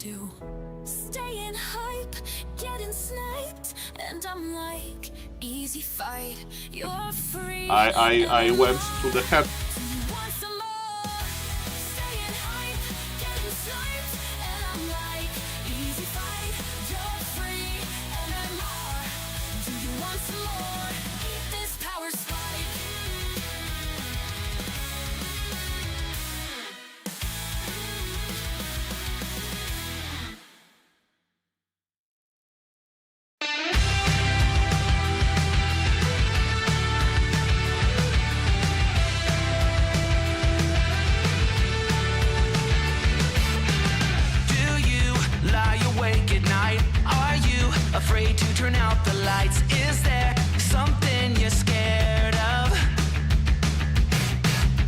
do. Staying hype, getting sniped, and I'm like, easy fight, you're free. I went to the head. Want some more? Staying hype, getting sniped, and I'm like, easy fight, you're free, and I'm more. Do you want some more? Eat this power spike. Afraid to turn out the lights? Is there something you're scared of?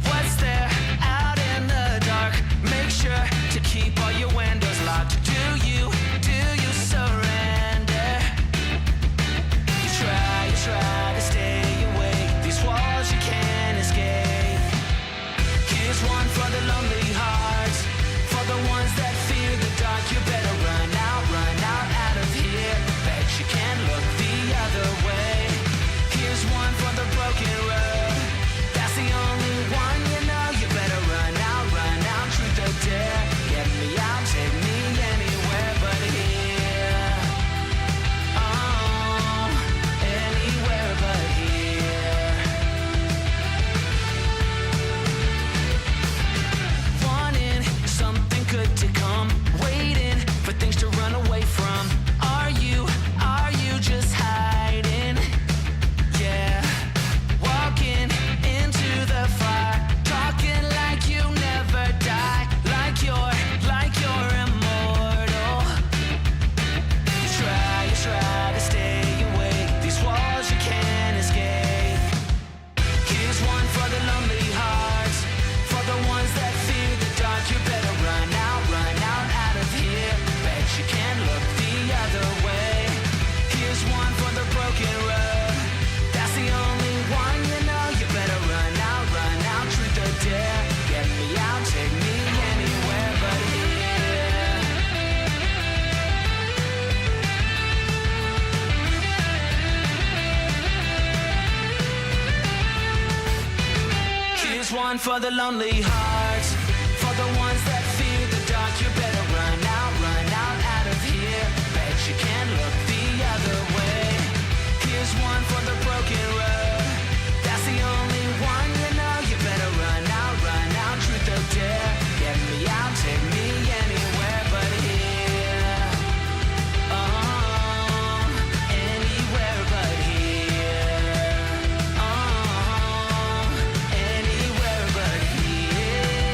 What's there out in the dark? Make sure to keep all your windows locked. Do you surrender? You try to stay awake. These walls you can't escape. Here's one for the lonely hearts, for the ones that fear the dark. You better run out of here. You can't look the other way. Here's one for the broken road. That's the only one you know. You better run out, truth or dare. Get me out, take me anywhere but here. Oh, anywhere but here. Wanting something good to come, waiting for things to run away from. Are you just hiding? Yeah, walking into the fire, talking like you never die, like you're immortal. You try to stay awake. These walls you can't escape. Here's one for the lonely hearts, for the ones that fear the dark. You better run out of here. Bet you can't look the other way. Here's one for the broken road. That's the only one you know. You better run out, truth or dare. Get me out, take me anywhere but here. Here's one for the lonely hearts, for the ones that fear the dark. You better run out of here. Bet you can't look the other way. Here's one for the broken road. That's the only one you know. You better run out, truth or dare. Get me out, take me anywhere but here. Oh, anywhere but here. Oh, anywhere but here.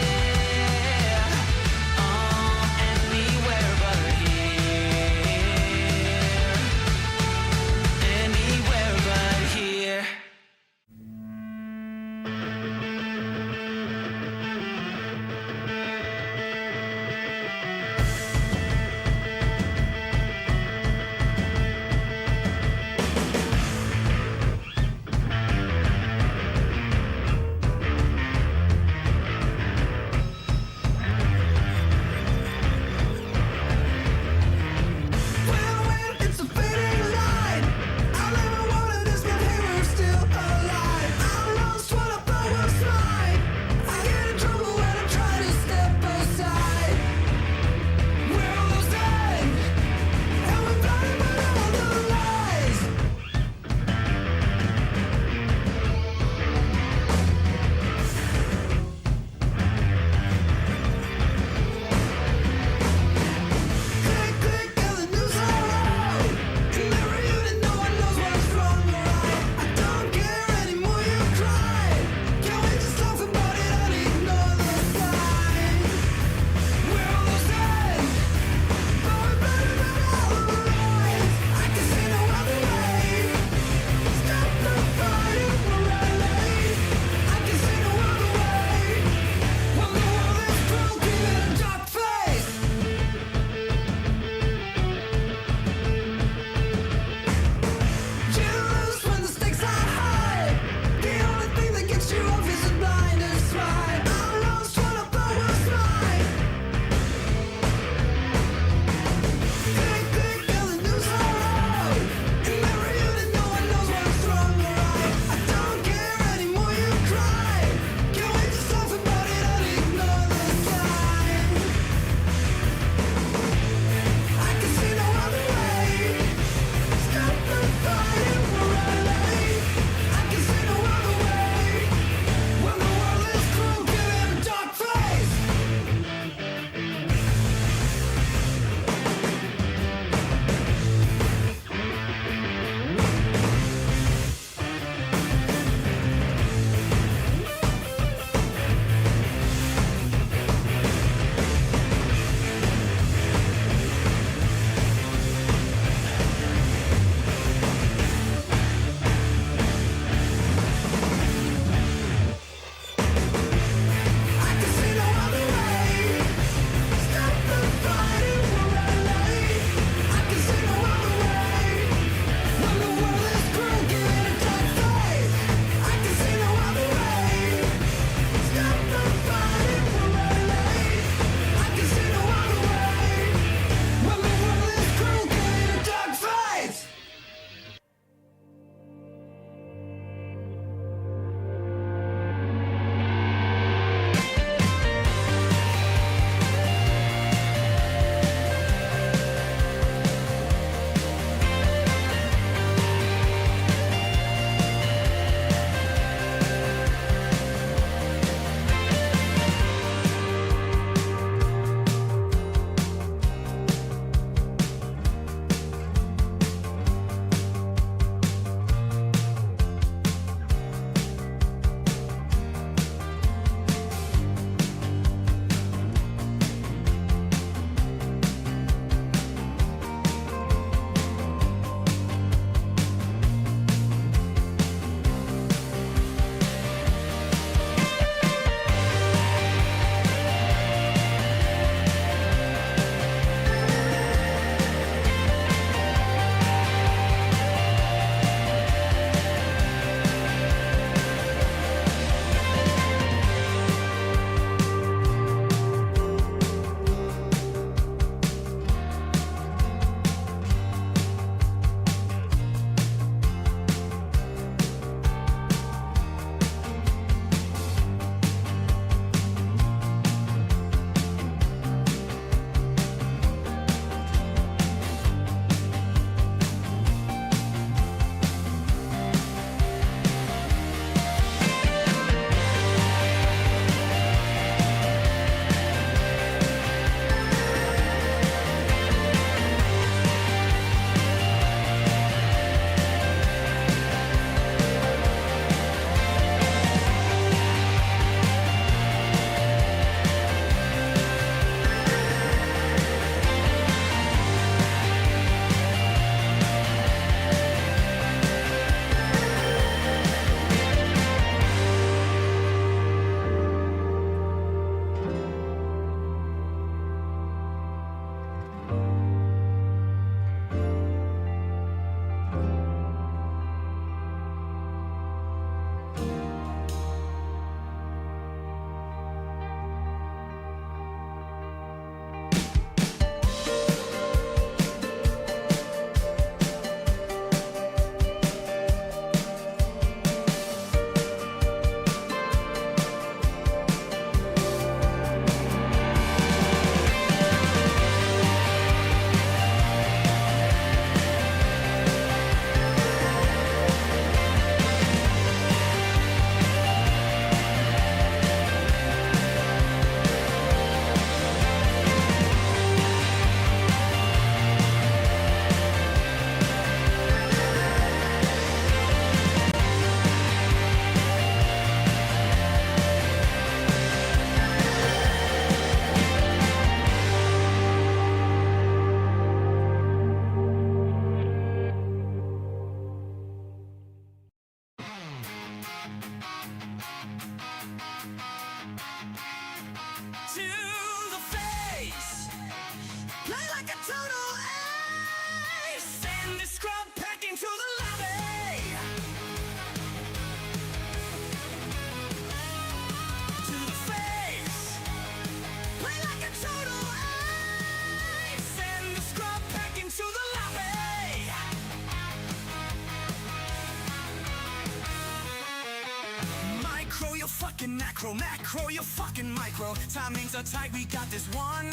micro, macro, you're fucking micro. Timings are tight, we got this one.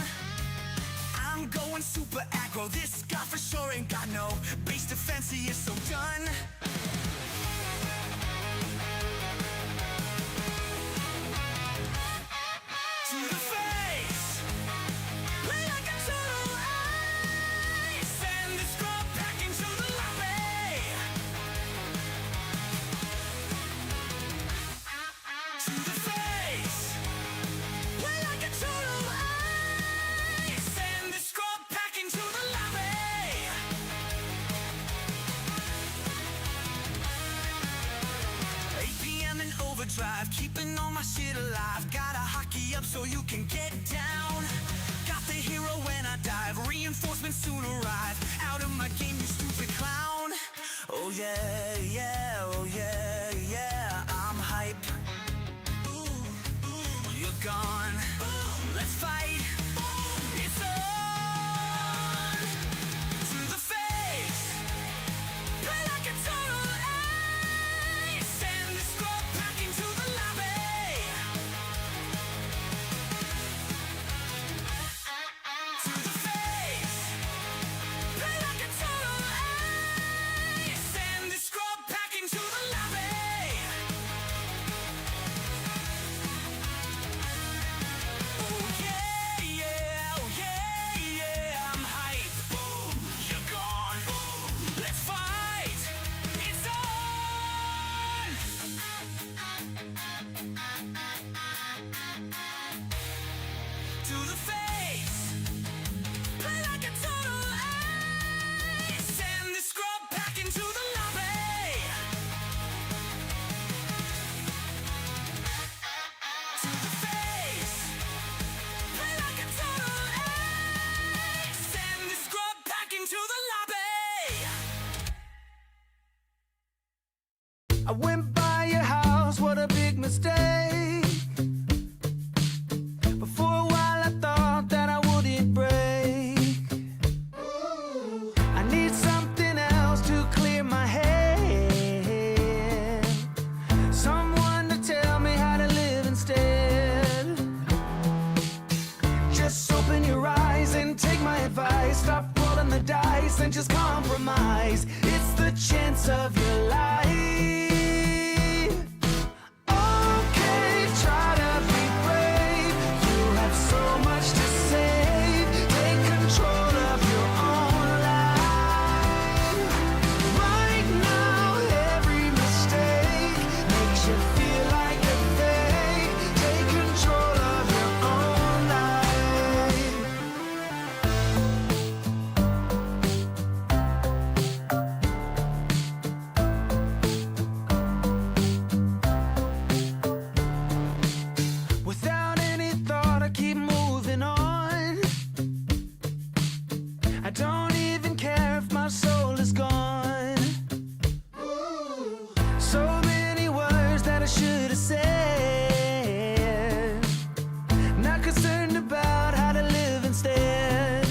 I'm going super aggro. This guy for sure ain't got no base defense, he is so done. To the face, play like a total ace. Send the scrub back into the lobby. To the face, play like a total ace. Send the scrub back into the lobby. 8 p.m. in overdrive, keeping all my shit alive. Got a hockey up so you can get down. Got the hero when I dive, reinforcements soon arrive. Out of my game, you stupid clown. Oh yeah, yeah, oh yeah, yeah, I'm hype. You're gone. Let's fight. It's on. To the face. Play like a total ace. Send the scrub back into the lobby. To the face. Play like a total ace. Send the scrub back into the lobby. Oh yeah, yeah, oh yeah, yeah, I'm hype. Boom, you're gone. Boom, let's fight. It's on. To the face. Play like a total ace. Send the scrub back into the lobby. To the face. Play like a total ace. Send the scrub back into the lobby. I went by your house, what a big mistake. But for a while I thought that I wouldn't break. I need something else to clear my head. Someone to tell me how to live instead. Just open your eyes and take my advice. Stop rolling the dice and just compromise. It's the chance of your life. Okay, try to be brave. You have so much to save. Take control of your own life. Right now, every mistake makes you feel like a fake. Take control of your own life. Without any thought, I keep moving on. I don't even care if my soul is gone. So many words that I should have said. Not concerned about how to live instead.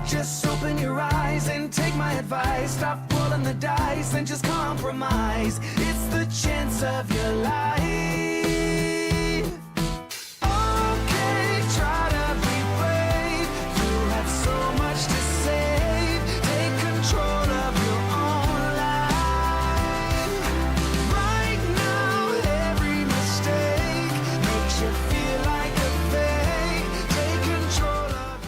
Just open your eyes and take my advice. Stop rolling the dice and just compromise. It's the chance of your life. Okay, try to be brave. You have so much to save. Take control of your own life. Right now, every mistake makes you feel like a fake. Take control of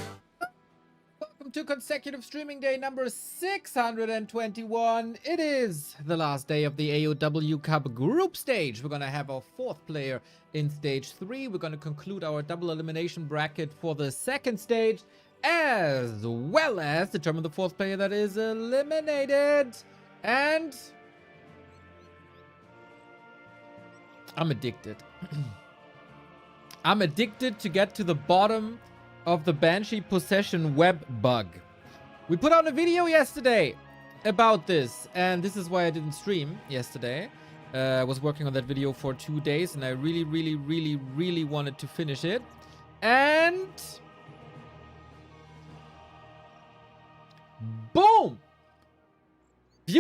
Welcome to consecutive streaming day number 621. It is the last day of the AOW Cup group stage. We're going to have our fourth player in stage 3. We're going to conclude our double elimination bracket for the second stage, as well as determine the fourth player that is eliminated. And I'm addicted. I'm addicted to get to the bottom of the Banshee possession web bug. We put out a video yesterday about this, and this is why I didn't stream yesterday. I was working on that video for 2 days, and I really wanted to finish it. And boom!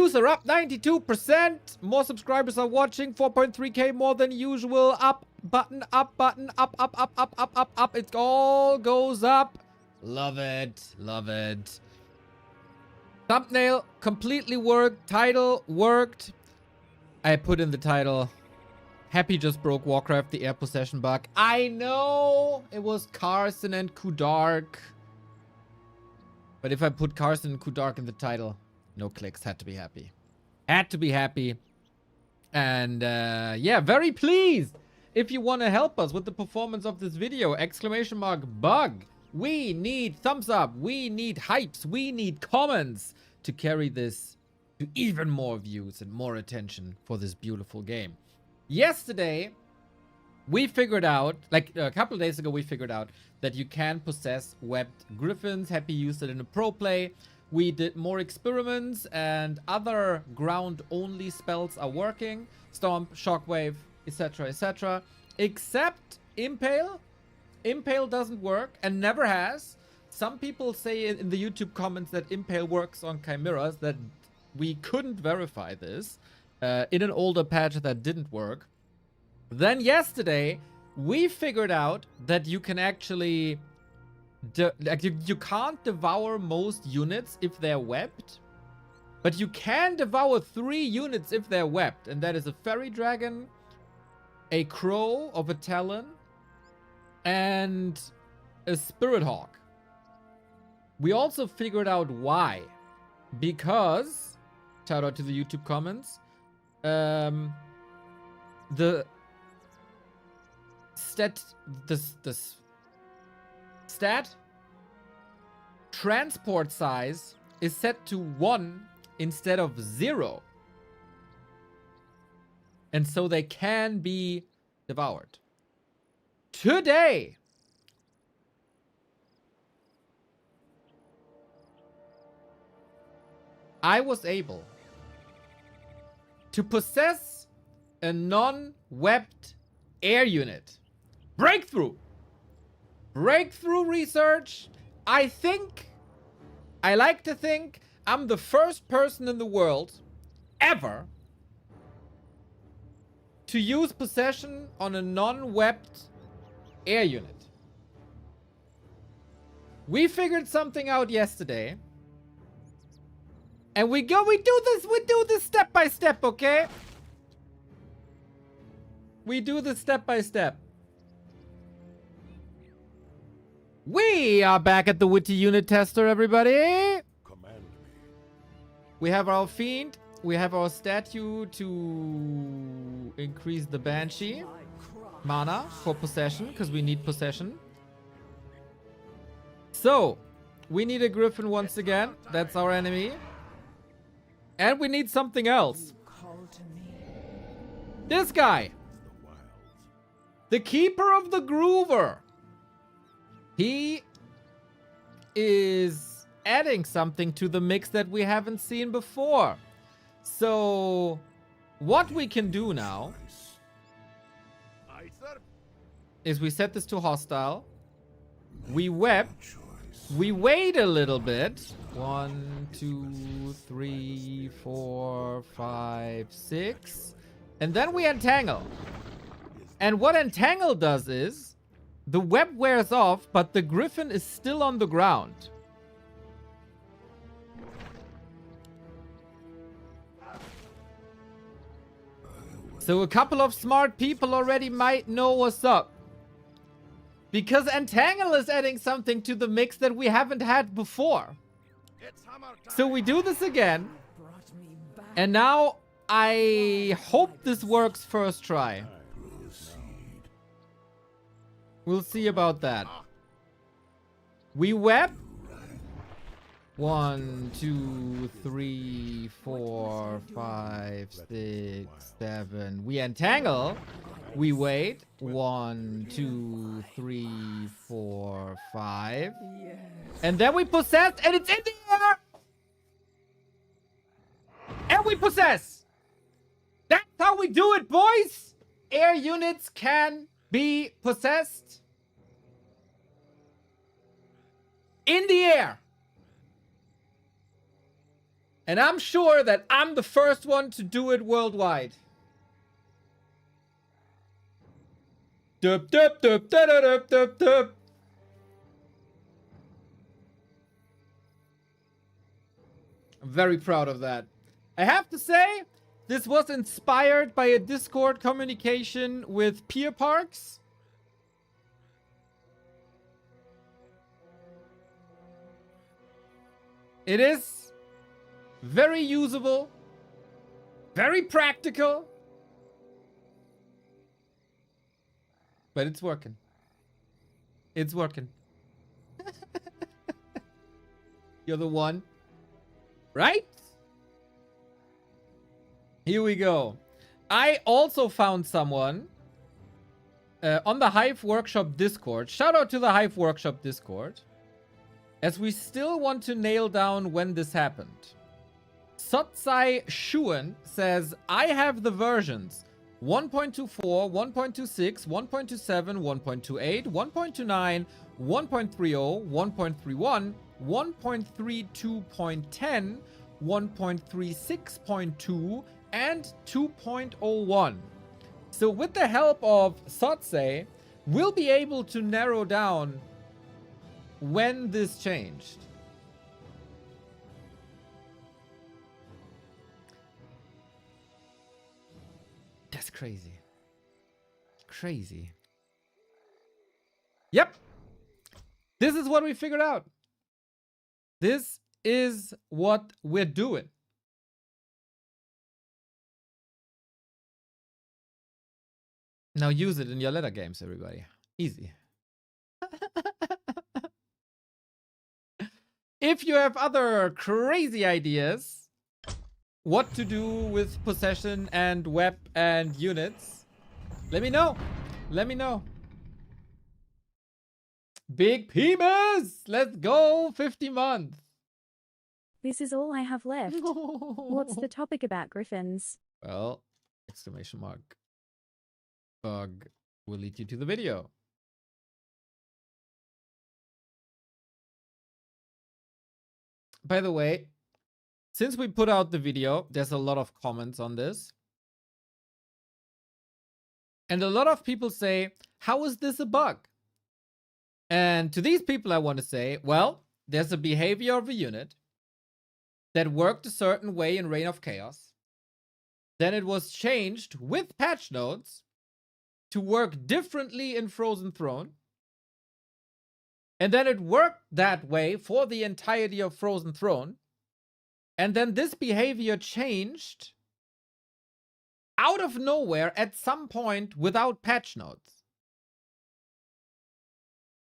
Views are up 92%. More subscribers are watching. 4.3k more than usual. Up button, up button, up, up, up, up, up, up, up. It all goes up. Love it. Love it. Thumbnail completely worked. Title worked. I put in the title, Happy just broke Warcraft the air possession bug. I know it was Carson and Kudark. But if I put Carson and Kudark in the title, no clicks. Had to be happy. Had to be happy. And yeah, very pleased. If you want to help us with the performance of this video, exclamation mark bug. We need thumbs up. We need hypes. We need comments to carry this to even more views and more attention for this beautiful game. Yesterday, we figured out, like a couple of days ago, we figured out that you can possess webbed griffins. Happy used it in a pro play. We did more experiments and other ground-only spells are working. Stomp, Shockwave, etc., etc. Except Impale. Impale doesn't work and never has. Some people say in the YouTube comments that Impale works on Chimeras, that we couldn't verify this. In an older patch that didn't work. Then yesterday, we figured out that you can actually... you can't devour most units if they're webbed. But you can devour 3 units if they're webbed. And that is a Fairy Dragon, a Crow of a Talon, and a Spirit Hawk. We also figured out why. Because, shout out to the YouTube comments, the stat transport size is set to 1 instead of 0. And so they can be devoured. Today, I was able to possess a non-webbed air unit. Breakthrough! Breakthrough research. I like to think I'm the first person in the world ever to use possession on a non-webbed air unit. We figured something out yesterday. And we do this step by step, okay? We do this step by step. We are back at the Witty Unit Tester, everybody. Command me. We have our Fiend. We have our statue to increase the Banshee mana for possession, because we need possession. So, we need a Griffin once again. That's our enemy. And we need something else. This guy. The Keeper of the Groover. He is adding something to the mix that we haven't seen before. So, what we can do now is we set this to hostile. We web. We wait a little bit. 1, 2, 3, 4, 5, 6. And then we entangle. And what entangle does is the web wears off, but the Griffin is still on the ground. So a couple of smart people already might know what's up. Because entangle is adding something to the mix that we haven't had before. So we do this again. And now I hope this works first try. We'll see about that. We web. 1, 2, 3, 4, 5, 6, 7. We entangle. We wait. 1, 2, 3, 4, 5. Yes. And then we possess, and it's in the air. And we possess. That's how we do it, boys. Air units can be possessed in the air. And I'm sure that I'm the first one to do it worldwide. Dup, dup, dup, dup, dup, dup, dup. I'm very proud of that. I have to say, this was inspired by a Discord communication with Peer Parks. It is very usable, very practical, but it's working. It's working. You're the one, right? Here we go. I also found someone on the Hive Workshop Discord. Shout out to the Hive Workshop Discord, as we still want to nail down when this happened. Sotsai Shuan says, I have the versions 1.24, 1.26, 1.27, 1.28, 1.29, 1.30, 1.31, 1.32.10, 1.36.2, and 2.01. So with the help of Sotsai, we'll be able to narrow down when this changed. That's crazy. Crazy. Yep. This is what we figured out. This is what we're doing. Now use it in your ladder games, everybody. Easy. If you have other crazy ideas, what to do with possession and web and units, let me know. Let me know. Big Penis! Let's go! 50 months. This is all I have left. What's the topic about griffins? Well, exclamation mark. Bug will lead you to the video. By the way, since we put out the video, there's a lot of comments on this. And a lot of people say, how is this a bug? And to these people, I want to say, well, there's a behavior of a unit that worked a certain way in Reign of Chaos. Then it was changed with patch notes to work differently in Frozen Throne. And then it worked that way for the entirety of Frozen Throne. And then this behavior changed out of nowhere at some point without patch notes.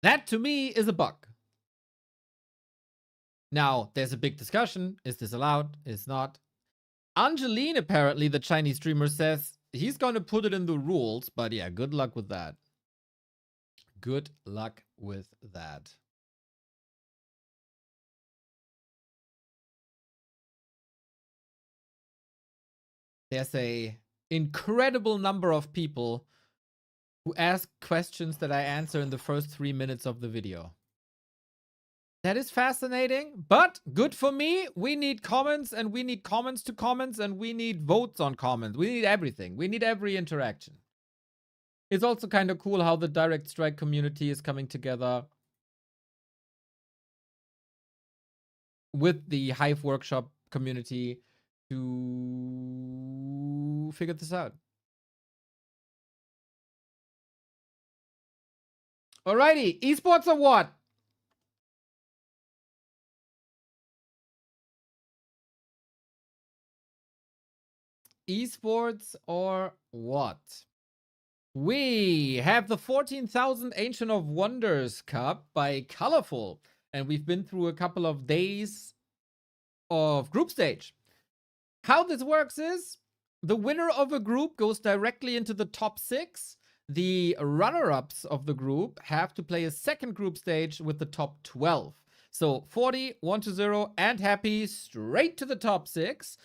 That to me is a bug. Now, there's a big discussion. Is this allowed? Is not? Angeline, apparently, the Chinese streamer, says he's going to put it in the rules. But yeah, good luck with that. Good luck with that. There's a incredible number of people who ask questions that I answer in the first 3 minutes of the video. That is fascinating, but good for me. We need comments, and we need comments to comments, and we need votes on comments. We need everything. We need every interaction. It's also kind of cool how the Direct Strike community is coming together with the Hive Workshop community to figure this out. Alrighty, esports or what? Esports or what? We have the 14,000 Ancient of Wonders Cup by Colorful. And we've been through a couple of days of group stage. How this works is the winner of a group goes directly into the top 6. The runner-ups of the group have to play a second group stage with the top 12. So 40, 1-0, and Happy straight to the top 6.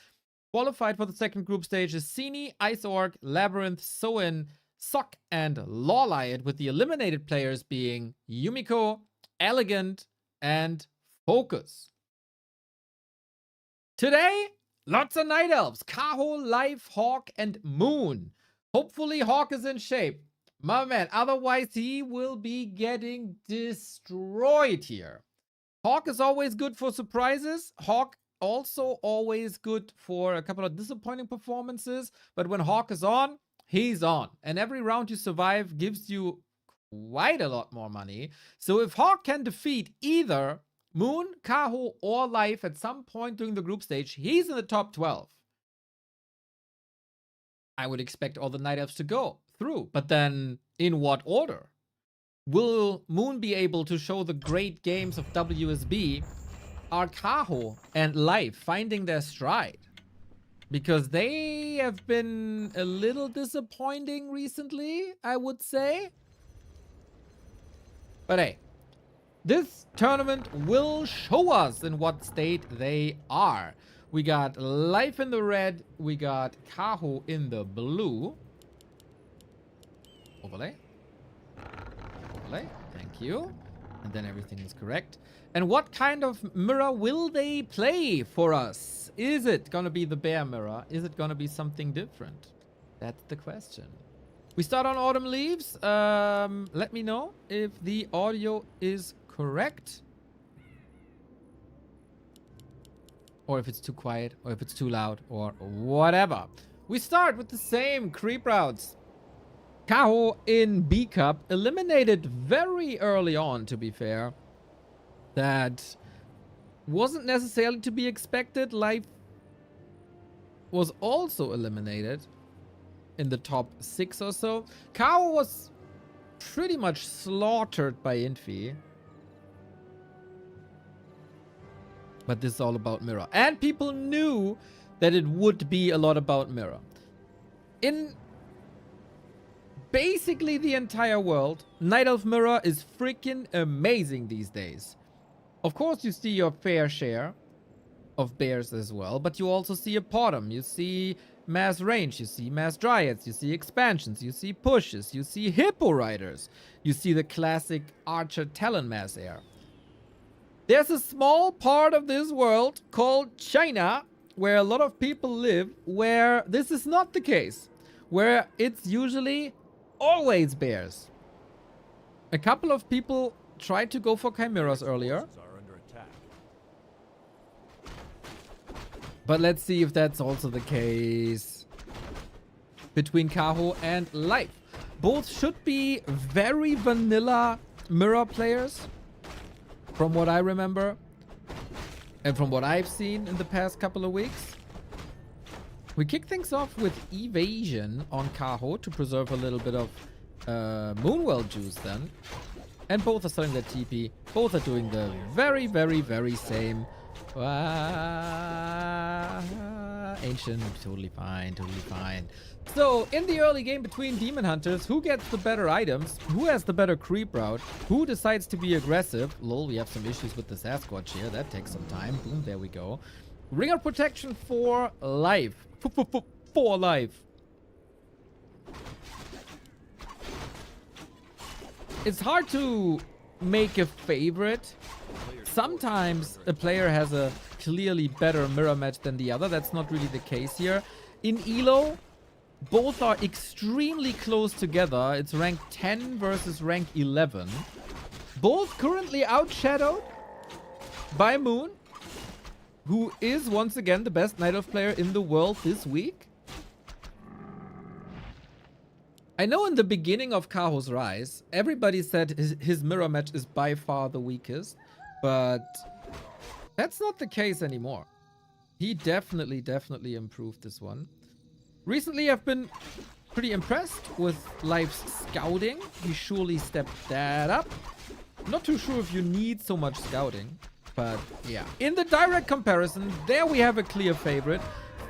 Qualified for the second group stage is Sini, Ice Orc, Labyrinth, Soin, Sok, and Lawliot, with the eliminated players being Yumiko, Elegant, and Focus. Today, lots of Night Elves. Kaho, Life, HawK, and Moon. Hopefully, HawK is in shape. My man, otherwise he will be getting destroyed here. HawK is always good for surprises. HawK also always good for a couple of disappointing performances. But when HawK is on, he's on. And every round you survive gives you quite a lot more money. So if HawK can defeat either Moon, Kaho, or Life at some point during the group stage, he's in the top 12. I would expect all the Night Elves to go through. But then, in what order? Will Moon be able to show the great games of WSB? Are Kaho and Life finding their stride? Because they have been a little disappointing recently, I would say. But hey, this tournament will show us in what state they are. We got Life in the red. We got Kaho in the blue. Overlay. Overlay. Thank you. And then everything is correct. And what kind of mirror will they play for us? Is it going to be the bear mirror? Is it going to be something different? That's the question. We start on Autumn Leaves. Let me know if the audio is correct. Or if it's too quiet, or if it's too loud, or whatever. We start with the same creep routes. Kaho in B Cup, eliminated very early on, to be fair. That wasn't necessarily to be expected. Life was also eliminated in the top 6 or so. Kaho was pretty much slaughtered by Infi. But this is all about Mirror. And people knew that it would be a lot about Mirror. In basically the entire world, Night Elf Mirror is freaking amazing these days. Of course, you see your fair share of bears as well, but you also see a Potom, you see mass range, you see mass dryads, you see expansions, you see pushes, you see hippo riders, you see the classic archer talon mass air. There's a small part of this world called China where a lot of people live where this is not the case, where it's usually always bears. A couple of people tried to go for chimeras earlier, but let's see if that's also the case between Kaho and Life. Both should be very vanilla mirror players, from what I remember and from what I've seen in the past couple of weeks. We kick things off with Evasion on Kaho to preserve a little bit of Moonwell juice then. And both are selling their TP. Both are doing the very, very, very same. Ancient, totally fine, totally fine. So, in the early game between Demon Hunters, who gets the better items? Who has the better creep route? Who decides to be aggressive? Lol, we have some issues with the Sasquatch here. That takes some time. Boom, there we go. Ring of Protection for Life. For Life. It's hard to make a favorite. Sometimes a player has a clearly better mirror match than the other. That's not really the case here. In Elo, both are extremely close together. It's rank 10 versus rank 11. Both currently outshadowed by Moon, who is once again the best Night Elf player in the world this week. I know in the beginning of Kaho's rise, everybody said his mirror match is by far the weakest, but that's not the case anymore. He definitely improved this one. Recently, I've been pretty impressed with Life's scouting. He surely stepped that up. I'm not too sure if you need so much scouting, but yeah. In the direct comparison, there we have a clear favorite.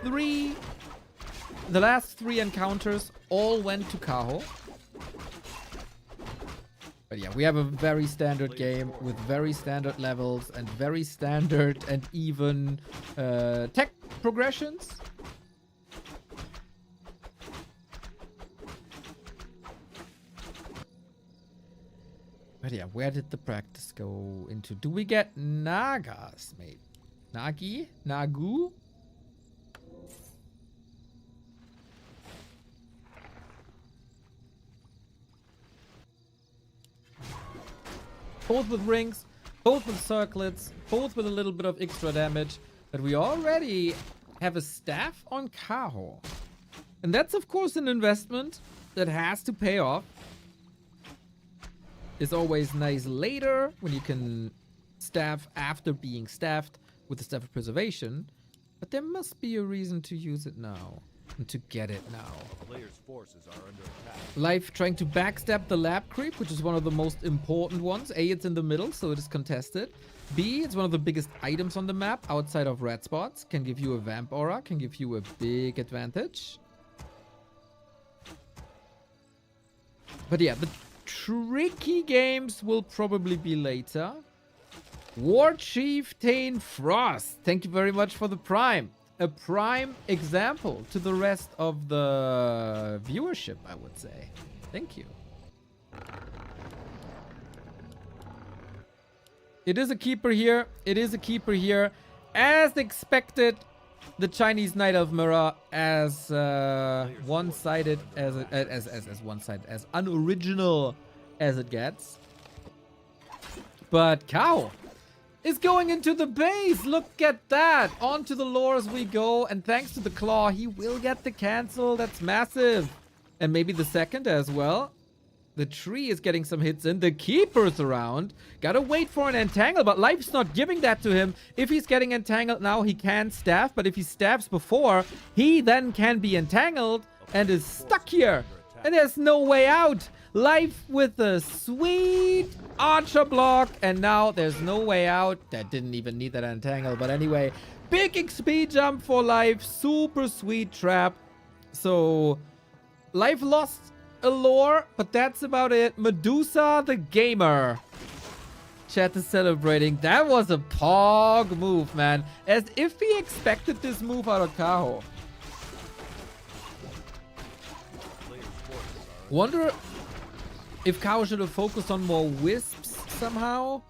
The last 3 encounters all went to Kaho. But yeah, we have a very standard game with very standard levels and very standard and even tech progressions. But yeah, where did the practice go into? Do we get Nagas, maybe? Nagi? Nagu? Both with rings, both with circlets, both with a little bit of extra damage. But we already have a staff on Kaho. And that's of course an investment that has to pay off. It's always nice later when you can staff after being staffed with the Staff of Preservation. But there must be a reason to use it now. And to get it now. Players' forces are under attack. Life trying to backstab the lab creep, which is one of the most important ones. A, it's in the middle, so it is contested. B, it's one of the biggest items on the map outside of red spots. Can give you a vamp aura, can give you a big advantage. But yeah, the tricky games will probably be later. War Chieftain Frost, thank you very much for the prime. A prime example to the rest of the viewership, I would say. Thank you. It is a keeper here. It is a keeper here. As expected, the Chinese Knight of Mirror as one-sided as one-sided, as unoriginal as it gets. But Kaho is going into the base. Look at that. Onto the lore as we go. And thanks to the claw, he will get the cancel. That's massive. And maybe the second as well. The tree is getting some hits in. The keeper's around. Gotta wait for an entangle, but life's not giving that to him. If he's getting entangled now, he can staff. But if he staffs before, he then can be entangled and is stuck here. And there's no way out. Life with a sweet archer block. And now there's no way out. That didn't even need that entangle. But anyway, big XP jump for Life. Super sweet trap. So Life lost a lore, but that's about it. Medusa the Gamer. Chat is celebrating. That was a pog move, man. As if he expected this move out of Kaho. Wonder if Kaho should have focused on more wisps somehow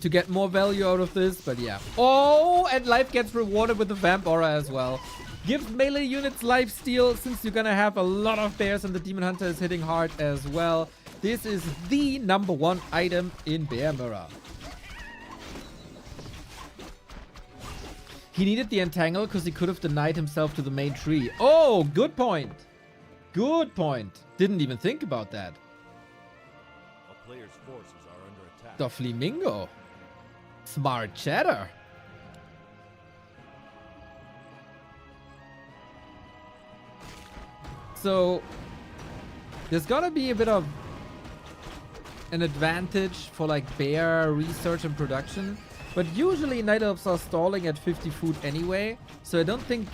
to get more value out of this, but yeah. Oh, and Life gets rewarded with the Vamp Aura as well. Give melee units life steal since you're gonna have a lot of bears and the Demon Hunter is hitting hard as well. This is the #1 item in Bear Mirror. He needed the entangle because he could have denied himself to the main tree. Oh, good point. Good point. Didn't even think about that. A player's forces are under attack. Doflamingo. Smart chatter. So there's gotta be a bit of an advantage for like bear research and production, but usually night elves are stalling at 50 food anyway, so I don't think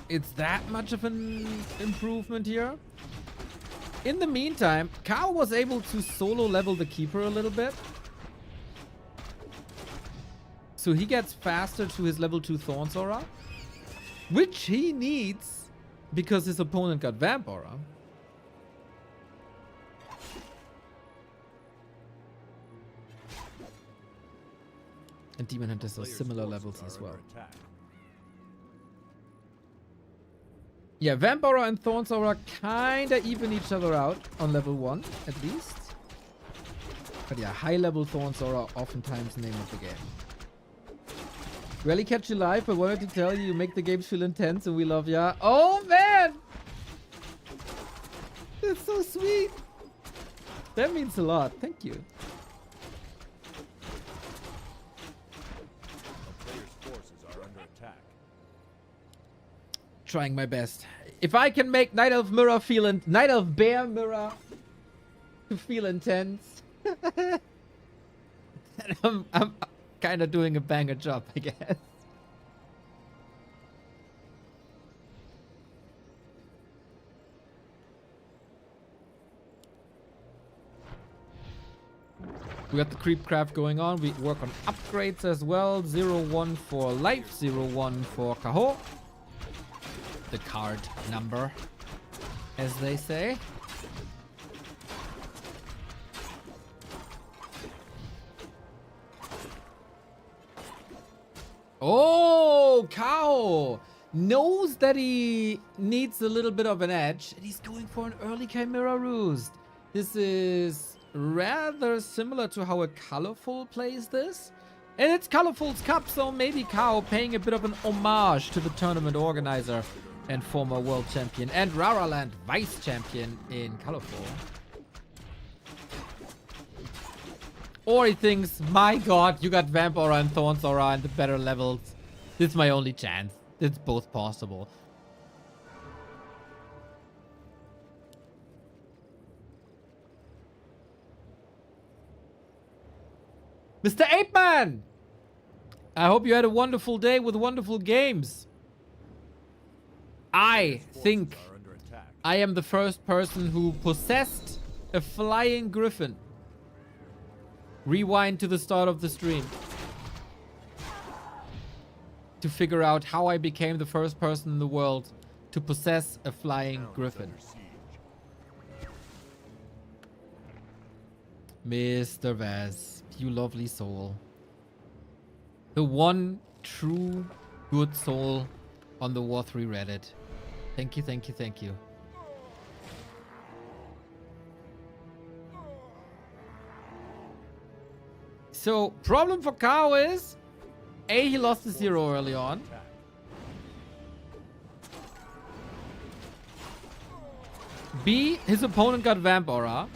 it's that much of an improvement here. In the meantime, Kaho was able to solo level the keeper a little bit, so he gets faster to his level 2 Thorns Aura, which he needs because his opponent got Vamp Aura. And Demon Hunters are similar levels as well. Yeah, Vamp Aura and Thorns Aura kinda even each other out on level 1 at least. But yeah, high level Thorns Aura oftentimes name of the game. Rarely catch you live, but wanted to tell you, you make the games feel intense and we love ya. Oh man! That's so sweet. That means a lot. Thank you. A player's forces are under attack. Trying my best. If I can make Night Elf Mirror feel Night Elf Bear Mirror to feel intense, then I'm kind of doing a banger job, I guess. We got the creep craft going on. We work on upgrades as well. 0-1 for Life, 0-1 for Kaho. The card number, as they say. Oh, Kaho knows that he needs a little bit of an edge, and he's going for an early Chimera Roost. This is rather similar to how a Colorful plays this. And it's Colorful's Cup, so maybe Kaho paying a bit of an homage to the tournament organizer and former world champion and Raraland vice champion in Colorful. Or he thinks, my god, you got Vamp Aura and Thorns Aura and the better levels. This is my only chance. It's both possible. Mr. Apeman! I hope you had a wonderful day with wonderful games. I think Are under attack. I am the first person who possessed a flying griffin. Rewind to the start of the stream to figure out how I became the first person in the world to possess a flying Town is griffin. under siege. Mr. Vaz, you lovely soul. The one true good soul on the War 3 Reddit. Thank you, thank you, thank you. So, problem for Kaho is, A, he lost the 0 early on. Attack. B, his opponent got Vamp Aura.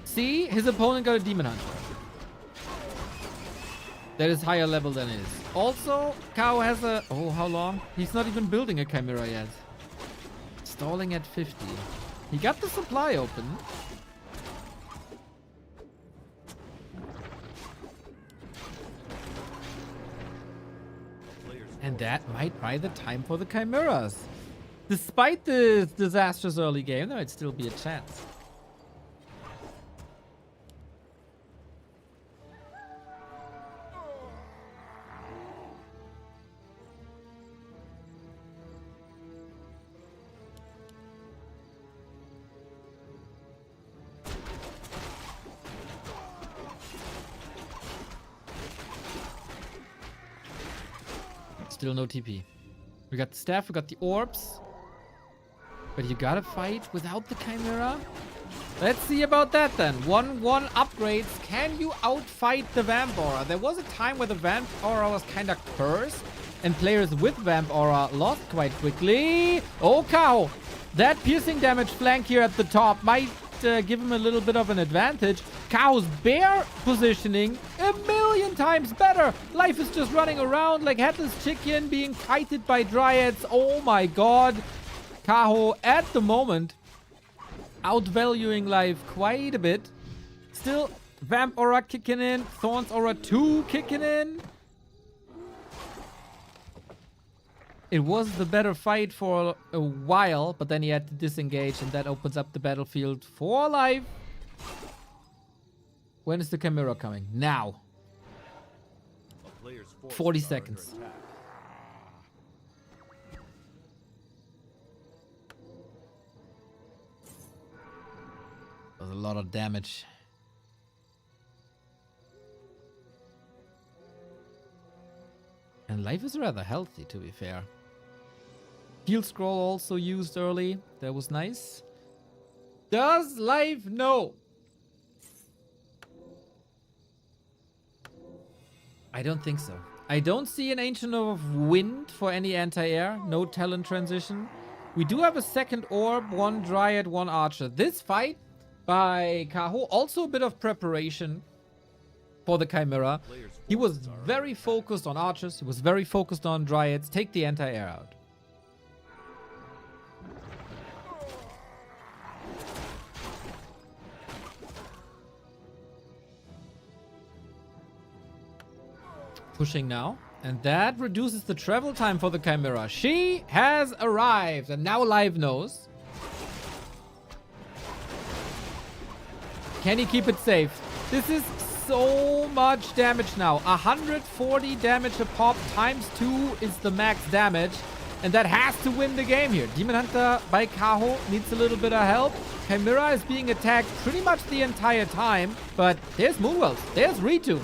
C, his opponent got a Demon Hunter. That is higher level than his. Also, Kaho has a... Oh, how long? He's not even building a Chimera yet. Stalling at 50. He got the supply open. And that might buy the time for the Chimeras. Despite this disastrous early game, there might still be a chance. Still no TP. We got the staff, we got the orbs. But you gotta fight without the Chimera? Let's see about that then. 1-1 upgrades. Can you outfight the Vamp Aura? There was a time where the Vamp Aura was kind of cursed. And players with Vamp Aura lost quite quickly. Oh, Kaho! That piercing damage flank here at the top might give him a little bit of an advantage. Kaho's bear positioning a million times better. Life is just running around like headless chicken being kited by dryads. Oh my god. Kaho at the moment outvaluing life quite a bit. Still Vamp Aura kicking in. Thorns Aura 2 kicking in. It was the better fight for a while, but then he had to disengage, and that opens up the battlefield for life. When is the Chimera coming? Now. A player's forces 40 are under seconds. attack. That was a lot of damage. And life is rather healthy, to be fair. Heal scroll also used early. That was nice. Does life know? I don't think so. I don't see an Ancient of Wind for any anti-air. No talent transition. We do have a second orb, 1 Dryad, 1 Archer. This fight by Kaho, also a bit of preparation for the Chimera. He was very focused on Archers. He was very focused on Dryads. Take the anti-air out. Pushing now. And that reduces the travel time for the Chimera. She has arrived. And now Live knows. Can he keep it safe? This is so much damage now. 140 damage a pop times 2 is the max damage. And that has to win the game here. Demon Hunter by Kaho needs a little bit of help. Chimera is being attacked pretty much the entire time. But there's Moonwells. There's Ritu.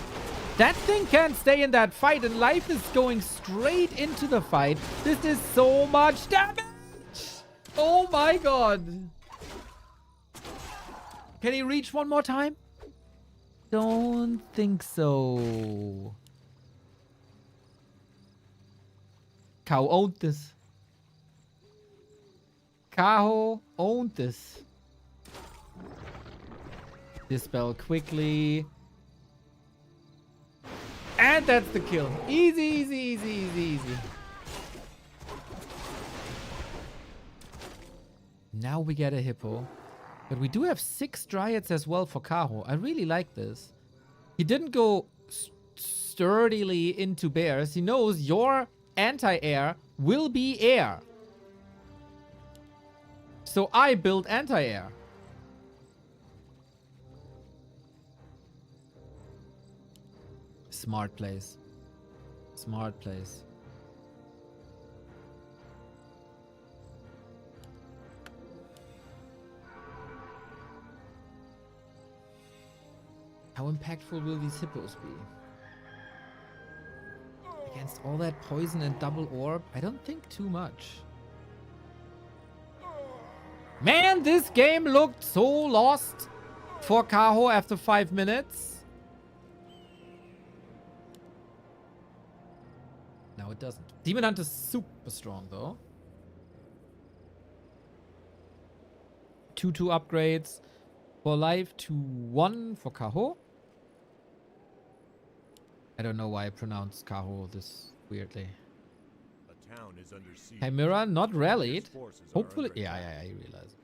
That thing can't stay in that fight, and life is going straight into the fight. This is so much damage. Oh my god. Can he reach one more time? Don't think so. Kaho owned this. Kaho owned this. Dispel quickly. And that's the kill. Easy, easy, easy, easy, easy. Now we get a hippo. But we do have 6 dryads as well for Kaho. I really like this. He didn't go sturdily into bears. He knows your anti-air will be air. So I build anti-air. Smart plays. Smart plays. How impactful will these hippos be? Against all that poison and double orb? I don't think too much. Man, this game looked so lost for Kaho after 5 minutes. No, it doesn't. Demon Hunter's super strong, though. 2/2 upgrades for life to 1 for Kaho. I don't know why I pronounced Kaho this weirdly. A town is under siege. Chimera not rallied. Forces are Hopefully. under Yeah, attack. I realize.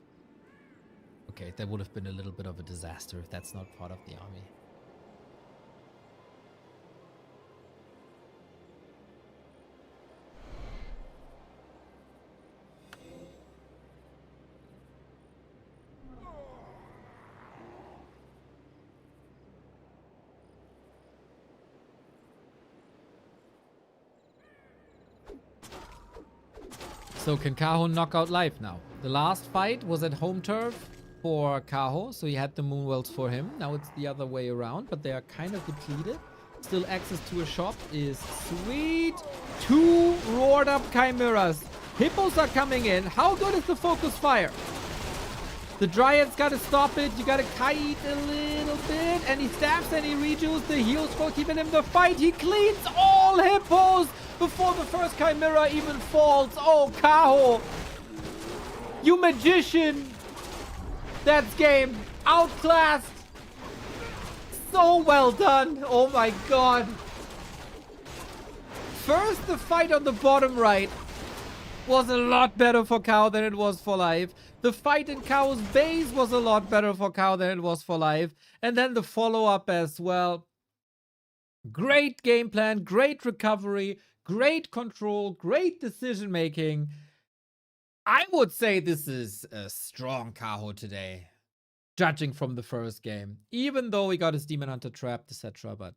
Okay, that would have been a little bit of a disaster if that's not part of the army. So can Kaho knock out life now? The last fight was at home turf for Kaho, so he had the Moonwells for him. Now it's the other way around, but they are kind of depleted. Still access to a shop is sweet. 2 roared up Chimeras. Hippos are coming in. How good is the focus fire? The Dryad's got to stop it. You got to kite a little bit. And he stabs and he rejuves the heals for keeping him the fight. He cleans all hippos before the first Chimera even falls. Oh, Kaho. You magician. That's game. Outclassed. So well done. Oh my god. First, the fight on the bottom right was a lot better for Kaho than it was for life. The fight in Kaho's base was a lot better for Kaho than it was for life. And then the follow-up as well. Great game plan, great recovery, great control, great decision making. I would say this is a strong Kaho today, judging from the first game. Even though he got his Demon Hunter trapped, etc. But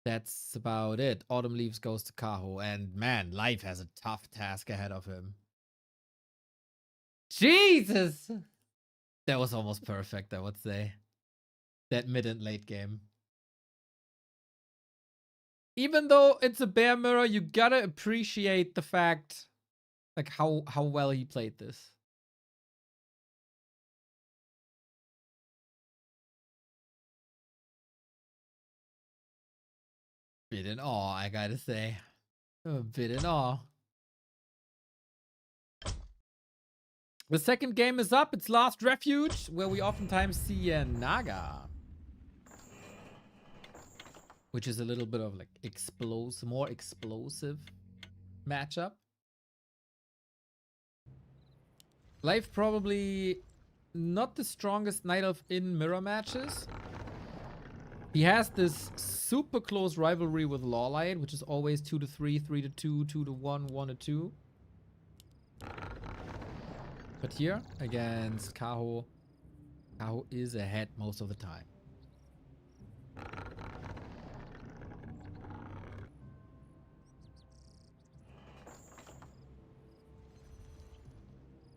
that's about it. Autumn Leaves goes to Kaho. And man, life has a tough task ahead of him. Jesus! That was almost perfect, I would say. That mid and late game. Even though it's a bear mirror, you gotta appreciate the fact, like, how well he played this. Bit in awe, I gotta say. A bit in awe. The second game is up. It's Last Refuge, where we oftentimes see a Naga. Which is a little bit of like more explosive matchup. Life probably not the strongest Night Elf in mirror matches. He has this super close rivalry with Lawlight, which is always 2-3, 3-2, 2-1, 1-2. But here, against Kaho, Kaho is ahead most of the time.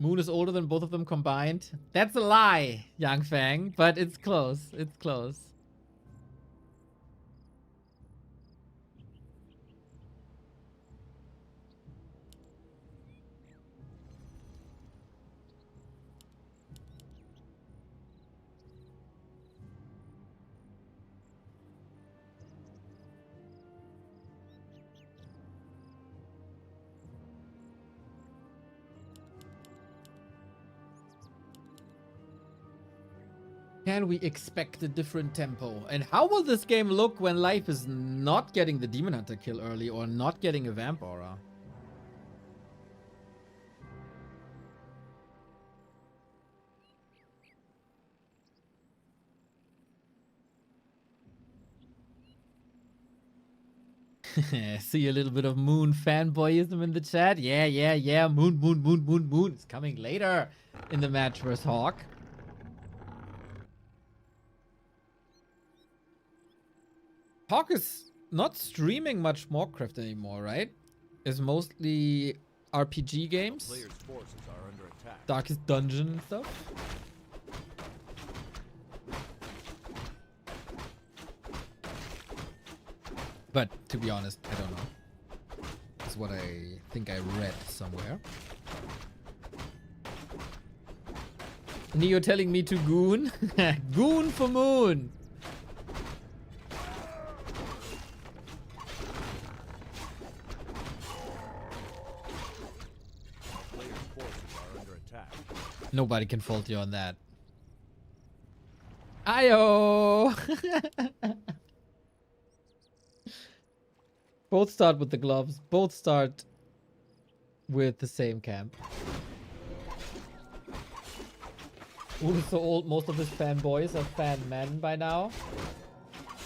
Moon is older than both of them combined. That's a lie, Yang Fang, but it's close. It's close. Can we expect a different tempo? And how will this game look when Life is not getting the Demon Hunter kill early or not getting a Vamp Aura? See a little bit of Moon fanboyism in the chat. Yeah. Moon. It's coming later in the match versus HawK. HawK is not streaming much Warcraft anymore, right? It's mostly RPG games, Players' forces are under attack. Darkest Dungeon and stuff. But to be honest, I don't know. That's what I think I read somewhere. Neo telling me to goon? Goon for Moon! Players' forces are under attack. Nobody can fault you on that. Ayo! Both start with the gloves. Both start with the same camp. Ooh, so old. Most of his fanboys are fan men by now.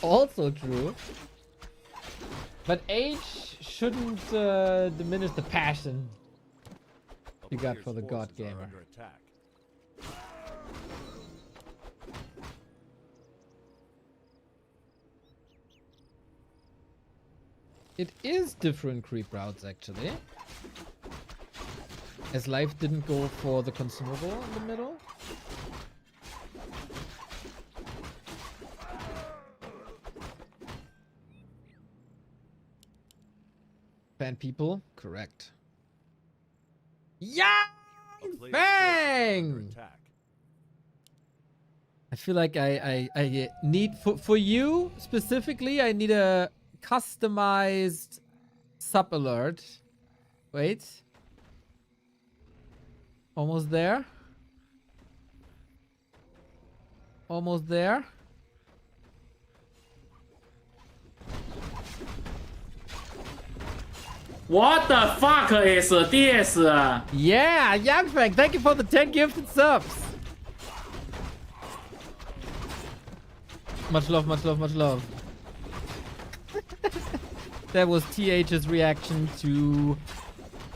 Also true. But age shouldn't diminish the passion A you got player's for the God forces are Gamer. under attack. It is different creep routes actually. As Life didn't go for the consumable in the middle. Fan people, correct. Yeah! A player's forces are under Bang! attack. I feel like I need for you specifically. I need a customized sub alert. Wait, almost there. Almost there. What the fuck is this? Yeah, Youngfang, thank you for the 10 gifted subs. Much love, much love, much love. That was TH's reaction to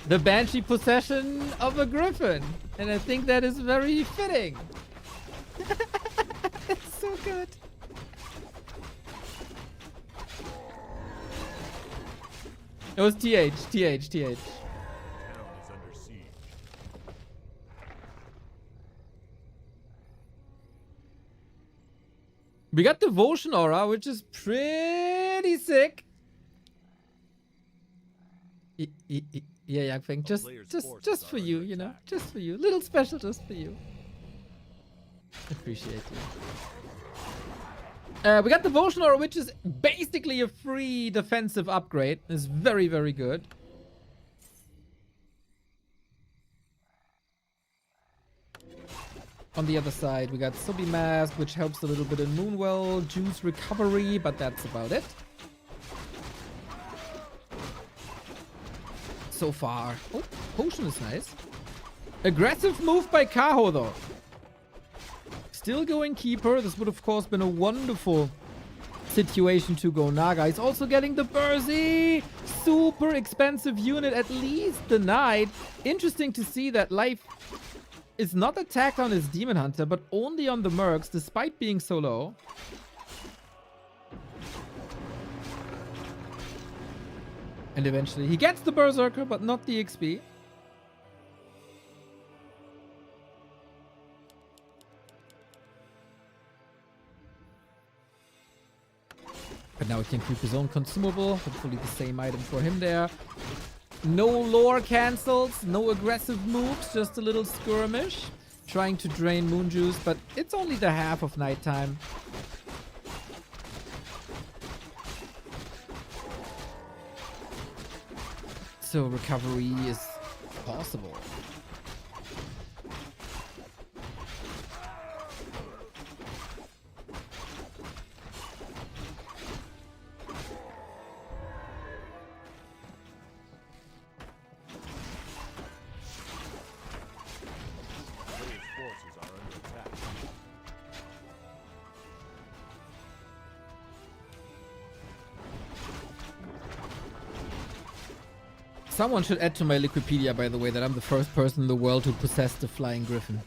the Banshee possession of a Griffin. And I think that is very fitting. It's so good. It was TH. Town is under siege. We got Devotion Aura, which is pretty sick. Yeah, Youngfang, just for you, you know, just for you. Little special just for you. Appreciate you. We got Devotion Aura, which is basically a free defensive upgrade. It's very, very good. On the other side, we got Subi Mask, which helps a little bit in Moonwell, Juice Recovery, but that's about it. So far. Oh, Potion is nice. Aggressive move by Kaho, though. Still going Keeper. This would, of course, been a wonderful situation to go Naga. He's also getting the Bursey. Super expensive unit, at least denied. Interesting to see that Life is not attacked on his Demon Hunter, but only on the Mercs, despite being so low. And eventually he gets the Berserker, but not the XP. But now he can keep his own consumable. Hopefully the same item for him there. No lore cancels, no aggressive moves, just a little skirmish. Trying to drain Moon Juice, but it's only the half of nighttime. So recovery is possible. Someone should add to my Liquipedia, by the way, that I'm the first person in the world to possess the flying griffin.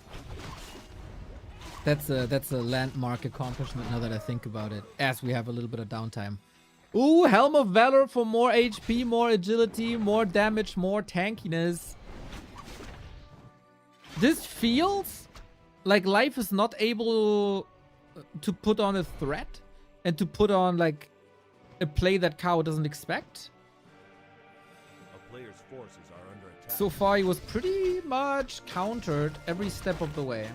That's a landmark accomplishment now that I think about it, as we have a little bit of downtime. Ooh, Helm of Valor for more HP, more agility, more damage, more tankiness. This feels like life is not able to put on a threat and to put on like a play that Kaho doesn't expect. A player's forces are under attack. So far, he was pretty much countered every step of the way.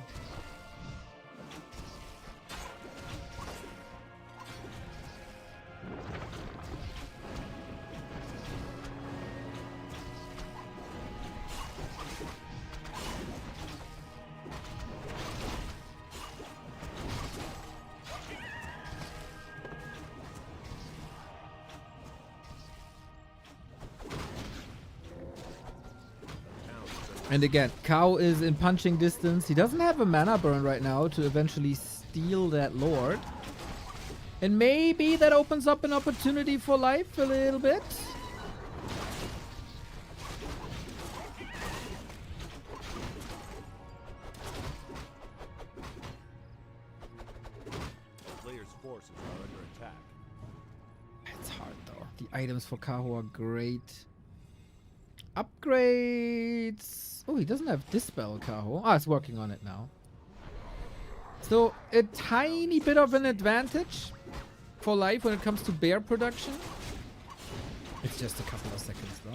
And again, Kaho is in punching distance. He doesn't have a mana burn right now to eventually steal that Lord. And maybe that opens up an opportunity for life a little bit. A player's forces are under attack. It's hard though. The items for Kaho are great. Upgrades. Oh, he doesn't have Dispel, Kaho. Ah, it's working on it now. So, a tiny bit of an advantage for life when it comes to bear production. It's just a couple of seconds though.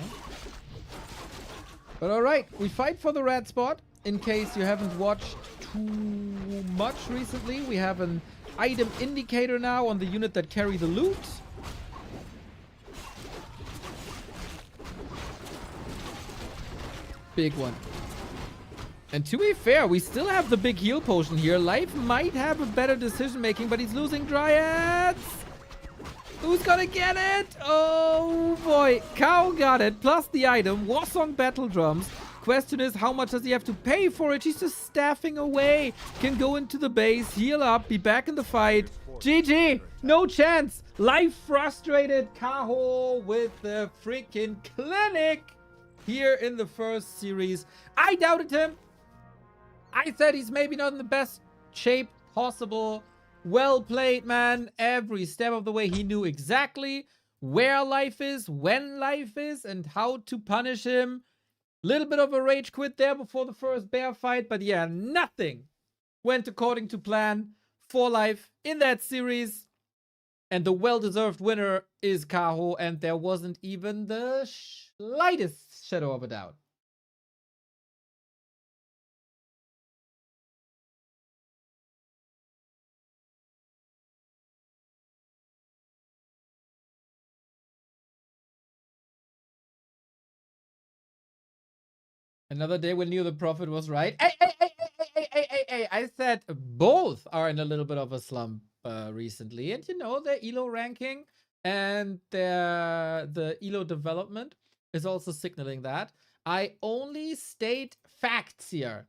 But alright, we fight for the red spot. In case you haven't watched too much recently, we have an item indicator now on the unit that carry the loot. Big one. And to be fair, we still have the big heal potion here. Life might have a better decision making, but he's losing Dryads. Who's gonna get it? Oh boy. Kaho got it, plus the item. Warsong Battle Drums. Question is, how much does he have to pay for it? He's just staffing away. Can go into the base, heal up, be back in the fight. GG. No chance. Life frustrated Kaho with the freaking clinic here in the first series. I doubted him. I said he's maybe not in the best shape possible. Well played, man. Every step of the way, he knew exactly where life is, when life is, and how to punish him. Little bit of a rage quit there before the first bear fight, but yeah, nothing went according to plan for life in that series. And the well-deserved winner is Kaho, and there wasn't even the slightest shadow of a doubt. Another day when knew the prophet was right. Hey. I said both are in a little bit of a slump recently. And you know, their ELO ranking and the ELO development is also signaling that. I only state facts here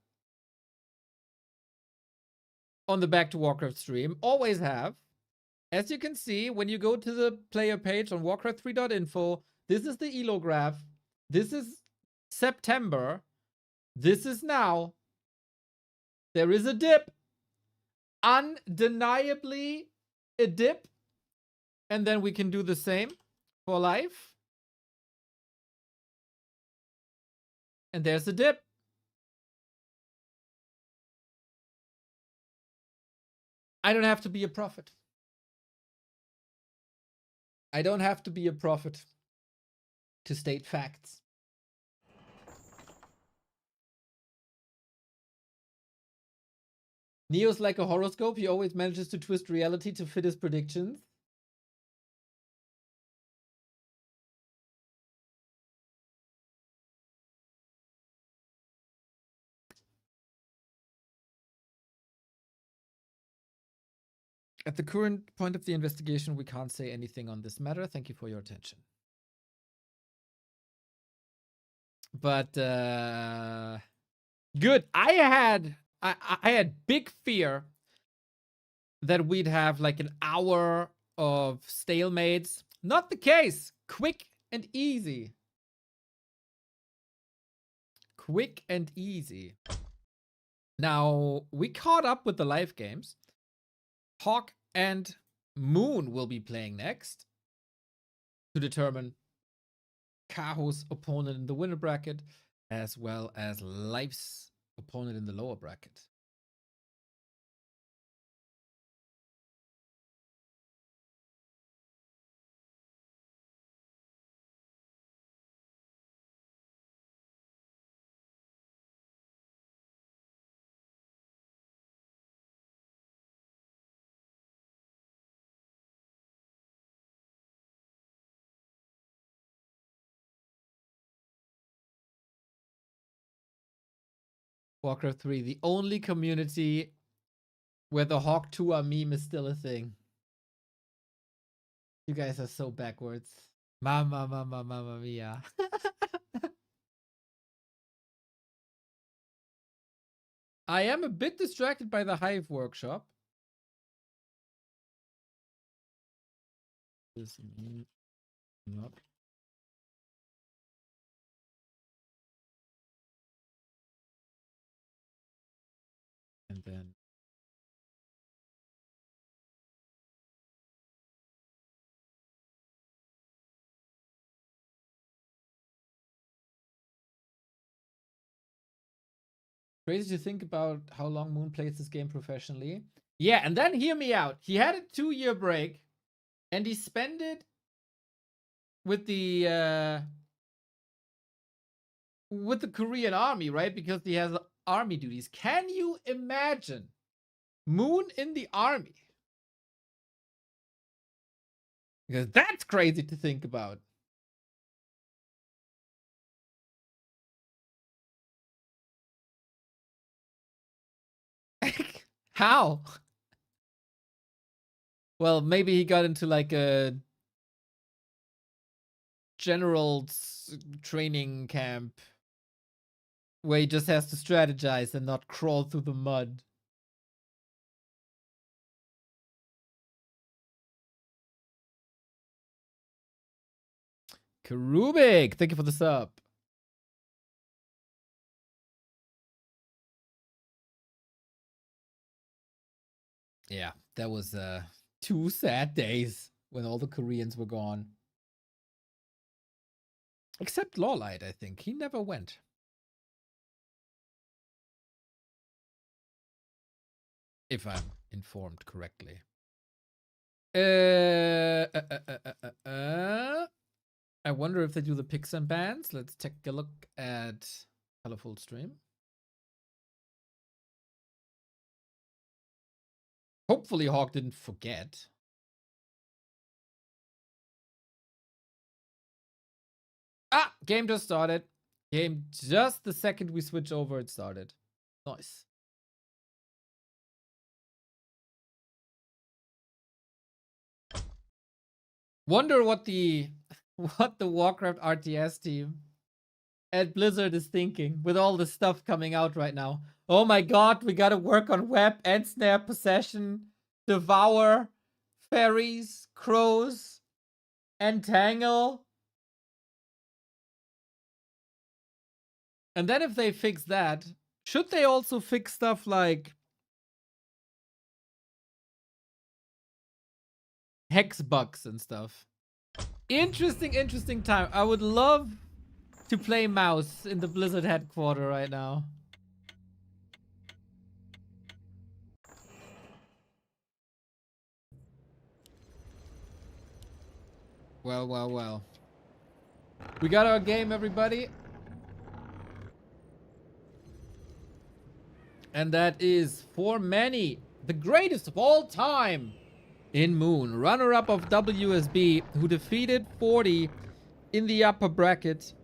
on the Back to Warcraft stream. Always have. As you can see, when you go to the player page on warcraft3.info, this is the ELO graph. This is September. This is now. There is a dip. Undeniably a dip. And then we can do the same for life. And there's a dip. I don't have to be a prophet. I don't have to be a prophet to state facts. Neo's like a horoscope. He always manages to twist reality to fit his predictions. At the current point of the investigation, we can't say anything on this matter. Thank you for your attention. But good. I had big fear that we'd have like an hour of stalemates. Not the case. Quick and easy. quick and easy. Now, we caught up with the live games. HawK and Moon will be playing next to determine Kaho's opponent in the winner bracket, as well as Life's opponent in the lower bracket. Warcraft 3, the only community where the HawK Tour meme is still a thing. You guys are so backwards. Mamma mia. I am a bit distracted by the Hive workshop. This not. And then crazy to think about how long Moon plays this game professionally. Yeah, and then hear me out. He had a 2-year break, and he spent it with the Korean army, right? Because he has army duties. Can you imagine Moon in the army? Because that's crazy to think about. How? Well, maybe he got into like a general's training camp where he just has to strategize and not crawl through the mud. Karubik, thank you for the sub. Yeah, that was 2 sad days when all the Koreans were gone. Except Lawlight, I think. He never went. If I'm informed correctly. I wonder if they do the picks and bans. Let's take a look at Colorful Stream. Hopefully HawK didn't forget. Ah, game just started. Game just the second we switch over, it started. Nice. Wonder what the Warcraft RTS team at Blizzard is thinking with all the stuff coming out right now. Oh my god, we gotta work on web and snare possession, devour, fairies, crows, entangle. And then if they fix that, should they also fix stuff like hex bugs and stuff? Interesting time. I would love to play mouse in the Blizzard headquarters right now. Well. We got our game, everybody. And that is, for many, the greatest of all time in Moon. Runner-up of WSB, who defeated 40 in the upper bracket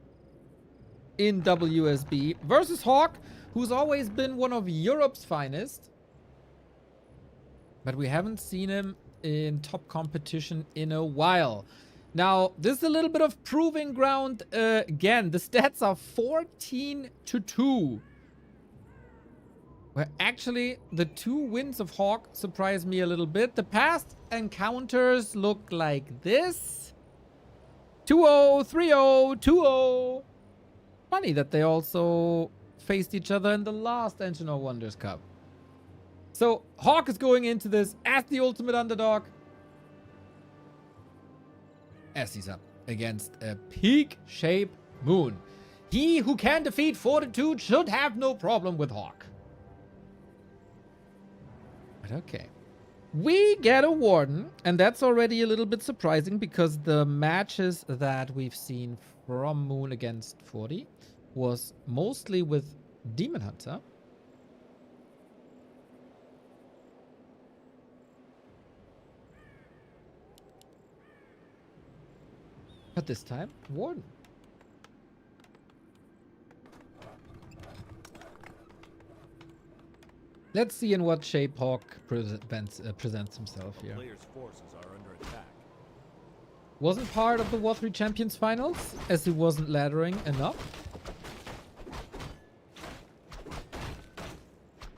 in WSB. Versus HawK, who's always been one of Europe's finest. But we haven't seen him in top competition in a while. Now, this is a little bit of proving ground again. The stats are 14-2. Where actually the 2 wins of HawK surprised me a little bit. The past encounters look like this. 2-0, 3-0, 2-0. funny that they also faced each other in the last Engine of Wonders Cup. So HawK is going into this as the ultimate underdog, as he's up against a peak shape Moon. He who can defeat Fortitude should have no problem with HawK. But okay. We get a Warden, and that's already a little bit surprising because the matches that we've seen from Moon against 40 was mostly with Demon Hunter. But this time, Warden. Let's see in what shape HawK presents himself here. Players' forces are under attack. Wasn't part of the War 3 Champions Finals, as he wasn't laddering enough.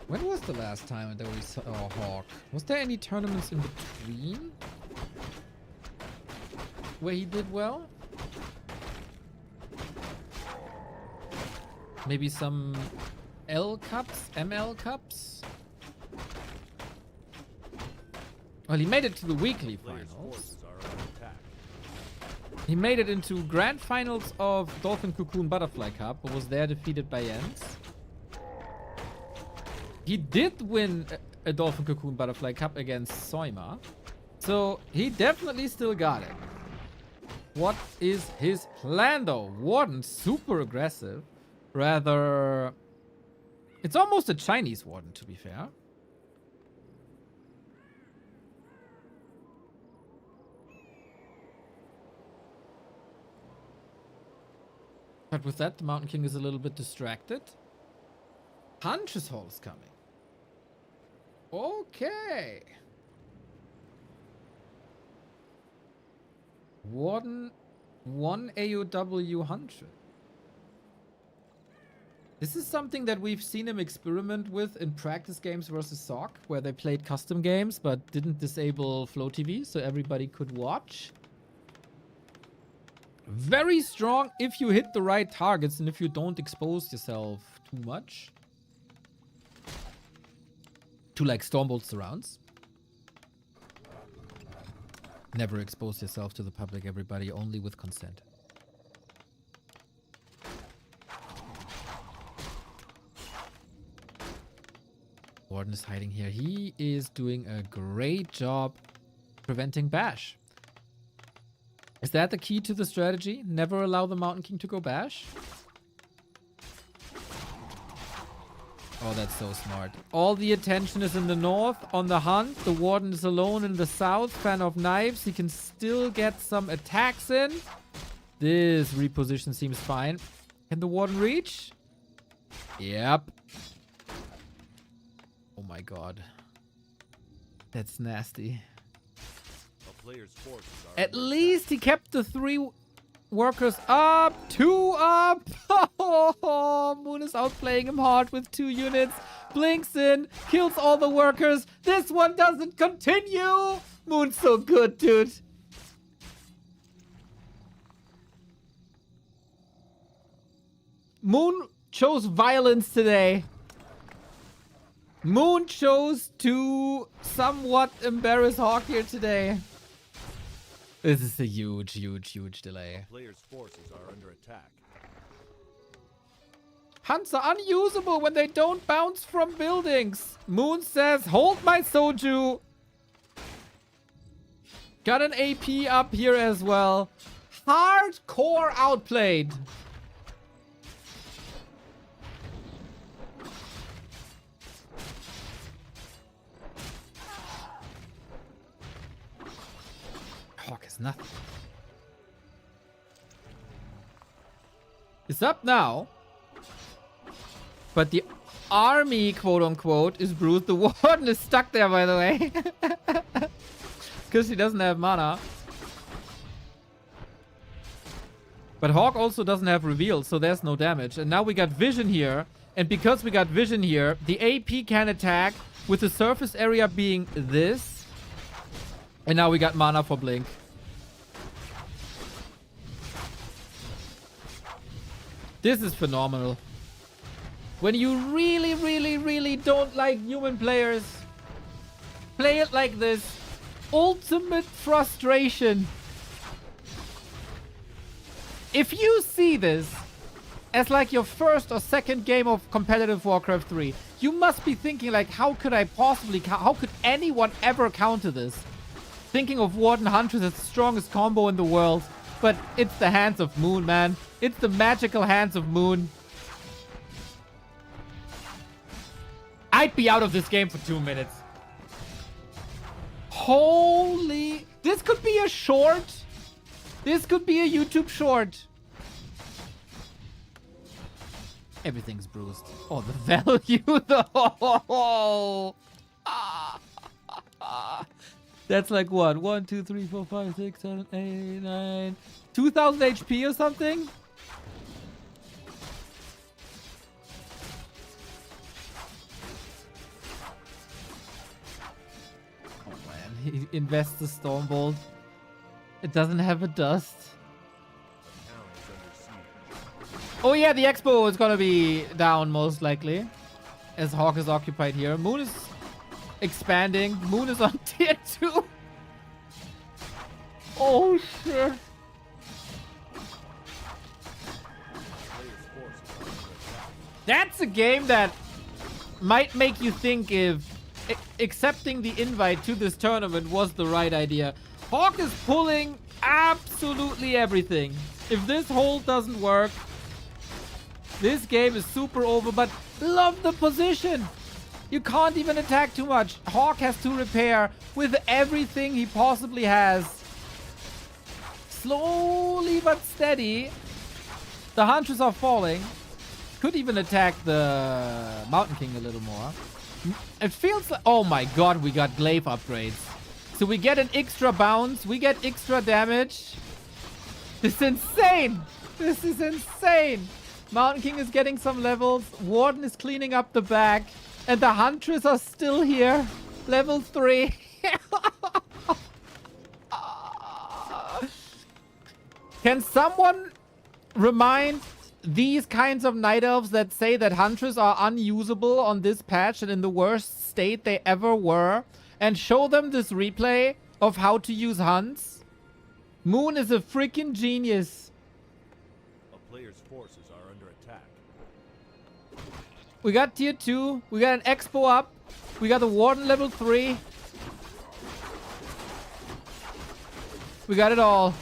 When was the last time that we saw HawK? Was there any tournaments in between where he did well? Maybe some L Cups, ML Cups? Well, he made it to the weekly Players' finals. forces are under attack. He made it into grand finals of Dolphin Cocoon Butterfly Cup, but was there defeated by Jens. He did win a Dolphin Cocoon Butterfly Cup against Soima. So he definitely still got it. What is his plan though? Warden, super aggressive. Rather... It's almost a Chinese Warden, to be fair. But with that, the Mountain King is a little bit distracted. Punch's Hole is coming. Okay. Warden 1 AOW 100. This is something that we've seen him experiment with in practice games versus HawK, where they played custom games but didn't disable Flow TV so everybody could watch. Very strong if you hit the right targets and if you don't expose yourself too much to like Stormbolt surrounds. Never expose yourself to the public, everybody, only with consent. Warden is hiding here. He is doing a great job preventing bash. Is that the key to the strategy? Never allow the Mountain King to go bash? Oh, that's so smart. All the attention is in the north on the hunt. The Warden is alone in the south. Fan of knives. He can still get some attacks in. This reposition seems fine. Can the Warden reach? Yep. Oh my god. That's nasty. Players' forces are At under least he kept the 3 workers up. 2 up. Oh, Moon is outplaying him hard with 2 units. Blinks in. Kills all the workers. This one doesn't continue. Moon's so good, dude. Moon chose violence today. Moon chose to somewhat embarrass HawK here today. This is a huge, huge, huge delay. Players' forces are under attack. Hunts are unusable when they don't bounce from buildings. Moon says, hold my Soju. Got an AP up here as well. Hardcore outplayed. HawK is nothing. It's up now. But the army, quote unquote, is bruised. The Warden is stuck there, by the way. Because he doesn't have mana. But HawK also doesn't have reveal, so there's no damage. And now we got vision here. And because we got vision here, the AP can attack with the surface area being this. And now we got mana for Blink. This is phenomenal. When you really, really, really don't like human players, play it like this. Ultimate frustration. If you see this as like your first or second game of competitive Warcraft 3, you must be thinking like, how could I possibly, how could anyone ever counter this? Thinking of Warden Huntress as the strongest combo in the world. But it's the hands of Moon, man. It's the magical hands of Moon. I'd be out of this game for 2 minutes. Holy... This could be a short. This could be a YouTube short. Everything's bruised. Oh, the value though. That's like what? 1, 2, 3, 4, 5, 6, 7, 8, 9... 2000 HP or something? Oh man, he invests the Stormbolt. It doesn't have a dust. Oh yeah, the Expo is gonna be down most likely. As HawK is occupied here. Moon is expanding. Moon is on tier 2. Oh shit. That's a game that might make you think if accepting the invite to this tournament was the right idea. HawK is pulling absolutely everything. If this hold doesn't work, this game is super over, but love the position. You can't even attack too much. HawK has to repair with everything he possibly has. Slowly but steady. The Huntress are falling. Could even attack the Mountain King a little more. It feels like... Oh my god, we got glaive upgrades. So we get an extra bounce. We get extra damage. This is insane. This is insane. Mountain King is getting some levels. Warden is cleaning up the back. And the Huntress are still here. Level 3. Can someone remind these kinds of Night Elves that say that Huntress are unusable on this patch and in the worst state they ever were, and show them this replay of how to use Hunts? Moon is a freaking genius. A player's forces are under attack. We got tier 2. We got an Expo up. We got the Warden level 3. We got it all.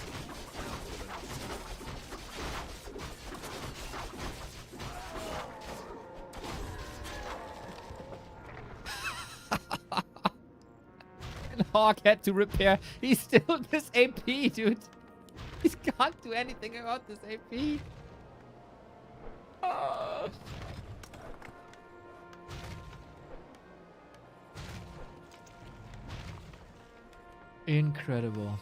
HawK had to repair. He's still this AP, dude. He can't do anything about this AP. Oh. Incredible.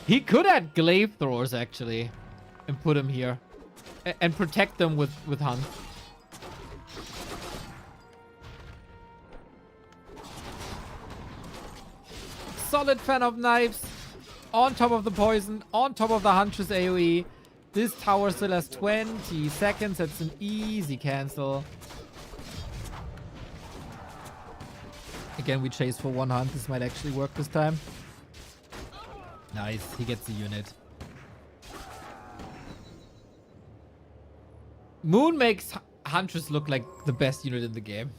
He could add glaive throwers actually and put him here and protect them with Hunt. Solid fan of knives on top of the poison, on top of the Huntress AoE. This tower still has 20 seconds. That's an easy cancel. Again, we chase for 1 hunt. This might actually work this time. Nice. He gets the unit. Moon makes Huntress look like the best unit in the game.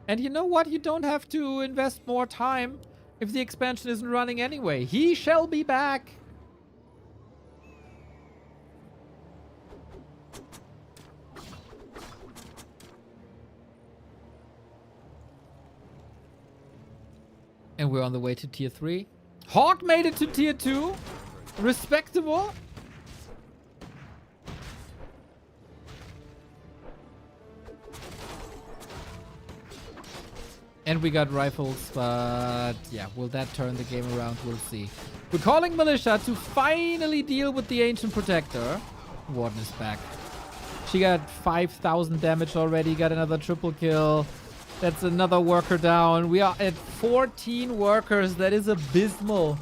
And you know what? You don't have to invest more time if the expansion isn't running anyway. He shall be back. And we're on the way to tier 3. HawK made it to tier 2. Respectable. And we got rifles, but yeah, will that turn the game around? We'll see. We're calling Militia to finally deal with the Ancient Protector. Warden is back. She got 5,000 damage already, got another triple kill. That's another worker down. We are at 14 workers. That is abysmal.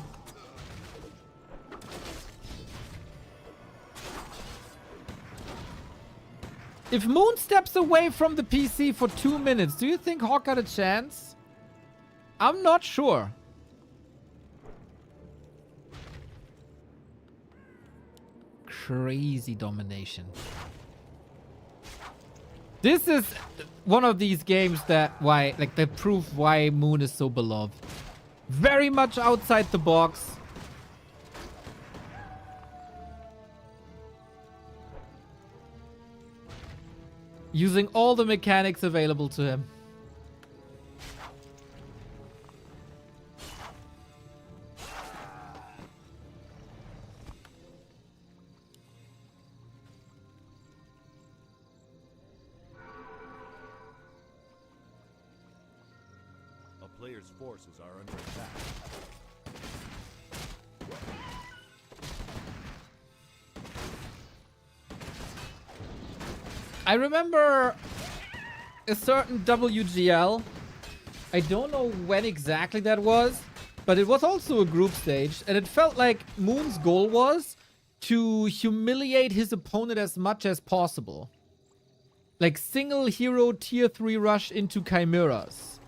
If Moon steps away from the PC for 2 minutes, do you think HawK got a chance? I'm not sure. Crazy domination. This is one of these games that prove why Moon is so beloved. Very much outside the box. Using all the mechanics available to him. A player's forces are under attack. I remember a certain WGL. I don't know when exactly that was, but it was also a group stage, and it felt like Moon's goal was to humiliate his opponent as much as possible. Like single hero tier 3 rush into Chimeras.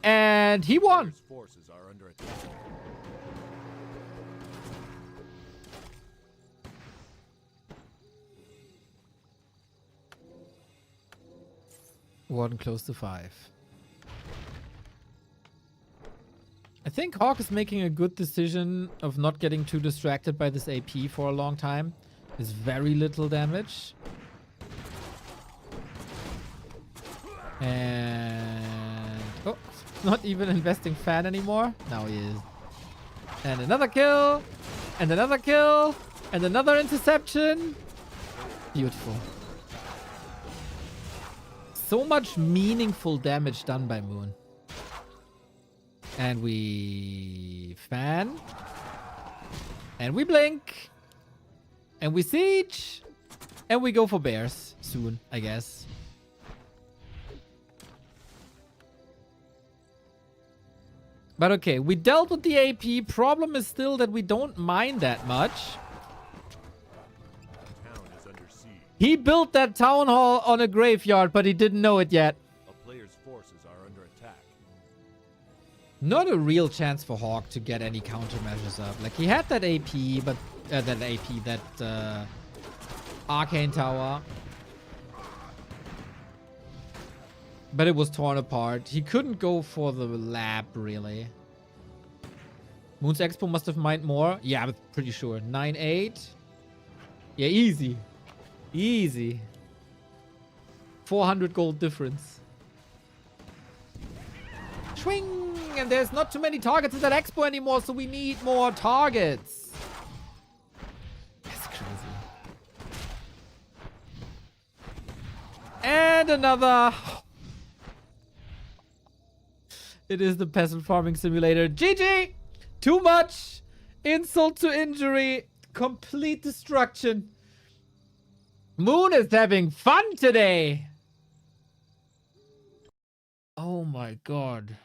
And he won. Player's forces are under attack. One close to 5. I think HawK is making a good decision of not getting too distracted by this AP for a long time. There's very little damage. And... oh, not even investing fan anymore. Now he is. And another kill. And another kill. And another interception. Beautiful. So much meaningful damage done by Moon. And we fan. And we blink. And we siege. And we go for bears soon, I guess. But okay, we dealt with the AP. Problem is still that we don't mind that much. Town is under siege. He built that town hall on a graveyard, but he didn't know it yet. A player's forces are under attack. Not a real chance for HawK to get any countermeasures up. Like, he had that AP, but... that Arcane Tower. But it was torn apart. He couldn't go for the lab, really. Moon's Expo must have mined more. Yeah, I'm pretty sure. 9-8. Yeah, easy. Easy. 400 gold difference. Swing! And there's not too many targets in that Expo anymore, so we need more targets. That's crazy. And another... It is the peasant farming simulator. GG! Too much! Insult to injury. Complete destruction. Moon is having fun today. Oh my god.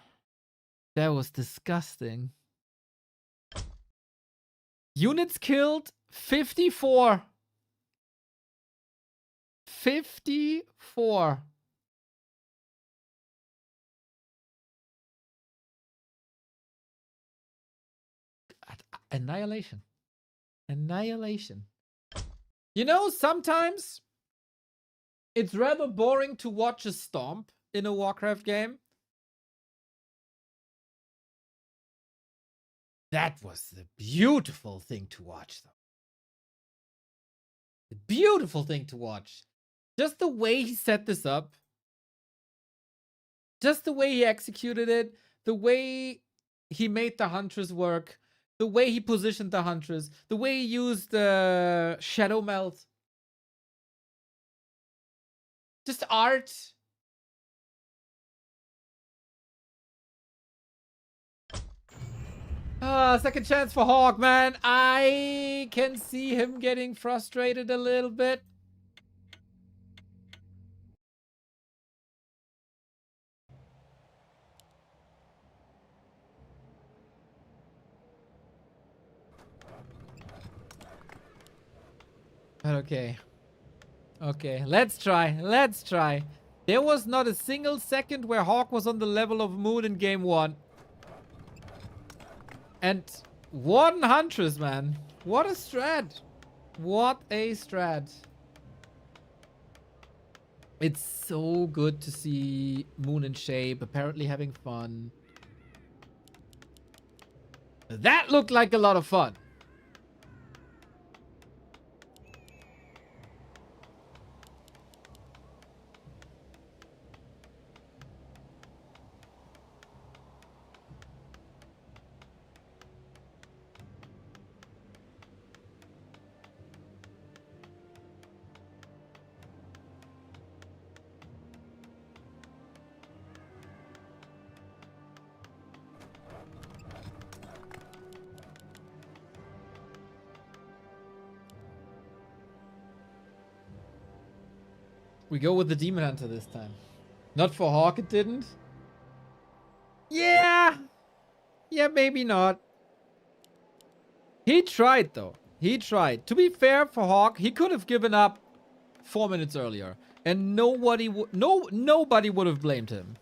That was disgusting. Units killed 54. 54. Annihilation. Annihilation. You know, sometimes it's rather boring to watch a stomp in a Warcraft game. That was a beautiful thing to watch, though. A beautiful thing to watch. Just the way he set this up. Just the way he executed it. The way he made the Huntress work. The way he positioned the Huntress. The way he used the Shadow Melt. Just art. Second chance for HawK, man. I can see him getting frustrated a little bit. But okay. Okay, let's try. Let's try. There was not a single second where HawK was on the level of Moon in game 1. And one Huntress, man. What a strat. What a strat. It's so good to see Moon in shape, apparently having fun. That looked like a lot of fun. We go with the Demon Hunter this time. Not for HawK, it didn't. Yeah. Yeah, maybe not. He tried, though. He tried. To be fair for HawK, he could have given up 4 minutes earlier. And nobody would have blamed him.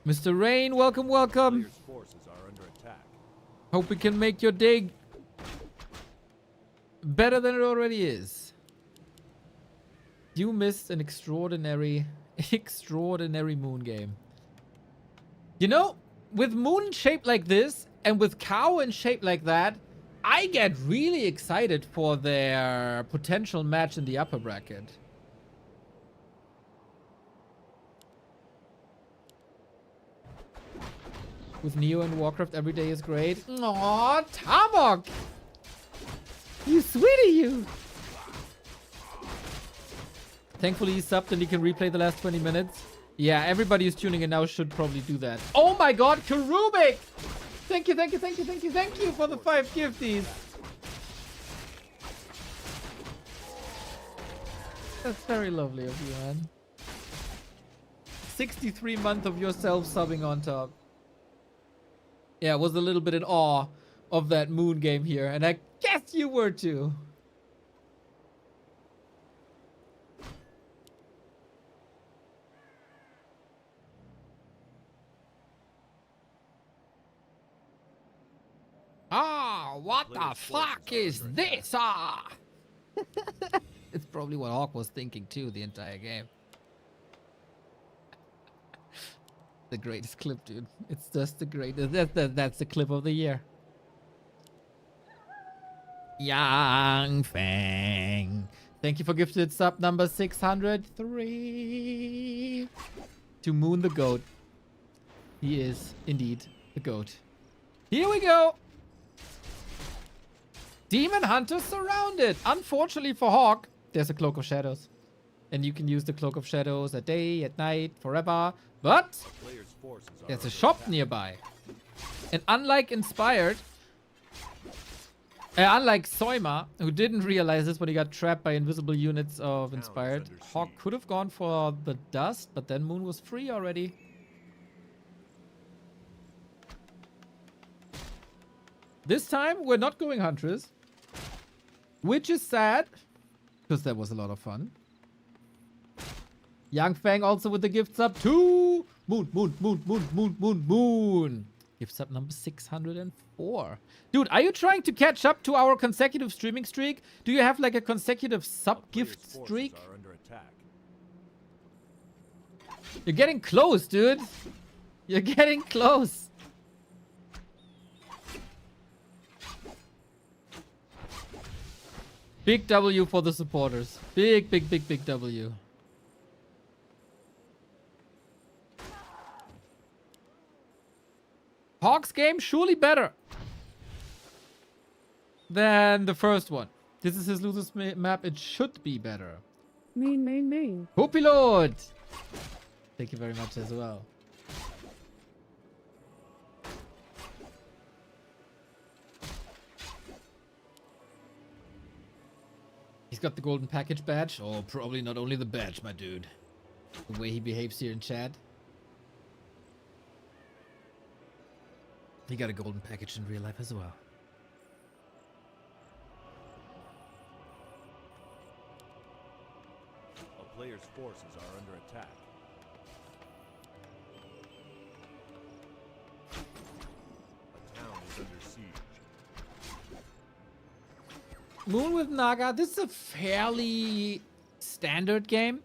Mr. Rain, welcome, welcome. Players' forces are under attack. Hope we can make your day better than it already is. You missed an extraordinary Moon game. You know, with Moon shaped like this and with Kaho in shape like that, I get really excited for their potential match in the upper bracket. With Neo and Warcraft, every day is great. Aww, Tamok! You sweetie, you! Thankfully, he subbed and he can replay the last 20 minutes. Yeah, everybody who's tuning in now should probably do that. Oh my god, Karubik! Thank you, thank you, thank you, thank you, thank you for the 5 gifties. That's very lovely of you, man. 63 months of yourself subbing on top. Yeah, I was a little bit in awe of that Moon game here, and I guess you were too. Ah, what the fuck is this? Ah! It's probably what HawK was thinking too the entire game. The greatest clip, dude. It's just the greatest. That's the clip of the year. Yang Feng. Thank you for gifted sub number 603. To Moon the Goat. He is indeed the goat. Here we go. Demon Hunter surrounded. Unfortunately for HawK, there's a Cloak of Shadows. And you can use the Cloak of Shadows at day, at night, forever. But Players' forces are there's a under shop attack. nearby. And unlike Inspired, unlike Soima, who didn't realize this when he got trapped by invisible units of Inspired, under HawK siege. could have gone for the dust, but then Moon was free already. This time, we're not going Huntress. Which is sad, because that was a lot of fun. Yang Fang also with the gift sub to Moon. Gift sub number 604. Dude, are you trying to catch up to our consecutive streaming streak? Do you have like a consecutive sub Players' gift forces streak? are under attack. You're getting close, dude. You're getting close. Big W for the supporters. Big W. HawK's game surely better than the first one. This is his losers map. It should be better. Moon. Hoopy Lord! Thank you very much as well. He's got the golden package badge. Oh, probably not only the badge, my dude. The way he behaves here in chat. He got a golden package in real life as well. A player's forces are under attack. A town is under siege. Moon with Naga. This is a fairly standard game.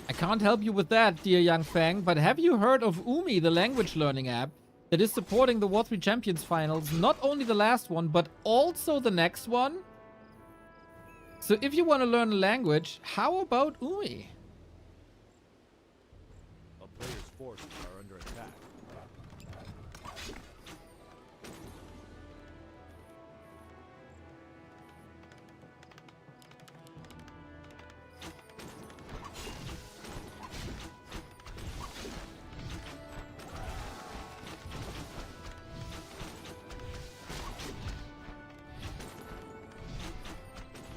I can't help you with that, dear young Fang, but have you heard of Umi, the language learning app that is supporting the War 3 Champions finals? Not only the last one, but also the next one. So if you want to learn a language, how about Umi? A player's forces are under attack.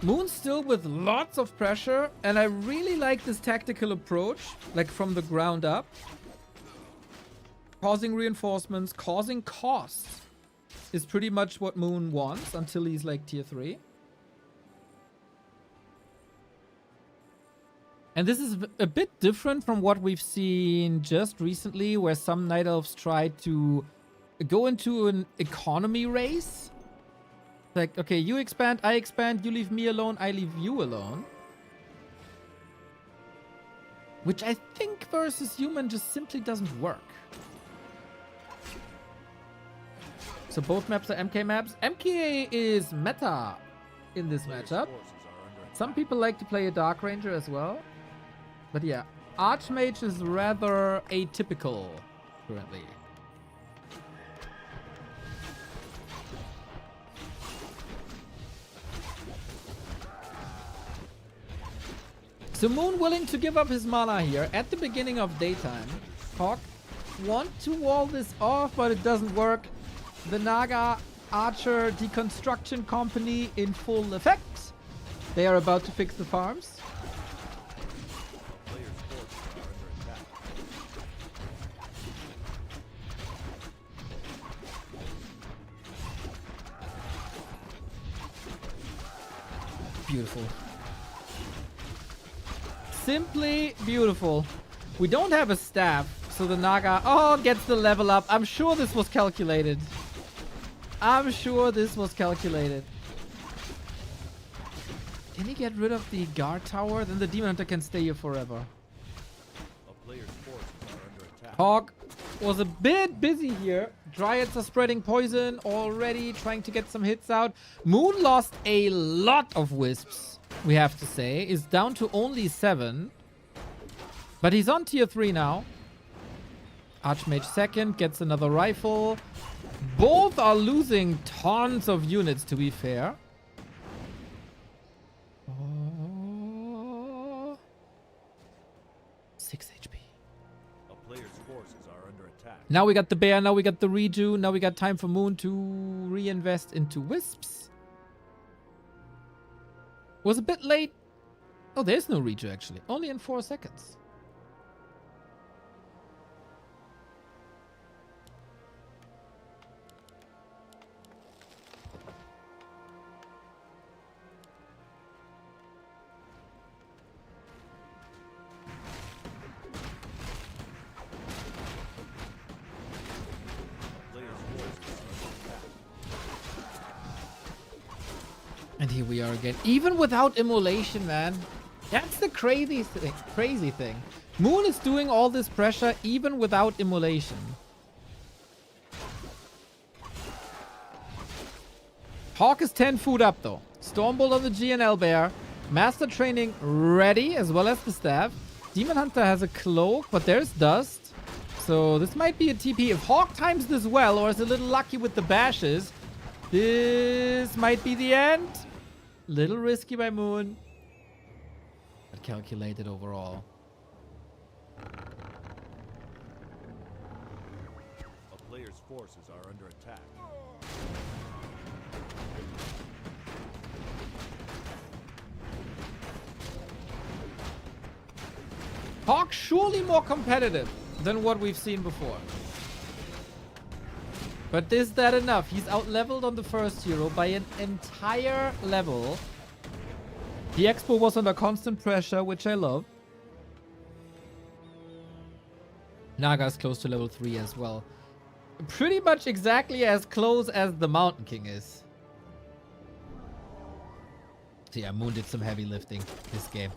Moon's still with lots of pressure, and I really like this tactical approach, like from the ground up. Causing reinforcements, causing costs is pretty much what Moon wants until he's like tier 3. And this is a bit different from what we've seen just recently, where some Night Elves tried to go into an economy race. Like, okay, you expand, I expand, you leave me alone, I leave you alone. Which I think versus human just simply doesn't work. So both maps are MK maps. MK is meta in this matchup. Some people like to play a Dark Ranger as well. But yeah, Archmage is rather atypical currently. So Moon willing to give up his mana here at the beginning of daytime. HawK want to wall this off, but it doesn't work. The Naga Archer Deconstruction Company in full effect. They are about to fix the farms. A player's forces are under attack. Beautiful. Simply beautiful. We don't have a staff, so the Naga, gets the level up. I'm sure this was calculated. I'm sure this was calculated. Can he get rid of the guard tower? Then the Demon Hunter can stay here forever. A player's forces are under attack. HawK was a bit busy here. Dryads are spreading poison already, trying to get some hits out. Moon lost a lot of wisps, we have to say. Is down to only 7. But he's on tier 3 now. Archmage second, gets another rifle. Both are losing tons of units, to be fair. Oh. 6 HP. A player's forces are under attack. Now we got the bear, now we got the redo, now we got time for Moon to reinvest into wisps. Was a bit late. Oh, there's no redo actually. Only in 4 seconds. And here we are again. Even without immolation, man. That's the crazy thing. Moon is doing all this pressure even without immolation. HawK is 10 food up though. Stormbolt on the GNL bear. Master training ready as well as the staff. Demon Hunter has a cloak, but there's dust. So this might be a TP. If HawK times this well or is a little lucky with the bashes, this might be the end. Little risky by Moon, but calculated overall. A player's forces are under attack. HawK surely more competitive than what we've seen before. But is that enough? He's out-leveled on the first hero by an entire level. The Expo was under constant pressure, which I love. Naga's close to level 3 as well. Pretty much exactly as close as the Mountain King is. So yeah, Moon did some heavy lifting this game.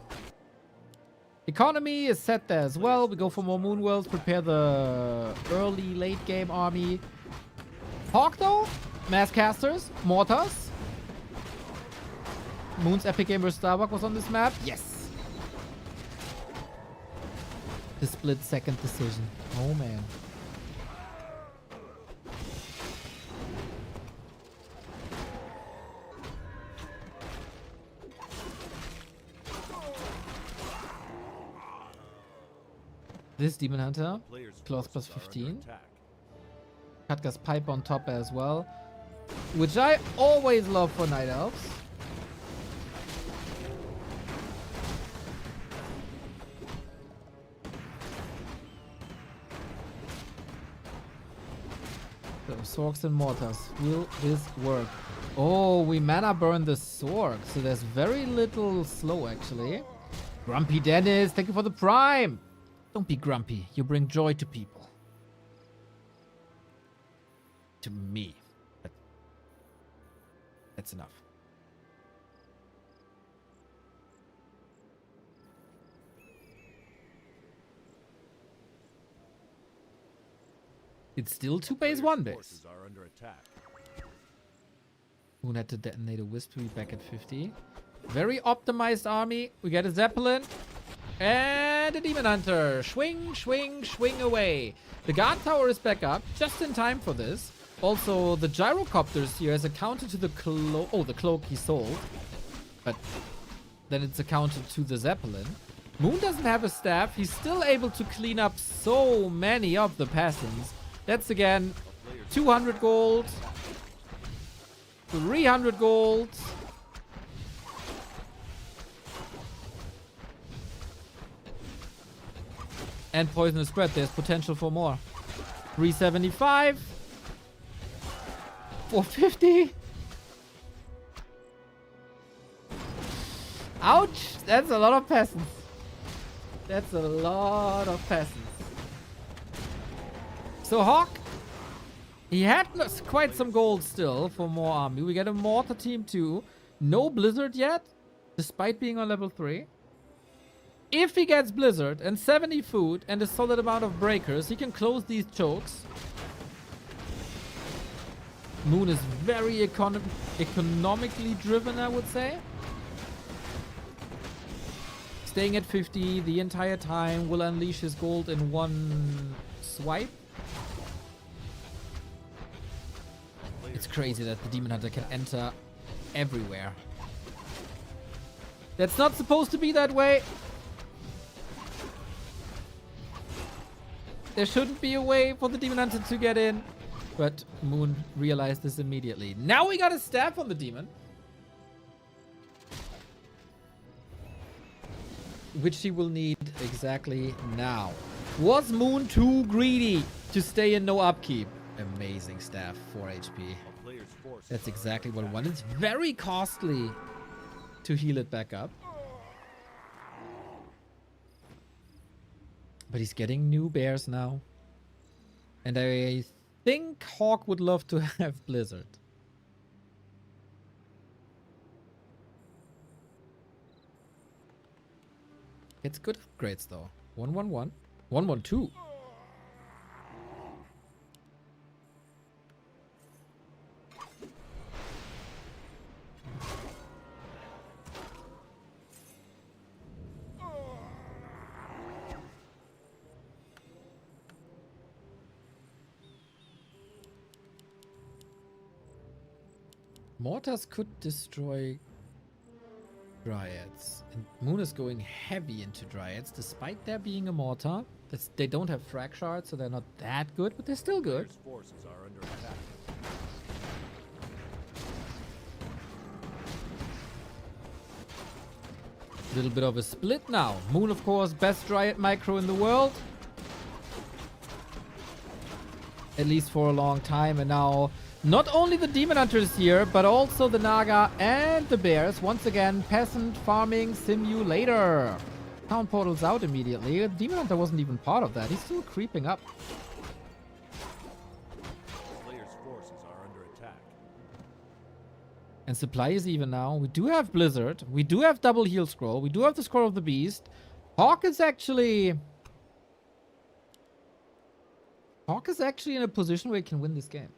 Economy is set there as well. We go for more Moon Worlds, prepare the early late game army. HawK though, mass casters, mortars. Moon's epic game versus Starbuck was on this map. Yes. The split second decision. Oh man. This Demon Hunter, cloth plus 15. Katga's Pipe on top as well, which I always love for Night Elves. So, Sorks and Mortars, will this work? Oh, we mana burn the Sork, so there's very little slow actually. Grumpy Dennis, thank you for the Prime! Don't be grumpy, you bring joy to people. To me. But that's enough. It's still 2 base, 1 base. Are under attack. Moon had to detonate a Wisp to be back at 50. Very optimized army. We get a Zeppelin. And a Demon Hunter. Swing, swing, swing away. The guard tower is back up. Just in time for this. Also, the gyrocopters here as a counter to the cloak. Oh, the cloak he sold. But then it's a counter to the Zeppelin. Moon doesn't have a staff. He's still able to clean up so many of the peasants. That's again 200 gold. 300 gold. And poisonous spread. There's potential for more. 375. 450. Ouch! That's a lot of peasants. That's a lot of peasants. So HawK, he had quite some gold still for more army. We get a mortar team too. No Blizzard yet, despite being on level 3. If he gets Blizzard and 70 food and a solid amount of breakers, he can close these chokes. Moon is very economically driven, I would say. Staying at 50 the entire time, will unleash his gold in one swipe. It's crazy that the Demon Hunter can enter everywhere. That's not supposed to be that way. There shouldn't be a way for the Demon Hunter to get in. But Moon realized this immediately. Now we got a staff on the Demon. Which he will need exactly now. Was Moon too greedy to stay in no upkeep? Amazing staff, 4 HP. That's exactly what I want. It's very costly to heal it back up. But he's getting new bears now. And I think HawK would love to have Blizzard. It's good upgrades though. 111. 112. Mortars could destroy Dryads. And Moon is going heavy into Dryads, despite there being a mortar. They don't have frag shards, so they're not that good, but they're still good. Forces are under attack. Little bit of a split now. Moon, of course, best Dryad micro in the world. At least for a long time. And now, not only the Demon Hunters here, but also the Naga and the Bears. Once again, Peasant Farming Simulator. Town portals out immediately. The Demon Hunter wasn't even part of that. He's still creeping up. Player's forces are under attack. And supply is even now. We do have Blizzard. We do have double heal scroll. We do have the Scroll of the Beast. HawK is actually in a position where he can win this game.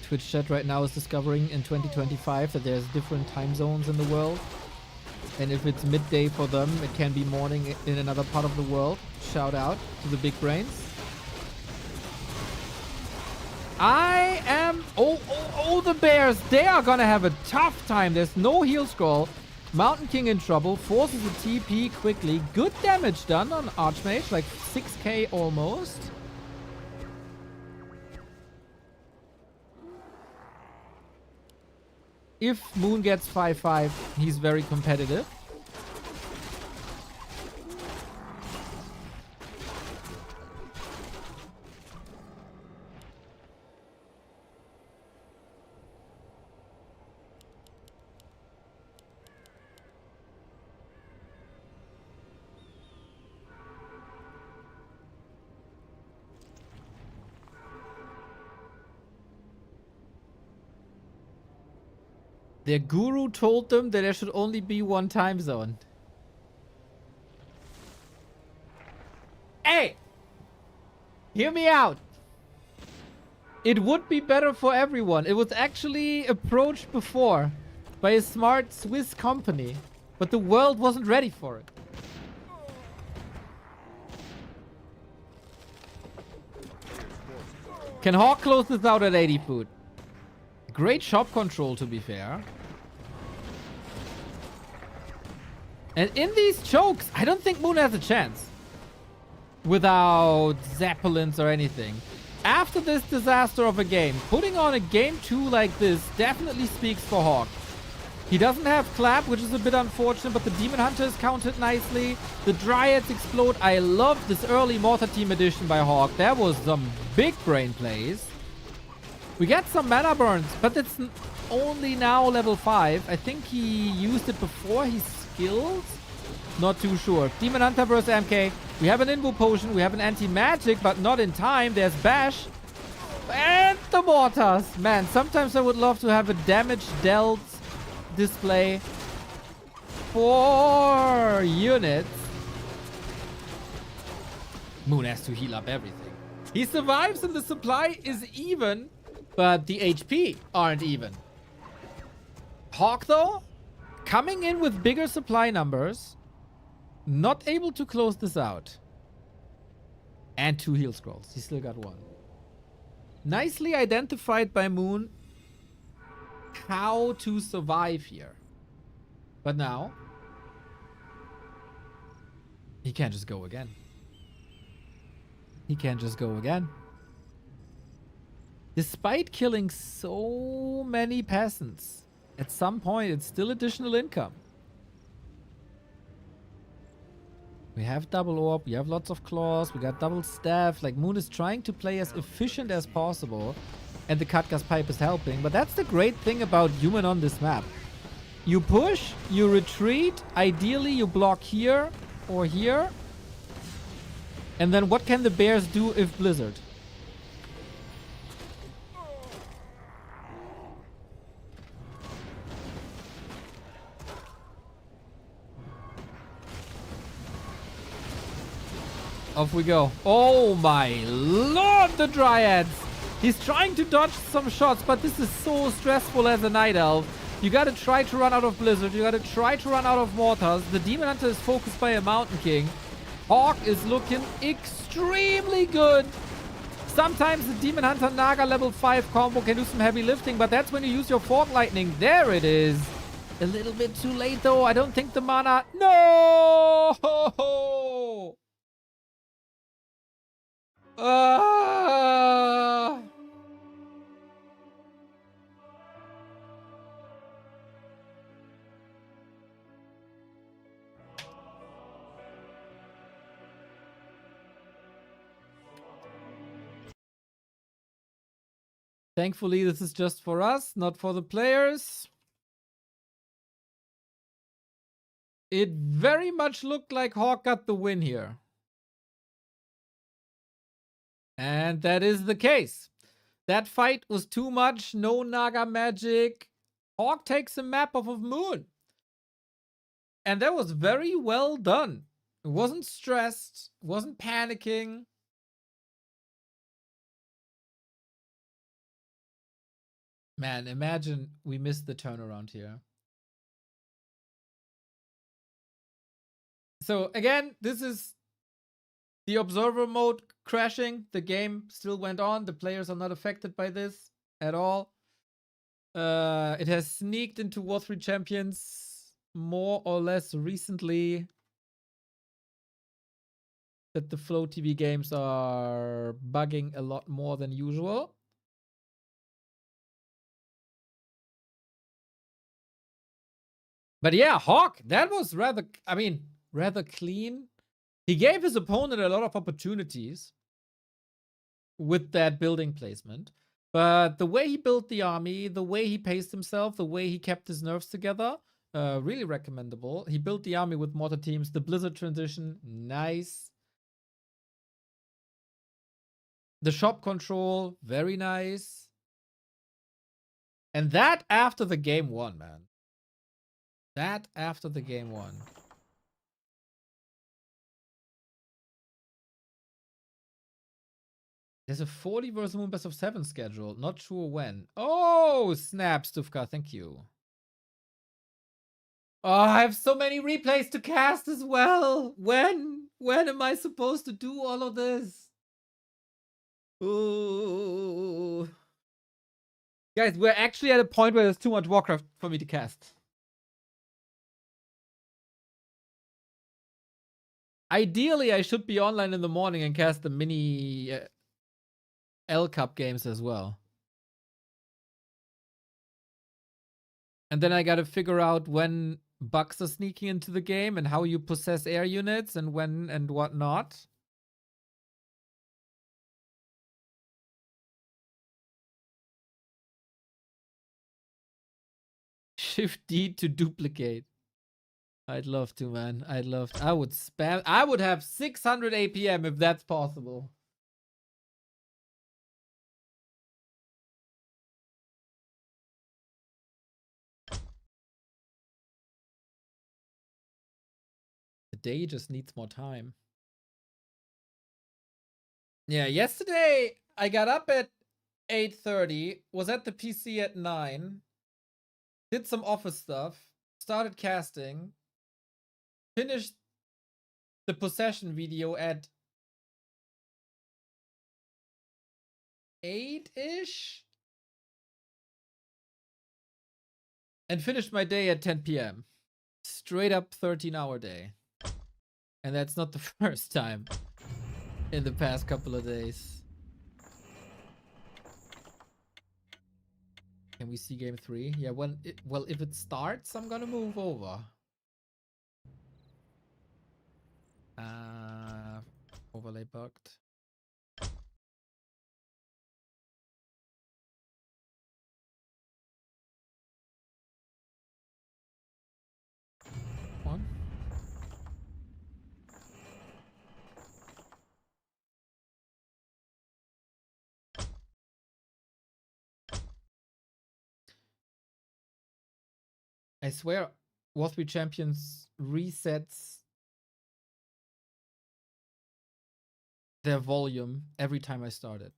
Twitch chat right now is discovering in 2025 that there's different time zones in the world. And if it's midday for them, it can be morning in another part of the world. Shout out to the big brains. I am... Oh, the Bears. They are gonna have a tough time. There's no heal scroll. Mountain King in trouble. Forces a TP quickly. Good damage done on Archmage. Like 6k almost. If Moon gets 5-5, he's very competitive. Their guru told them that there should only be one time zone. Hey! Hear me out. It would be better for everyone. It was actually approached before by a smart Swiss company, but the world wasn't ready for it. Can HawK close this out at 80 food? Great shop control, to be fair. And in these chokes, I don't think Moon has a chance. Without Zeppelins or anything. After this disaster of a game, putting on a game 2 like this definitely speaks for HawK. He doesn't have Clap, which is a bit unfortunate, but the Demon Hunter is counted nicely. The Dryads explode. I love this early Mortar Team edition by HawK. There was some big brain plays. We get some mana burns, but it's only now level 5. I think he used it before he skilled. Not too sure. Demon Hunter versus MK. We have an Invo Potion. We have an Anti-Magic, but not in time. There's Bash. And the Mortars. Man, sometimes I would love to have a damage dealt display for units. Moon has to heal up everything. He survives and the supply is even. But the HP aren't even. HawK, though, coming in with bigger supply numbers. Not able to close this out. And 2 heal scrolls. He still got 1. Nicely identified by Moon how to survive here. But now, he can't just go again. He can't just go again. Despite killing so many peasants, at some point it's still additional income. We have double orb, we have lots of claws, we got double staff. Like, Moon is trying to play as efficient as possible. And the Katga's pipe is helping. But that's the great thing about Human on this map. You push, you retreat, ideally you block here or here. And then what can the Bears do if Blizzard? Off we go. Oh my lord, the Dryads! He's trying to dodge some shots, but this is so stressful as a Night Elf. You gotta try to run out of Blizzard. You gotta try to run out of Mortars. The Demon Hunter is focused by a Mountain King. HawK is looking extremely good. Sometimes the Demon Hunter Naga level 5 combo can do some heavy lifting, but that's when you use your Fork Lightning. There it is. A little bit too late though. I don't think the mana... No! Thankfully, this is just for us, not for the players. It very much looked like HawK got the win here. And that is the case. That fight was too much. No Naga magic. HawK takes a map off of Moon. And that was very well done. It wasn't stressed. Wasn't panicking. Man, imagine we missed the turnaround here. So again, this is the observer mode crashing. The game still went on. The players are not affected by this at all. It has sneaked into War 3 Champions more or less recently. That the Flow TV games are bugging a lot more than usual. But yeah, HawK, that was rather, I mean, rather clean. He gave his opponent a lot of opportunities with that building placement. But the way he built the army, the way he paced himself, the way he kept his nerfs together, really recommendable. He built the army with mortar teams. The Blizzard transition, nice. The shop control, very nice. And that after the game one, man. That after the game one. There's a 40 versus Moon best of 7 schedule. Not sure when. Oh, snap, Stufka. Thank you. Oh, I have so many replays to cast as well. When am I supposed to do all of this? Ooh. Guys, we're actually at a point where there's too much Warcraft for me to cast. Ideally, I should be online in the morning and cast the mini L Cup games as well. And then I gotta figure out when bugs are sneaking into the game and how you possess air units and when and whatnot. Shift D to duplicate. I'd love to, man. I'd love to. I would spam. I would have 600 APM if that's possible. The day just needs more time. Yeah, yesterday I got up at 8:30, was at the PC at 9, did some office stuff, started casting, finished the possession video at 8-ish, and finished my day at 10 p.m. Straight up 13-hour day. And that's not the first time in the past couple of days. Can we see game 3? Yeah, well, if it starts, I'm gonna move over. Overlay bugged. One. I swear, War 3 Champions resets their volume every time I start it.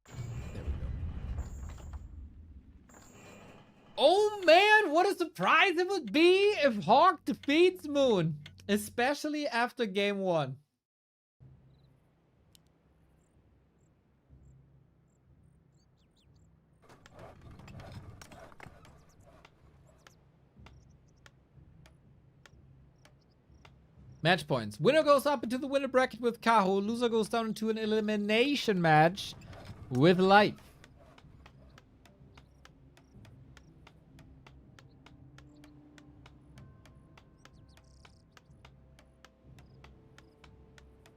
There we go. Oh man, what a surprise it would be if HawK defeats Moon, especially after game 1. Match points. Winner goes up into the winner bracket with Kaho. Loser goes down into an elimination match with Life.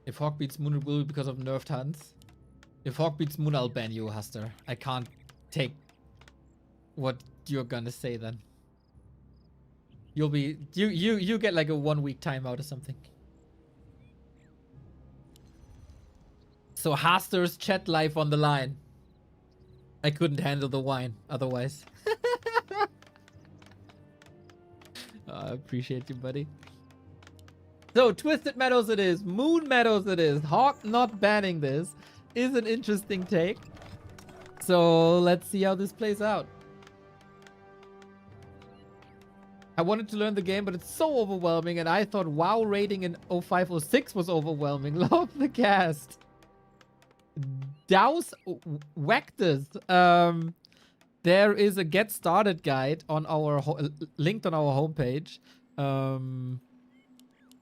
If HawK beats Moon, it will be because of nerfed hunts. If HawK beats Moon, I'll ban you, Huster. I can't take what you're gonna say then. You'll be you get like a 1 week timeout or something. So Huster's chat life on the line. I couldn't handle the wine otherwise. I appreciate you, buddy. So Twisted Meadows it is, Moon Meadows it is. HawK not banning this is an interesting take. So let's see how this plays out. I wanted to learn the game, but it's so overwhelming, and I thought WoW rating in 0506 was overwhelming. Love the cast. Douse Vectors. There is a get started guide on our linked on our homepage.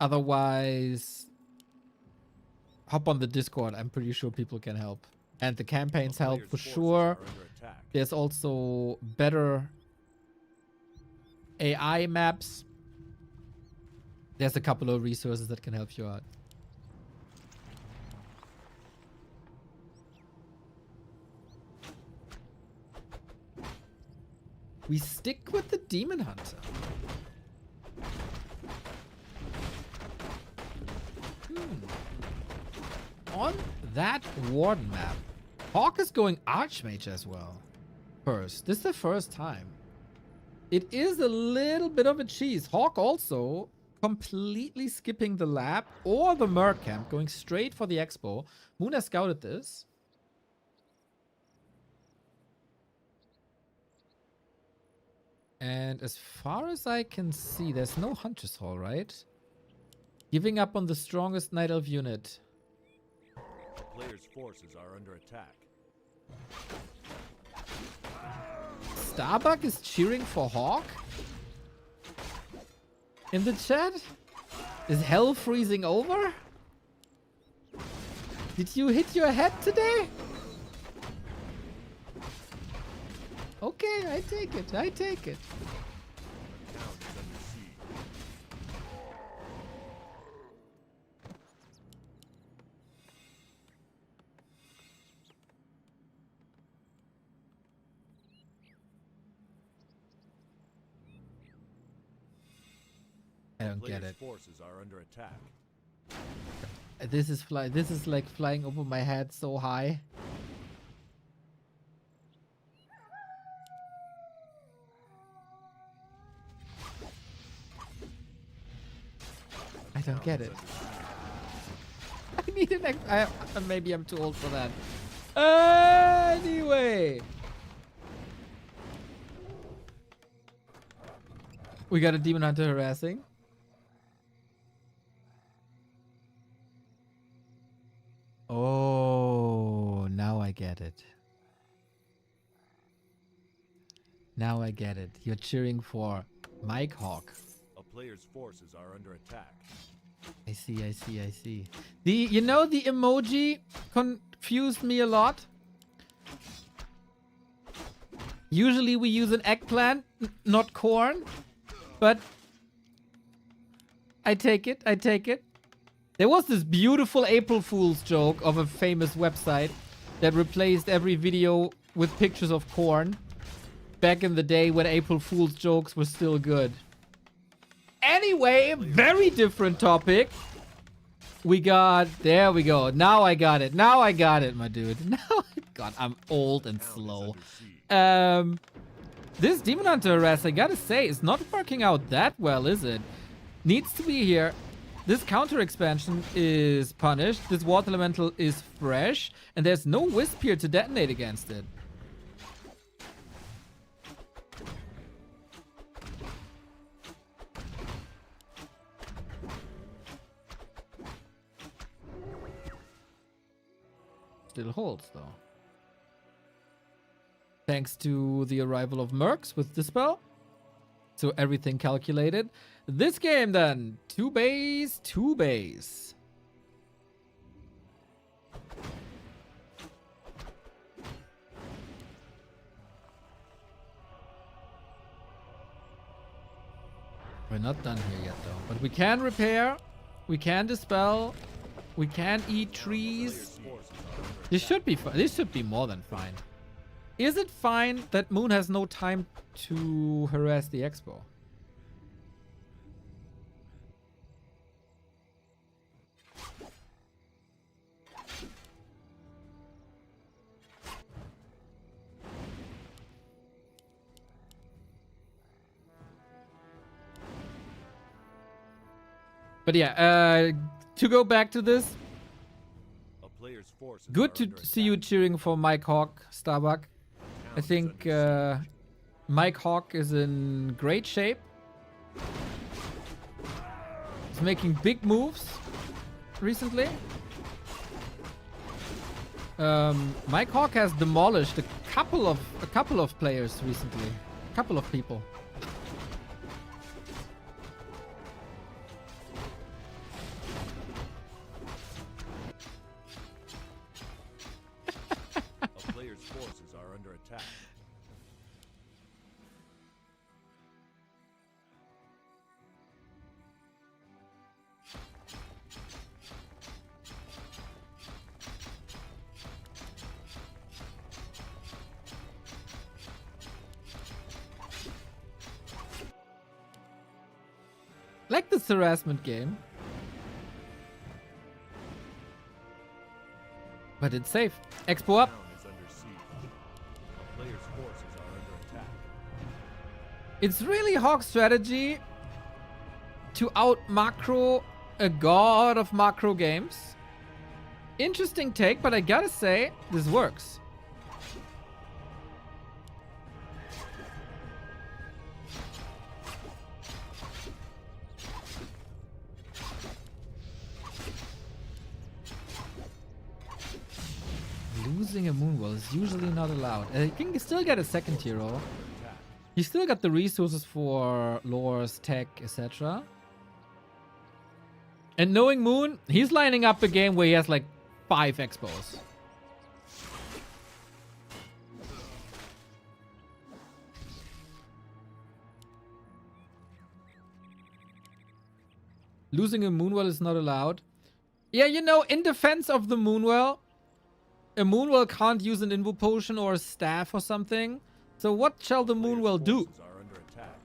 Otherwise, hop on the Discord. I'm pretty sure people can help, and the campaigns help for sure. There's also better AI maps. There's a couple of resources that can help you out. We stick with the Demon Hunter. On that Warden map, HawK is going Archmage as well. First. This is the first time. It is a little bit of a cheese. HawK also completely skipping the lab or the Merc camp, going straight for the expo. Moon has scouted this. And as far as I can see, there's no Hunter's Hall, right? Giving up on the strongest Night Elf unit. The player's forces are under attack. Starbuck is cheering for HawK? In the chat? Is hell freezing over? Did you hit your head today? Okay, I take it. I take it. I don't get it. Forces are under attack. This is like flying over my head so high. I don't get it. I need an maybe I'm too old for that. Anyway. We got a Demon Hunter harassing. Oh, now I get it. Now I get it. You're cheering for Mike HawK. A player's forces are under attack. I see, I see, I see. The emoji confused me a lot. Usually we use an eggplant, not corn. But I take it, I take it. There was this beautiful April Fool's joke of a famous website that replaced every video with pictures of corn back in the day when April Fool's jokes were still good. Anyway, very different topic. We got, there we go. Now I got it. Now I got it, my dude. Now, God, I'm old and slow. This Demon Hunter harass, I gotta say, is not working out that well, is it? Needs to be here. This counter expansion is punished. This water elemental is fresh. And there's no wisp here to detonate against it. Still holds, though. Thanks to the arrival of Mercs with Dispel. So everything calculated. This game then, 2 base, 2 base. We're not done here yet though, but we can repair, we can dispel, we can eat trees. Forces are under This should be fine. This should be more than fine. Is it fine that Moon has no time to harass the Expo? But yeah, to go back to this, A player's forces good are to under see you attack. cheering for Mike HawK, Starbuck. I Town is think under siege. Mike HawK is in great shape. He's making big moves recently. Mike HawK has demolished a couple of players recently. A couple of people. A player's forces are under attack. Like this harassment game. But it's safe. Expo up. Town is under siege. A player's forces are under attack. It's really HawK's strategy to out macro a god of macro games. Interesting take, but I gotta say, this works. Losing a Moonwell is usually not allowed. I think you still get a second hero. You still got the resources for lores, tech, etc. And knowing Moon, he's lining up a game where he has like 5 expos. Losing a Moonwell is not allowed. Yeah, you know, in defense of the Moonwell, a Moonwell can't use an Invo Potion or a staff or something. So what shall the Moonwell do? Forces are under attack.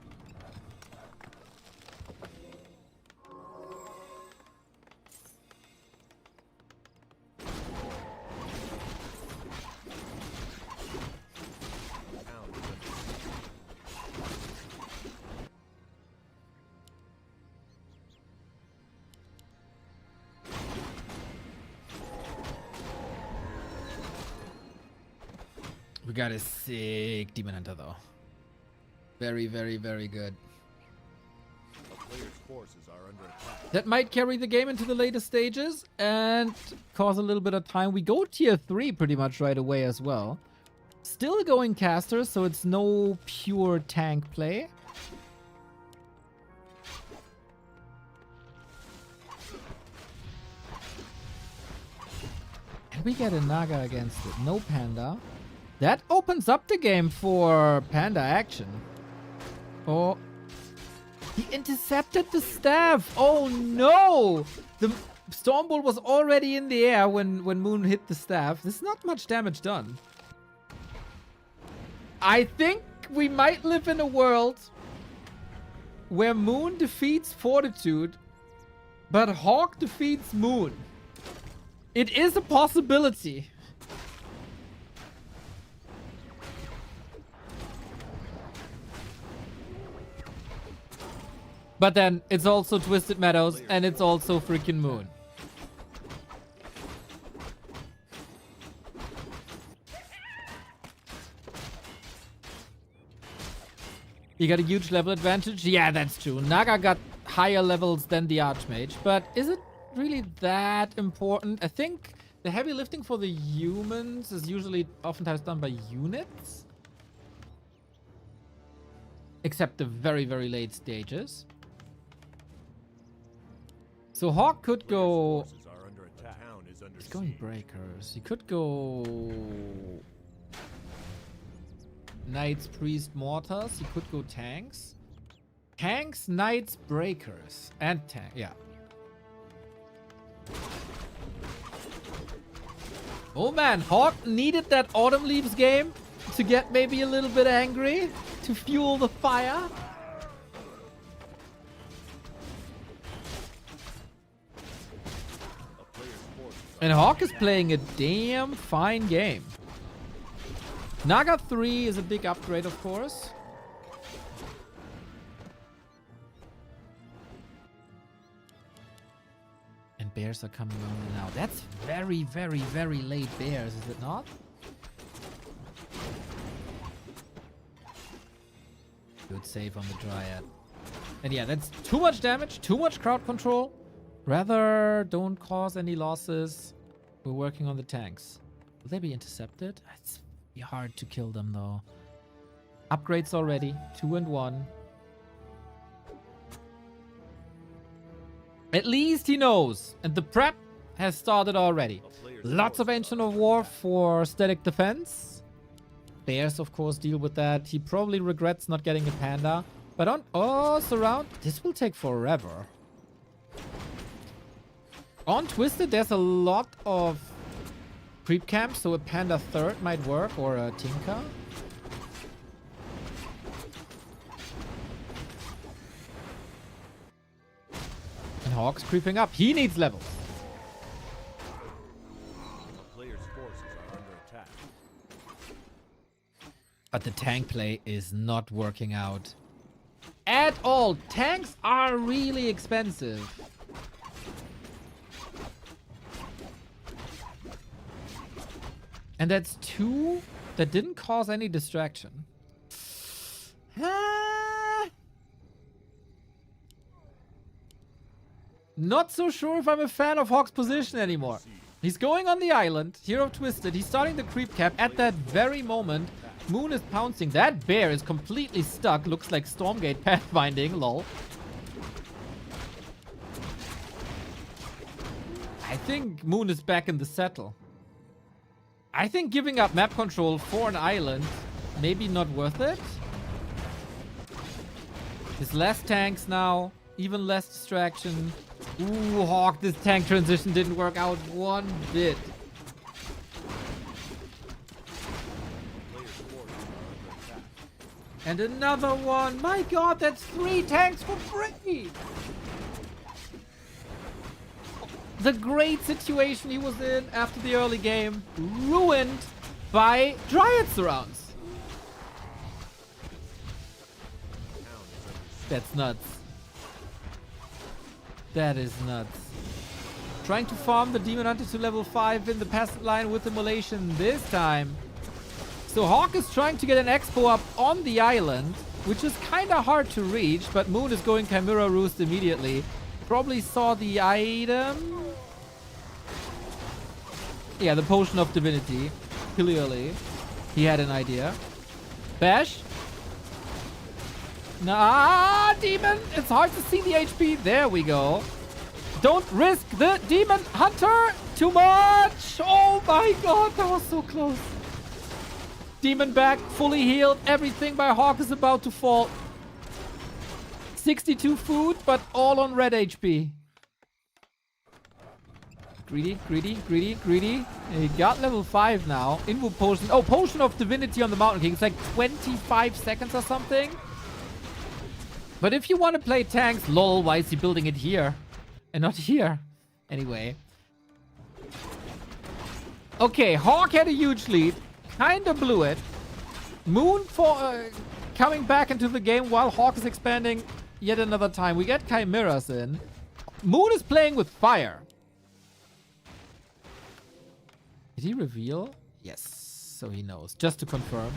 Town is under siege. We got a sick Demon Hunter though. Very, very, very good. A player's forces are under attack. That might carry the game into the later stages and cause a little bit of time. We go tier 3 pretty much right away as well. Still going casters, so it's no pure tank play. And we get a Naga against it. No Panda. That opens up the game for Panda action. Oh. He intercepted the staff. Oh no! The Stormbolt was already in the air when Moon hit the staff. There's not much damage done. I think we might live in a world where Moon defeats Fortitude, but HawK defeats Moon. It is a possibility. But then it's also Twisted Meadows and it's also freaking Moon. You got a huge level advantage? Yeah, that's true. Naga got higher levels than the Archmage, but is it really that important? I think the heavy lifting for the humans is usually oftentimes done by units. Except the very, very late stages. So HawK could go... Forces are under attack. Town is under He's going siege. breakers. He could go... Knights, Priest, Mortars. He could go tanks. Tanks, Knights, Breakers. And tank, yeah. Oh man, HawK needed that Autumn Leaves game to get maybe a little bit angry, to fuel the fire. And HawK is playing a damn fine game. Naga 3 is a big upgrade, of course. And bears are coming only now. That's very, very, very late bears, is it not? Good save on the Dryad. And yeah, that's too much damage, too much crowd control. Rather, don't cause any losses. We're working on the tanks. Will they be intercepted? It's hard to kill them, though. Upgrades already. 2 and 1. At least he knows. And the prep has started already. Lots of Ancient of War for static defense. Bears, of course, deal with that. He probably regrets not getting a panda. But on... Oh, surround. This will take forever. On Twisted, there's a lot of creep camps, so a panda third might work, or a Tinka. And HawK's creeping up. He needs levels. A player's forces are under attack. But the tank play is not working out at all. Tanks are really expensive. And that's 2 that didn't cause any distraction. Not so sure if I'm a fan of HawK's position anymore. He's going on the island, Hero Twisted. He's starting the creep cap at that very moment. Moon is pouncing. That bear is completely stuck. Looks like Stormgate pathfinding, lol. I think Moon is back in the settle. I think giving up map control for an island, maybe not worth it. There's less tanks now, even less distraction. Ooh, HawK, this tank transition didn't work out one bit. And another one. My god, that's 3 tanks for free. The great situation he was in after the early game, ruined by Dryad surrounds. That's nuts. That is nuts. Trying to farm the Demon Hunter to level 5 in the passive line with Immolation this time. So HawK is trying to get an Expo up on the island, which is kind of hard to reach, but Moon is going Chimera Roost immediately. Probably saw the item. Yeah, the Potion of Divinity. Clearly. He had an idea. Bash. Nah, Demon. It's hard to see the HP. There we go. Don't risk the Demon Hunter too much. Oh my god, that was so close. Demon back, fully healed. Everything by HawK is about to fall. 62 food, but all on red HP. Greedy, greedy, greedy, greedy. He got level 5 now. Invo Potion. Oh, Potion of Divinity on the Mountain King. It's like 25 seconds or something. But if you want to play tanks, lol, why is he building it here? And not here. Anyway. Okay, HawK had a huge lead. Kinda blew it. Moon for coming back into the game while HawK is expanding yet another time. We get Chimeras in. Moon is playing with fire. Did he reveal? Yes, so he knows. Just to confirm.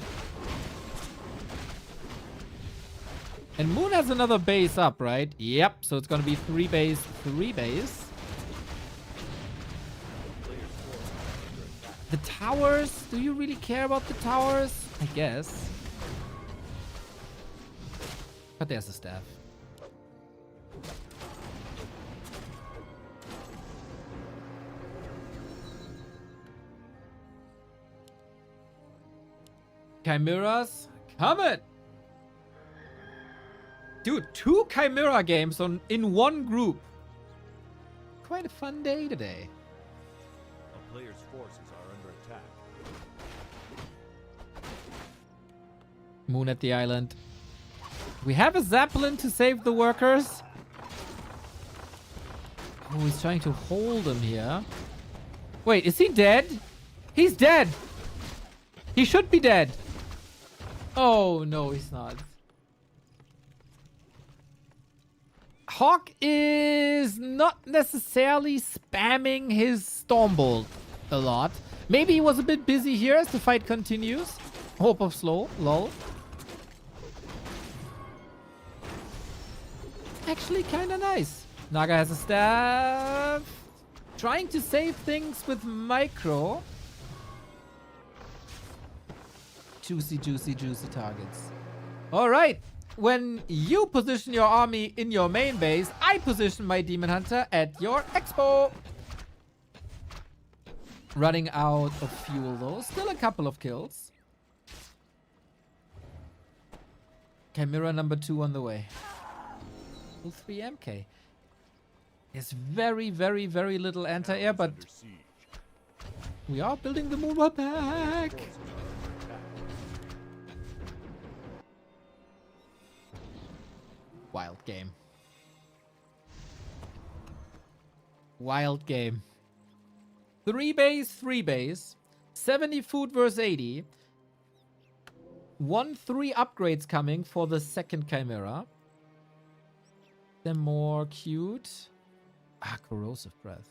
And Moon has another base up, right? Yep, so it's gonna be 3 base, 3 base. The towers? Do you really care about the towers? I guess. But there's a staff. Chimeras, coming! Dude, 2 Chimera games in one group. Quite a fun day today. A player's forces are under Moon at the island. We have a Zeppelin to save the workers. Oh, he's trying to hold him here. Wait, is he dead? He's dead! He should be dead. Oh, no, he's not. HawK is not necessarily spamming his Stormbolt a lot. Maybe he was a bit busy here as the fight continues. Hope of slow, lol. Actually kind of nice. Naga has a staff. Trying to save things with micro. Juicy, juicy, juicy targets. Alright. When you position your army in your main base, I position my Demon Hunter at your expo. Running out of fuel though. Still a couple of kills. Chimera number 2 on the way. 3 MK. There's very, very, very little anti-air, but we are building the Moonwell back. Wild game. Wild game. 3 base, 3 base. 70 food versus 80. 1-3 upgrades coming for the second Chimera. They're more cute. Ah, corrosive breath.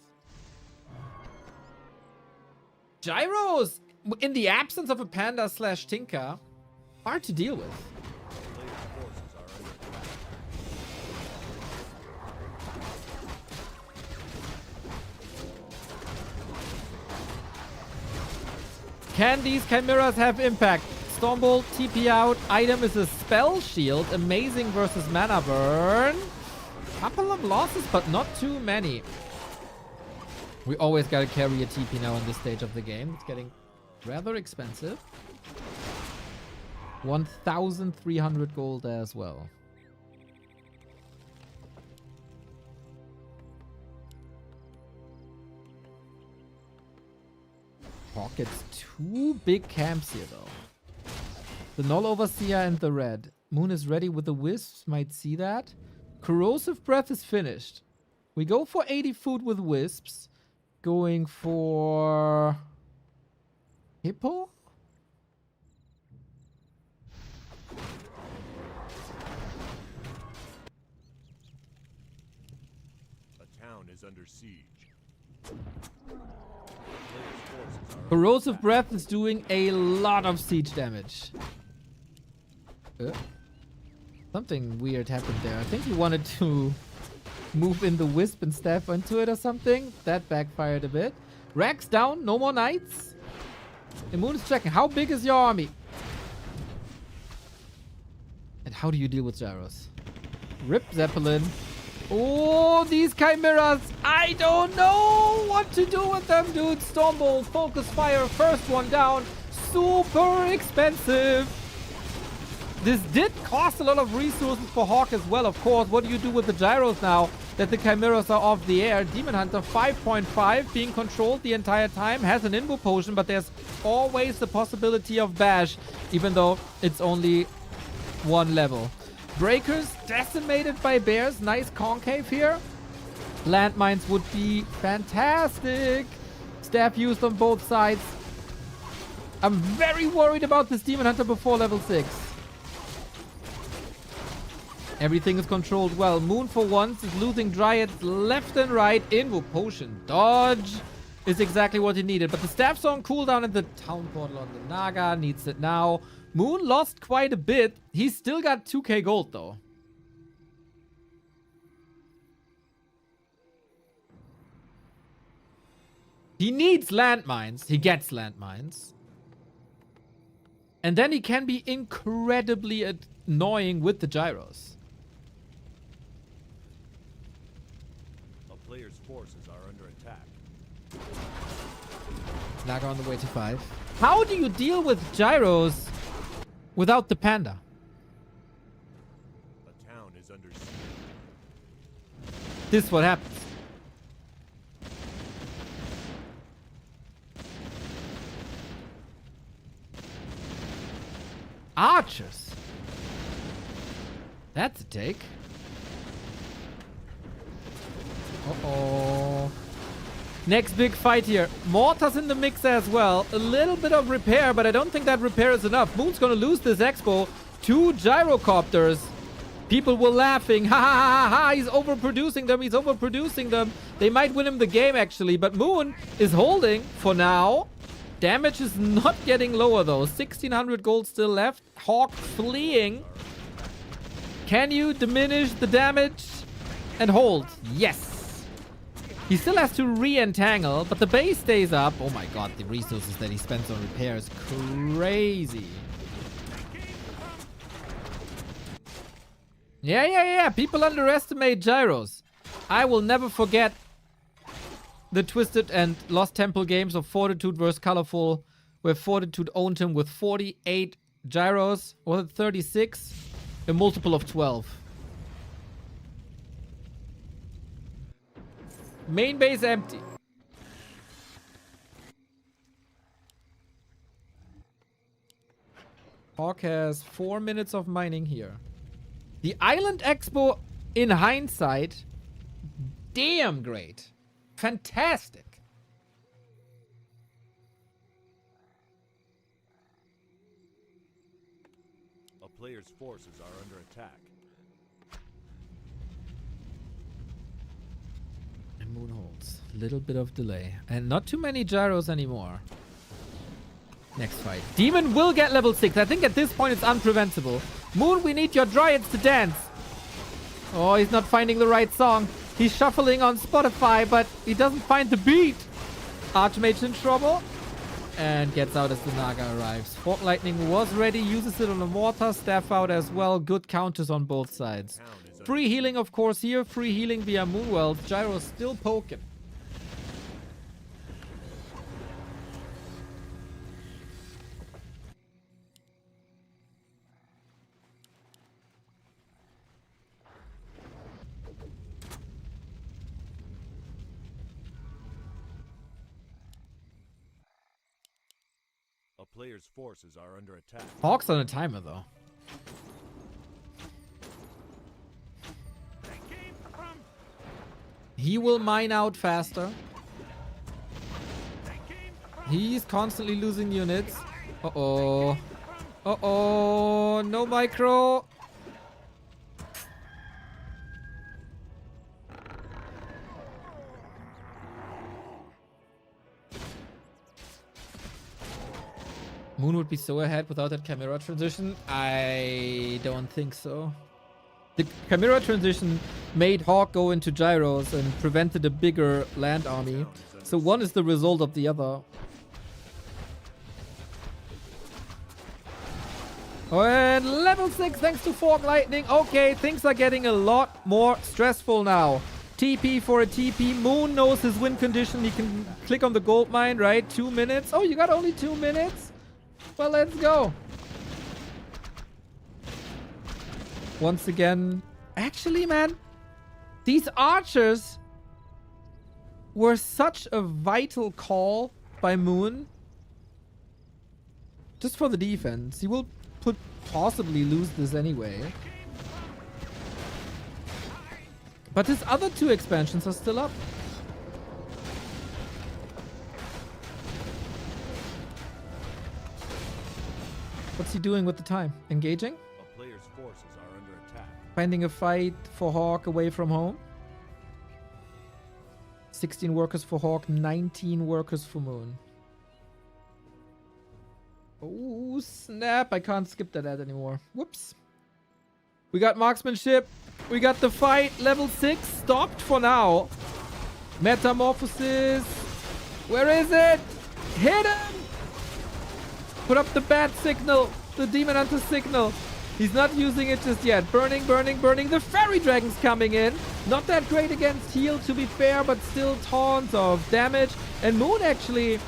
Gyros! In the absence of a panda / tinker, hard to deal with. Can these chimeras have impact? Stormbolt, TP out. Item is a spell shield. Amazing versus mana burn. Couple of losses, but not too many. We always gotta carry a TP now in this stage of the game. It's getting rather expensive. 1,300 gold as well. HawK gets 2 big camps here though. The Null Overseer and the red. Moon is ready with the Wisps, might see that. Corrosive Breath is finished. We go for 80 food with Wisps. Going for... Hippo? A town is under siege. Corrosive Breath is doing a lot of siege damage. Something weird happened there. I think he wanted to move in the Wisp and staff into it or something. That backfired a bit. Rax down. No more knights. And Moon is checking. How big is your army? And how do you deal with gyros? Rip Zeppelin. Oh, these chimeras. I don't know what to do with them, dude. Stormbolt, focus fire. First one down. Super expensive. This did cost a lot of resources for HawK as well, of course. What do you do with the gyros now that the chimeras are off the air? Demon Hunter 5.5 being controlled the entire time. Has an Invo potion, but there's always the possibility of bash, even though it's only 1 level. Breakers decimated by bears. Nice concave here. Landmines would be fantastic. Staff used on both sides. I'm very worried about this Demon Hunter before level 6. Everything is controlled well. Moon for once is losing Dryads left and right. Invo potion dodge is exactly what he needed. But the staff's on cooldown and the town portal on the Naga needs it now. Moon lost quite a bit. He's still got 2k gold though. He needs landmines. He gets landmines. And then he can be incredibly annoying with the gyros. A player's forces are under attack. Naga on the way to 5. How do you deal with gyros without the panda? A town is under siege. This is what happens. Archers. That's a take. Uh-oh. Next big fight here. Mortar's in the mix as well. A little bit of repair, but I don't think that repair is enough. Moon's gonna lose this expo. 2 gyrocopters. People were laughing. Ha ha ha ha. He's overproducing them. He's overproducing them. They might win him the game, actually. But Moon is holding for now. Damage is not getting lower, though. 1,600 gold still left. HawK fleeing. Can you diminish the damage and hold? Yes. He still has to re-entangle, but the base stays up. Oh my god, the resources that he spends on repair is crazy. Yeah. People underestimate gyros. I will never forget the Twisted and Lost Temple games of Fortitude versus Colorful, where Fortitude owned him with 48 gyros. Was it 36? A multiple of 12. Main base empty. HawK has 4 minutes of mining here. The Island Expo, in hindsight, damn great. Fantastic. A player's forces are under attack. And Moon holds. Little bit of delay. And not too many gyros anymore. Next fight. Demon will get level 6. I think at this point it's unpreventable. Moon, we need your dryads to dance. Oh, he's not finding the right song. He's shuffling on Spotify, but he doesn't find the beat. Archmage's in trouble. And gets out as the Naga arrives. Fork Lightning was ready. Uses it on the Mortar. Staff out as well. Good counters on both sides. Free healing, of course, here. Free healing via Moonwell. Gyro still poking. A player's forces are under attack. HawK's on a timer, though. He will mine out faster. He's constantly losing units. Uh-oh. Uh-oh. No micro. Moon would be so ahead without that Chimera transition. I don't think so. The Chimera transition made HawK go into gyros and prevented a bigger land army. So one is the result of the other. Oh, and level 6 thanks to Fork Lightning. Okay, things are getting a lot more stressful now. TP for a TP. Moon knows his win condition. He can click on the gold mine, right? 2 minutes. Oh, you got only 2 minutes? Well, let's go. Once again, actually, man, these archers were such a vital call by Moon. Just for the defense. He will possibly lose this anyway. But his other 2 expansions are still up. What's he doing with the time? Engaging? A player's forces are under attack. Finding a fight for HawK away from home. 16 workers for HawK, 19 workers for Moon. Oh, snap. I can't skip that ad anymore. Whoops. We got marksmanship. We got the fight. Level 6 stopped for now. Metamorphosis. Where is it? Hit him! Put up the bat signal. The Demon Hunter signal. He's not using it just yet. Burning, burning, burning. The Fairy Dragon's coming in. Not that great against heal, to be fair, but still tons of damage. And Moon actually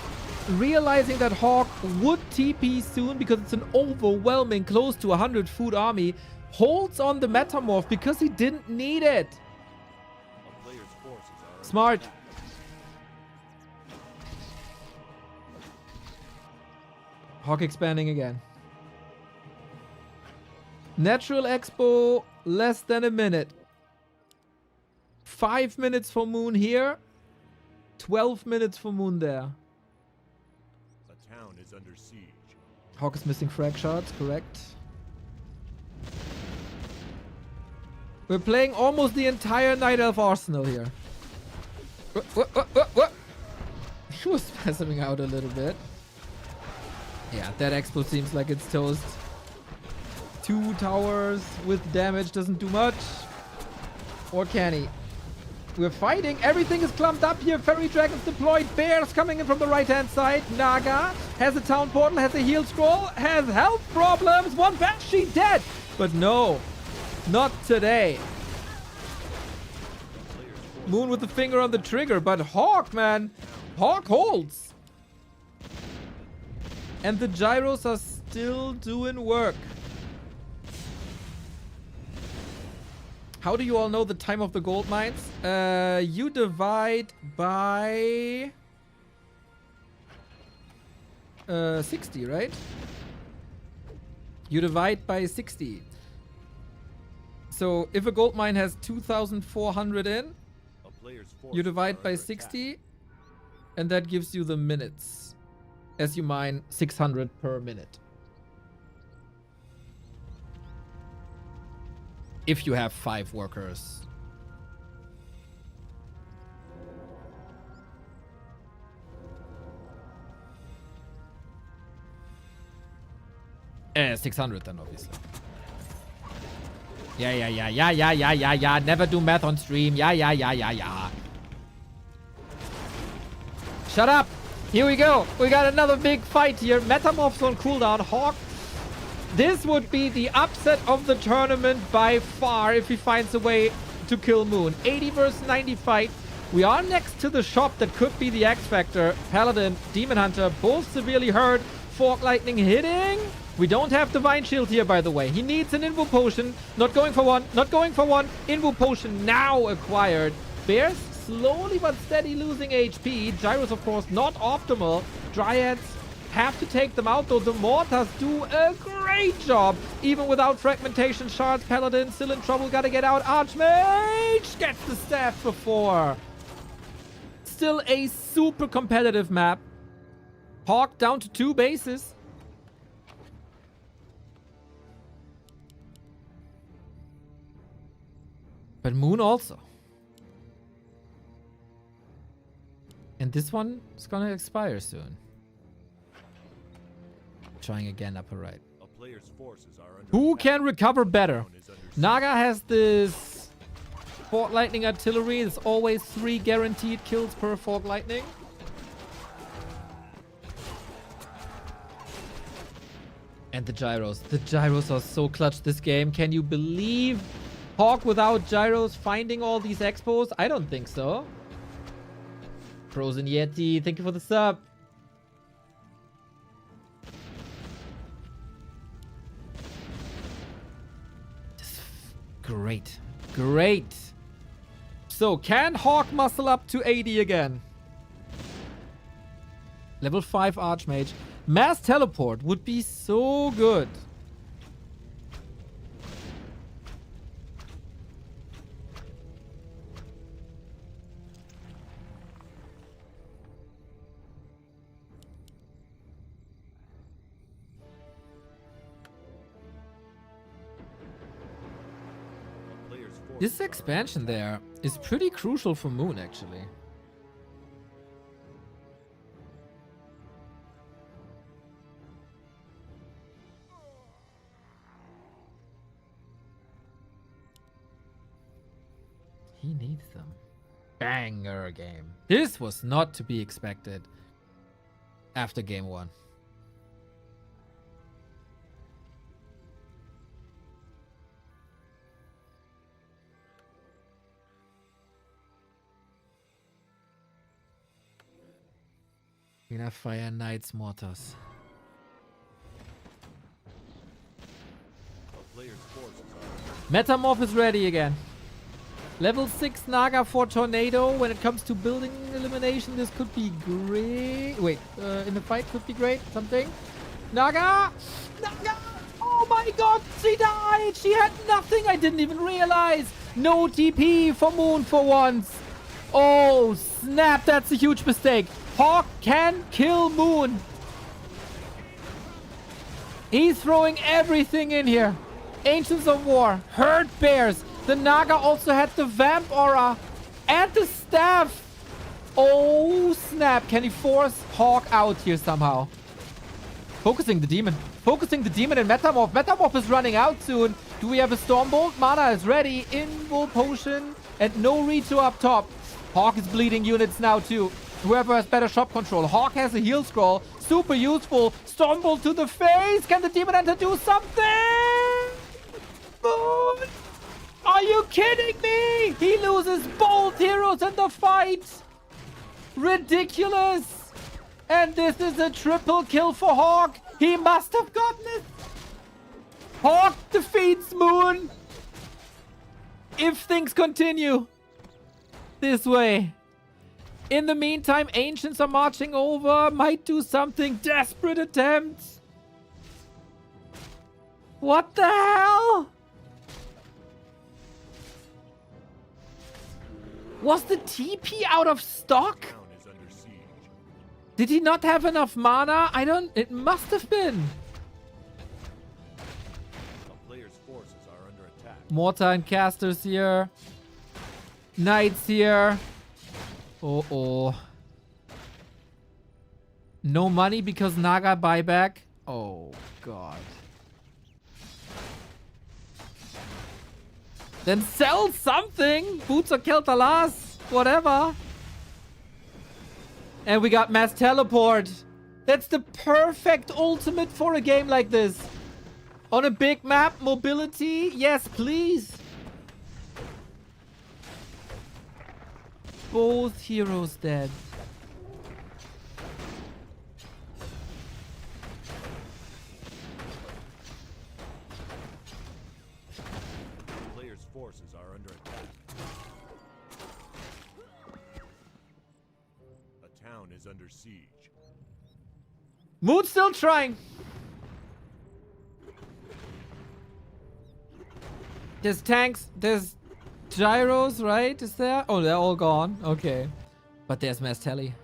realizing that HawK would TP soon because it's an overwhelming close to 100 food army, holds on the Metamorph because he didn't need it. A player's forces are under Smart. attack. HawK expanding again. Natural Expo, less than a minute. 5 minutes for Moon here. 12 minutes for Moon there. The town is under siege. HawK is missing frag shots, correct. We're playing almost the entire Night Elf arsenal here. What? He was spasming out a little bit. Yeah, that Expo seems like it's toast. 2 towers with damage doesn't do much. Or can he? We're fighting. Everything is clumped up here. Fairy dragons deployed. Bears coming in from the right-hand side. Naga has a town portal, has a heal scroll, has health problems. One Banshee dead. But no, not today. Moon with the finger on the trigger. But HawK, man. HawK holds. And the gyros are still doing work. How do you all know the time of the gold mines? You divide by 60, right? You divide by 60. So if a gold mine has 2,400 in, you divide by 60, and that gives you the minutes, as you mine 600 per minute. If you have 5 workers. 600 then, obviously. Yeah. Never do math on stream. Yeah. Shut up. Here we go. We got another big fight here. Metamorphs on cooldown. HawK. This would be the upset of the tournament by far if he finds a way to kill Moon. 80 versus 90 fight. We are next to the shop that could be the X Factor. Paladin, Demon Hunter, both severely hurt. Fork Lightning hitting. We don't have Divine Shield here, by the way. He needs an Invo Potion. Not going for one. Invo Potion now acquired. Bears slowly but steady losing HP. Gyros, of course, not optimal. Dryads have to take them out, though the Mortars do a great job. Even without fragmentation shards, Paladin still in trouble. Gotta get out. Archmage gets the staff before. Still a super competitive map. HawK down to 2 bases. But Moon also. And this one is gonna expire soon. Trying again upper right. Who can recover better? Naga has this Fork Lightning artillery. There's always 3 guaranteed kills per Fork Lightning. And the gyros. The gyros are so clutch this game. Can you believe HawK without gyros finding all these expos? I don't think so. Frozen Yeti, thank you for the sub. Great. So, can HawK muscle up to 80 again? Level 5 Archmage. Mass Teleport would be so good. This expansion there is pretty crucial for Moon, actually. He needs them. Banger game. This was not to be expected after game 1. Enough Fire Knights Mortars. Metamorph is ready again. Level 6 Naga for Tornado. When it comes to building elimination, this could be great. Wait, in the fight could be great. Something. Naga! Oh Oh my god, she died! She had nothing! I didn't even realize! No TP for Moon for once! Oh, snap! That's a huge mistake! HawK can kill Moon! He's throwing everything in here. Ancients of War, Herd Bears. The Naga also had the Vamp Aura and the Staff. Oh, snap. Can he force HawK out here somehow? Focusing the Demon. Focusing the Demon and Metamorph. Metamorph is running out soon. Do we have a Stormbolt? Mana is ready. Invul Potion and no Rito up top. HawK is bleeding units now too. Whoever has better shop control. HawK has a heal scroll. Super useful. Stormbolt to the face. Can the Demon Hunter do something? Moon! Are you kidding me? He loses both heroes in the fight. Ridiculous. And this is a triple kill for HawK. He must have gotten it. HawK defeats Moon. If things continue this way. In the meantime, Ancients are marching over. Might do something. Desperate attempts. What the hell? Was the TP out of stock? Town is under siege. Did he not have enough mana? It must have been. A player's forces are under attack. Mortar and casters here. Knights here. Oh. No money because Naga buyback. Oh, God. Then sell something. Boots or Keltalas. Whatever. And we got mass teleport. That's the perfect ultimate for a game like this. On a big map, mobility. Yes, please. Both heroes dead. Player's forces are under attack. A town is under siege. Moon's still trying. There's tanks. There's gyros, right? Is there? Oh, they're all gone. Okay. But there's Mass Tele.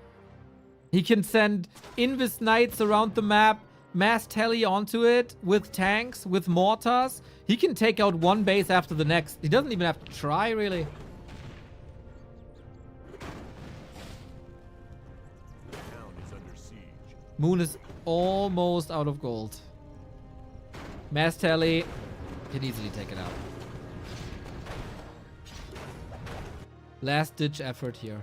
He can send Invis Knights around the map, Mass Tele onto it with tanks, with mortars. He can take out one base after the next. He doesn't even have to try, really. The town is under siege. Moon is almost out of gold. Mass Tele can easily take it out. Last ditch effort here.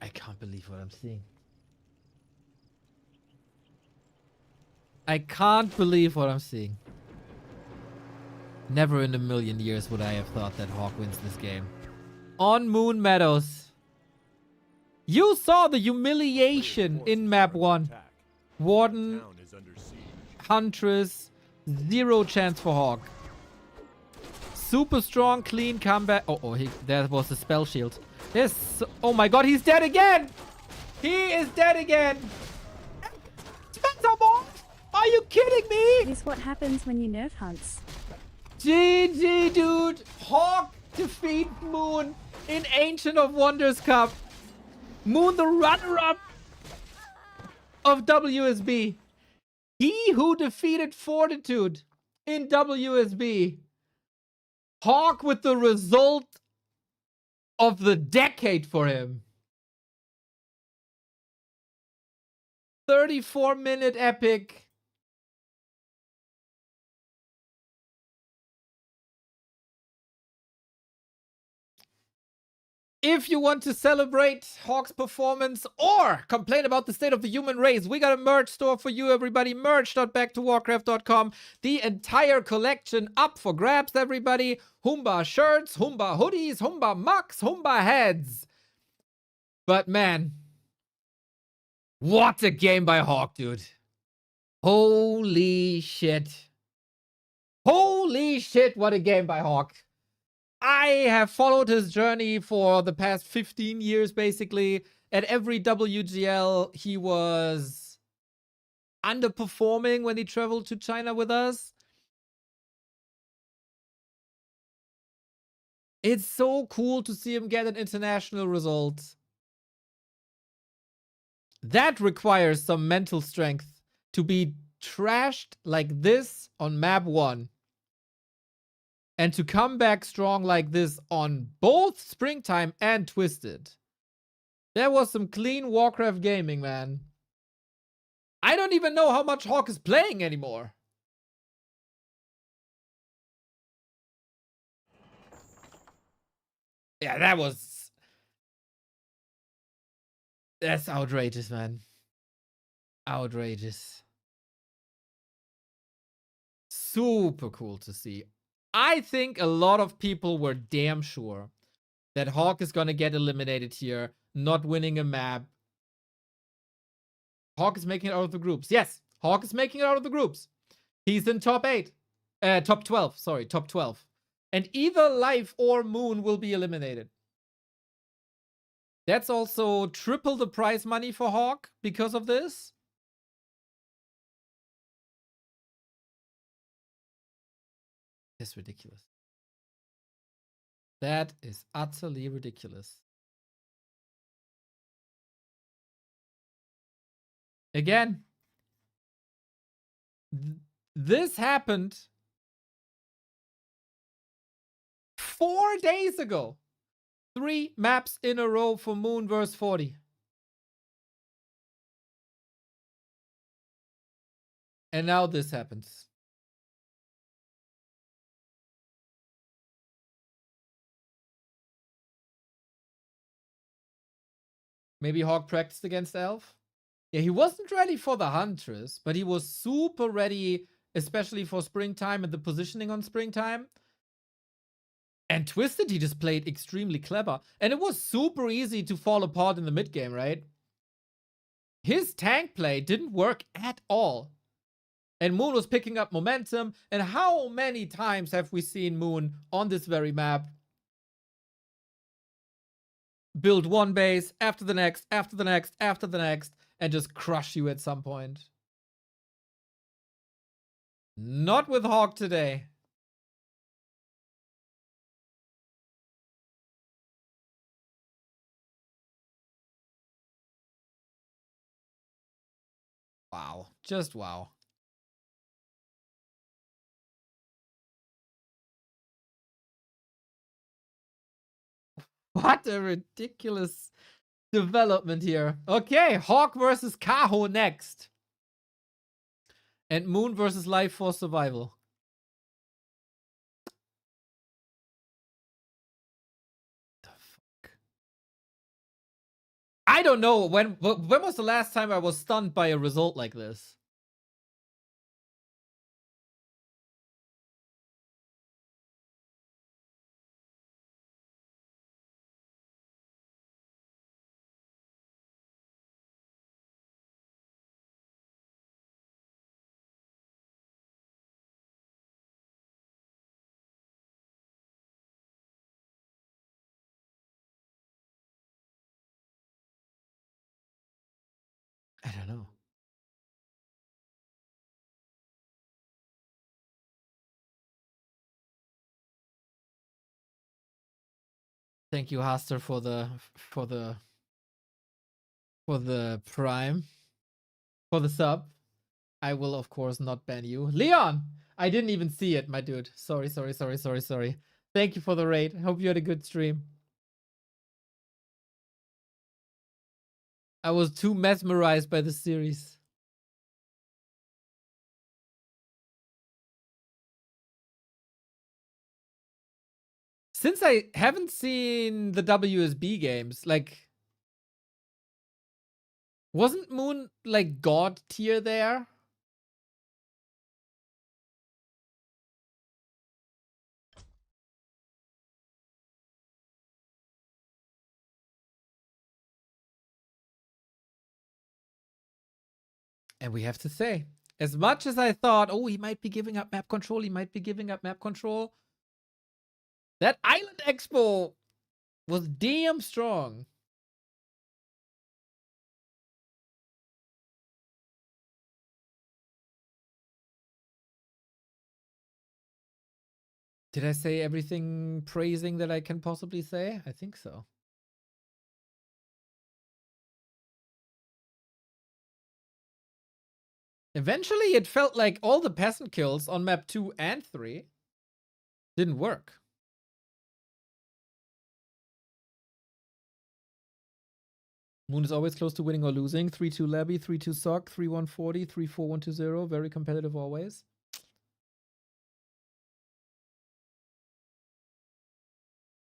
I can't believe what I'm seeing. I can't believe what I'm seeing. Never in a million years would I have thought that HawK wins this game. On Moon Meadows. You saw the humiliation in map 1. Attack. Warden, Town is under siege. Huntress, zero chance for HawK. Super strong, clean comeback. There was the spell shield. Yes. Oh my god, he's dead again! He is dead again! Spencer Moore! Are you kidding me? This is what happens when you nerf hunts. GG, dude. HawK defeat Moon in Ancient of Wonders Cup. Moon, the runner-up of WSB. He who defeated Fortitude in WSB. HawK with the result of the decade for him. 34-minute epic. If you want to celebrate HawK's performance or complain about the state of the human race, we got a merch store for you, everybody. Merch.backtowarcraft.com. The entire collection up for grabs, everybody. Humba shirts, Humba hoodies, Humba mugs, Humba heads. But man, what a game by HawK, dude. Holy shit. Holy shit, what a game by HawK. I have followed his journey for the past 15 years, basically. At every WGL, he was underperforming when he traveled to China with us. It's so cool to see him get an international result. That requires some mental strength to be trashed like this on map 1. And to come back strong like this on both Springtime and Twisted. There was some clean Warcraft gaming, man. I don't even know how much HawK is playing anymore. Yeah, that's outrageous, man. Outrageous. Super cool to see. I think a lot of people were damn sure that HawK is gonna get eliminated here, not winning a map. HawK is making it out of the groups. Yes, HawK is making it out of the groups. He's in top 8. Top 12. Sorry, top 12. And either Life or Moon will be eliminated. That's also triple the prize money for HawK because of this. That's ridiculous. That is utterly ridiculous. Again, this happened 4 days ago. 3 maps in a row for Moon versus 40. And now this happens. Maybe HawK practiced against Elf? Yeah, he wasn't ready for the Huntress, but he was super ready, especially for Springtime and the positioning on Springtime. And Twisted, he just played extremely clever. And it was super easy to fall apart in the mid game, right? His tank play didn't work at all. And Moon was picking up momentum. And how many times have we seen Moon on this very map build one base after the next, after the next, after the next, and just crush you at some point? Not with HawK today. Wow. Just wow. What a ridiculous development here. Okay, HawK versus Kaho next. And Moon versus Life for Survival. The fuck? I don't know. When was the last time I was stunned by a result like this? I don't know. Thank you, Haster, for the prime, for the sub. I will, of course, not ban you. Leon! I didn't even see it, my dude. Sorry. Thank you for the raid. Hope you had a good stream. I was too mesmerized by the series. Since I haven't seen the WSB games, like, wasn't Moon like God tier there? And we have to say, As much as I thought, oh, he might be giving up map control, he might be giving up map control. That Island Expo was damn strong. Did I say everything praising that I can possibly say? I think so. Eventually, it felt like all the peasant kills on map 2 and 3 didn't work. Moon is always close to winning or losing. 3-2 Labby, 3-2 Sock, 3-1 40, 3-4 1-2-0. Very competitive always.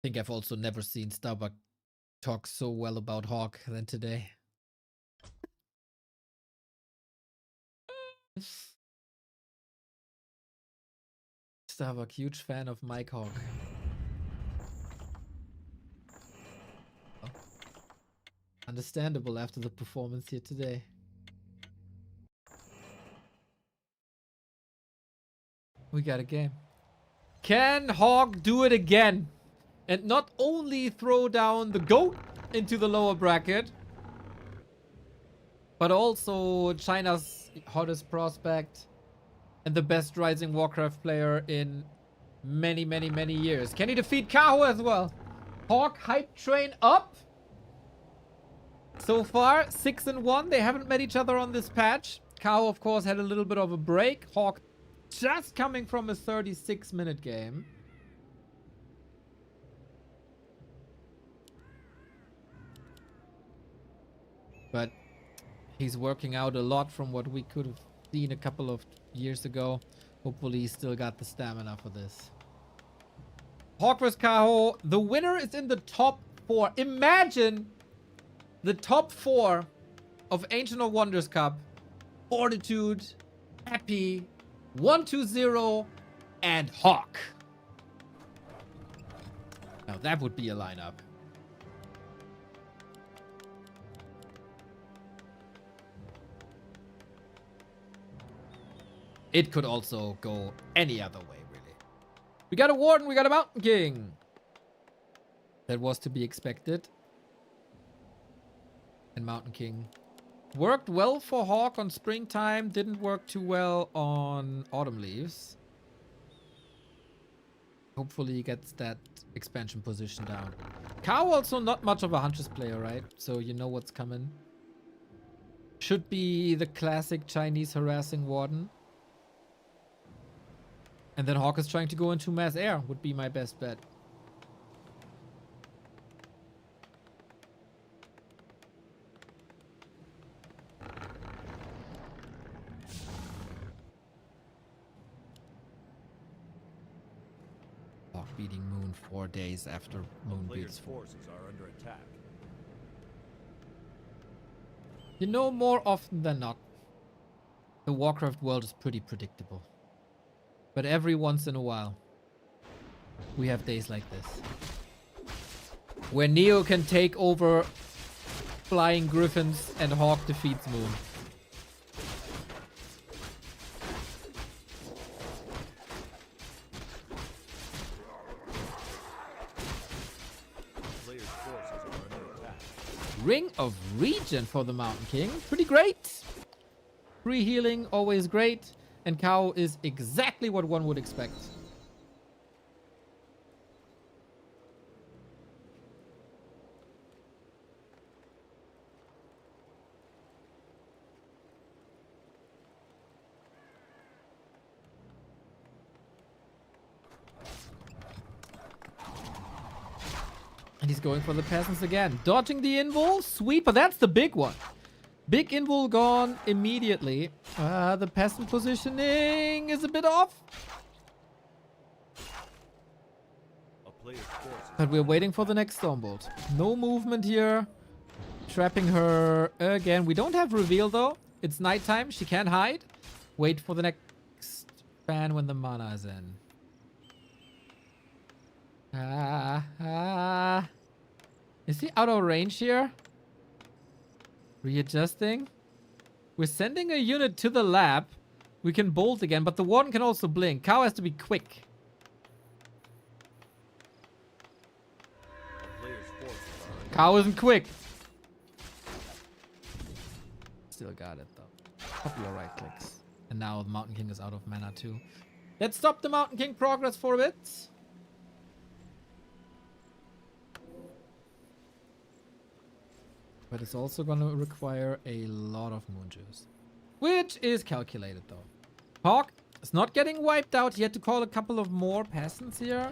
I think I've also never seen Starbuck talk so well about HawK than today. Starbuck, huge fan of Mike HawK. Oh. Understandable after the performance here today. We got a game. Can HawK do it again? And not only throw down the GOAT into the lower bracket, but also China's hottest prospect and the best rising Warcraft player in many, many, many years. Can he defeat Kaho as well? HawK hype train up. So far, 6-1. They haven't met each other on this patch. Kaho, of course, had a little bit of a break. HawK just coming from a 36-minute game. But he's working out a lot from what we could have seen a couple of years ago. Hopefully he's still got the stamina for this. HawK vs Kaho. The winner is in the top 4. Imagine the top 4 of Ancient of Wonders Cup. Fortitude, Happy, 1-2-0, and HawK. Now that would be a lineup. It could also go any other way, really. We got a Warden, we got a Mountain King. That was to be expected. And Mountain King worked well for HawK on Springtime, didn't work too well on Autumn Leaves. Hopefully he gets that expansion position down. Kaho also not much of a Huntress player, right? So you know what's coming. Should be the classic Chinese harassing Warden. And then HawK is trying to go into mass air, would be my best bet. HawK beating Moon 4 days after Moon beats 4. Forces are under attack. You know, more often than not, the Warcraft world is pretty predictable. But every once in a while, we have days like this. Where Neo can take over flying griffins and HawK defeats Moon. Players' forces are under attack. Ring of Regen for the Mountain King. Pretty great. Free healing, always great. And Kaho is exactly what one would expect. And he's going for the peasants again. Dodging the invul. Sweeper, that's the big one. Big invul gone immediately. The peasant positioning is a bit off. A player's forces But we're waiting for the next Stormbolt. No movement here. Trapping her again. We don't have reveal though. It's nighttime. She can't hide. Wait for the next fan when the mana is in. Is he out of range here? Readjusting. We're sending a unit to the lab. We can bolt again, but the Warden can also blink. Kaho has to be quick. A player's forces are Kaho isn't quick. Still got it though. Couple of right clicks. And now the Mountain King is out of mana too. Let's stop the Mountain King progress for a bit. But it's also going to require a lot of moon juice. Which is calculated though. HawK is not getting wiped out. He had to call a couple of more peasants here.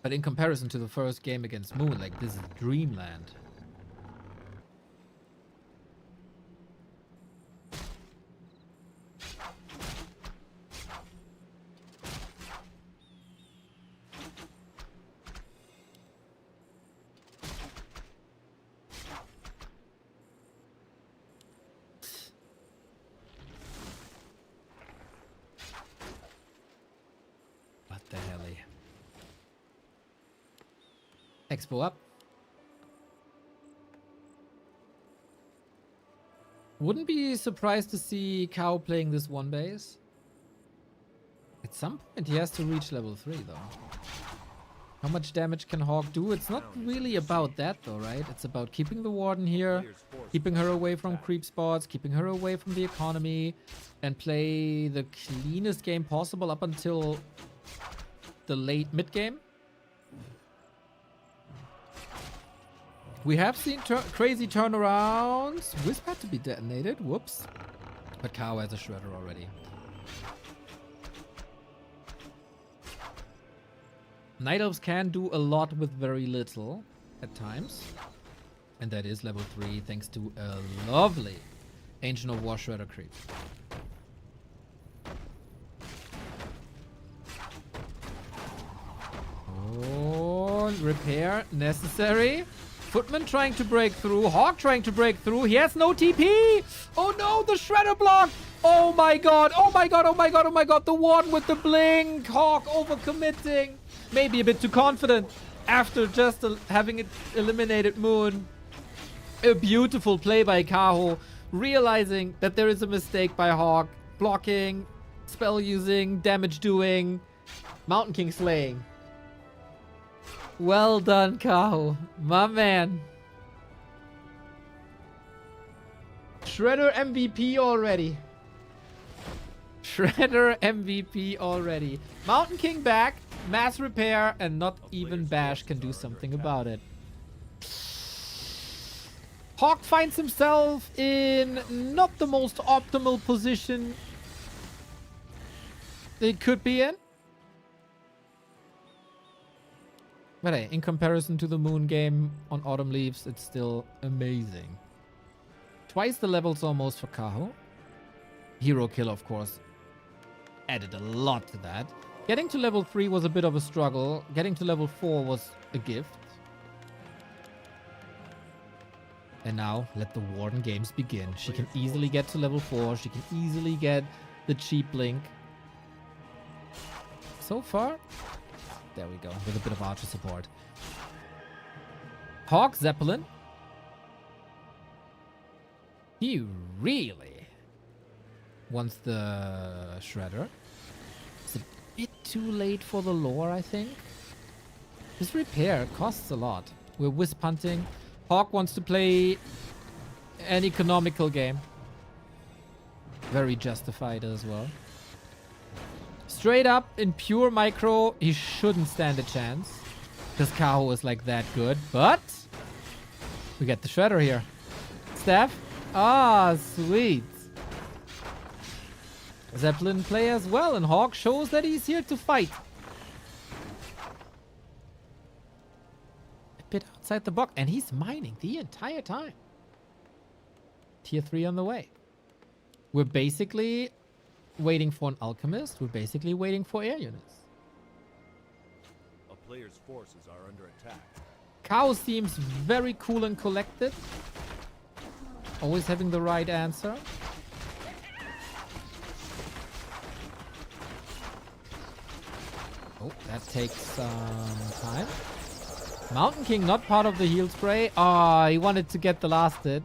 But in comparison to the first game against Moon, like, this is dreamland. What the hell? Expo up. Wouldn't be surprised to see Kaho playing this one base. At some point he has to reach level 3 though. How much damage can HawK do? It's not really about that though, right? It's about keeping the Warden here, keeping her away from creep spots, keeping her away from the economy, and play the cleanest game possible up until the late mid game. We have seen crazy turnarounds. Wisp had to be detonated. Whoops. But Kaho has a Shredder already. Night Elves can do a lot with very little at times. And that is level 3 thanks to a lovely Ancient of War Shredder creep. Oh, repair necessary. Footman trying to break through. HawK trying to break through. He has no TP. Oh no, the Shredder block. Oh my god. Oh my god. Oh my god. Oh my god. The Warden with the blink. HawK overcommitting. Maybe a bit too confident after just having it eliminated Moon. A beautiful play by Kaho. Realizing that there is a mistake by HawK. Blocking, spell using, damage doing, Mountain King slaying. Well done, Kaho. My man. Shredder MVP already. Shredder MVP already. Mountain King back. Mass repair. And not even Bash can do something about it. HawK finds himself in not the most optimal position they could be in. But hey, in comparison to the Moon game on Autumn Leaves, it's still amazing. Twice the levels almost for Kaho. Hero kill, of course, added a lot to that. Getting to level 3 was a bit of a struggle. Getting to level 4 was a gift. And now, let the Warden games begin. She can easily get to level 4. She can easily get the cheap blink. So far... There we go, with a bit of archer support. HawK Zeppelin. He really wants the Shredder. It's a bit too late for the lore, I think. This repair costs a lot. We're wisp hunting. HawK wants to play an economical game. Very justified as well. Straight up, in pure micro, he shouldn't stand a chance. Because Kaho is like that good. But we get the Shredder here. Staff. Ah, sweet. Zeppelin play as well. And HawK shows that he's here to fight. A bit outside the box. And he's mining the entire time. Tier 3 on the way. We're basically... waiting for an alchemist. We're basically waiting for air units. A player's forces are under attack. Kaho seems very cool and collected. Always having the right answer. Oh, that takes some time. Mountain King not part of the heal spray. Ah, he wanted to get the last hit.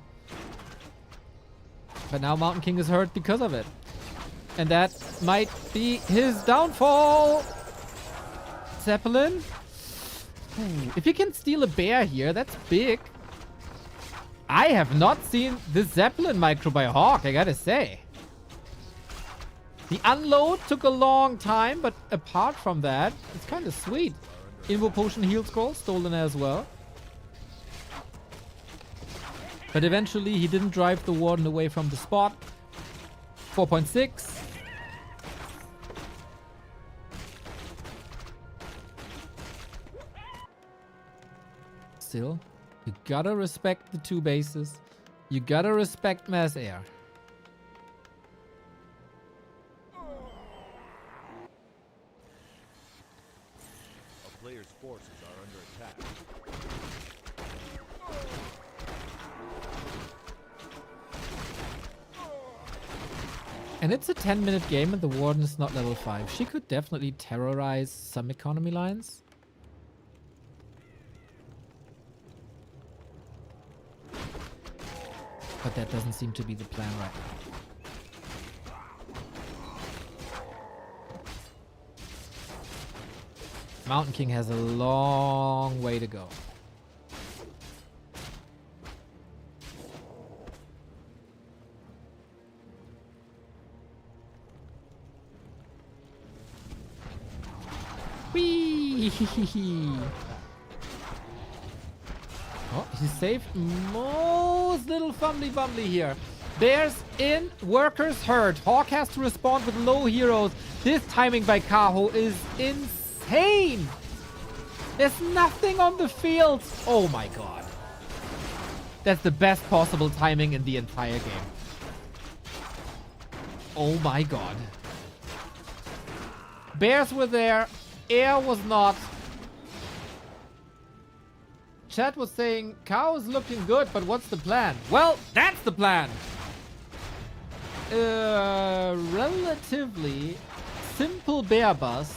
But now Mountain King is hurt because of it. And that might be his downfall. Zeppelin. Ooh, if he can steal a bear here, that's big. I have not seen this Zeppelin micro by HawK, I gotta say. The unload took a long time, but apart from that, it's kind of sweet. Invo Potion heal scroll, stolen as well. But eventually, he didn't drive the Warden away from the spot. 4.6. Still, you gotta respect the 2 bases. You gotta respect mass air. A player's forces are under attack. And it's a 10-minute game and the Warden is not level 5. She could definitely terrorize some economy lines. But that doesn't seem to be the plan right now. Mountain King has a long way to go. Whee! Oh, he saved most little fumbly bumbly here. Bears in, workers hurt. HawK has to respond with low heroes. This timing by Kaho is insane. There's nothing on the field. Oh my god. That's the best possible timing in the entire game. Oh my god. Bears were there. Air was not. Chat was saying, Kaho is looking good, but what's the plan? Well, that's the plan. Relatively simple bear bust.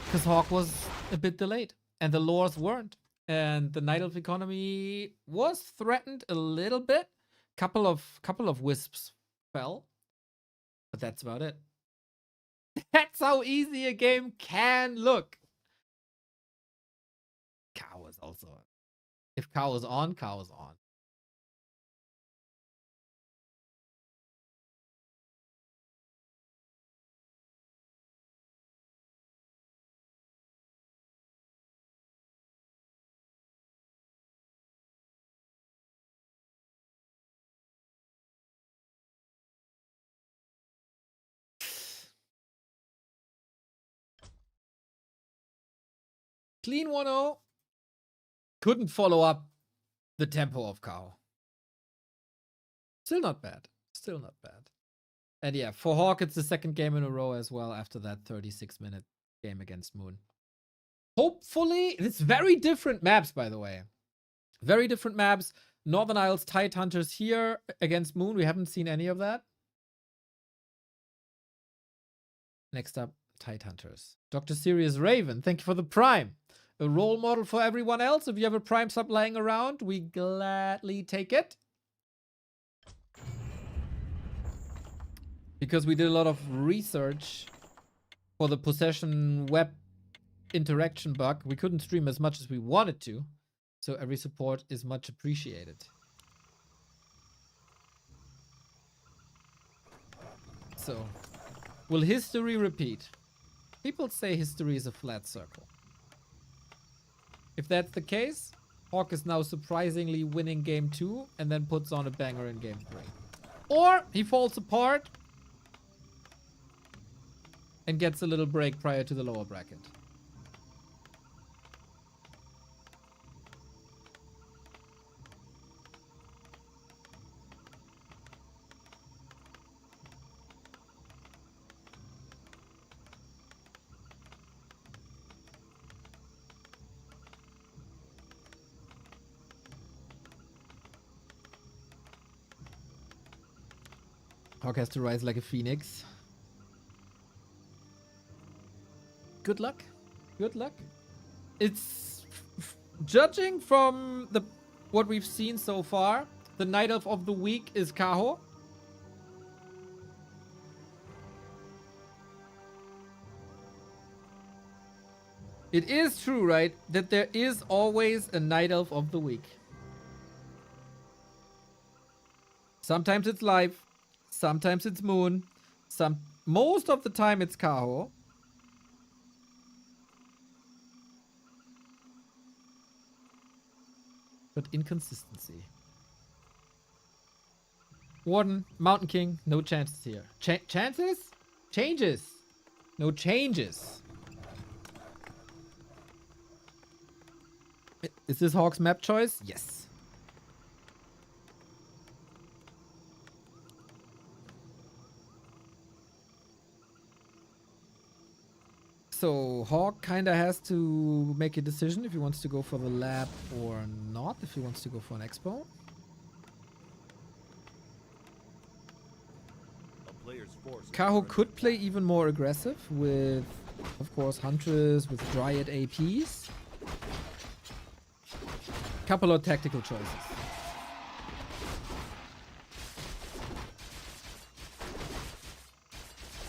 Because HawK was a bit delayed. And the lures weren't. And the Night Elf economy was threatened a little bit. Couple of wisps fell. But that's about it. That's how easy a game can look. Kaho is also. If Kaho is on, Kaho is on. Clean 1-0. Couldn't follow up the tempo of Kaho. Still not bad. Still not bad. And yeah, for HawK, it's the second game in a row as well after that 36-minute game against Moon. Hopefully, it's very different maps, by the way. Very different maps. Northern Isles Tide Hunters here against Moon. We haven't seen any of that. Next up, Tide Hunters. Dr. Sirius Raven, thank you for the Prime. A role model for everyone else. If you have a Prime sub lying around, we gladly take it. Because we did a lot of research for the Possession web interaction bug. We couldn't stream as much as we wanted to. So every support is much appreciated. So, will history repeat? People say history is a flat circle. If that's the case, HawK is now surprisingly winning game 2 and then puts on a banger in game 3. Or he falls apart and gets a little break prior to the lower bracket. HawK has to rise like a phoenix. Good luck. Good luck. It's judging from what we've seen so far, the Night Elf of the week is Kaho. It is true, right, that there is always a Night Elf of the week. Sometimes it's live, sometimes it's Moon, most of the time it's Kaho. But inconsistency. Warden, Mountain King, no chances here. Chances? Changes. No changes. Is this HawK's map choice? Yes. So HawK kinda has to make a decision if he wants to go for the lab or not, if he wants to go for an expo. Kaho could play even more aggressive with, of course, Huntress, with Dryad APs. Couple of tactical choices.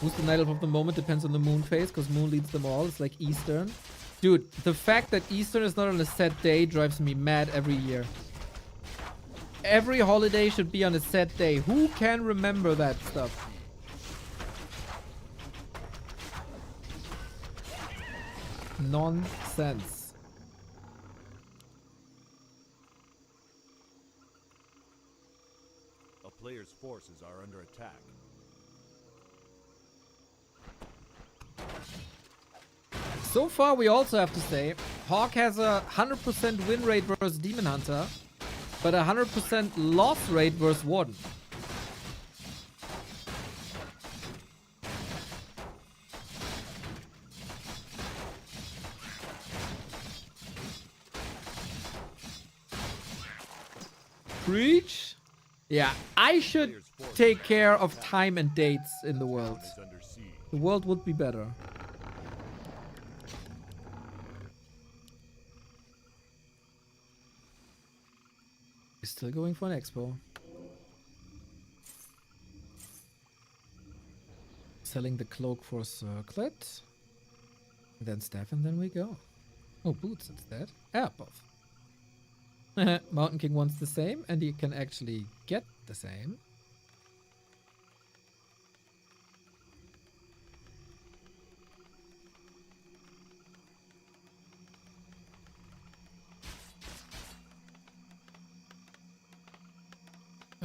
Who's the Night Elf of the moment depends on the moon phase, because moon leads them all. It's like Eastern. Dude, the fact that Eastern is not on a set day drives me mad every year. Every holiday should be on a set day. Who can remember that stuff? Nonsense. A player's forces are under attack. So far, we also have to say, HawK has a 100% win rate versus Demon Hunter, but a 100% loss rate versus Warden. Preach? Yeah, I should take care of time and dates in the world. The world would be better. He's still going for an expo. Selling the cloak for a circlet. Then staff, and then we go. Oh, boots instead. Ah, both. Mountain King wants the same, and he can actually get the same.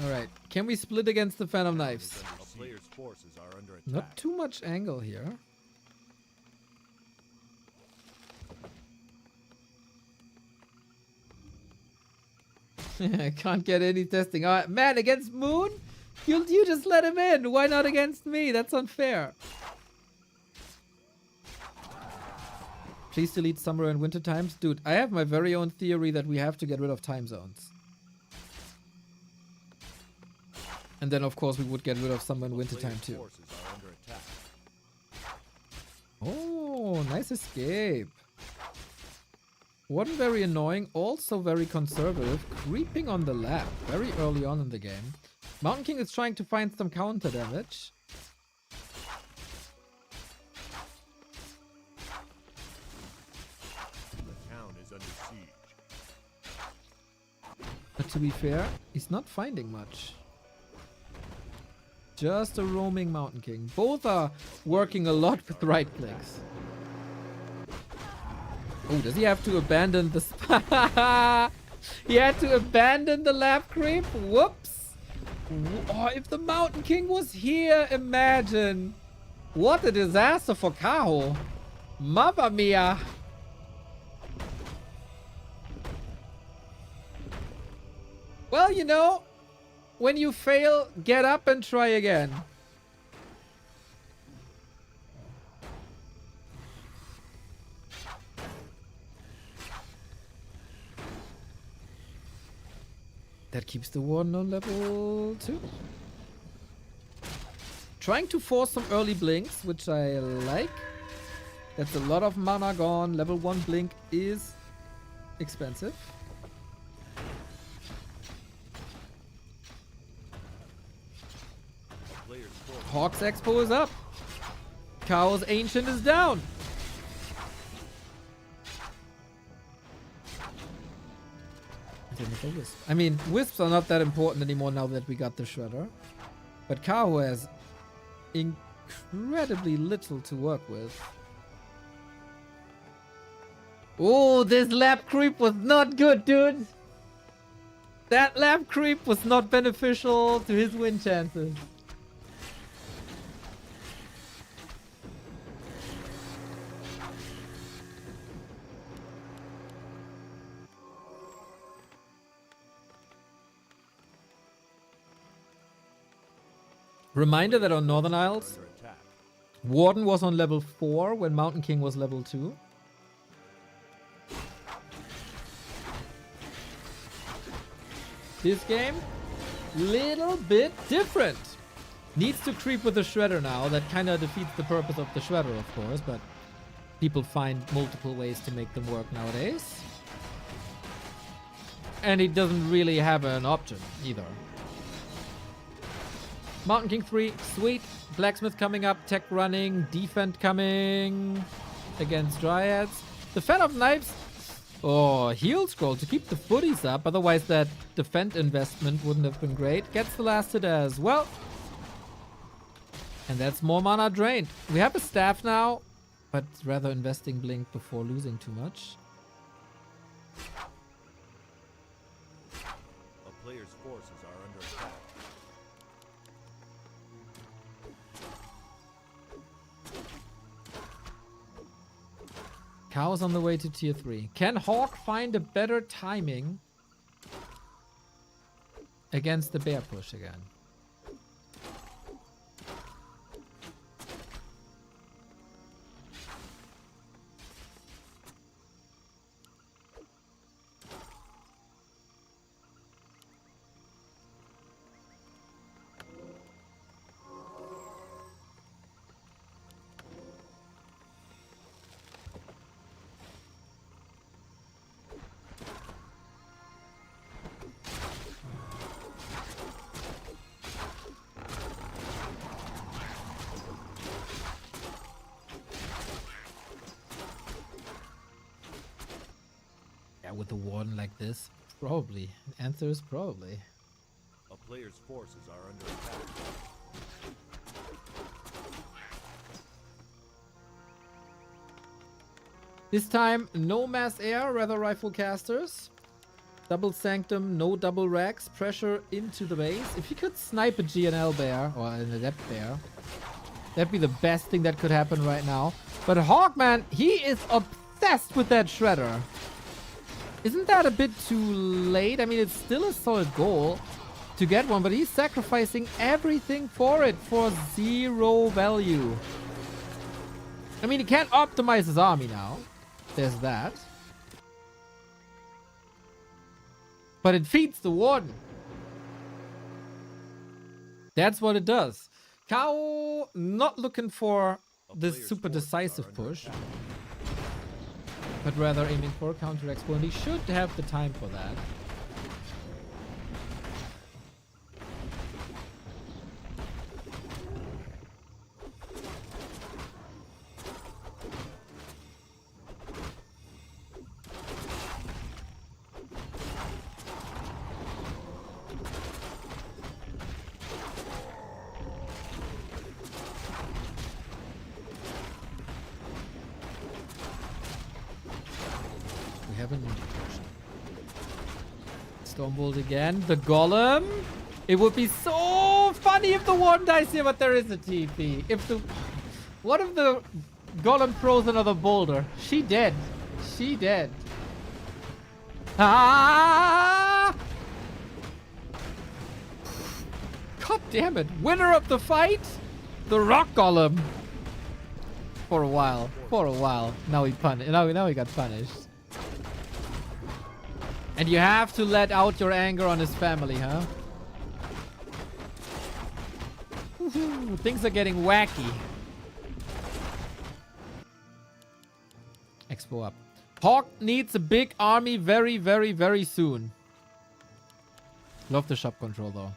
Alright, can we split against the Phantom Knives? A player's forces are under attack. Not too much angle here. I can't get any testing. Man, against Moon? You just let him in. Why not against me? That's unfair. Please delete summer and winter times. Dude, I have my very own theory that we have to get rid of time zones. And then, of course, we would get rid of summer and winter time too. Oh, nice escape. Wasn't very annoying, also very conservative, creeping on the lap very early on in the game. Mountain King is trying to find some counter damage. The town is under siege. But to be fair, he's not finding much. Just a roaming Mountain King. Both are working a lot with right clicks. Oh, does he have to abandon the He had to abandon the lab creep? Whoops. Oh, if the Mountain King was here, imagine. What a disaster for Kaho. Mamma mia. Well, you know, when you fail, get up and try again. That keeps the Warden on level 2. Trying to force some early blinks, which I like. That's a lot of mana gone. Level 1 blink is expensive. HawK's Expo is up. Kaho's Ancient is down. I mean, wisps are not that important anymore now that we got the Shredder. But Kaho has incredibly little to work with. Oh, this lab creep was not good, dude. That lab creep was not beneficial to his win chances. Reminder that on Northern Isles, Under attack. Warden was on level 4 when Mountain King was level 2. This game, little bit different. Needs to creep with the Shredder now. That kind of defeats the purpose of the Shredder, of course, but people find multiple ways to make them work nowadays. And he doesn't really have an option either. Mountain King 3, sweet. Blacksmith coming up, tech running, defend coming against Dryads. The Fan of Knives, oh, heal scroll to keep the footies up. Otherwise that defend investment wouldn't have been great. Gets the last hit as well. And that's more mana drained. We have a staff now, but rather investing Blink before losing too much. A player's forces are under attack. Kaho's on the way to tier 3. Can HawK find a better timing against the bear push again? With the Warden like this, probably. The answer is probably. A player's forces are under attack. This time, no mass air, rather rifle casters. Double Sanctum, no double racks. Pressure into the base. If you could snipe a GNL bear, or an Adept bear, that'd be the best thing that could happen right now. But HawK, man, he is obsessed with that Shredder. Isn't that a bit too late? I mean, it's still a solid goal to get one, but he's sacrificing everything for it for 0 value. I mean, he can't optimize his army now. There's that. But it feeds the Warden. That's what it does. Kaho not looking for this super decisive push, but rather aiming for a counter expo, and he should have the time for that. Stormbolt again. The Golem. It would be so funny if the Warden dies here, but there is a TP. If the... What if the Golem throws another boulder? She dead. She dead. Ah! God damn it. Winner of the fight? The Rock Golem. For a while. For a while. Now he got punished. And you have to let out your anger on his family, huh? Things are getting wacky. Expo up. HawK needs a big army very, very, very soon. Love the shop control though.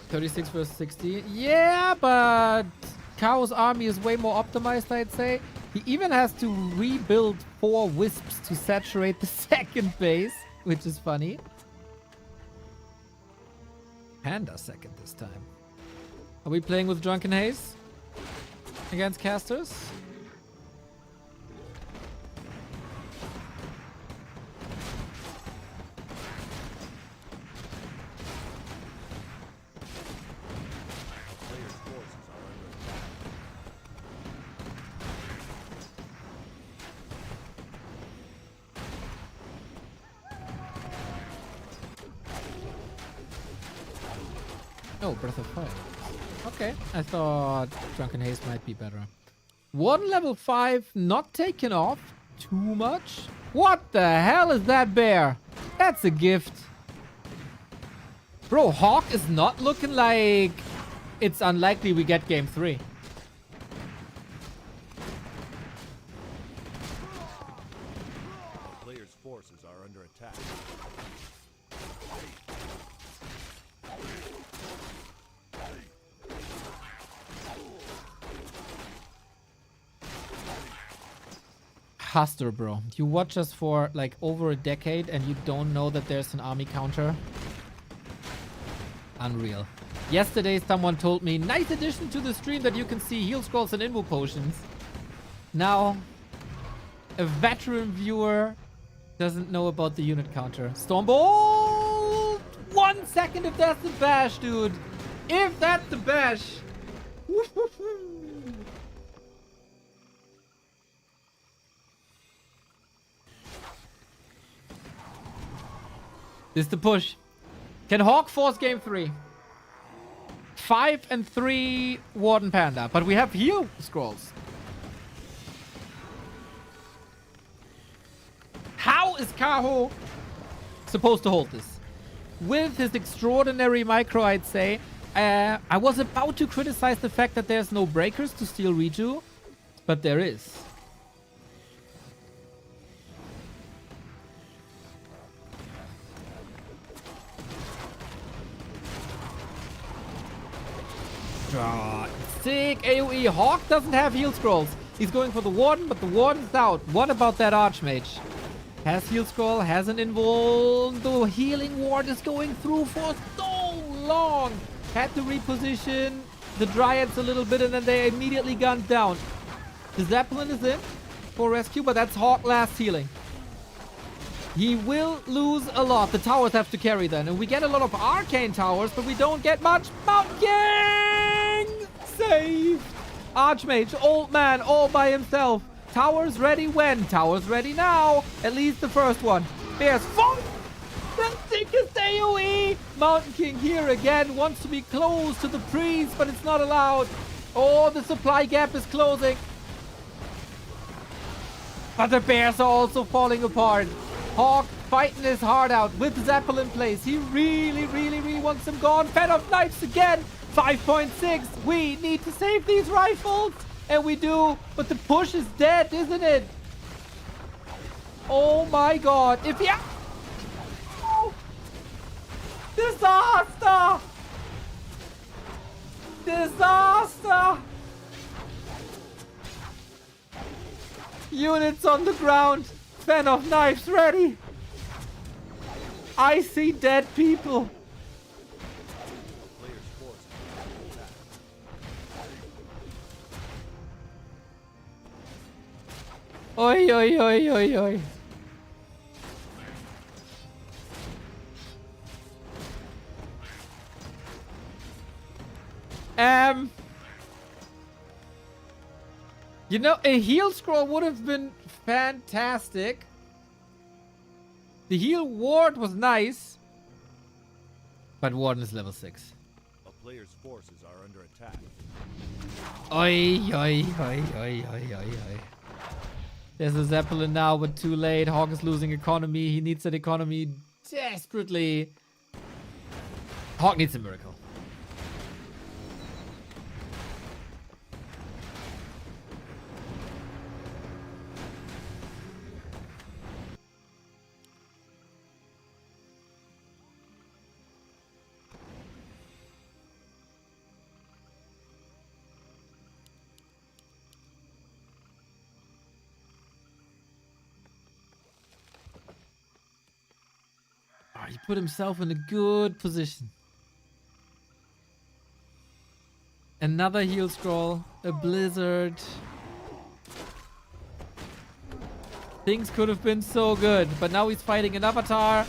36 versus 60. Yeah, but Kaho's army is way more optimized, I'd say. He even has to rebuild 4 wisps to saturate the second base, which is funny. Panda second this time. Are we playing with Drunken Haze against casters? Players' forces are under attack. Oh, Breath of Fire. Okay, I thought Drunken Haze might be better. One level 5 not taken off too much? What the hell is that bear? That's a gift. Bro, HawK is not looking like it's unlikely we get game 3. Players' forces are under attack. Huster, bro. You watch us for like over a decade and you don't know that there's an army counter? Unreal. Yesterday someone told me, nice addition to the stream that you can see heal scrolls and invo potions. Now, a veteran viewer doesn't know about the unit counter. Stormbolt! 1 second if that's the bash, dude. If that's the bash. This is the push. Can HawK force game 3? 5 and 3 Warden Panda. But we have heal scrolls. How is Kaho supposed to hold this? With his extraordinary micro, I'd say. I was about to criticize the fact that there's no breakers to steal reju. But there is. Sick AoE. HawK doesn't have heal scrolls. He's going for the Warden, but the Warden's out. What about that Archmage? Has heal scroll, has an invul. The healing ward is going through for so long. Had to reposition the Dryads a little bit and then they immediately gunned down. The Zeppelin is in for rescue, but that's HawK last healing. He will lose a lot. The towers have to carry then. And we get a lot of arcane towers, but we don't get much. Mountain King! Save! Archmage, old man, all by himself. Towers ready when? Towers ready now. At least the first one. Bears fight! The thickest AoE! Mountain King here again. Wants to be close to the priest, but it's not allowed. Oh, the supply gap is closing. But the bears are also falling apart. HawK fighting his heart out with Zeppelin place. He really wants them gone. Fed of knives again. 5.6. We need to save these rifles. And we do. But the push is dead, isn't it? Oh my god. If he... Oh. Disaster! Disaster! Units on the ground. Fan of knives ready. I see dead people. Players' forces are under attack. Oi, oi, oi, oi, oi. You know, a heal scroll would have been fantastic. The heal ward was nice. But Warden is level 6. A player's forces are under attack. Oi, oi, oi, oi, oi, oi, oi. There's a Zeppelin now, but too late. HawK is losing economy. He needs that economy desperately. HawK needs a miracle. he put himself in a good position. Another heal scroll. A blizzard. Things could have been so good, but now he's fighting an avatar.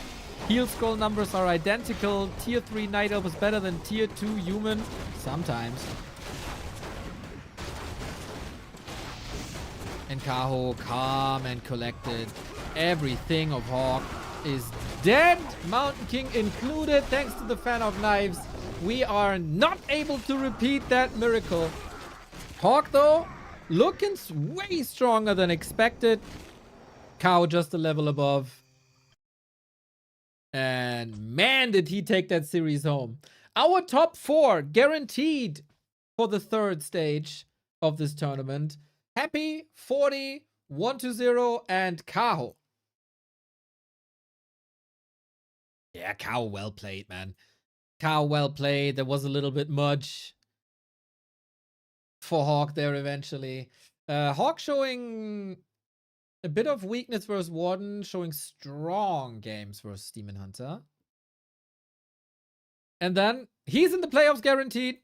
Heal scroll numbers are identical. Tier 3 Night Elf is better than Tier 2 Human. Sometimes. And Kaho, calm and collected. Everything of HawK is dead. Mountain King included. Thanks to the fan of knives, we are not able to repeat that miracle. HawK, though, looking way stronger than expected. Kaho just a level above. And man, did he take that series home. Our top 4 guaranteed for the 3rd stage of this tournament. Happy, 40, 120, and Kaho. Yeah, Kaho well played, man. Kaho well played. There was a little bit much for HawK there eventually. HawK showing a bit of weakness versus Warden, showing strong games versus Demon Hunter. And then he's in the playoffs guaranteed.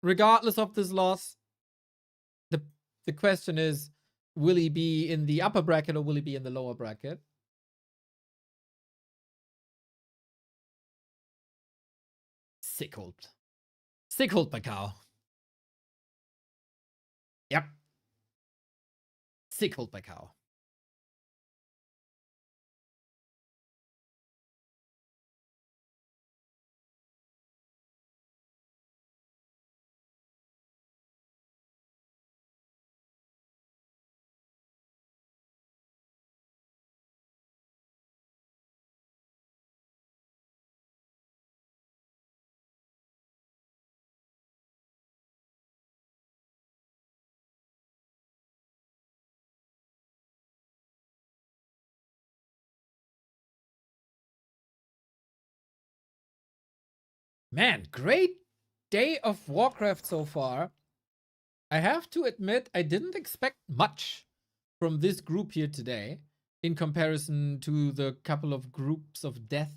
Regardless of this loss. The question is, will he be in the upper bracket or will he be in the lower bracket? Sick hold. Sick hold by Kaho. Yep. Sick hold by Kaho. Man, great day of Warcraft so far. I have to admit, I didn't expect much from this group here today in comparison to the couple of groups of death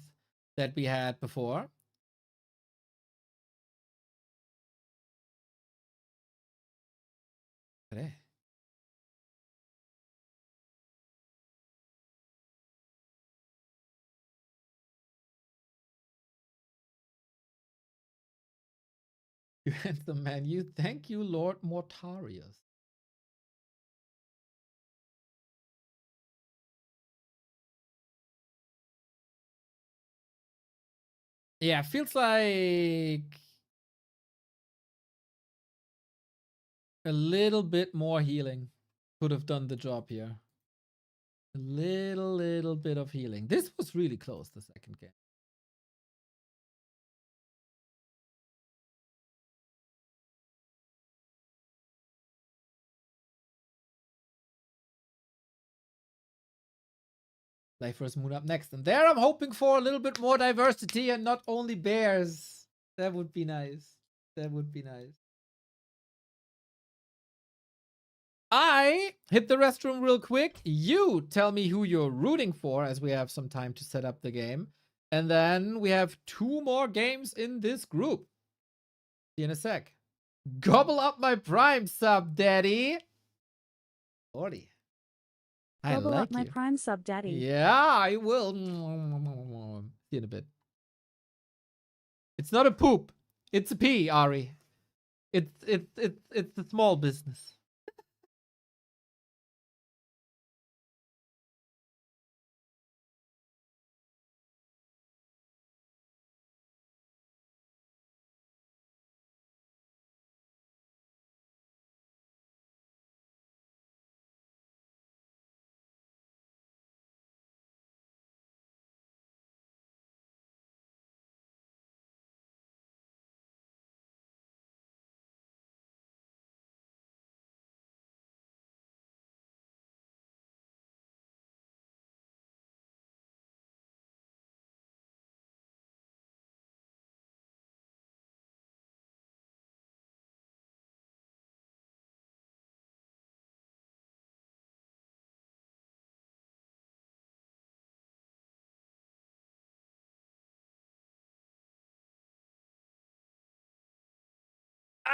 that we had before. Today. You handsome man, you thank you, Lord Mortarius. Yeah, feels like a little bit more healing could have done the job here. A little bit of healing. This was really close, the second game. Life vs. Moon up next. And there I'm hoping for a little bit more diversity and not only bears. That would be nice. That would be nice. I hit the restroom real quick. You tell me who you're rooting for as we have some time to set up the game. And then we have 2 more games in this group. See you in a sec. Gobble up my Prime sub, daddy. 40. I Gobble like up my you. Prime sub, daddy. Yeah, I will. See you in a bit. It's not a poop. It's a pee, Ari. It's a small business.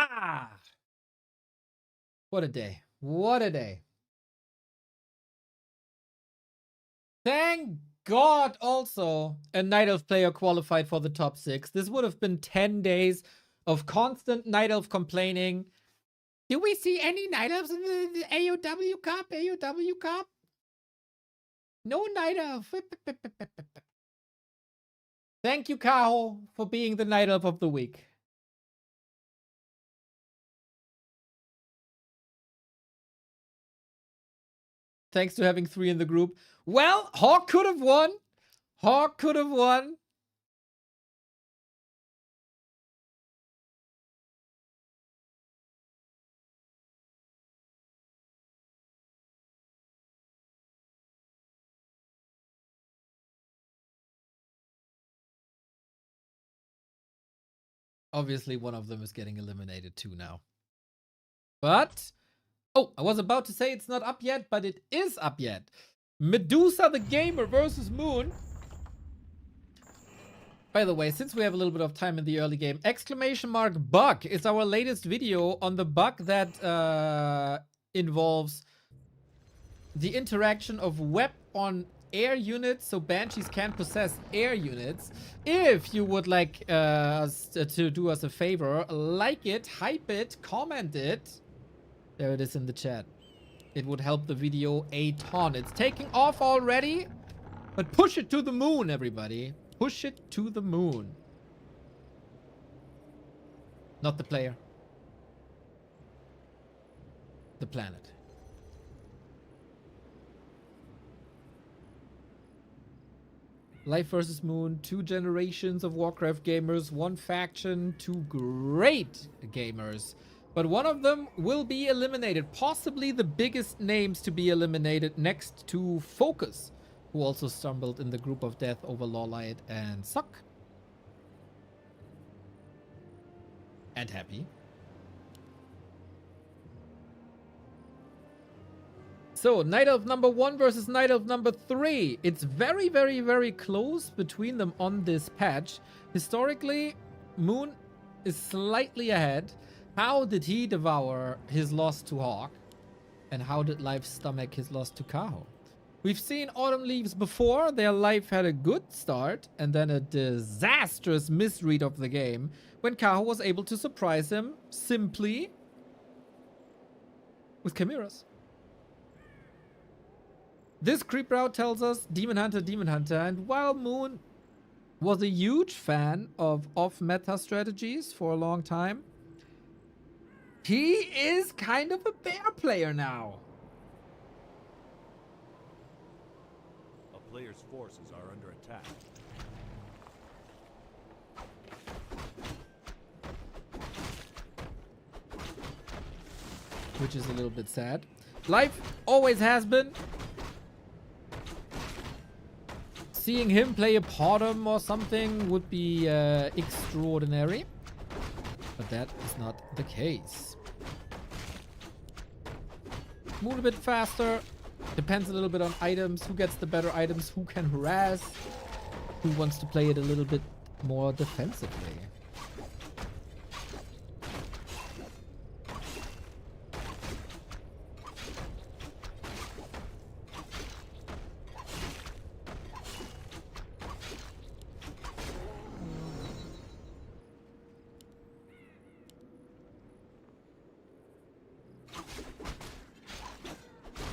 Ah! What a day. What a day. Thank God also a Night Elf player qualified for the top 6. This would have been 10 days of constant Night Elf complaining. Do we see any Night Elves in the AOW Cup? AOW Cup? No Night Elf. Thank you, Kaho, for being the Night Elf of the week. Thanks to having 3 in the group. Well, HawK could have won. HawK could have won. Obviously, one of them is getting eliminated too now. But, oh, I was about to say it's not up yet, but it is up yet. Medusa the Gamer versus Moon. By the way, since we have a little bit of time in the early game, exclamation mark bug is our latest video on the bug that involves the interaction of web on air units, so banshees can possess air units. If you would like us to do us a favor, like it, hype it, comment it. There it is in the chat. It would help the video a ton. It's taking off already, but push it to the moon, everybody. Push it to the moon. Not the player. The planet. Life versus Moon, 2 generations of Warcraft gamers, 1 faction, 2 great gamers. But one of them will be eliminated. Possibly the biggest names to be eliminated next to Focus, who also stumbled in the group of death over Lawlight and Suck. And Happy. So, Night Elf number 1 versus Night Elf number 3. It's very, very, very close between them on this patch. Historically, Moon is slightly ahead. How did he devour his loss to HawK? And how did Life stomach his loss to Kaho? We've seen Autumn Leaves before. Their life had a good start and then a disastrous misread of the game when Kaho was able to surprise him simply with Chimeras. This creep route tells us Demon Hunter, Demon Hunter, and while Moon was a huge fan of off-meta strategies for a long time, he is kind of a bear player now. A player's forces are under attack. Which is a little bit sad. Life always has been. Seeing him play a bottom or something would be extraordinary. But that is not the case. Move a bit faster. Depends a little bit on items. Who gets the better items? Who can harass? Who wants to play it a little bit more defensively?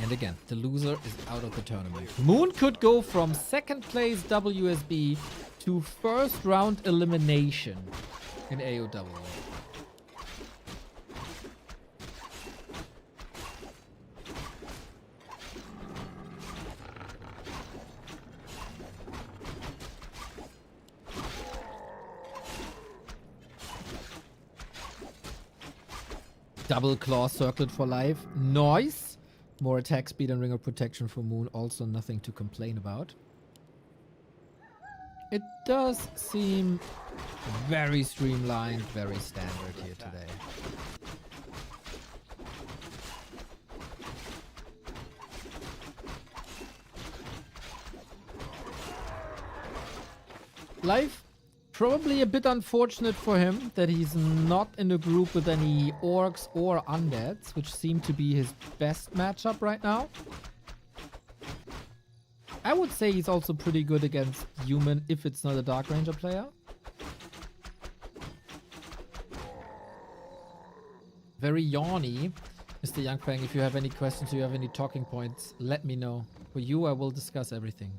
And again, the loser is out of the tournament. Moon could go from 2nd place WSB to 1st round elimination in AOW. Double claw circled for life. Nice. More attack speed and ring of protection for Moon. Also nothing to complain about. It does seem very streamlined, very standard here today. Life Probably a bit unfortunate for him that he's not in a group with any orcs or undeads, which seem to be his best matchup right now. I would say he's also pretty good against human if it's not a Dark Ranger player. Very yawny. Mr. Youngfang, if you have any questions or you have any talking points, let me know. For you, I will discuss everything.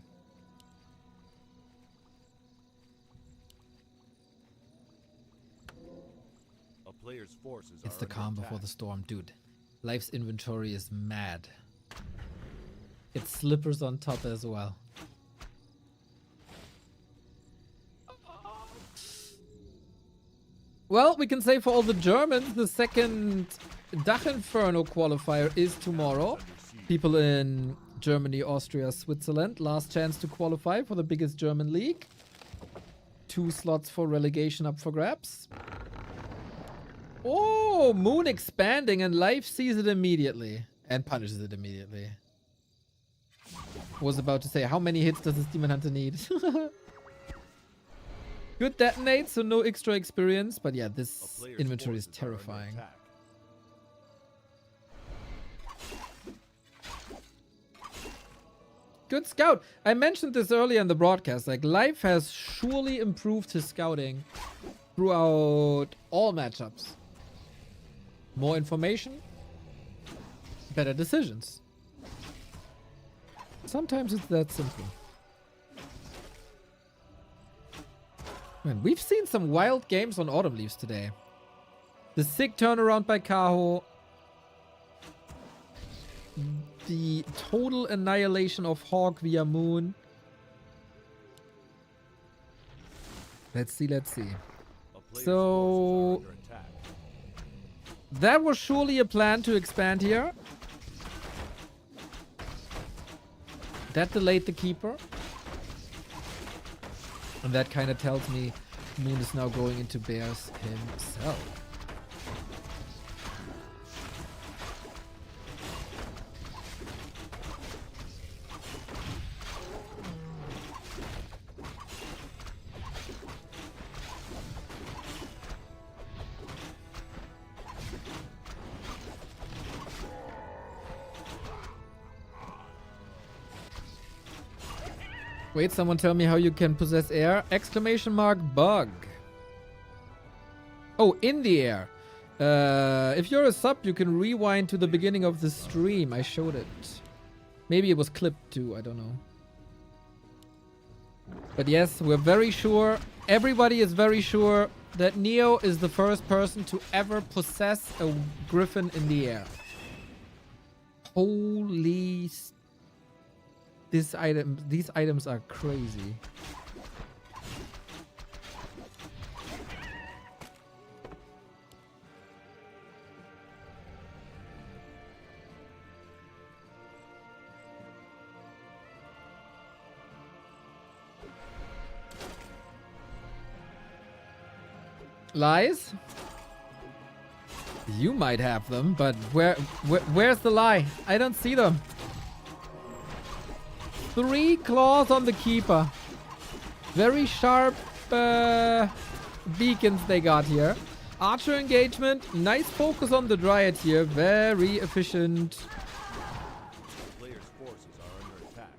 A player's forces It's are the under calm before attack. the storm, dude. Life's inventory is mad. It's slippers on top as well. Well, we can say for all the Germans, the second Dach Inferno qualifier is tomorrow. People in Germany, Austria, Switzerland. Last chance to qualify for the biggest German league. 2 slots for relegation up for grabs. Oh, Moon expanding and Life sees it immediately. And punishes it immediately. Was about to say, how many hits does this Demon Hunter need? Good detonate, so no extra experience. But yeah, A this player's inventory is forces are under terrifying. attack. Good scout. I mentioned this earlier in the broadcast. Like, Life has surely improved his scouting throughout all matchups. More information, better decisions. Sometimes it's that simple. Man, we've seen some wild games on Autumn Leaves today. The sick turnaround by Kaho. The total annihilation of HawK via Moon. Let's see, let's see. A player's So forces are under attack. that was surely a plan to expand here. That delayed the keeper. And that kind of tells me Moon is now going into bears himself. Wait, someone tell me how you can possess air. Exclamation mark bug. Oh, in the air. If you're a sub, you can rewind to the beginning of the stream. I showed it. Maybe it was clipped too. I don't know. But yes, we're very sure. Everybody is very sure that Neo is the first person to ever possess a griffin in the air. Holy... These items are crazy. Lies? You might have them, but where's the lie? I don't see them. 3 claws on the keeper. Very sharp beacons they got here. Archer engagement. Nice focus on the Dryad here. Very efficient. A player's forces are under attack.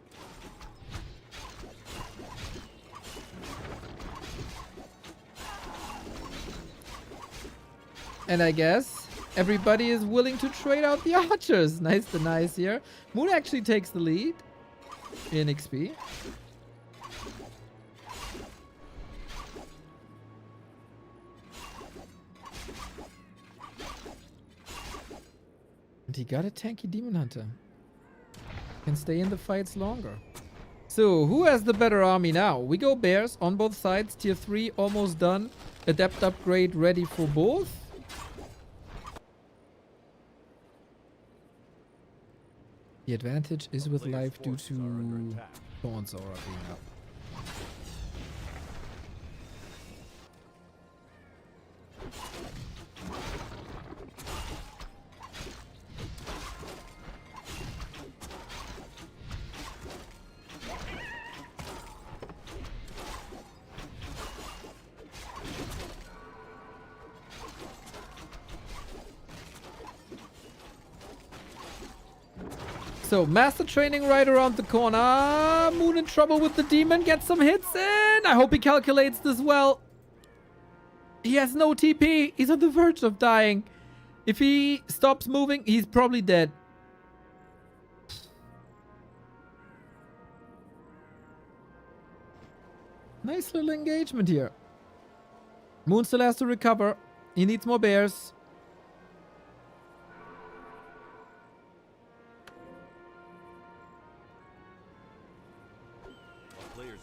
And I guess everybody is willing to trade out the archers. Nice to nice here. Moon actually takes the lead in XP. And he got a tanky Demon Hunter. Can stay in the fights longer. So, who has the better army now? We go Bears on both sides. Tier 3 almost done. Adept upgrade ready for both. The advantage is with Player's life due forces are under to attack. Thorns Aura being up. So, master training right around the corner. Moon in trouble with the demon. Get some hits in. I hope he calculates this well. He has no TP. He's on the verge of dying. If he stops moving, he's probably dead. Nice little engagement here. Moon still has to recover. He needs more bears.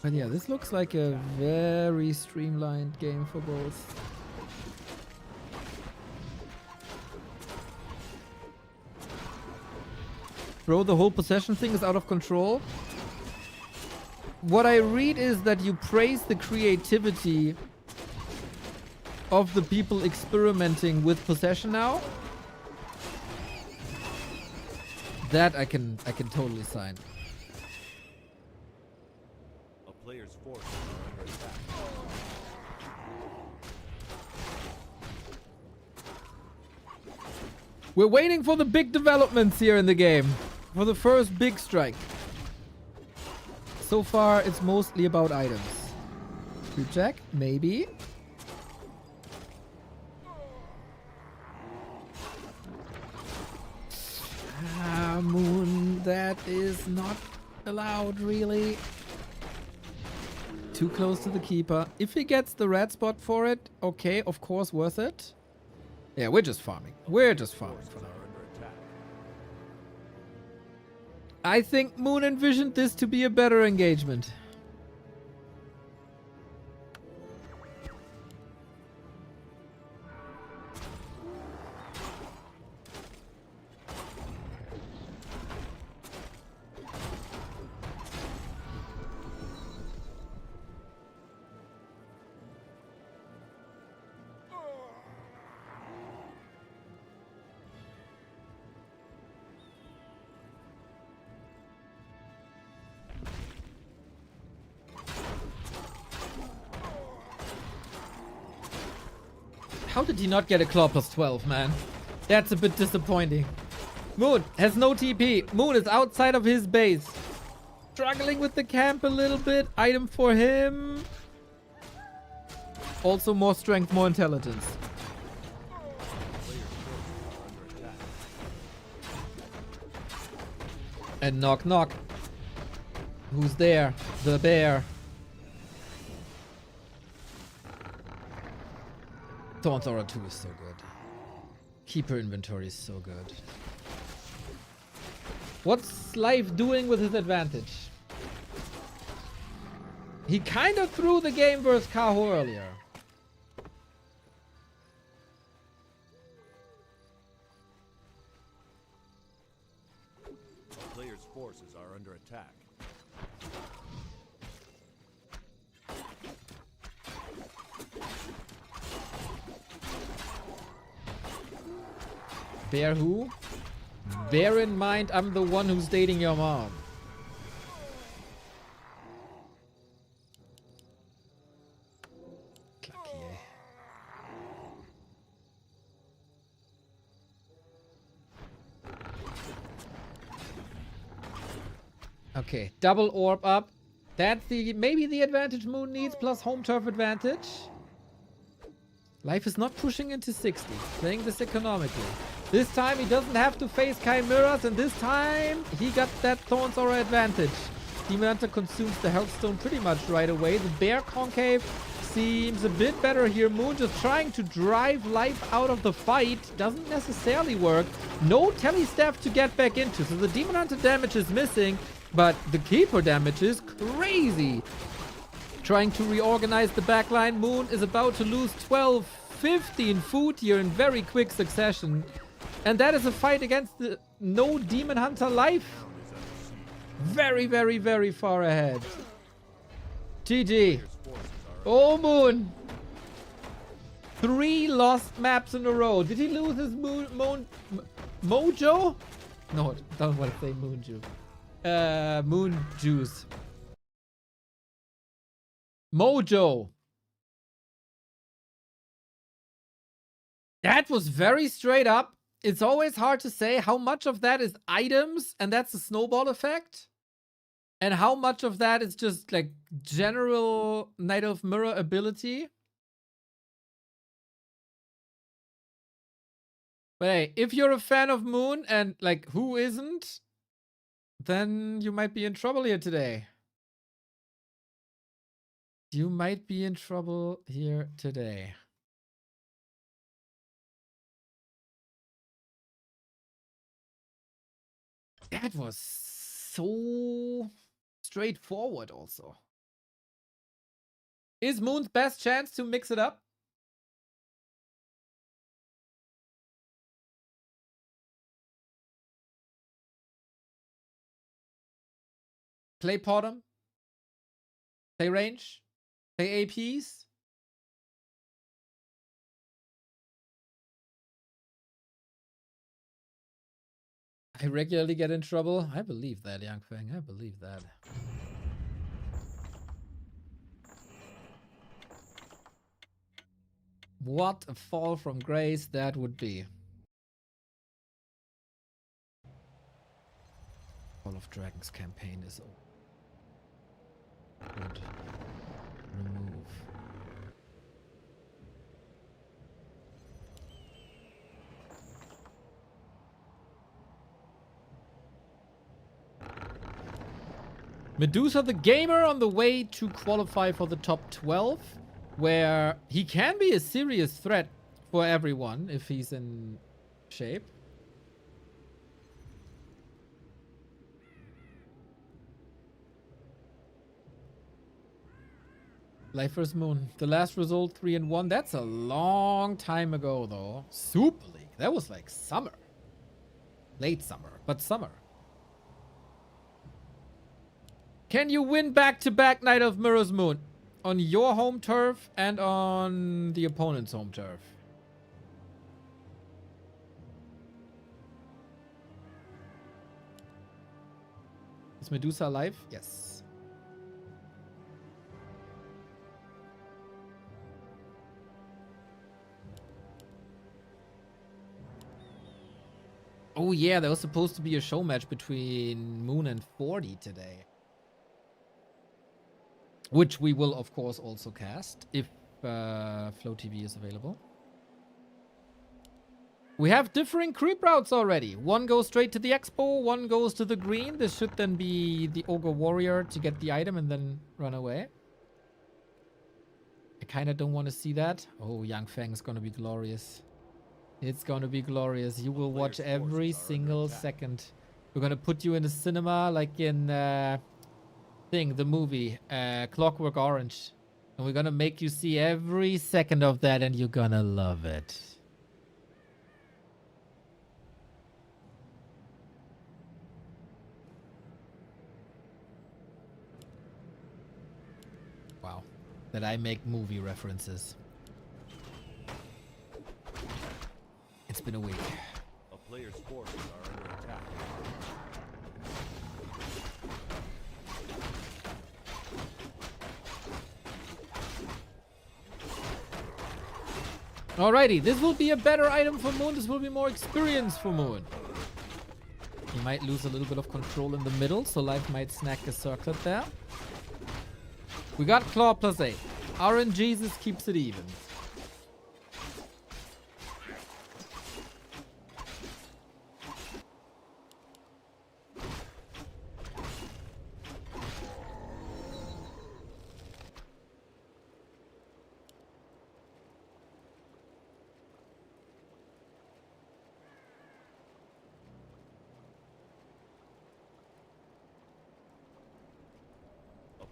But yeah, this looks like a very streamlined game for both. Bro, the whole possession thing is out of control. What I read is that you praise the creativity of the people experimenting with possession now. That I can totally sign. A player's forces are under attack. We're waiting for the big developments here in the game. For the first big strike. So far, it's mostly about items. Creep check? Maybe. Moon, that is not allowed, really. Too close to the keeper. If he gets the red spot for it, okay, of course, worth it. Yeah, we're just farming. We're just farming for now. I think Moon envisioned this to be a better engagement. How did he not get a claw plus 12, man? That's a bit disappointing. Moon has no TP. Moon is outside of his base. Struggling with the camp a little bit. Item for him. Also more strength, more intelligence. And knock knock. Who's there? The bear. Thorn's Aura 2 is so good. Keeper inventory is so good. What's Life doing with his advantage? He kind of threw the game versus Kaho earlier. A player's forces are under attack. Bear who? Bear in mind I'm the one who's dating your mom. Clucky, eh? Okay, double orb up. That's the maybe the advantage Moon needs plus home turf advantage. Life is not pushing into 60, playing this economically. This time he doesn't have to face Chimeras, and this time he got that Thorn's Aura advantage. Demon Hunter consumes the Health Stone pretty much right away. The Bear Concave seems a bit better here. Moon just trying to drive Life out of the fight. Doesn't necessarily work. No Telestaff to get back into, so the Demon Hunter damage is missing, but the Keeper damage is crazy. Trying to reorganize the backline. Moon is about to lose 12, 15 food here in very quick succession. And that is a fight against the no Demon Hunter Life. Very, very, very far ahead. GG. Oh, Moon. 3 lost maps in a row. Did he lose his mojo? No, don't want to say moon juice. Moon juice. Mojo. That was very straight up. it's always hard to say how much of that is items, and that's a snowball effect, and how much of that is just like general Knight of Mirror ability. But hey, if you're a fan of Moon, and like who isn't, then you might be in trouble here today. You might be in trouble here today. That was so straightforward also. Is Moon's best chance to mix it up? Play bottom? Play range? Play APs? I regularly get in trouble. I believe that, Young Feng. I believe that. What a fall from grace that would be. Call of Dragons campaign is over. Good. Remove. Medusa the Gamer on the way to qualify for the top 12, where he can be a serious threat for everyone if he's in shape. Life vs. Moon. The last result 3-1. That's a long time ago though. Super League. That was like summer. Late summer, but summer. Can you win back-to-back Knight of Mirrors Moon? On your home turf and on the opponent's home turf. Is Medusa alive? Yes. Oh yeah, there was supposed to be a show match between Moon and 40 today. Which we will, of course, also cast if Flow TV is available. We have differing creep routes already. One goes straight to the expo, one goes to the green. This should then be the Ogre Warrior to get the item and then run away. I kind of don't want to see that. Oh, Yang Feng is going to be glorious. It's going to be glorious. You will watch every single second. We're going to put you in a cinema like in... the movie Clockwork Orange, and we're gonna make you see every second of that, and you're gonna love it. Wow, that I make movie references. It's been a week. A player's forces are under attack. Alrighty, this will be a better item for Moon. This will be more experience for Moon. He might lose a little bit of control in the middle, so life might snack a circlet there. We got Claw plus 8. RNGesus keeps it even.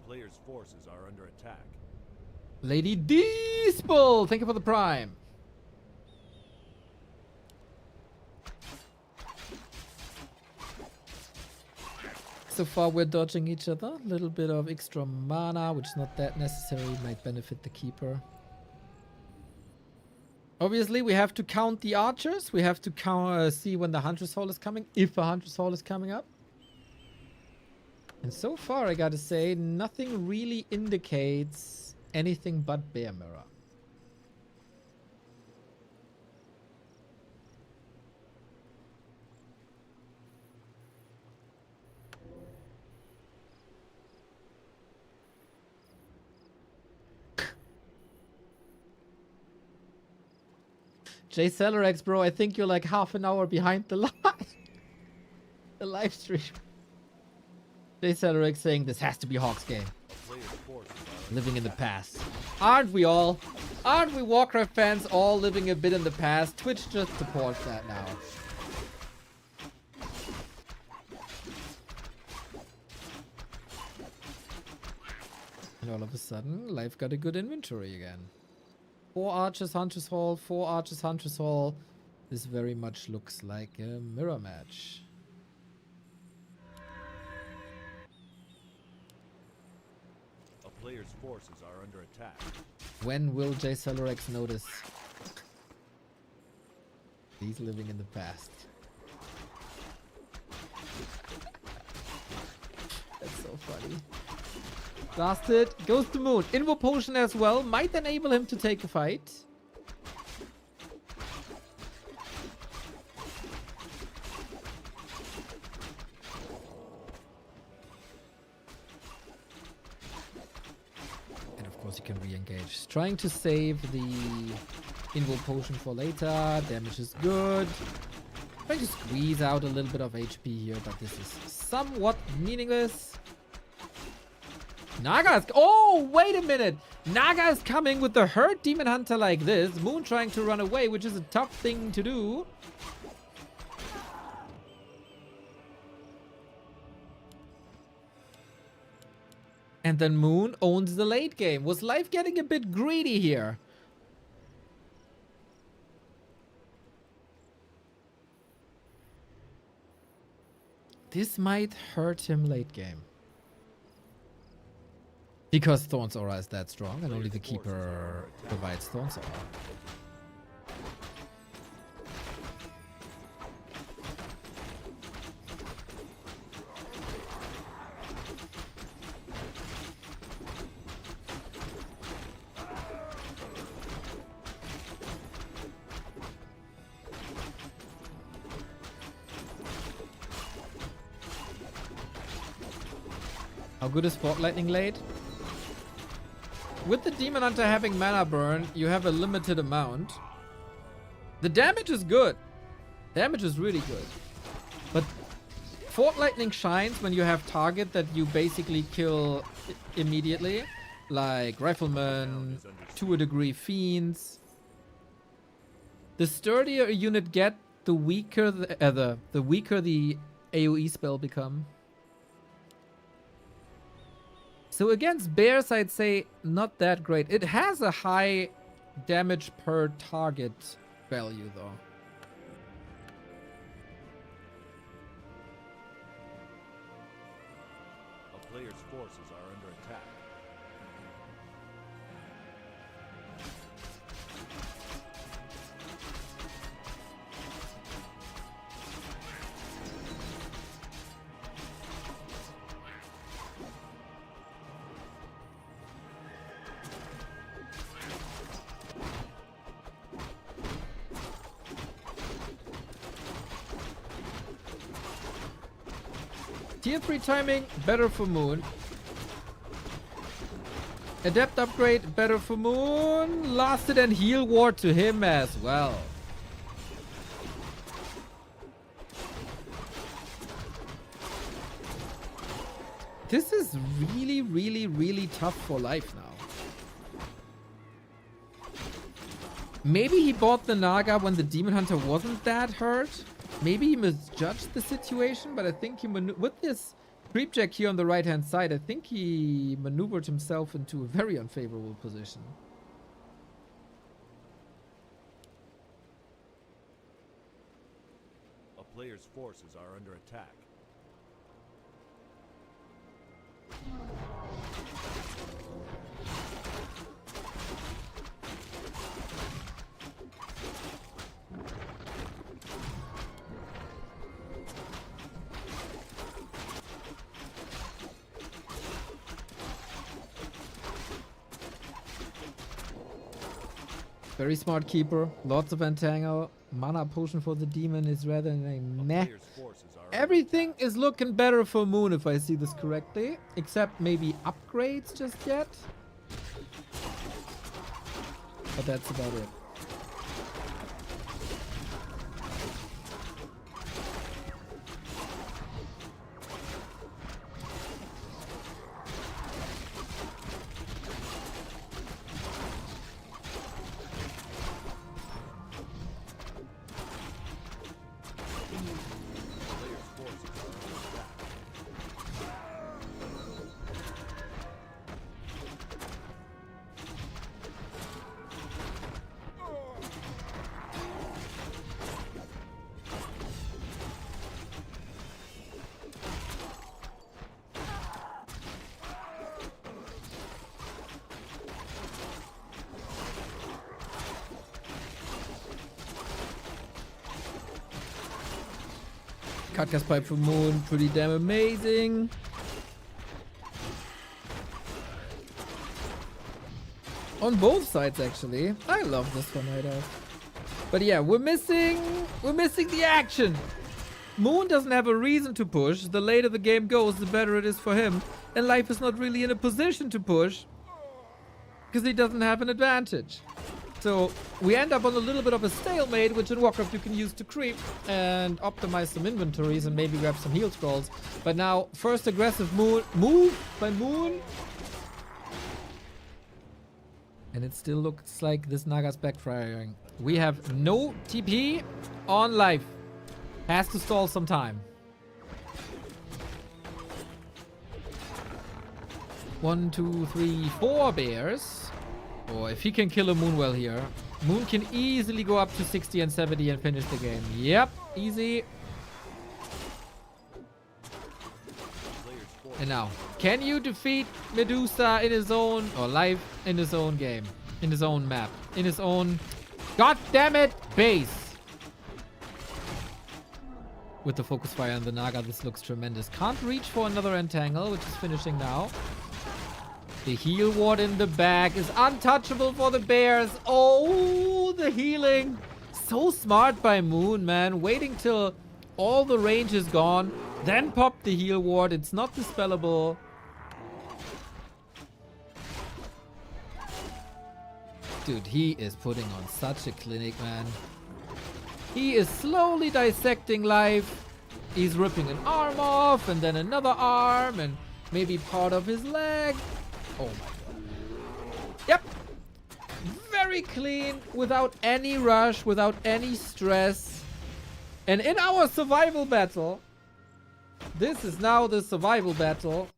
Players' forces are under attack. Lady Deespel, thank you for the prime. So far we're dodging each other. A little bit of extra mana, which is not that necessary, might benefit the keeper. Obviously we have to count the archers. We have to count, see when the Huntress Hall is coming, if a Huntress Hall is coming up. And so far, I gotta say, nothing really indicates anything but Bear Mirror. Jay Celerex, bro, I think you're like half an hour behind the the live stream. Jay Celerex saying this has to be HawK's game. Living in the past. Aren't we all? Aren't we Warcraft fans all living a bit in the past? Twitch just supports that now. And all of a sudden, life got a good inventory again. 4 archers, Hunter's Hall, 4 archers, Hunter's Hall. This very much looks like a mirror match. A player's forces are under attack. When will Jay Celerex notice? He's living in the past. That's so funny. Blasted. Goes to Moon. Invo Potion as well. Might enable him to take a fight. And of course he can re-engage. Trying to save the Invo Potion for later. Damage is good. Trying to squeeze out a little bit of HP here, but this is somewhat meaningless. Naga's... Oh, wait a minute. Naga is coming with the hurt Demon Hunter like this. Moon trying to run away, which is a tough thing to do. And then Moon owns the late game. Was life getting a bit greedy here? This might hurt him late game. Because Thorn's Aura is that strong and only the Keeper provides Thorn's Aura. How good is Fort Lightning late? With the Demon Hunter having mana burn, you have a limited amount. The damage is good. Damage is really good. But Fort Lightning shines when you have target that you basically kill immediately. Like Rifleman, to a degree Fiends. The sturdier a unit get, the weaker the weaker the AoE spell become. So against bears, I'd say not that great. It has a high damage per target value, though. A player's forces are under attack. Tier 3 timing, better for Moon. Adept upgrade, better for Moon. Lasted and heal ward to him as well. This is really, really, really tough for life now. Maybe he bought the Naga when the Demon Hunter wasn't that hurt. Maybe he misjudged the situation, but I think he with this creep jack here on the right hand side, I think he maneuvered himself into a very unfavorable position. A player's forces are under attack. Very smart keeper, lots of entangle. Mana potion for the demon is rather than a meh. Everything is looking better for Moon if I see this correctly. Except maybe upgrades just yet. But that's about it. Cutcast Pipe for Moon, pretty damn amazing. On both sides, actually. I love this one right out. But yeah, we're missing the action. Moon doesn't have a reason to push. The later the game goes, the better it is for him. And Life is not really in a position to push because he doesn't have an advantage. So we end up on a little bit of a stalemate, which in Warcraft you can use to creep and optimize some inventories and maybe grab some heal scrolls. But now, first aggressive move by Moon. And it still looks like this Naga's backfiring. We have no TP on Life. Has to stall some time. 1, 2, 3, 4 bears. Or if he can kill a Moonwell here, Moon can easily go up to 60 and 70 and finish the game. Yep, easy. And now, can you defeat Medusa in his own, or Life in his own game, in his own map, in his own, god damn it, base? With the focus fire on the Naga, this looks tremendous. Can't reach for another entangle, which is finishing now. The heal ward in the back is untouchable for the bears. Oh, the healing. So smart by Moon, man. Waiting till all the range is gone. Then pop the heal ward. It's not dispellable. Dude, he is putting on such a clinic, man. He is slowly dissecting Life. He's ripping an arm off and then another arm and maybe part of his leg. Oh my god. Yep. Very clean, without any rush, without any stress. And in our survival battle, this is now the survival battle.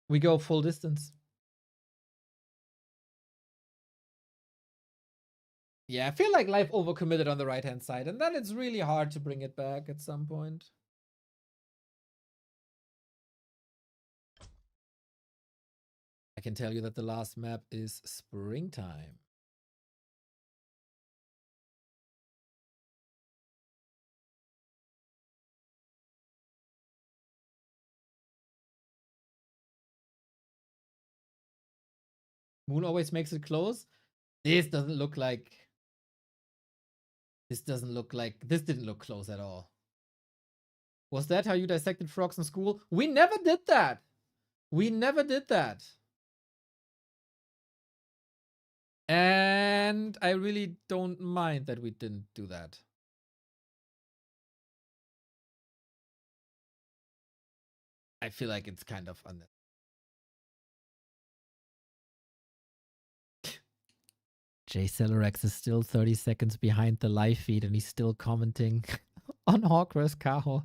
We go full distance. Yeah, I feel like Life overcommitted on the right-hand side, and then it's really hard to bring it back at some point. I can tell you that the last map is springtime. Moon always makes it close. This doesn't look like... This didn't look close at all. Was that how you dissected frogs in school? We never did that. We never did that. And I really don't mind that we didn't do that. I feel like it's kind of unnecessary. JCelerex is still 30 seconds behind the live feed and he's still commenting on HawK vs Kaho.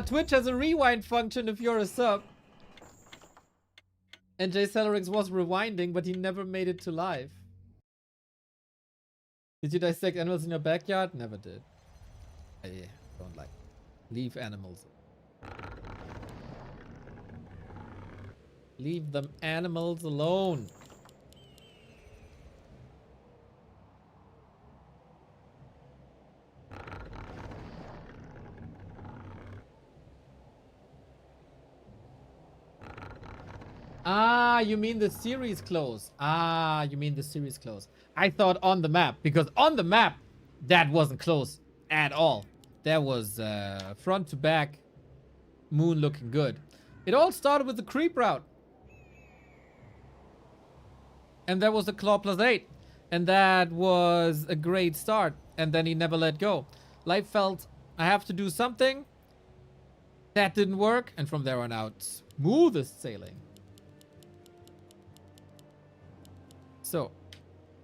Twitch has a rewind function if you're a sub. And JCelerex was rewinding, but he never made it to live. Did you dissect animals in your backyard? Never did. I don't like it. Leave animals. Leave them animals alone. Ah, you mean the series close. Ah, you mean the series close. I thought on the map, because on the map, that wasn't close at all. That was front to back, Moon looking good. It all started with the creep route. And there was the Claw +8. And that was a great start. And then he never let go. Life felt, I have to do something. That didn't work. And from there on out, smoothest sailing. So,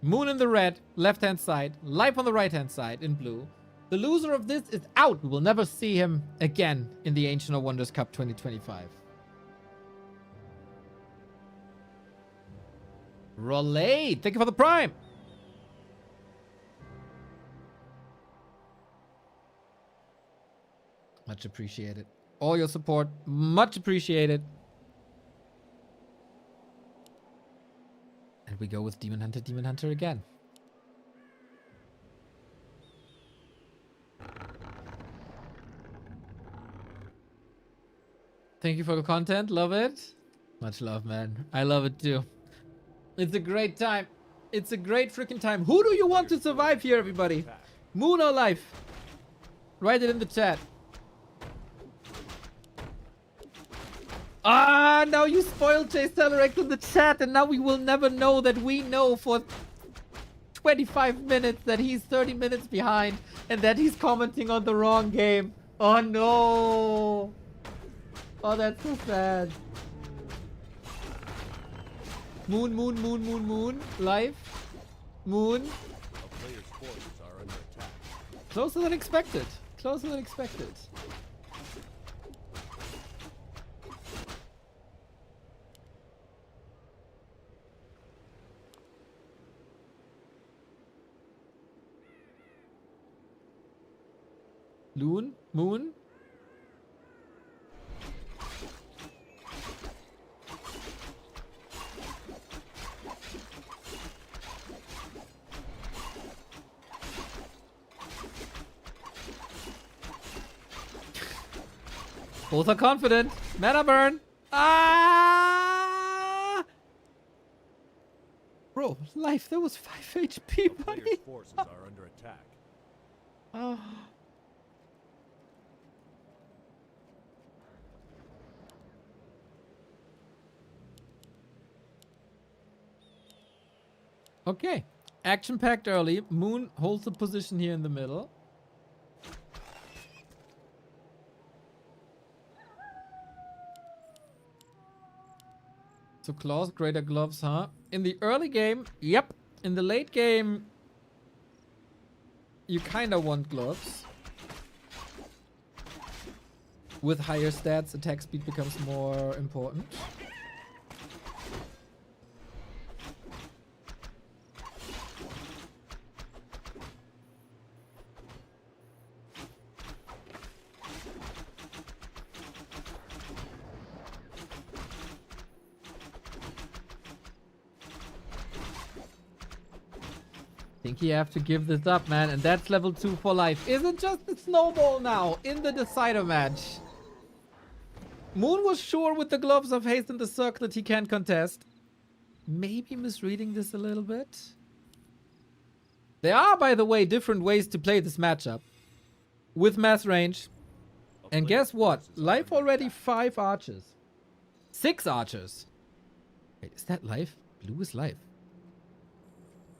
Moon in the red, left-hand side. Life on the right-hand side in blue. The loser of this is out. We will never see him again in the Ancient of Wonders Cup 2025. Rolade, thank you for the prime. Much appreciated. All your support, much appreciated. And we go with Demon Hunter again. Thank you for the content. Love it. Much love, man. I love it too. It's a great time. It's a great freaking time. Who do you want to survive here, everybody? Moon or life? Write it in the chat. Ah, now you spoiled Chase Telerex in the chat, and now we will never know that we know for 25 minutes that he's 30 minutes behind and that he's commenting on the wrong game. Oh no. Oh, that's so sad. Moon, moon, moon, moon, moon. Life. Moon. A player's forces are under attack. Closer than expected. Closer than expected. Loon? Moon? Both are confident. Mana burn. Ah! Bro, life, that was 5 HP, A buddy. player's forces are under attack. Oh. Okay. Action-packed early. Moon holds the position here in the middle. So claws, greater gloves, huh? In the early game, yep. In the late game, you kind of want gloves. With higher stats, attack speed becomes more important. Think you have to give this up, man, and that's level 2 for life. Is it just a snowball now in the decider match? Moon was sure with the gloves of haste in the circle that he can't contest. Maybe misreading this a little bit. There are, by the way, different ways to play this matchup. With mass range. And guess what? Life already 5 archers. 6 archers. Wait, is that life? Blue is life.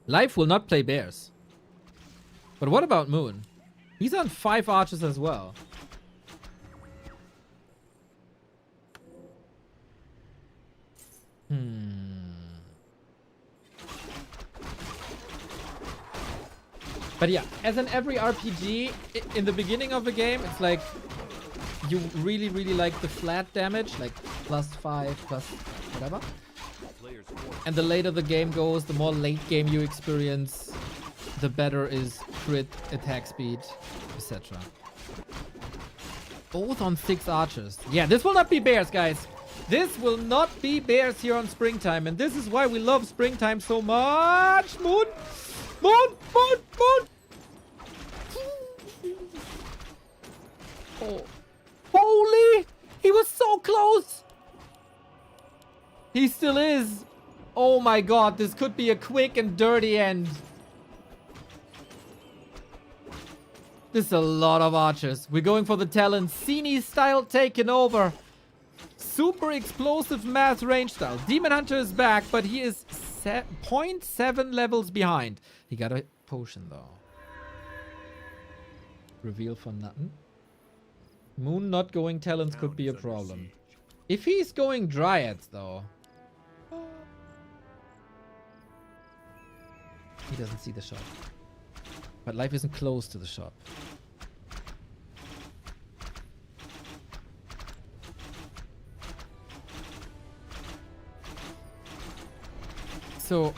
Life will not play bears. But what about Moon? He's on 5 archers as well. But yeah, as in every RPG, in the beginning of the game, it's like you really, really like the flat damage, like +5, plus whatever. Player's forces And the later the game goes, the more late game you experience, the better is crit, attack speed, etc. Both on 6 archers. Yeah, this will not be bears, guys. This will not be bears here on Springtime. And this is why we love Springtime so much. Moon! Moon! Moon! Moon! Oh. Holy! He was so close! He still is. Oh my god, this could be a quick and dirty end. This is a lot of archers. We're going for the talent. Cine style taken over. Super explosive mass range style. Demon Hunter is back, but he is 0.7 levels behind. He got a potion though. Reveal for nothing. Moon not going talents could be a problem. If he's going dryads though. He doesn't see the shop. But life isn't close to the shop. So,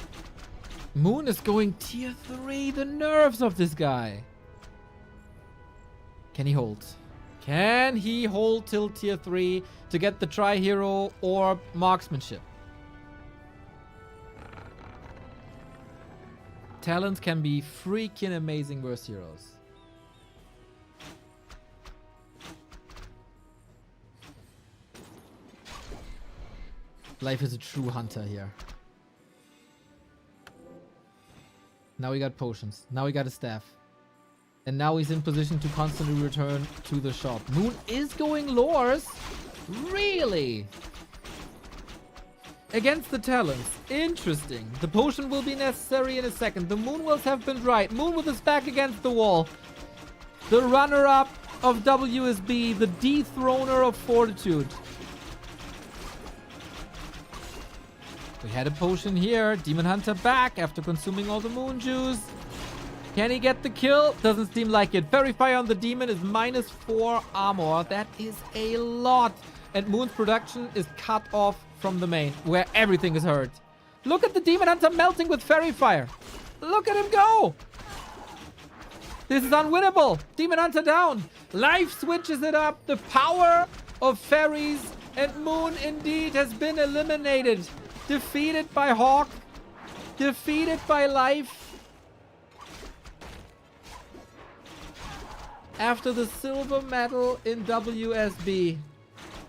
Moon is going tier 3. The nerves of this guy. Can he hold? Can he hold till tier 3 to get the tri-hero or marksmanship? Talents can be freaking amazing versus heroes. Life is a true hunter here. Now we got potions. Now we got a staff. And now he's in position to constantly return to the shop. Moon is going lures. Really? Against the talents. Interesting. The potion will be necessary in a second. The Moon Wills have been right. Moon with his back against the wall. The runner-up of WSB. The dethroner of Fortitude. We had a potion here. Demon Hunter back after consuming all the Moon Juice. Can he get the kill? Doesn't seem like it. Fairy Fire on the Demon is -4 armor. That is a lot. And Moon's production is cut off from the main, where everything is hurt. Look at the Demon Hunter melting with Fairy Fire. Look at him go. This is unwinnable. Demon Hunter down. Life switches it up. The power of fairies and Moon indeed has been eliminated. Defeated by HawK. Defeated by Life. After the silver medal in WSB.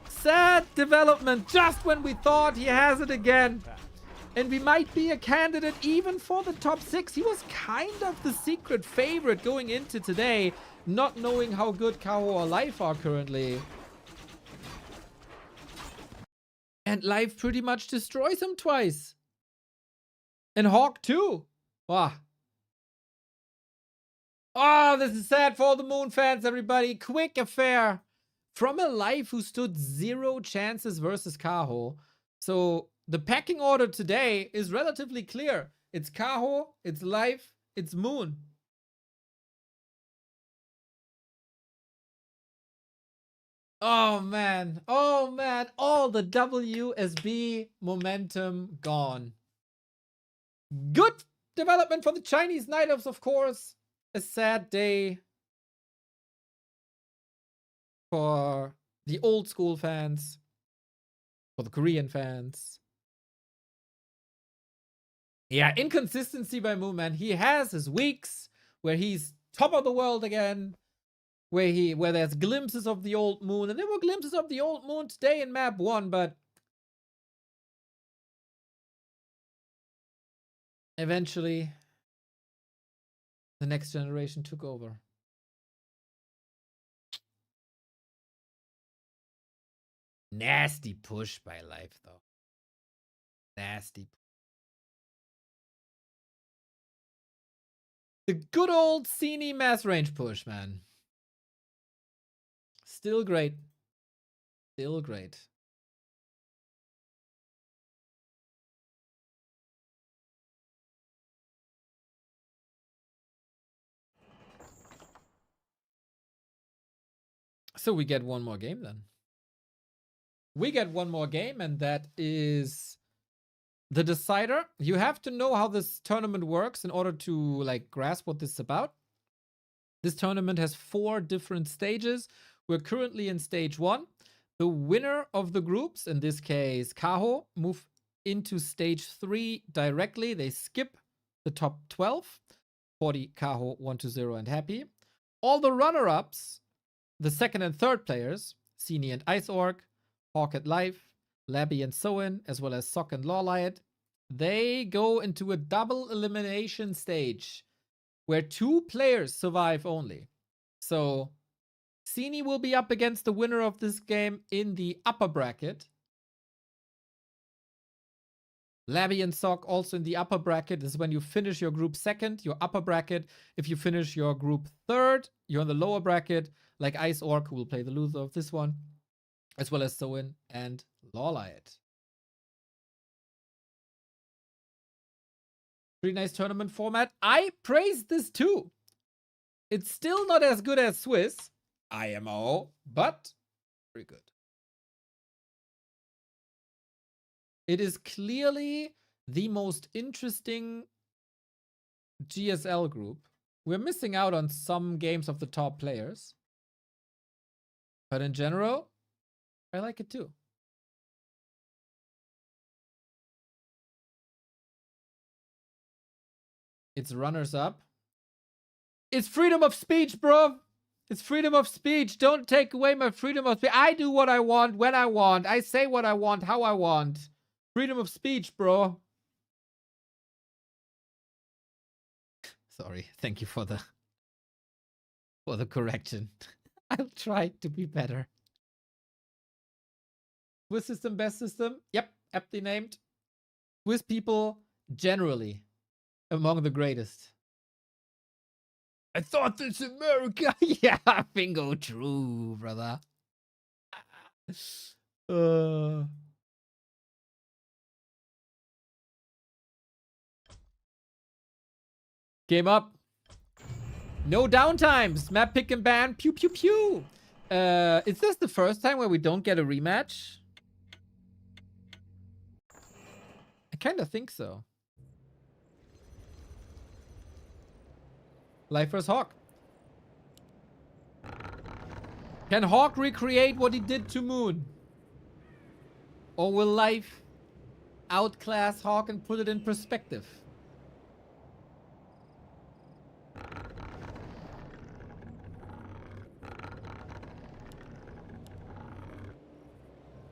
Sad development just when we thought he has it again. And we might be a candidate even for the top 6. He was kind of the secret favorite going into today, not knowing how good Kaho or Life are currently. And Life pretty much destroys him twice. And HawK too. Wow. Oh, this is sad for all the Moon fans, everybody. Quick affair from a Life who stood 0 chances versus Kaho. So the pecking order today is relatively clear. It's Kaho, it's Life, it's Moon. Oh man, all the WSB momentum gone. Good development for the Chinese Night Elves, of course. A sad day for the old school fans, for the Korean fans. Yeah, inconsistency by Moon, man. He has his weeks where he's top of the world again, where there's glimpses of the old Moon, and there were glimpses of the old Moon today in map 1, but eventually the next generation took over. Nasty push by Life, though. Nasty. The good old Cine mass range push, man. Still great. Still great. So we get one more game then. We get one more game, and that is the decider. You have to know how this tournament works in order to like grasp what this is about. This tournament has 4 different stages. We're currently in stage 1. The winner of the groups, in this case Kaho, move into stage 3 directly. They skip the top 12. 40 Kaho, 1-0 and happy. All the runner-ups, the second and third players, Cine and Ice Orc, HawK and Life, Labby and Soin, as well as Sock and Lawlight, they go into a double elimination stage where 2 players survive only. So Cine will be up against the winner of this game in the upper bracket. Labby and Sock also in the upper bracket. This is when you finish your group second, your upper bracket. If you finish your group third, you're in the lower bracket, like Ice Orc, who will play the loser of this one, as well as Soin and Lawlight. Pretty nice tournament format. I praise this too. It's still not as good as Swiss, IMO, but pretty good. It is clearly the most interesting GSL group. We're missing out on some games of the top players, but in general, I like it too. It's runners up. It's freedom of speech, bro. It's freedom of speech. Don't take away my freedom of speech. I do what I want when I want. I say what I want, how I want. Freedom of speech, bro. Sorry. Thank you for the correction. I'll try to be better. Swiss system, best system. Yep, aptly named. Swiss people generally among the greatest. I thought this America. Yeah, bingo, true, brother. Game up. No downtimes. Map pick and ban. Pew pew pew. Is this the first time where we don't get a rematch? I kind of think so. Life vs HawK. Can HawK recreate what he did to Moon? Or will Life outclass HawK and put it in perspective?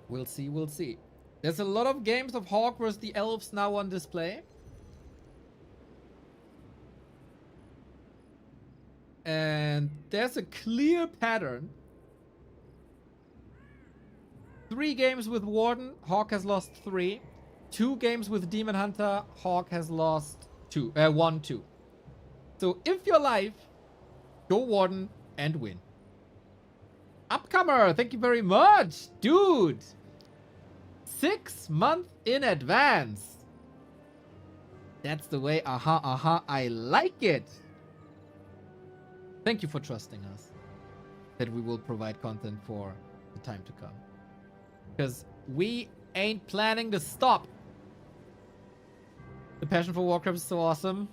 We'll see, we'll see. There's a lot of games of HawK versus the Elves now on display. And there's a clear pattern. 3 games with Warden, HawK has lost 3. 2 games with Demon Hunter, HawK has lost 1, 2. So if you're live, go Warden and win. Upcomer, thank you very much. Dude. 6 months in advance. That's the way, I like it. Thank you for trusting us that we will provide content for the time to come. Because we ain't planning to stop. The passion for Warcraft is so awesome.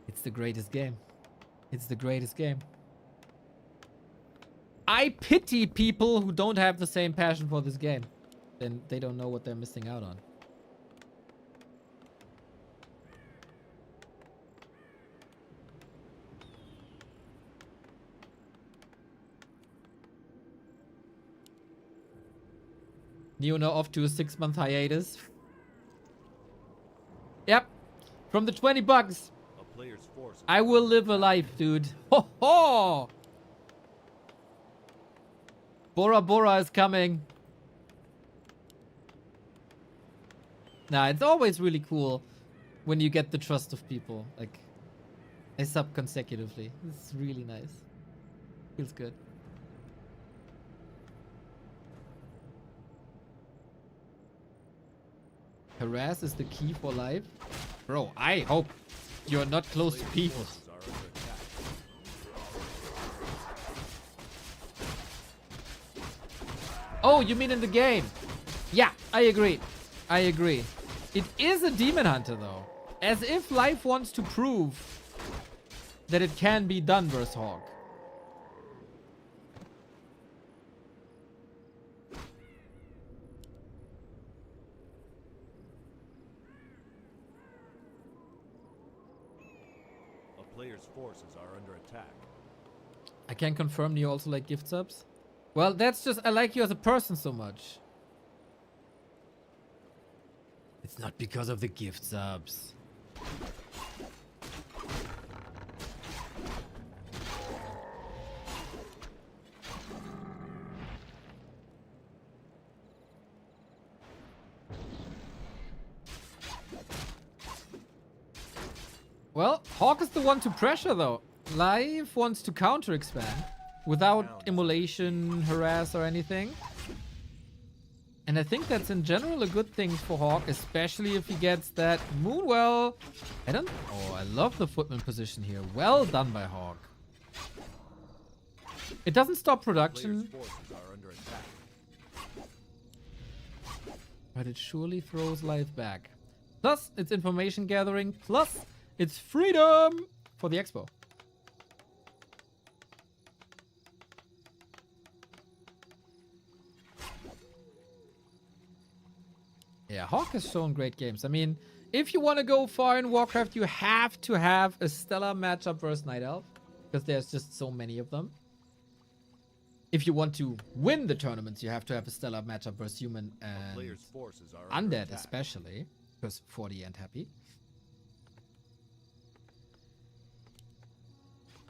It's the greatest game. It's the greatest game. I pity people who don't have the same passion for this game. Then they don't know what they're missing out on. Neo now off to a 6-month hiatus. Yep. From the 20 bucks. A player's force. I will live a life, dude. Ho ho! Bora Bora is coming. Nah, it's always really cool when you get the trust of people. Like, they sub consecutively. It's really nice. Feels good. Harass is the key for life. Bro, I hope you're not close to people. Forces are under attack. Oh, you mean in the game? Yeah, I agree. I agree. It is a Demon Hunter, though. As if life wants to prove that it can be done versus HawK. A player's forces are under attack. I can confirm you also like gift subs. Well, that's just, I like you as a person so much. It's not because of the gift subs. Well, HawK is the one to pressure though. Live wants to counter expand without immolation, harass or anything. And I think that's in general a good thing for HawK, especially if he gets that Moonwell. Oh, I love the footman position here. Well done by HawK. It doesn't stop production, Player's forces are under attack. but it surely throws life back. Plus, it's information gathering. Plus, it's freedom for the expo. Yeah, HawK has shown great games. I mean, if you want to go far in Warcraft, you have to have a stellar matchup versus Night Elf, because there's just so many of them. if you want to win the tournaments, you have to have a stellar matchup versus Human and Players' forces are under Undead, attack. especially, because 40 and happy.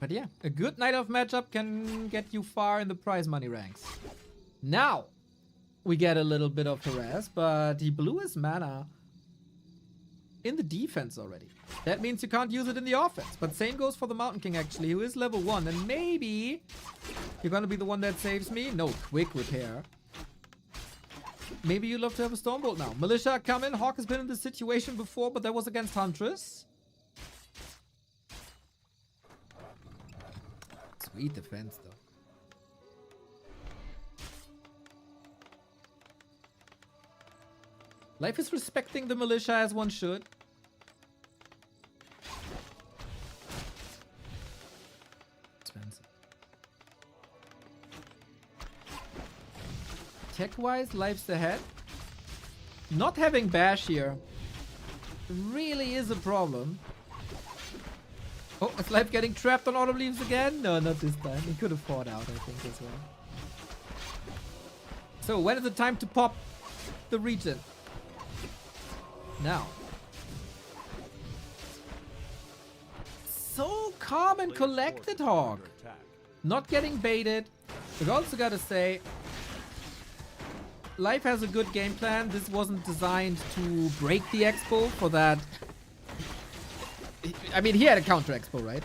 But yeah, a good night of matchup can get you far in the prize money ranks. Now, we get a little bit of harass, but he blew his mana in the defense already. That means you can't use it in the offense. But same goes for the Mountain King, actually, who is level 1. And maybe you're gonna be the one that saves me. No, quick repair. Maybe you'd love to have a Stormbolt now. Militia, come in. HawK has been in this situation before, but that was against Huntress. Sweet defense, though. Life is respecting the Militia as one should. Expensive. Tech-wise, Life's ahead. Not having Bash here really is a problem. Oh, is Life getting trapped on Autumn Leaves again? No, not this time. He could have fought out, I think, as well. So, when is it time to pop the region? Now. So calm and Players' collected, forces are HawK. under attack. Not getting baited. But also gotta say, Life has a good game plan. This wasn't designed to break the expo for that. I mean, he had a counter expo, right?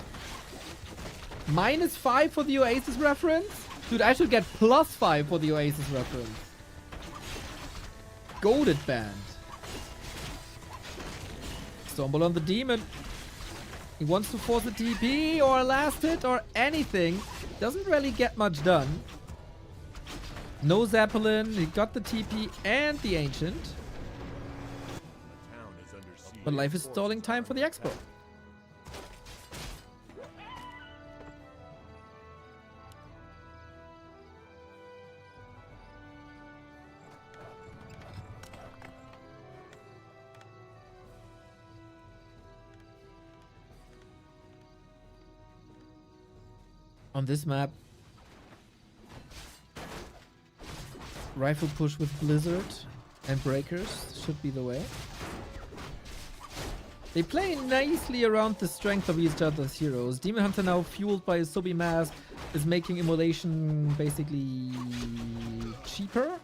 -5 for the Oasis reference? Dude, I should get +5 for the Oasis reference. Goated band. Stumble on the demon. He wants to force a TP or a last hit or anything. Doesn't really get much done. No Zeppelin. He got the TP and the Ancient. The town is under siege. But Life is Forces stalling time are for the under expo. attack. On this map, rifle push with Blizzard and Breakers should be the way. They play nicely around the strength of each other's heroes. Demon Hunter, now fueled by a Sobi mask, is making immolation basically cheaper.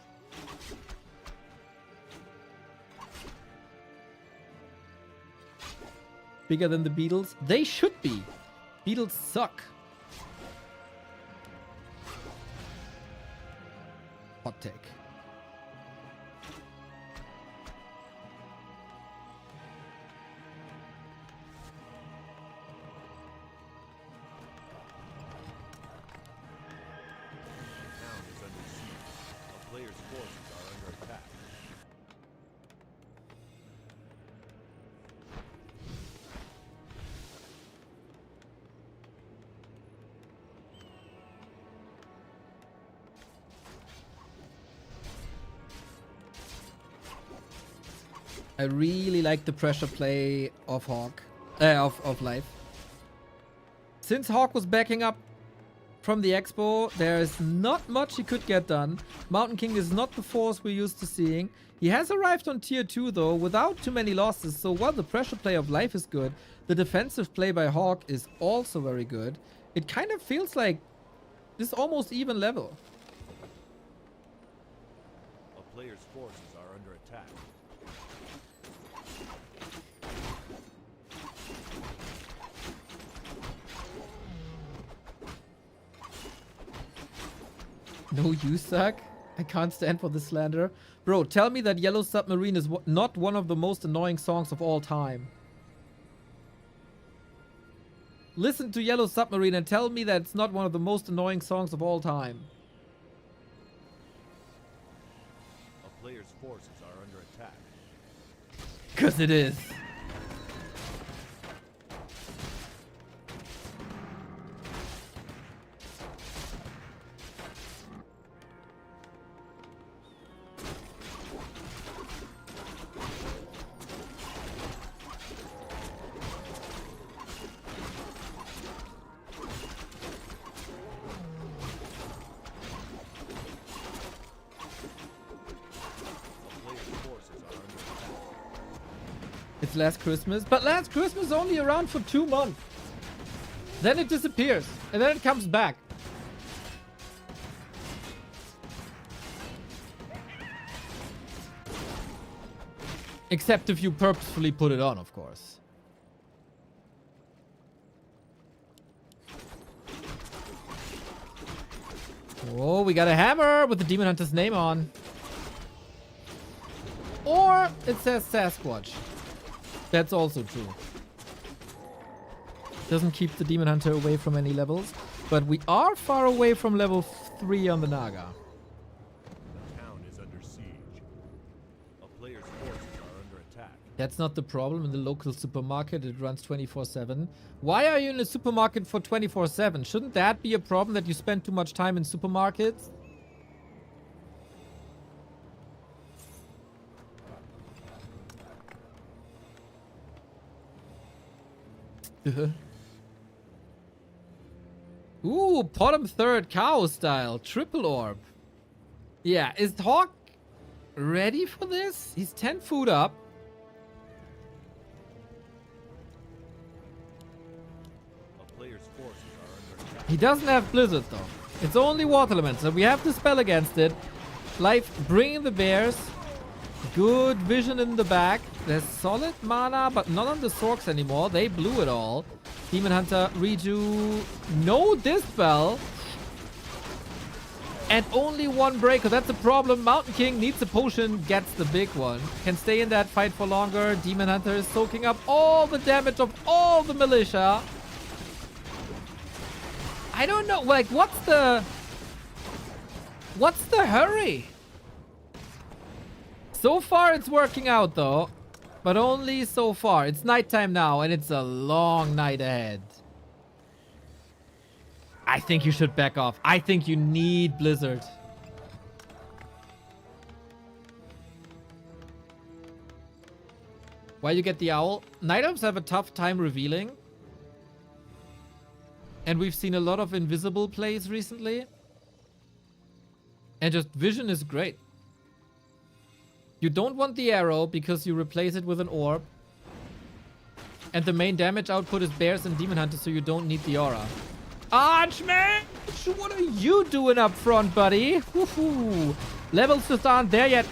Bigger than the Beatles. They should be. Beatles suck. Hot take. The town is under siege. A player's forces are under attack. I really like the pressure play of HawK, of Life. Since HawK was backing up from the expo, there is not much he could get done. Mountain King is not the force we're used to seeing. He has arrived on tier 2 though, without too many losses, so while the pressure play of Life is good, the defensive play by HawK is also very good. It kind of feels like this almost even level. A player's forces are under attack. No, you suck. I can't stand for this slander. Bro, tell me that Yellow Submarine is not one of the most annoying songs of all time. Listen to Yellow Submarine and tell me that it's not one of the most annoying songs of all time. A player's forces are under attack. 'Cause it is. It's Last Christmas. But Last Christmas is only around for 2 months. Then it disappears. And then it comes back. Except if you purposefully put it on, of course. Oh, we got a hammer with the Demon Hunter's name on. Or it says Sasquatch. That's also true. Doesn't keep the Demon Hunter away from any levels. But we are far away from level 3 on the Naga. The town is under siege. A player's forces are under attack. That's not the problem. In the local supermarket, it runs 24/7. Why are you in a supermarket for 24/7? Shouldn't that be a problem that you spend too much time in supermarkets? Ooh, bottom third Kaho style. Triple orb. Yeah, is HawK ready for this? He's 10 food up. A player's forces are under attack. He doesn't have Blizzard though. It's only Water Element, so we have to spell against it. Life bringing the bears. Good vision in the back. There's solid mana, but not on the Sorks anymore. They blew it all. Demon Hunter, Reju, no Dispel. And only one breaker. That's a problem. Mountain King needs a potion, gets the big one. Can stay in that fight for longer. Demon Hunter is soaking up all the damage of all the militia. I don't know, like, what's the hurry? So far, it's working out, though. But only so far. It's nighttime now, and it's a long night ahead. I think you should back off. I think you need Blizzard. Why you get the owl? Night elves have a tough time revealing. And we've seen a lot of invisible plays recently. And just vision is great. You don't want the arrow because you replace it with an orb. And the main damage output is bears and Demon Hunter, so you don't need the aura. Archmage! What are you doing up front, buddy? Woohoo! Levels just aren't there yet.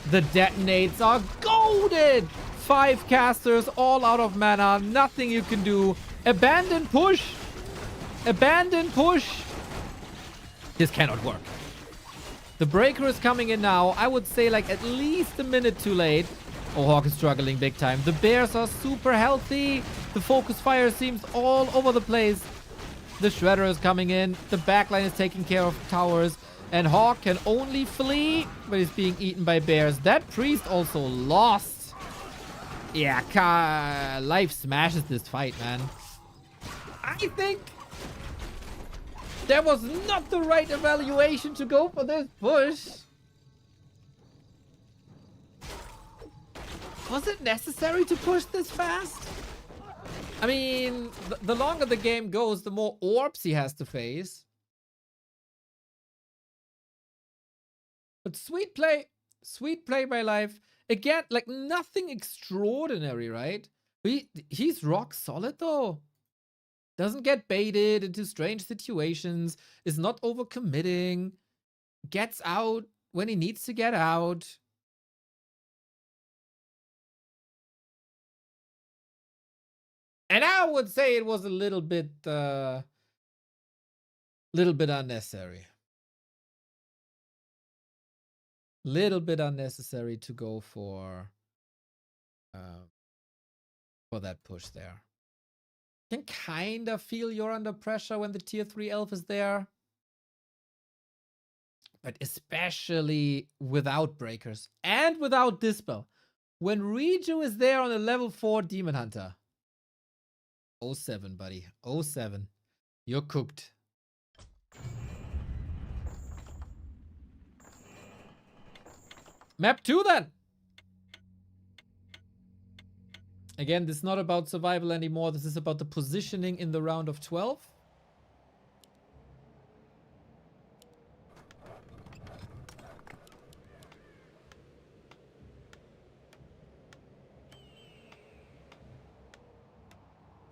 The detonates are golded! 5 casters, all out of mana. Nothing you can do. Abandon push! Abandon push! This cannot work. The breaker is coming in now. I would say like at least a minute too late. Oh, HawK is struggling big time. The bears are super healthy. The focus fire seems all over the place. The shredder is coming in. The backline is taking care of towers. And HawK can only flee, but he's being eaten by bears. That priest also lost. Yeah, Life smashes this fight, man. I think that was not the right evaluation to go for this push. Was it necessary to push this fast? I mean, the longer the game goes, the more orbs he has to face. But sweet play by Life. Again, like nothing extraordinary, right? He's rock solid though. Doesn't get baited into strange situations. Is not overcommitting. Gets out when he needs to get out. And I would say it was a little bit unnecessary. Little bit unnecessary to go for that push there. Can kind of feel you're under pressure when the tier 3 elf is there. But especially without breakers and without Dispel. When Reju is there on a level 4 Demon Hunter. 07, buddy. 07. You're cooked. Map 2 then. Again, this is not about survival anymore. This is about the positioning in the round of 12.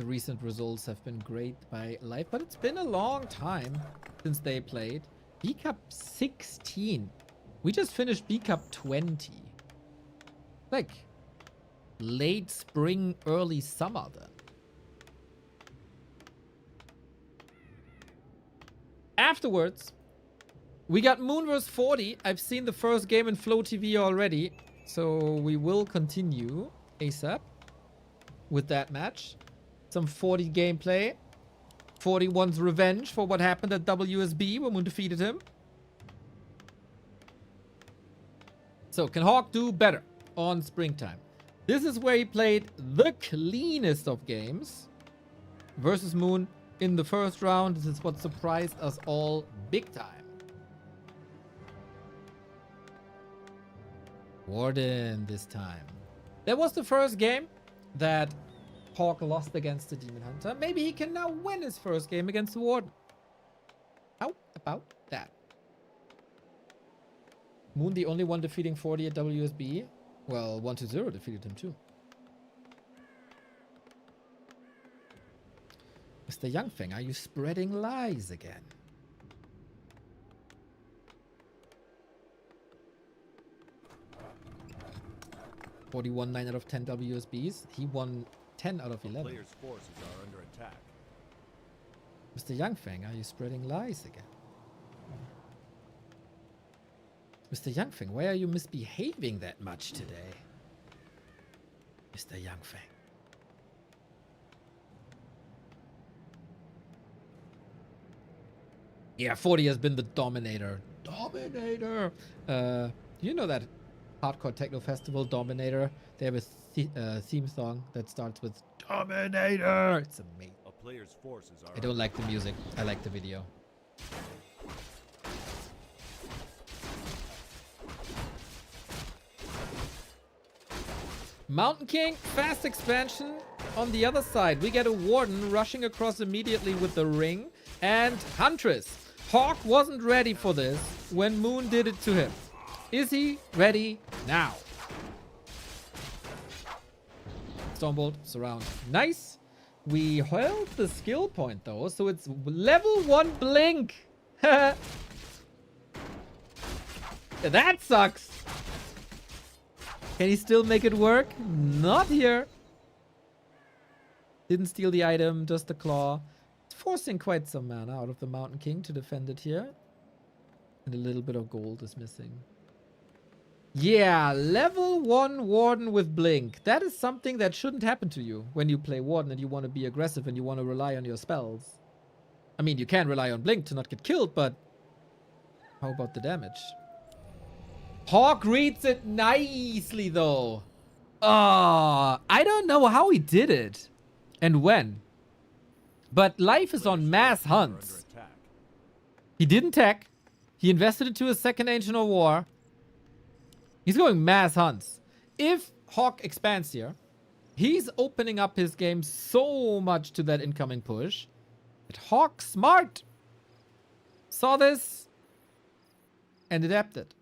The recent results have been great by Life, but it's been a long time since they played. B Cup 16. We just finished B Cup 20. Like, late spring, early summer then. Afterwards, we got Moon vs 40. I've seen the first game in Flow TV already, so we will continue ASAP with that match. Some 40 gameplay. 41's revenge for what happened at WSB when Moon defeated him. So, can HawK do better on springtime? This is where he played the cleanest of games versus Moon in the first round. This is what surprised us all big time. Warden this time. That was the first game that HawK lost against the Demon Hunter. Maybe he can now win his first game against the Warden. How about that? Moon the only one defeating 40 at WSB. Well, 1-0 defeated him too. Mr. Youngfeng, are you spreading lies again? (41) 9 out of 10 WSBs. He won 10 out of 11. Players' forces are under attack. Mr. Youngfeng, are you spreading lies again? Mr. Youngfeng, why are you misbehaving that much today? Mr. Youngfeng. Yeah, 40 has been the dominator. Dominator! You know that hardcore techno festival, Dominator? They have a theme song that starts with Dominator! It's amazing. A player's forces are I don't like the music. I like the video. Mountain King, fast expansion. On the other side, we get a Warden rushing across immediately with the ring. And Huntress. HawK wasn't ready for this when Moon did it to him. Is he ready now? Stormbolt, surround. Nice. We held the skill point though, so it's level 1 blink. That sucks. Can he still make it work? Not here. Didn't steal the item, just the claw. It's forcing quite some mana out of the Mountain King to defend it here. And a little bit of gold is missing. Yeah, level 1 Warden with Blink. That is something that shouldn't happen to you when you play Warden and you want to be aggressive and you want to rely on your spells. I mean, you can rely on Blink to not get killed, but how about the damage? HawK reads it nicely, though. I don't know how he did it and when. But Life is on mass hunts. He didn't tech. He invested into a second Ancient of War. He's going mass hunts. If HawK expands here, he's opening up his game so much to that incoming push. But HawK smart. Saw this and adapted.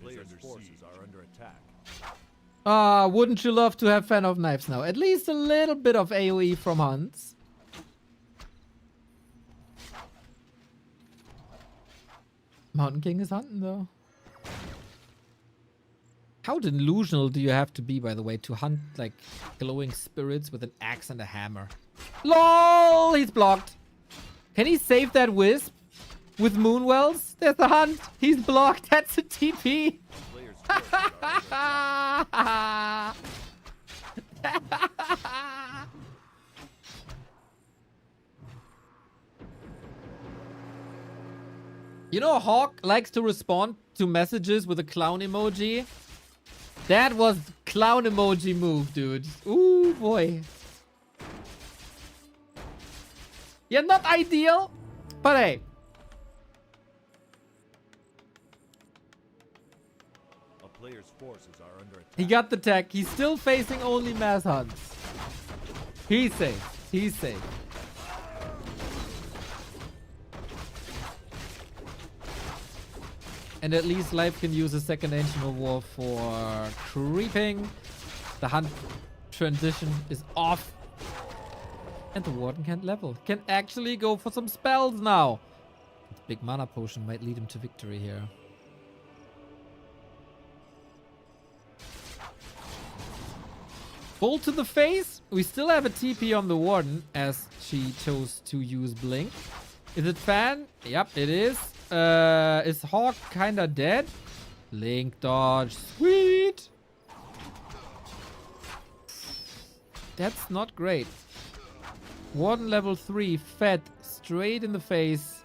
Players' forces are under attack. Wouldn't you love to have Fan of Knives now? At least a little bit of AoE from hunts. Mountain King is hunting though. How delusional do you have to be, by the way, to hunt like glowing spirits with an axe and a hammer? LOL! He's blocked. Can he save that wisp with Moonwells? There's the hunt. He's blocked. That's a TP. Players' forces are under attack. You know, HawK likes to respond to messages with a clown emoji. That was clown emoji move, dude. Ooh, boy. Yeah, not ideal, but hey. A player's forces are under attack. He got the tech. He's still facing only mass hunts. He's safe. He's safe. And at least Life can use a second Ancient of War for creeping. The Hunt transition is off. And the Warden can't level. Can actually go for some spells now. The big mana potion might lead him to victory here. Bolt to the face. We still have a TP on the Warden as she chose to use Blink. Is it Fan? Yep, it is. Is HawK kinda dead? Link dodge. Sweet. That's not great. Warden level 3, fed straight in the face.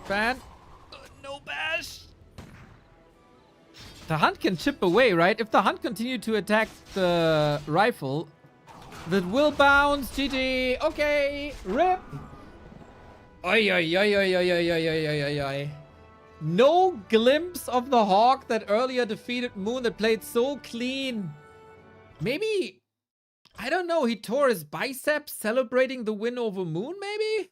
Fan. No bash. The Hunt can chip away, right? If the Hunt continued to attack the rifle, that will bounce. GG. Okay. Rip. Oi, oi, oi, oi, oi, oi, oi, oi, oi, oi. No glimpse of the HawK that earlier defeated Moon that played so clean. Maybe, I don't know, he tore his biceps celebrating the win over Moon, maybe?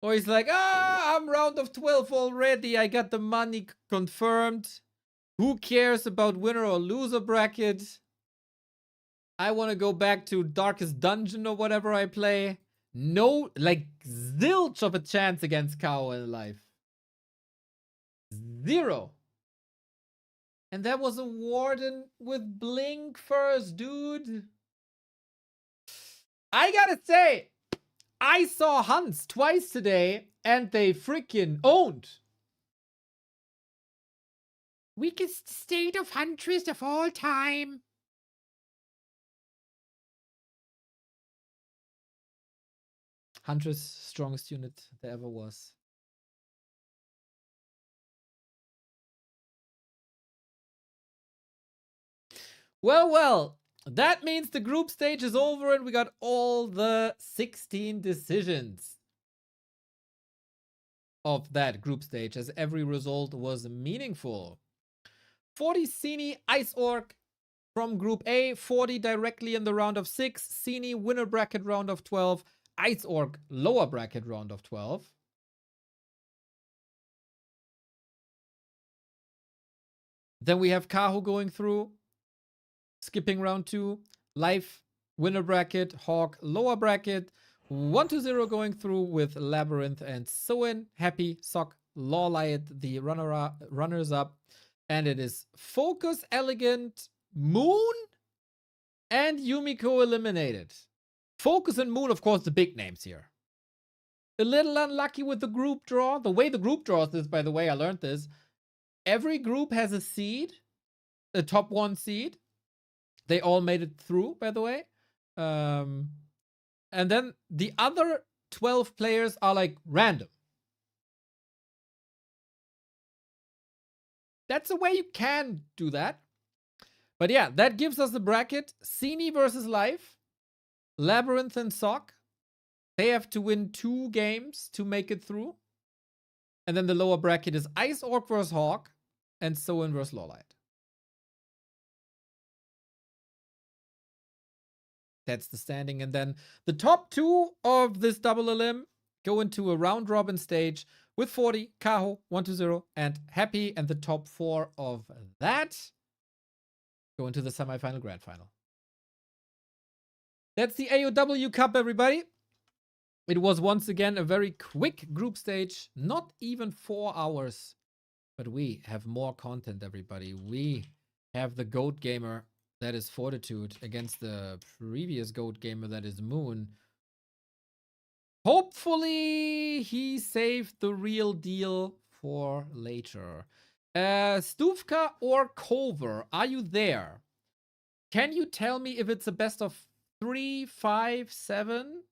Or he's like, I'm round of 12 already. I got the money confirmed. Who cares about winner or loser bracket? I want to go back to Darkest Dungeon or whatever I play. No, like, zilch of a chance against Kaho in life. 0. And that was a Warden with Blink first, dude. I gotta say, I saw Hunts twice today, and they freaking owned. Weakest state of Huntress of all time. Huntress, strongest unit there ever was. Well, well. That means the group stage is over and we got all the 16 decisions of that group stage, as every result was meaningful. 40 Cini Ice Orc from Group A, 40 directly in the round of 6, Cini winner bracket round of 12, Ice Orc lower bracket round of 12. Then we have Kaho going through, skipping round 2, Life winner bracket, HawK lower bracket, 1-0 going through with Labyrinth and Soin, Happy, Sock, Lawlight, the runners up. And it is Focus, Elegant, Moon, and Yumiko eliminated. Focus and Moon, of course, the big names here. A little unlucky with the group draw. The way the group draws this, by the way, I learned this. Every group has a seed, a top 1 seed. They all made it through, by the way. And then the other 12 players are like random. That's a way you can do that. But yeah, that gives us the bracket. Cini versus Life. Labyrinth and Sock. They have to win 2 games to make it through. And then the lower bracket is Ice Orc versus HawK and Soin versus Lawlight. That's the standing. And then the top 2 of this double elim go into a round robin stage with 40, Kaho, 1-0, and Happy. And the top 4 of that go into the semifinal grand final. That's the AOW Cup, everybody. It was once again a very quick group stage, not even 4 hours. But we have more content, everybody. We have the GOAT gamer that is Fortitude against the previous GOAT gamer that is Moon. Hopefully he saved the real deal for later. Stuvka or Cover, are you there? Can you tell me if it's a best of 3, 5, 7?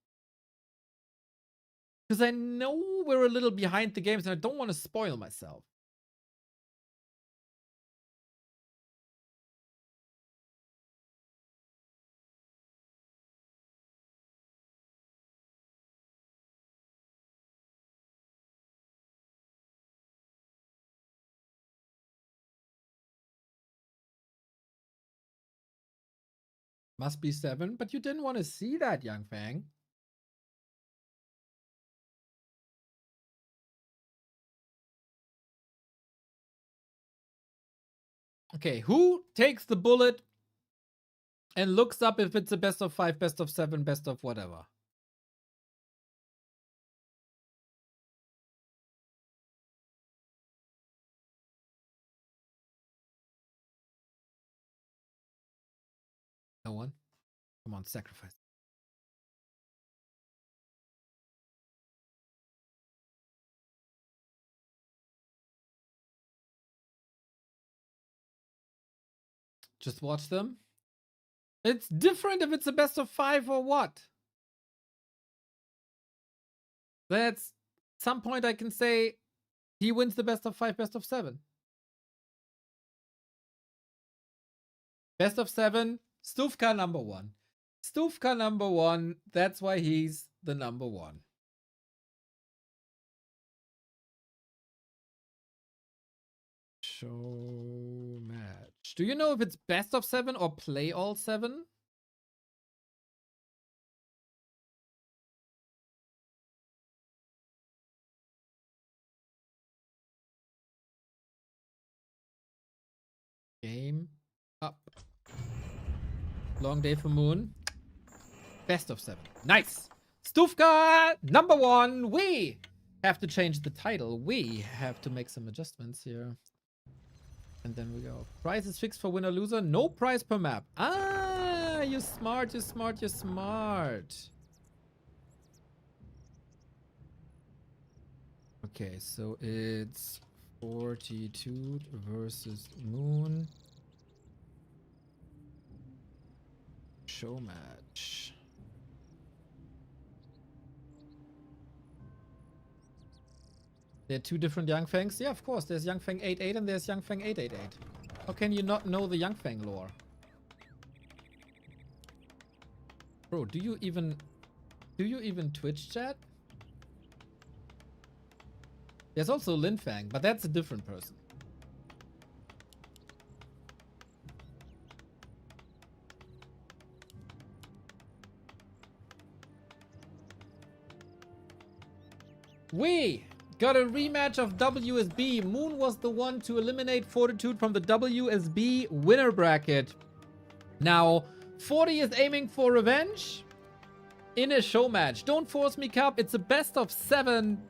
Because I know we're a little behind the games and I don't want to spoil myself. Must be 7, but you didn't want to see that, Young Fang. Okay, who takes the bullet and looks up if it's a best of 5, best of 7, best of whatever? No one? Come on, sacrifice. Just watch them. It's different if it's a best of 5 or what. That's some point I can say he wins the best of 5, best of 7. Best of 7, Stufka number 1. Stufka number 1, that's why he's the number 1. Showmatch. Do you know if it's best of 7 or play all 7? Game up. Long day for Moon. Best of 7. Nice. Stufka number 1. We have to change the title. We have to make some adjustments here. And then we go. Price is fixed for winner loser. No prize per map. Ah, you're smart, you're smart, you're smart. Okay, so it's Fortitude versus Moon. Showmatch. There are 2 different Young Fangs? Yeah, of course. There's Young Fang 8-8 and there's Young Fang 8-8-8. How can you not know the Young Fang lore? Bro, do you even Twitch chat? There's also Lin Fang, but that's a different person. We got a rematch of WSB. Moon was the one to eliminate Fortitude from the WSB winner bracket. Now, 40 is aiming for revenge in a show match. Don't force me, Cup. It's a best of 7.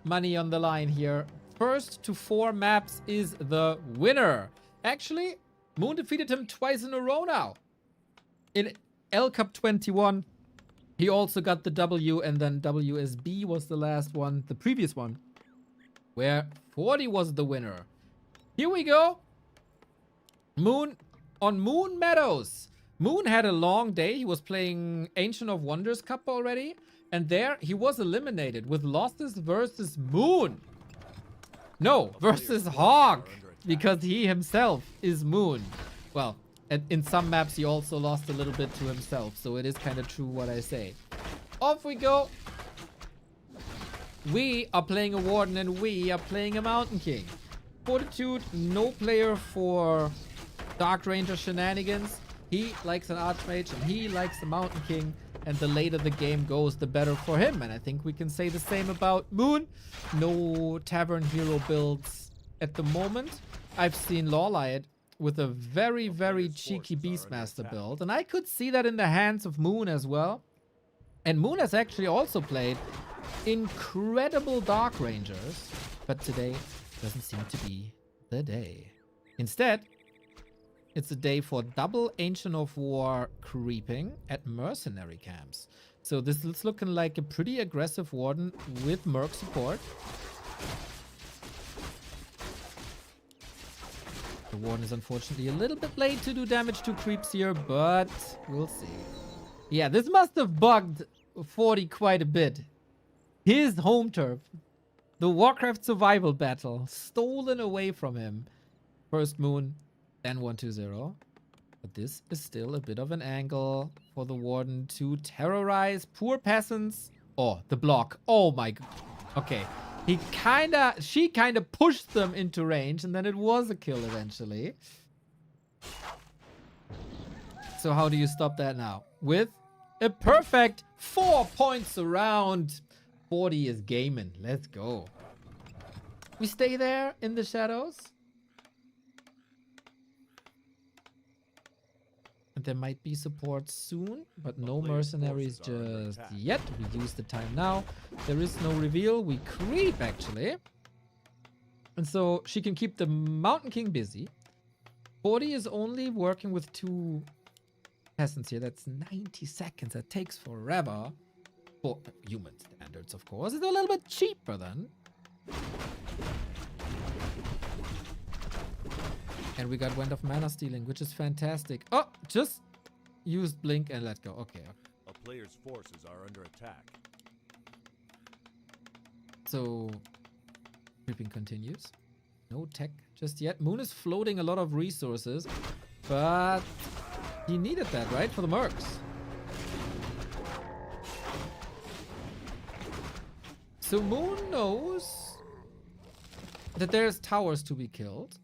Money on the line here. First to 4 maps is the winner. Actually, Moon defeated him twice in a row now. In L Cup 21, he also got the W, and then WSB was the last one, the previous one, where 40 was the winner. Here we go. Moon on Moon Meadows. Moon had a long day. He was playing Ancient of Wonders Cup already. And there he was eliminated with losses versus Moon. No, versus HawK. Because he himself is Moon. Well, and in some maps he also lost a little bit to himself. So it is kind of true what I say. Off we go. We are playing a Warden and we are playing a Mountain King. Fortitude, no player for Dark Ranger shenanigans. He likes an Archmage and he likes the Mountain King. And the later the game goes, the better for him. And I think we can say the same about Moon. No Tavern Hero builds at the moment. I've seen Lawlight with a very, very cheeky Beastmaster build. And I could see that in the hands of Moon as well. And Moon has actually also played incredible Dark Rangers. But today doesn't seem to be the day. Instead, it's a day for double Ancient of War creeping at mercenary camps. So this is looking like a pretty aggressive Warden with Merc support. The Warden is unfortunately a little bit late to do damage to creeps here, but we'll see. Yeah, this must have bugged 40 quite a bit. His home turf, the Warcraft survival battle, stolen away from him. First Moon, then 1-2-0. But this is still a bit of an angle for the Warden to terrorize poor peasants. Oh, the block. Oh my god. Okay. She kinda pushed them into range, and then it was a kill eventually. So how do you stop that now? With a perfect 4 points around. 40 is gaming. Let's go. We stay there in the shadows. And there might be support soon, but no mercenaries just yet. We use the time now. There is no reveal. We creep, actually. And so she can keep the Mountain King busy. 40 is only working with 2 peasants here. That's 90 seconds. That takes forever. For human standards, of course. It's a little bit cheaper then. And we got Wind of Mana stealing, which is fantastic. Oh, just used Blink and let go. Okay. A player's forces are under attack. So, creeping continues. No tech just yet. Moon is floating a lot of resources, but he needed that, right? For the mercs. So Moon knows that there's towers to be killed.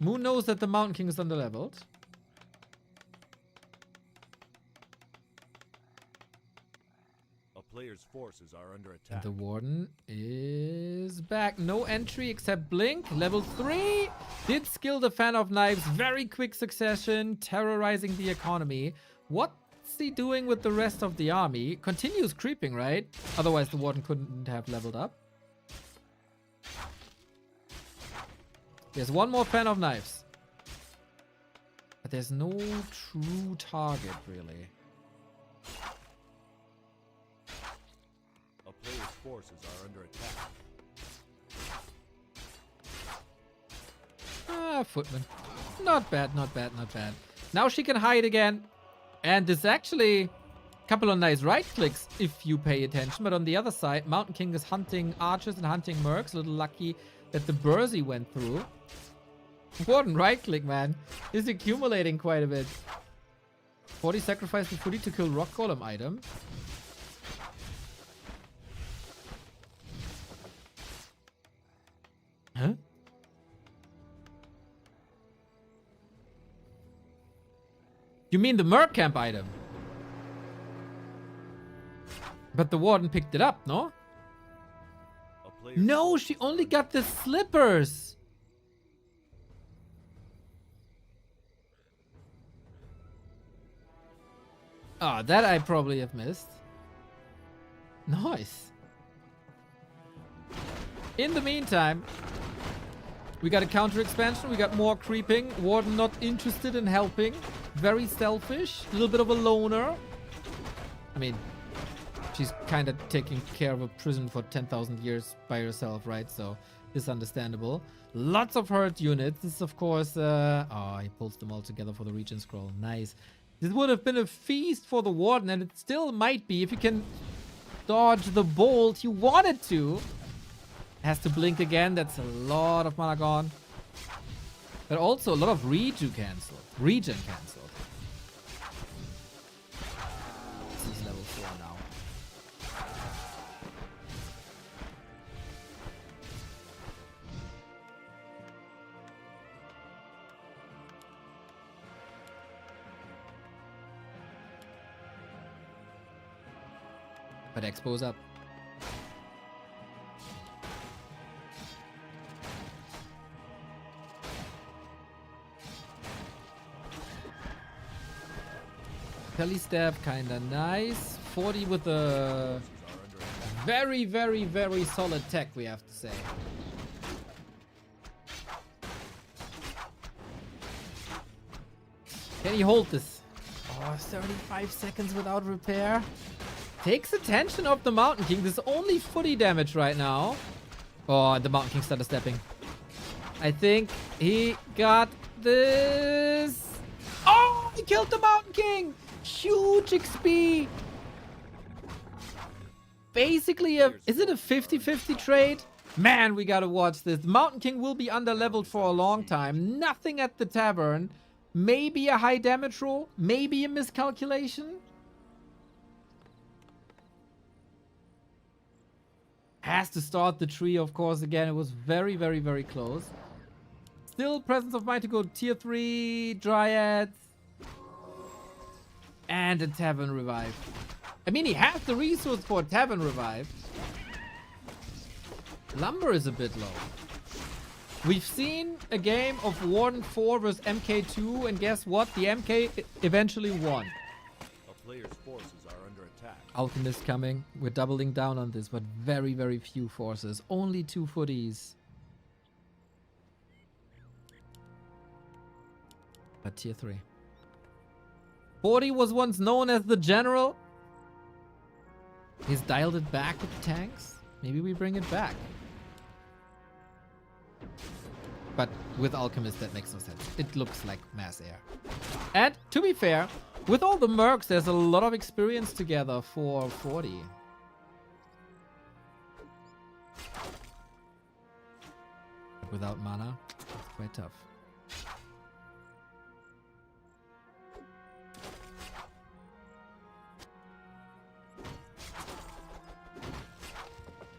Moon knows that the Mountain King is underleveled. A player's forces are under And attack. the Warden is back. No entry except Blink. Level 3. Did skill the Fan of Knives. Very quick succession. Terrorizing the economy. What's he doing with the rest of the army? Continues creeping, right? Otherwise the Warden couldn't have leveled up. There's one more Fan of Knives. But there's no true target, really. A player's forces are under attack. Ah, Footman. Not bad, not bad, not bad. Now she can hide again. And there's actually a couple of nice right clicks if you pay attention. But on the other side, Mountain King is hunting archers and hunting mercs. A little lucky that the Bursey went through. Warden right click, man. Is accumulating quite a bit. 40 sacrifice the footy to kill rock golem item. Huh? You mean the merc camp item? But the Warden picked it up, no? A player's No, she only got the slippers. Oh, that I probably have missed. Nice. In the meantime, we got a counter expansion. We got more creeping. Warden not interested in helping. Very selfish. A little bit of a loner. I mean, she's kind of taking care of a prison for 10,000 years by herself, right? So it's understandable. Lots of hurt units. This is, of course... oh, he pulls them all together for the region scroll. Nice. This would have been a feast for the Warden, and it still might be if you can dodge the bolt you wanted to. Has to blink again. That's a lot of mana gone. But also a lot of regen cancelled. He's level 4 now. But Expo's up. Telly stab, kinda nice. 40 with a very, very, very solid tech, we have to say. Can he hold this? Oh, 35 seconds without repair. Takes attention of the Mountain King. There's only footy damage right now. Oh, and the Mountain King started stepping. I think he got this. Oh, he killed the Mountain King. Huge XP. Basically, is it a 50-50 trade? Man, we gotta watch this. Mountain King will be underleveled for a long time. Nothing at the tavern. Maybe a high damage roll. Maybe a miscalculation. Has to start the tree, of course, again. It was very, very, very close. still presence of mind to go tier 3 Dryads and a Tavern Revive. I mean, he has the resource for a Tavern Revive. Lumber is a bit low. We've seen a game of Warden 4 versus MK2, and guess what? The MK eventually won. A player's forces are under attack. Alchemist coming. We're doubling down on this, but very, very few forces. Only 2 footies. But tier 3. 40 was once known as the general. He's dialed it back with tanks. Maybe we bring it back. But with Alchemist, that makes no sense. It looks like mass air. And to be fair, with all the mercs, there's a lot of experience together for 40. Without mana, it's quite tough.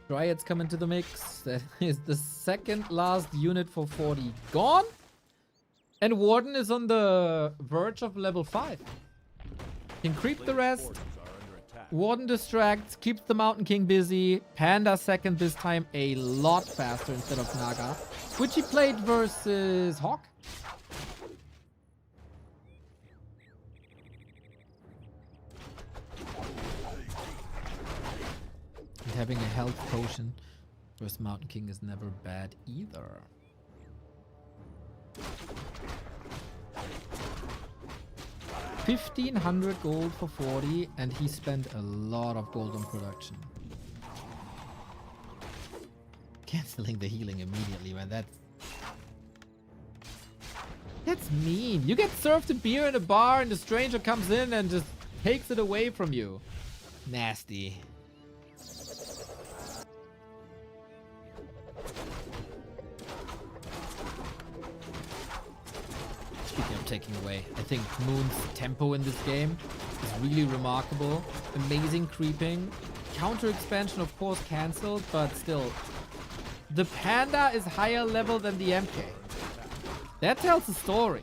Dryads come into the mix. That is the second last unit for 40 gone. And Warden is on the verge of level 5. Can creep the rest. Forces are under attack. Warden distracts, keeps the Mountain King busy. Panda second this time a lot faster instead of Naga, which he played versus HawK. And having a health potion versus Mountain King is never bad either. $1,500 gold for 40, and he spent a lot of gold on production. Canceling the healing immediately, man. That's mean. You get served a beer in a bar and the stranger comes in and just takes it away from you. Nasty. Speaking of taking away, I think Moon's tempo in this game is really remarkable. Amazing creeping. Counter expansion, of course, cancelled, but still. The Panda is higher level than the MK. That tells a story.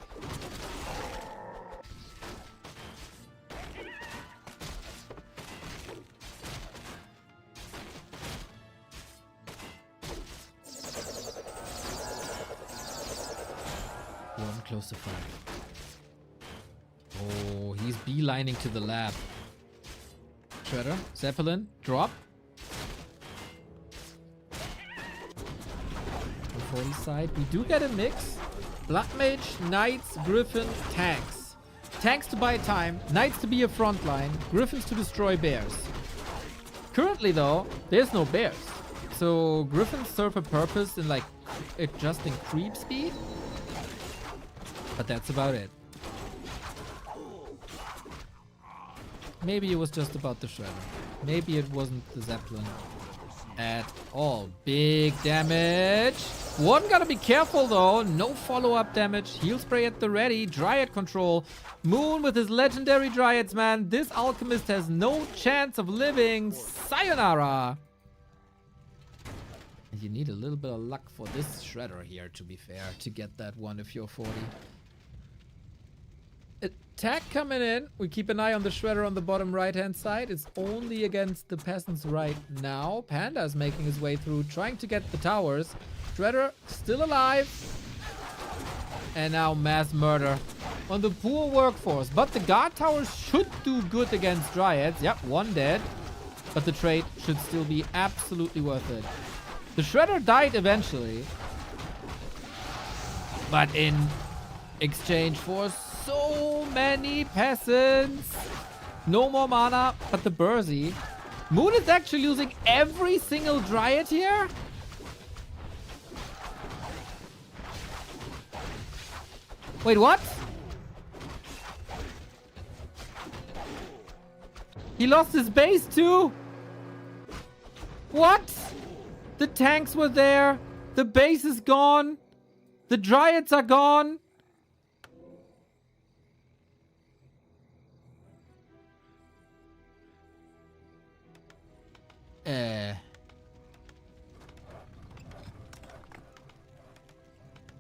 One close to 5. Oh, he's beelining to the lab. Shredder, Zeppelin, drop. 40 side. We do get a mix. Blood Mage, Knights, Griffin, Tanks. Tanks to buy time, Knights to be a frontline, Griffins to destroy bears. Currently though, there's no bears. So Griffins serve a purpose in like adjusting creep speed. But that's about it. Maybe it was just about the Shredder. Maybe it wasn't the Zeppelin at all. Big damage. One gotta be careful though. No follow-up damage. Heal spray at the ready. Dryad control. Moon with his legendary Dryads, man. This Alchemist has no chance of living. Sayonara. And you need a little bit of luck for this Shredder here, to be fair, to get that one if you're 40. Attack coming in. We keep an eye on the Shredder on the bottom right-hand side. It's only against the peasants right now. Panda is making his way through, trying to get the towers. Shredder still alive. And now mass murder on the poor workforce. But the guard towers should do good against Dryads. Yep, one dead. But the trade should still be absolutely worth it. The Shredder died eventually. But in exchange for so many peasants. No more mana, but the Bursey. Moon is actually losing every single Dryad here. Wait, what? He lost his base too? What? The tanks were there. The base is gone. The Dryads are gone.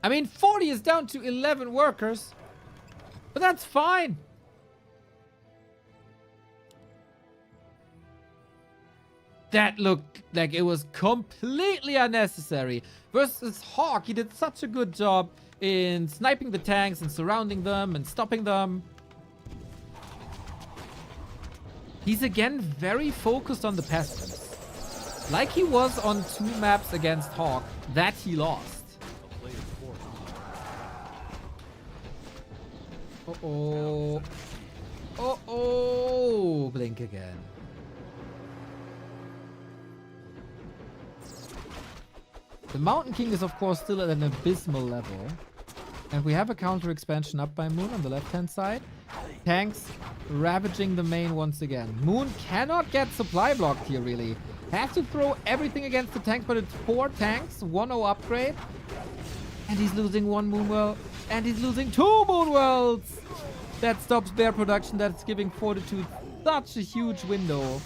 I mean, 40 is down to 11 workers. But that's fine. That looked like it was completely unnecessary. Versus HawK, he did such a good job in sniping the tanks and surrounding them and stopping them. He's again very focused on the peasants. Like he was on 2 maps against HawK that he lost. Uh-oh. Uh-oh. Blink again. The Mountain King is, of course, still at an abysmal level. And we have a counter expansion up by Moon on the left-hand side. Tanks ravaging the main once again. Moon cannot get supply blocked here, really. Has to throw everything against the tanks, but it's 4 tanks, 1-0 upgrade. And he's losing 1 Moonwell. And he's losing 2 Moonwells! That stops bear production. That's giving Fortitude such a huge window.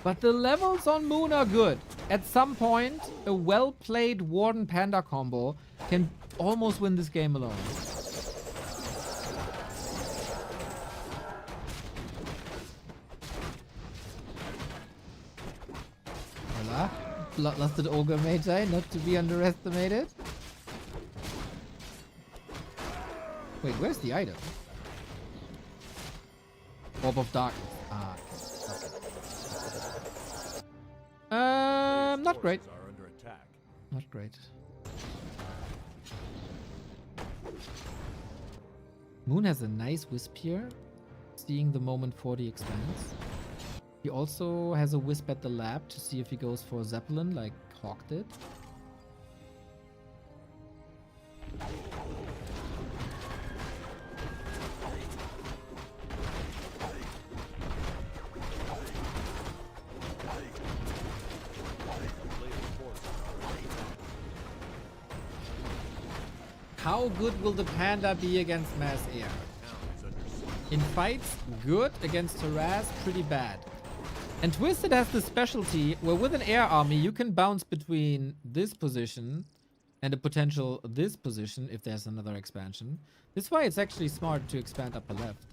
But the levels on Moon are good. At some point, a well-played Warden Panda combo can almost win this game alone. Voila. Bloodlusted Ogre Magi, not to be underestimated. Wait, where's the item? Orb of Darkness. Ah, okay. Not great. Not great. Moon has a nice wisp here, seeing the moment 40 expands. He also has a wisp at the lab to see if he goes for Zeppelin like HawK did. How good will the Panda be against mass air? In fights, good. Against harass, pretty bad. And Twisted has the specialty where with an air army you can bounce between this position and a potential this position if there's another expansion. This is why it's actually smart to expand upper left.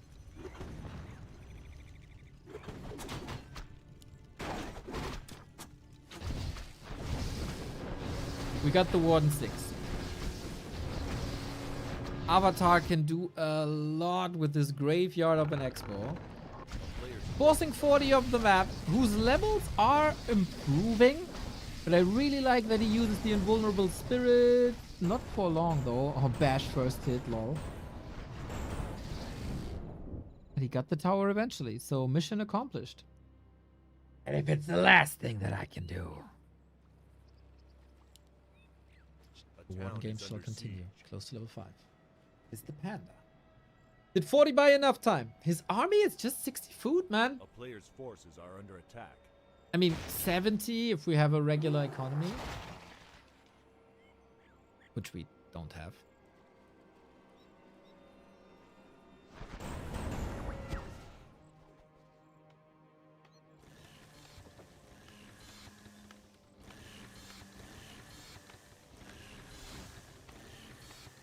We got the Warden 6. Avatar can do a lot with this graveyard of an Expo. Forcing 40 of the map, whose levels are improving. But I really like that he uses the Invulnerable Spirit. Not for long though. Oh, bash first hit, lol. But he got the tower eventually, so mission accomplished. And if it's the last thing that I can do. The one game shall continue. Close to level 5. Is the Panda. Did 40 buy enough time? His army is just 60 food, man. A player's forces are under attack. I mean, 70 if we have a regular economy. Which we don't have.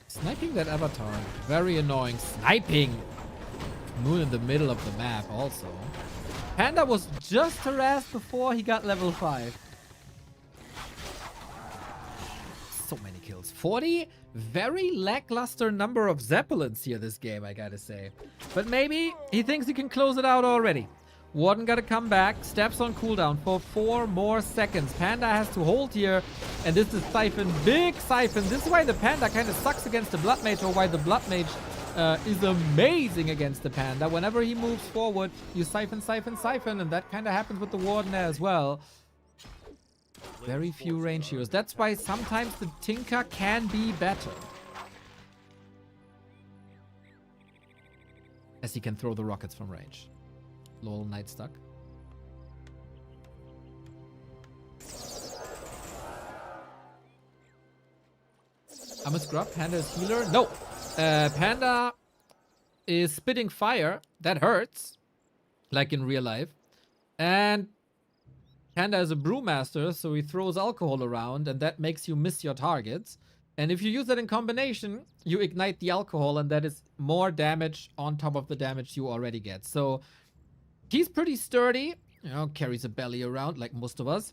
Sniping that Avatar. Very annoying. Sniping! Moon in the middle of the map also. Panda was just harassed before he got level 5. So many kills. 40? Very lackluster number of Zeppelins here this game, I gotta say. But maybe he thinks he can close it out already. Warden gotta come back. Steps on cooldown for 4 more seconds. Panda has to hold here. And this is Siphon. Big Siphon. This is why the Panda kind of sucks against the Blood Mage, or why the Blood Mage is amazing against the Panda. Whenever he moves forward, you siphon, siphon, siphon. And that kind of happens with the Warden as well. Very few range heroes. That's why sometimes the Tinker can be better. As he can throw the rockets from range. Lol, Knight stuck. I'm a scrub. Panda is healer. No! Panda is spitting fire. That hurts. Like in real life. And Panda is a brewmaster, so he throws alcohol around, and that makes you miss your targets. And if you use that in combination, you ignite the alcohol, and that is more damage on top of the damage you already get. So he's pretty sturdy, you know, carries a belly around like most of us.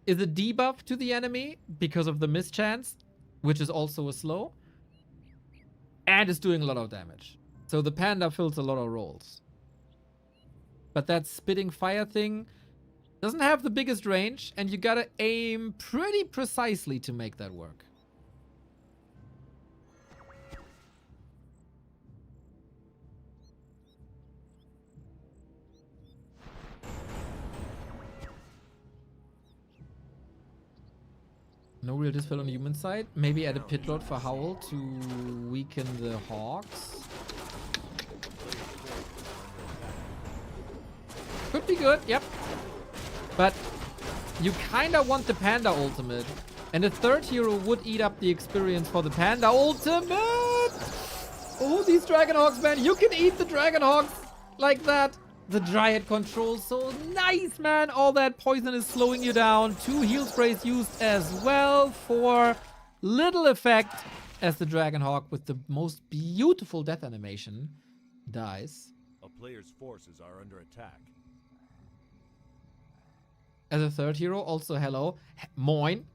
Is a debuff to the enemy because of the mischance, which is also a slow, and is doing a lot of damage. So the panda fills a lot of roles. But that spitting fire thing doesn't have the biggest range, and you gotta aim pretty precisely to make that work. No real dispel on the human side. Maybe add a pit lord for Howl to weaken the Hawks. Could be good, yep. But you kinda want the Panda ultimate. And a third hero would eat up the experience for the Panda ultimate! Oh, these Dragonhawks, man. You can eat the Dragonhawks like that. The Dryad controls so nice, man. All that poison is slowing you down. 2 heal sprays used as well for little effect as the Dragonhawk with the most beautiful death animation dies. A player's forces are under attack. As a third hero, also hello, moin.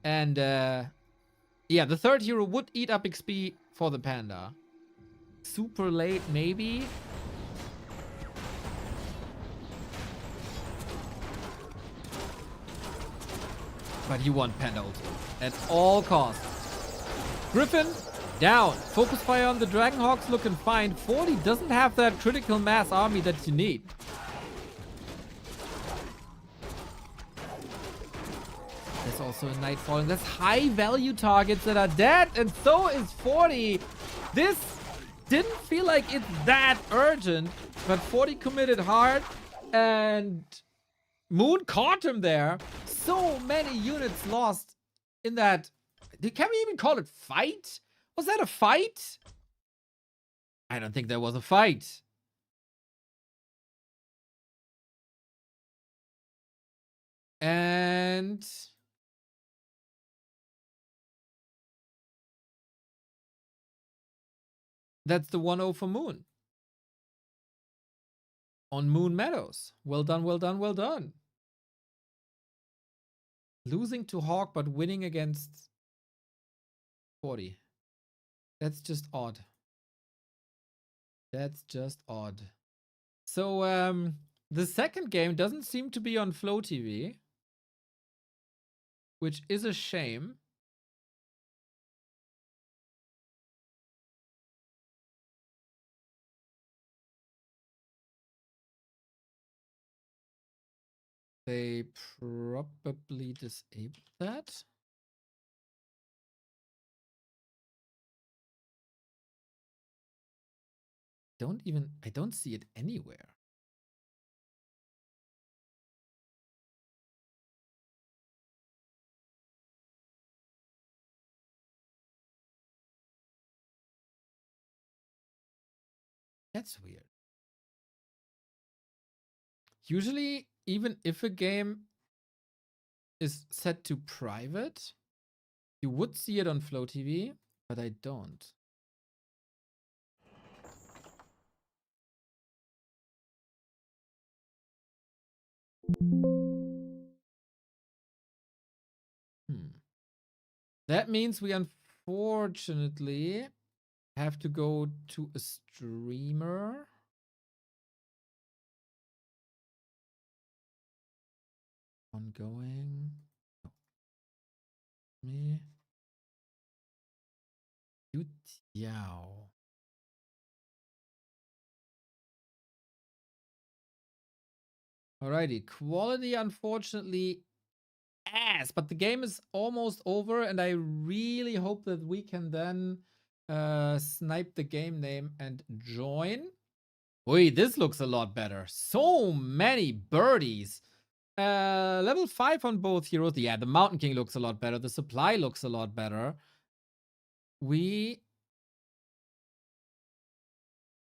And yeah, the third hero would eat up XP for the Panda. Super late, maybe. But you want Panda ultimate at all costs. Griffin, down. Focus fire on the Dragonhawks looking fine. 40 doesn't have that critical mass army that you need. There's also a Night Falling. That's high value targets that are dead, and so is 40. This didn't feel like it's that urgent, but 40 committed hard, and Moon caught him there. So many units lost in that. Can we even call it fight? Was that a fight? I don't think there was a fight. And that's the 1-0 for Moon. On Moon Meadows. Well done, well done, well done. Losing to HawK, but winning against 40. That's just odd. That's just odd. So, the second game doesn't seem to be on Flow TV, which is a shame. They probably disabled that. I don't see it anywhere. That's weird. Usually, even if a game is set to private, you would see it on Flow TV, but I don't. That means we unfortunately have to go to a streamer. Ongoing. Me. Yao. Alrighty, quality unfortunately ass, but the game is almost over, and I really hope that we can then snipe the game name and join. Wait, this looks a lot better. So many birdies. Level 5 on both heroes. Yeah, the Mountain King looks a lot better. The supply looks a lot better. We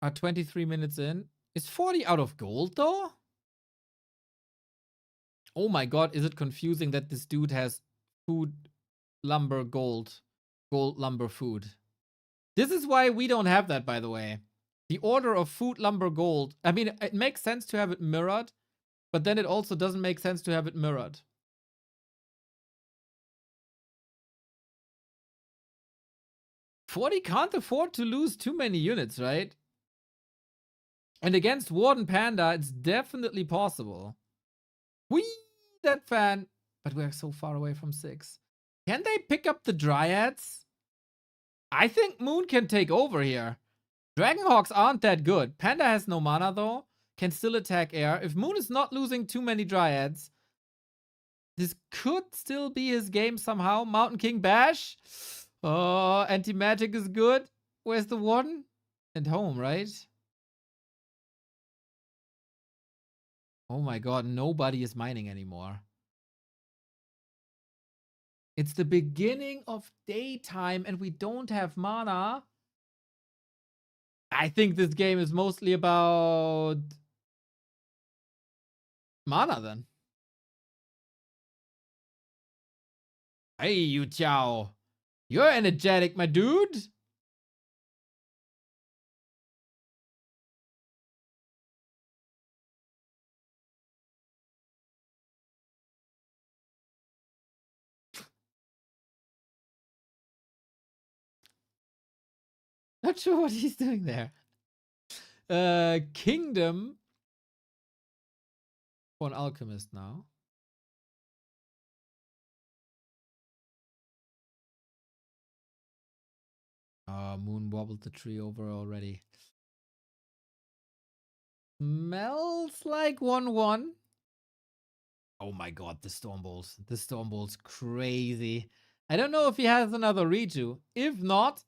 are 23 minutes in. Is 40 out of gold though? Oh my god, is it confusing that this dude has food, lumber, gold, lumber, food. This is why we don't have that, by the way. The order of food, lumber, gold. I mean, it makes sense to have it mirrored, but then it also doesn't make sense to have it mirrored. Forty can't afford to lose too many units, right? And against Warden Panda, it's definitely possible. Whee! That fan. But we're so far away from 6. Can they pick up the Dryads? I think Moon can take over here. Dragonhawks aren't that good. Panda has no mana, though. Can still attack air. If Moon is not losing too many Dryads, this could still be his game somehow. Mountain King Bash. Oh, anti-magic is good. Where's the Warden? And home, right? Oh my god, nobody is mining anymore. It's the beginning of daytime and we don't have mana. I think this game is mostly about mana then. Hey, you Chow. You're energetic, my dude. Not sure what he's doing there. Kingdom for an alchemist now. Moon wobbled the tree over already. Smells like 1-1. Oh my god, the Stormbolt. The Stormbolt's crazy. I don't know if he has another redo. If not,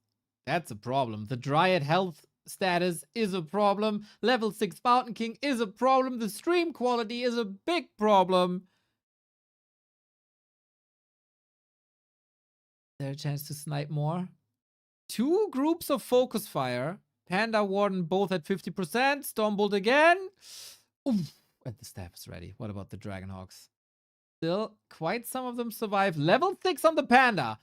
that's a problem. The Dryad health status is a problem. Level 6 Mountain King is a problem. The stream quality is a big problem. Is there a chance to snipe more? 2 groups of Focus Fire. Panda Warden both at 50%. Stormbolt again. Oof. And the staff is ready. What about the Dragonhawks? Still, quite some of them survive. Level 6 on the Panda.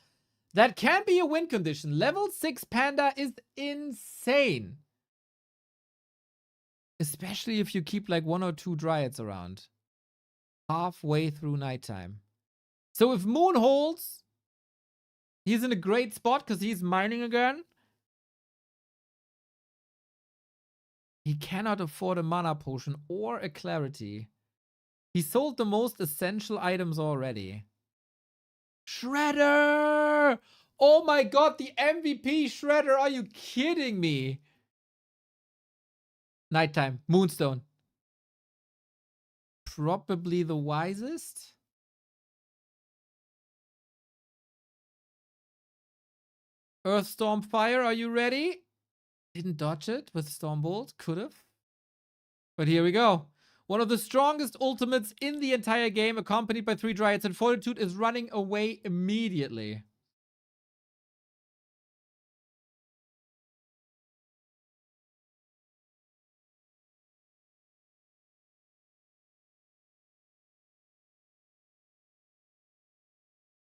That can be a win condition. Level 6 Panda is insane. Especially if you keep like 1 or 2 Dryads around. Halfway through nighttime. So if Moon holds, he's in a great spot because he's mining again. He cannot afford a mana potion or a clarity. He sold the most essential items already. Shredder! Oh my god, the MVP Shredder. Are you kidding me? Nighttime. Moonstone. Probably the wisest. Earthstorm Fire, are you ready? Didn't dodge it with Stormbolt. Could have. But here we go. One of the strongest ultimates in the entire game, accompanied by 3 Dryads, and Fortitude is running away immediately.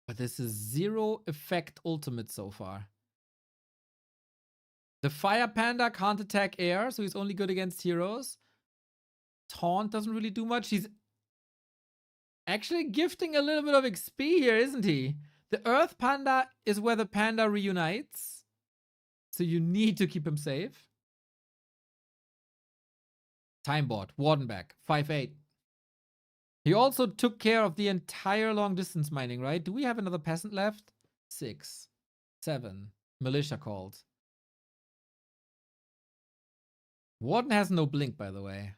But this is 0 effect ultimate so far. The Fire Panda can't attack air, so he's only good against heroes. Taunt doesn't really do much. He's actually gifting a little bit of XP here, isn't he? The Earth Panda is where the Panda reunites. So you need to keep him safe. Timebot, Warden back, 5-8. He also took care of the entire long distance mining, right? Do we have another peasant left? 6, 7. Militia called. Warden has no blink, by the way.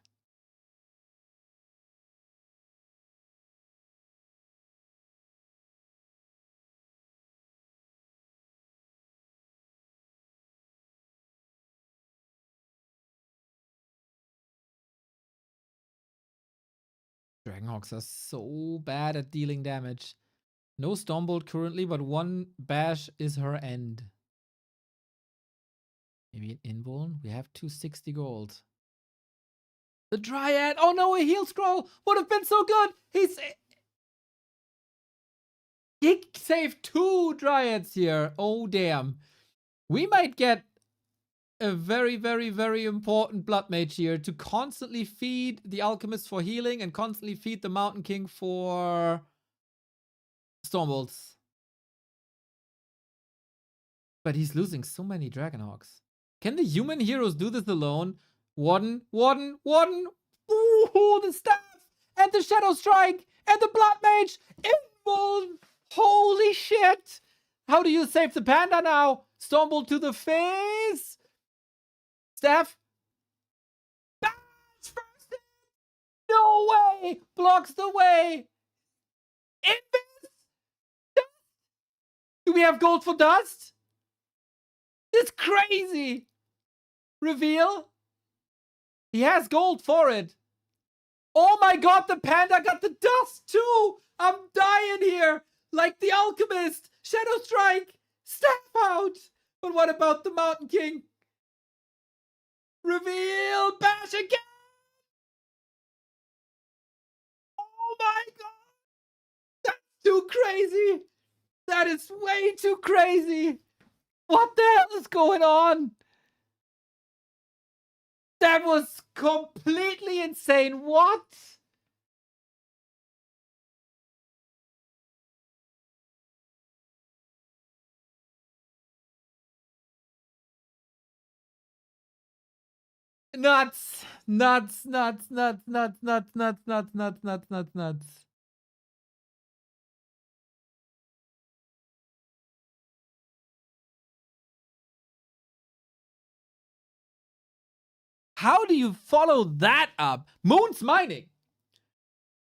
Dragonhawks are so bad at dealing damage. No Stormbolt currently, but 1 bash is her end. Maybe an invuln? We have 260 gold. The Dryad! Oh no, a heal scroll! Would have been so good! He saved 2 Dryads here. Oh, damn. We might get a very, very, very important Blood Mage here to constantly feed the Alchemist for healing and constantly feed the Mountain King for Stormbolts. But he's losing so many Dragonhawks. Can the human heroes do this alone? Warden. Ooh, the staff and the Shadow Strike and the Blood Mage. Invuln. Holy shit. How do you save the panda now? Stormbolt to the face. Staff. Bash first. No way. Blocks the way. Invis. Do we have gold for dust? It's crazy. Reveal. He has gold for it. Oh my god, the panda got the dust too. I'm dying here. Like the Alchemist. Shadow Strike. Staff out. But what about the Mountain King? Reveal. Bash again. Oh my god. That's too crazy. That is way too crazy. What the hell is going on? That was completely insane. What? Nuts. Nuts. How do you follow that up? Moon's mining.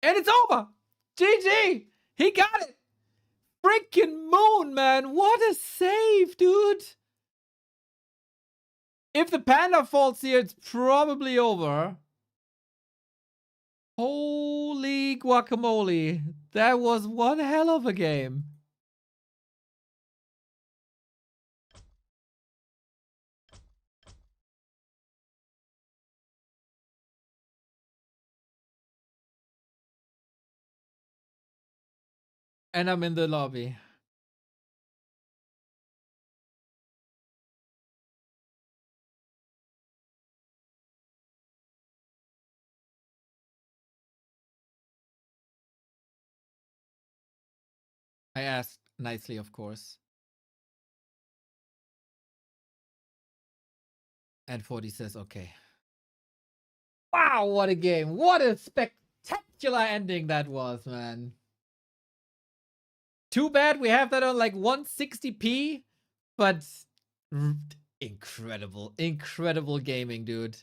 And it's over. GG. He got it. Freaking Moon, man. What a save, dude. If the panda falls here, it's probably over. Holy guacamole. That was one hell of a game. And I'm in the lobby. I asked nicely, of course. And 40 says, okay. Wow, what a game. What a spectacular ending that was, man. Too bad we have that on like 160p, but incredible, incredible gaming, dude.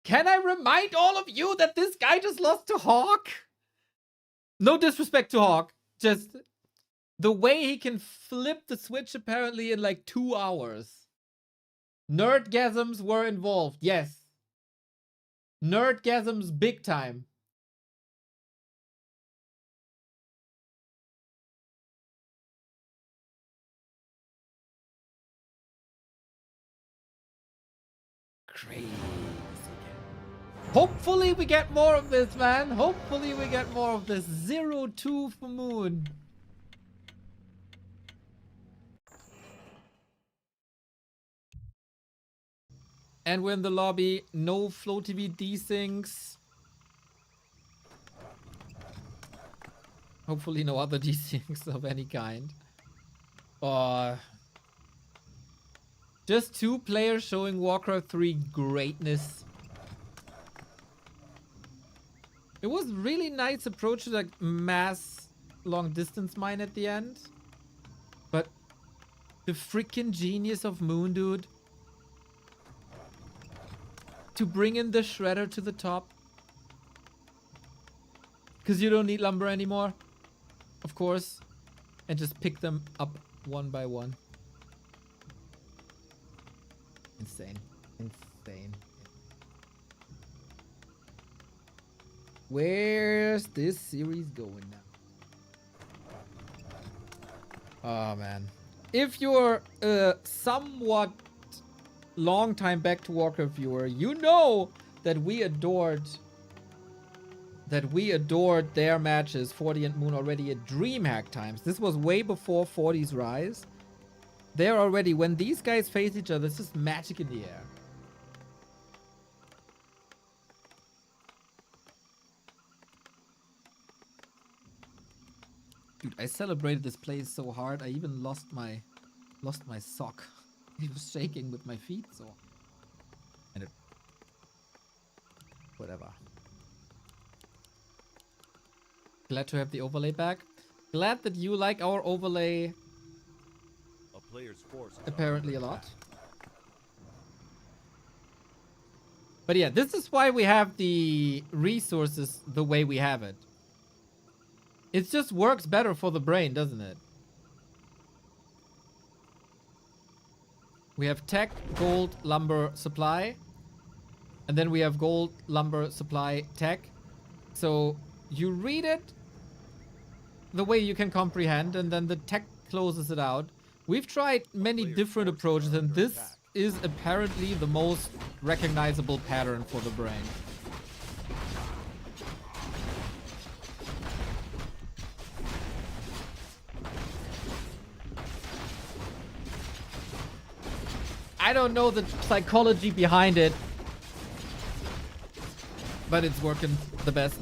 Can I remind all of you that this guy just lost to HawK? No disrespect to HawK, just the way he can flip the switch apparently in like 2 hours. Nerdgasms were involved, yes. Nerdgasms big time. Crazy. Hopefully we get more of this, man. Hopefully we get more of this. 0-2 for Moon. And we're in the lobby. No Flow TV desyncs. Hopefully no other desyncs of any kind. Just 2 players showing Warcraft 3 greatness. It was really nice approach to like mass long distance mine at the end. But the freaking genius of Moon, dude. To bring in the shredder to the top. Because you don't need lumber anymore. Of course. And just pick them up one by one. Insane. Insane. Where's this series going now? Oh, man. If you're a somewhat long time back to Warcraft viewer, you know that we adored that we adored their matches, 40 and Moon, already at DreamHack times. This was way before 40's rise. They're already, when these guys face each other, this is magic in the air. Dude, I celebrated this play so hard, I even lost my sock. It was shaking with my feet, so... And it... Whatever. Glad to have the overlay back. Glad that you like our overlay A player's forces are apparently a under lot. attack. But yeah, this is why we have the resources the way we have it. It just works better for the brain, doesn't it? We have tech, gold, lumber, supply. And then we have gold, lumber, supply, tech. So you read it the way you can comprehend, and then the tech closes it out. We've tried many different approaches, and this is apparently the most recognizable pattern for the brain. I don't know the psychology behind it, but it's working the best.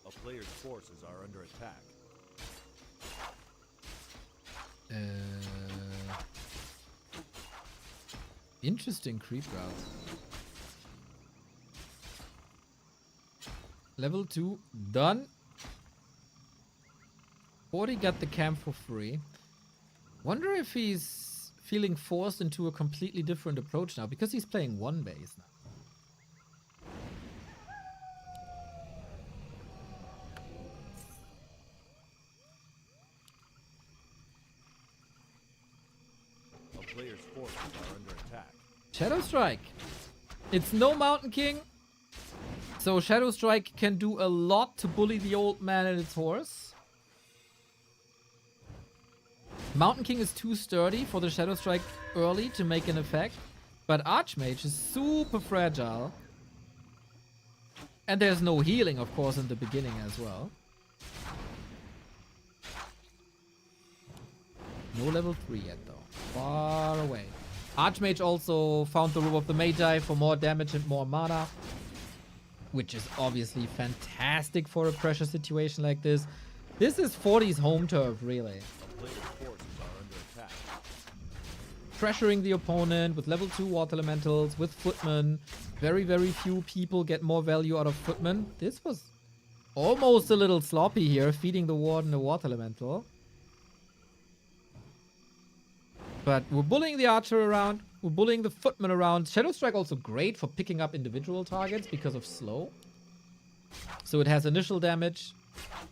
A player's forces are under attack. Interesting creep route. Level 2 done. 40 got the camp for free. Wonder if he's feeling forced into a completely different approach now, because he's playing one base now. A player's forces are under attack. Shadow Strike. It's no Mountain King, so Shadow Strike can do a lot to bully the old man and its horse. Mountain King is too sturdy for the Shadow Strike early to make an effect, but Archmage is super fragile. And there's no healing, of course, in the beginning as well. No level 3 yet, though. Far away. Archmage also found the Robe of the Magi for more damage and more mana, which is obviously fantastic for a pressure situation like this. This is 40's home turf, really. A player's forces are under attack. Pressuring the opponent with level 2 water elementals, with footmen. Very, very few people get more value out of footmen. This was almost a little sloppy here, feeding the warden a water elemental. But we're bullying the archer around. We're bullying the footman around. Shadow Strike also great for picking up individual targets because of slow. So it has initial damage,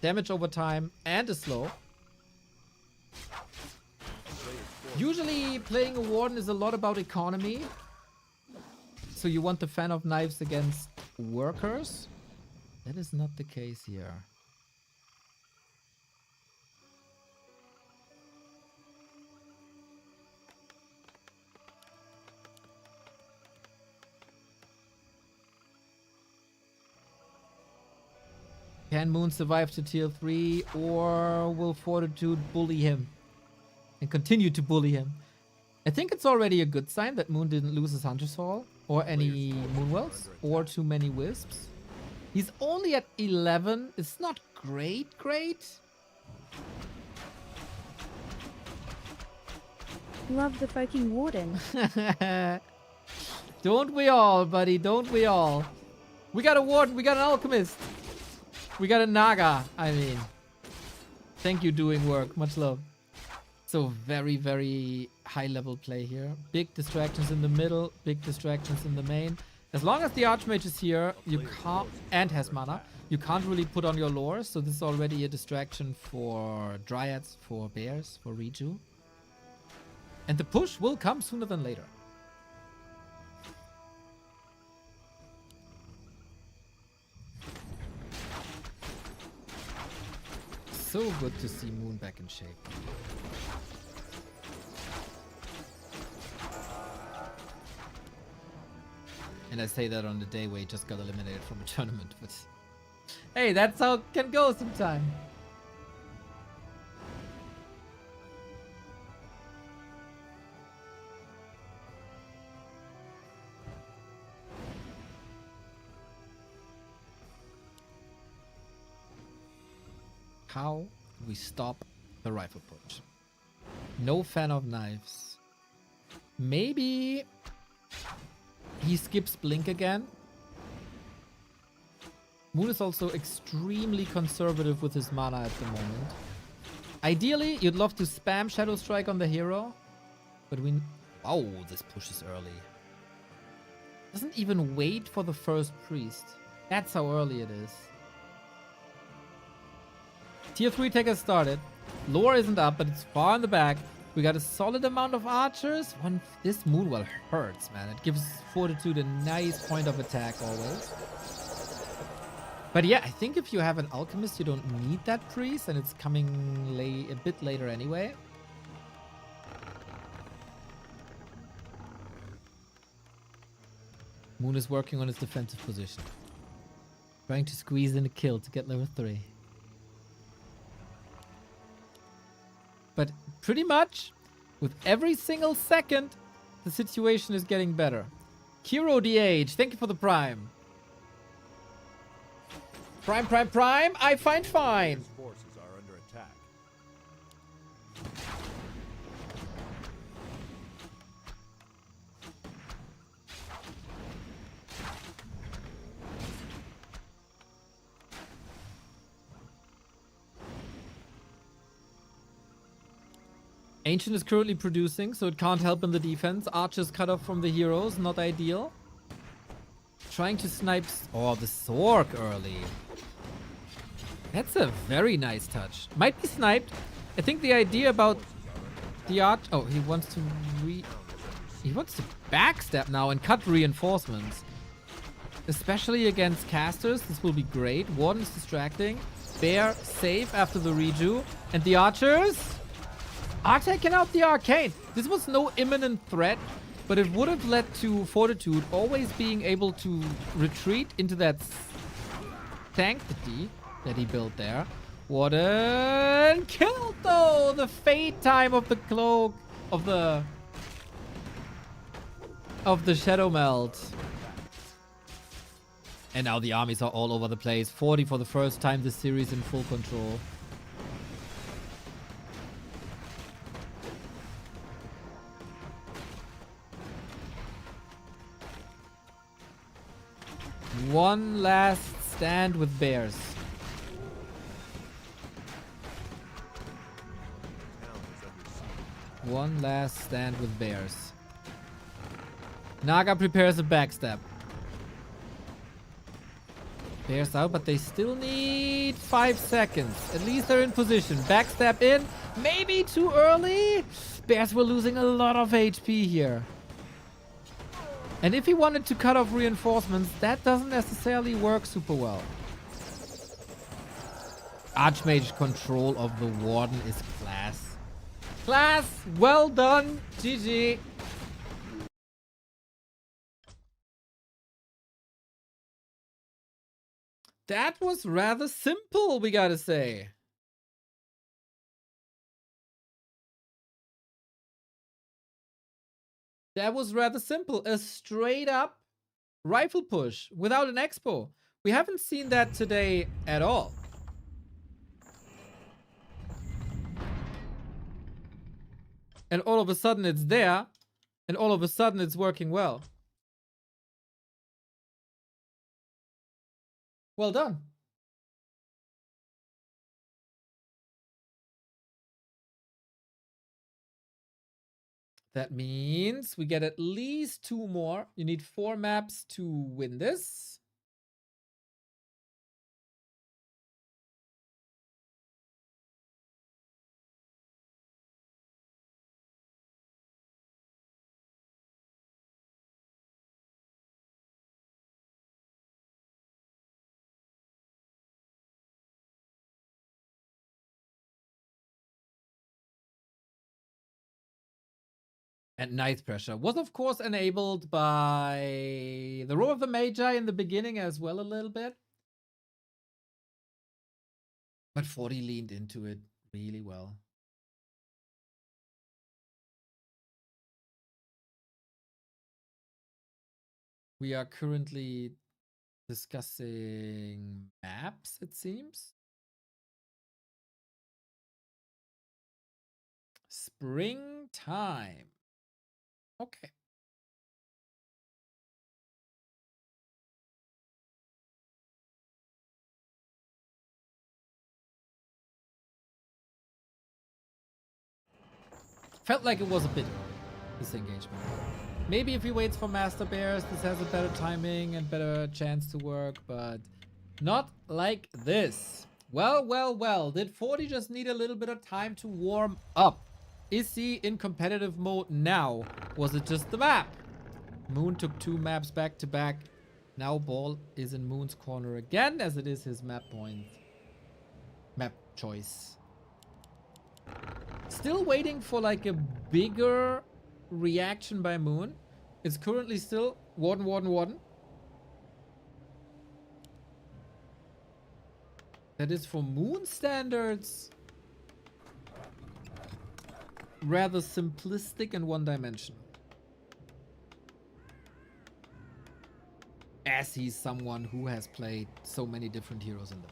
damage over time, and a slow. Usually playing a warden is a lot about economy. So you want the fan of knives against workers. That is not the case here. Can Moon survive to tier 3, or will Fortitude bully him and continue to bully him? I think it's already a good sign that Moon didn't lose his Hunter's Hall or any Moonwells or too many Wisps. He's only at 11. It's not great. Love the fucking warden. Don't we all, buddy? Don't we all? We got a warden. We got an alchemist. We got a Naga, I mean. Thank you, doing work. Much love. So very, very high level play here. Big distractions in the middle, big distractions in the main. As long as the Archmage is here, you can't, and has mana, you can't really put on your lore. So this is already a distraction for Dryads, for Bears, for Reju. And the push will come sooner than later. So good to see Moon back in shape. And I say that on the day where he just got eliminated from a tournament, but hey, that's how it can go sometime. How do we stop the rifle push? No fan of knives. Maybe he skips Blink again. Moon is also extremely conservative with his mana at the moment. Ideally, you'd love to spam Shadow Strike on the hero, but we... Oh, this pushes early. Doesn't even wait for the first priest. That's how early it is. Tier 3 tech has started. Lore isn't up, but it's far in the back. We got a solid amount of archers. This Moonwell hurts, man. It gives Fortitude a nice point of attack always. But yeah, I think if you have an alchemist, you don't need that priest, and it's coming a bit later anyway. Moon is working on his defensive position. Trying to squeeze in a kill to get level 3. But pretty much, with every single second, the situation is getting better. Kiro DH, thank you for the prime. Prime, I find fine. His forces are under attack. Ancient is currently producing, so it can't help in the defense. Archers cut off from the heroes, not ideal. Trying to snipe... Oh, the Zork early. That's a very nice touch. Might be sniped. I think the idea about the arch... Oh, he wants to He wants to backstab now and cut reinforcements. Especially against casters, this will be great. Warden is distracting. Bear safe after the reju. And the archers are taking out the arcane. This was no imminent threat, but it would have led to Fortitude always being able to retreat into that sanctity that he built there. Warden killed though! The fade time of the cloak of the shadow melt. And now the armies are all over the place. 40 for the first time this series in full control. One last stand with bears. One last stand with bears. Naga prepares a backstab. Bears out, but they still need 5 seconds. At least they're in position. Backstab in. Maybe too early. Bears were losing a lot of HP here. And if he wanted to cut off reinforcements, that doesn't necessarily work super well. Archmage control of the Warden is class. Class! Well done! GG! That was rather simple, we gotta say. That was rather simple. A straight up rifle push without an expo. We haven't seen that today at all. And all of a sudden it's there. And all of a sudden it's working well. Well done. That means we get at least 2 more. You need 4 maps to win this. And Night Pressure was, of course, enabled by the Row of the Magi in the beginning as well a little bit. But 40 leaned into it really well. We are currently discussing maps, it seems. Springtime. Okay. Felt like it was a bit early, this engagement. Maybe if he waits for Master Bears, this has a better timing and better chance to work, but not like this. Well, well, well. Did 40 just need a little bit of time to warm up? Is he in competitive mode now? Was it just the map? Moon took 2 maps back to back. Now ball is in Moon's corner again, as it is his map point. Map choice. Still waiting for like a bigger reaction by Moon. It's currently still Warden, Warden, Warden. That is for Moon standards rather simplistic and one-dimensional. As he's someone who has played so many different heroes in them.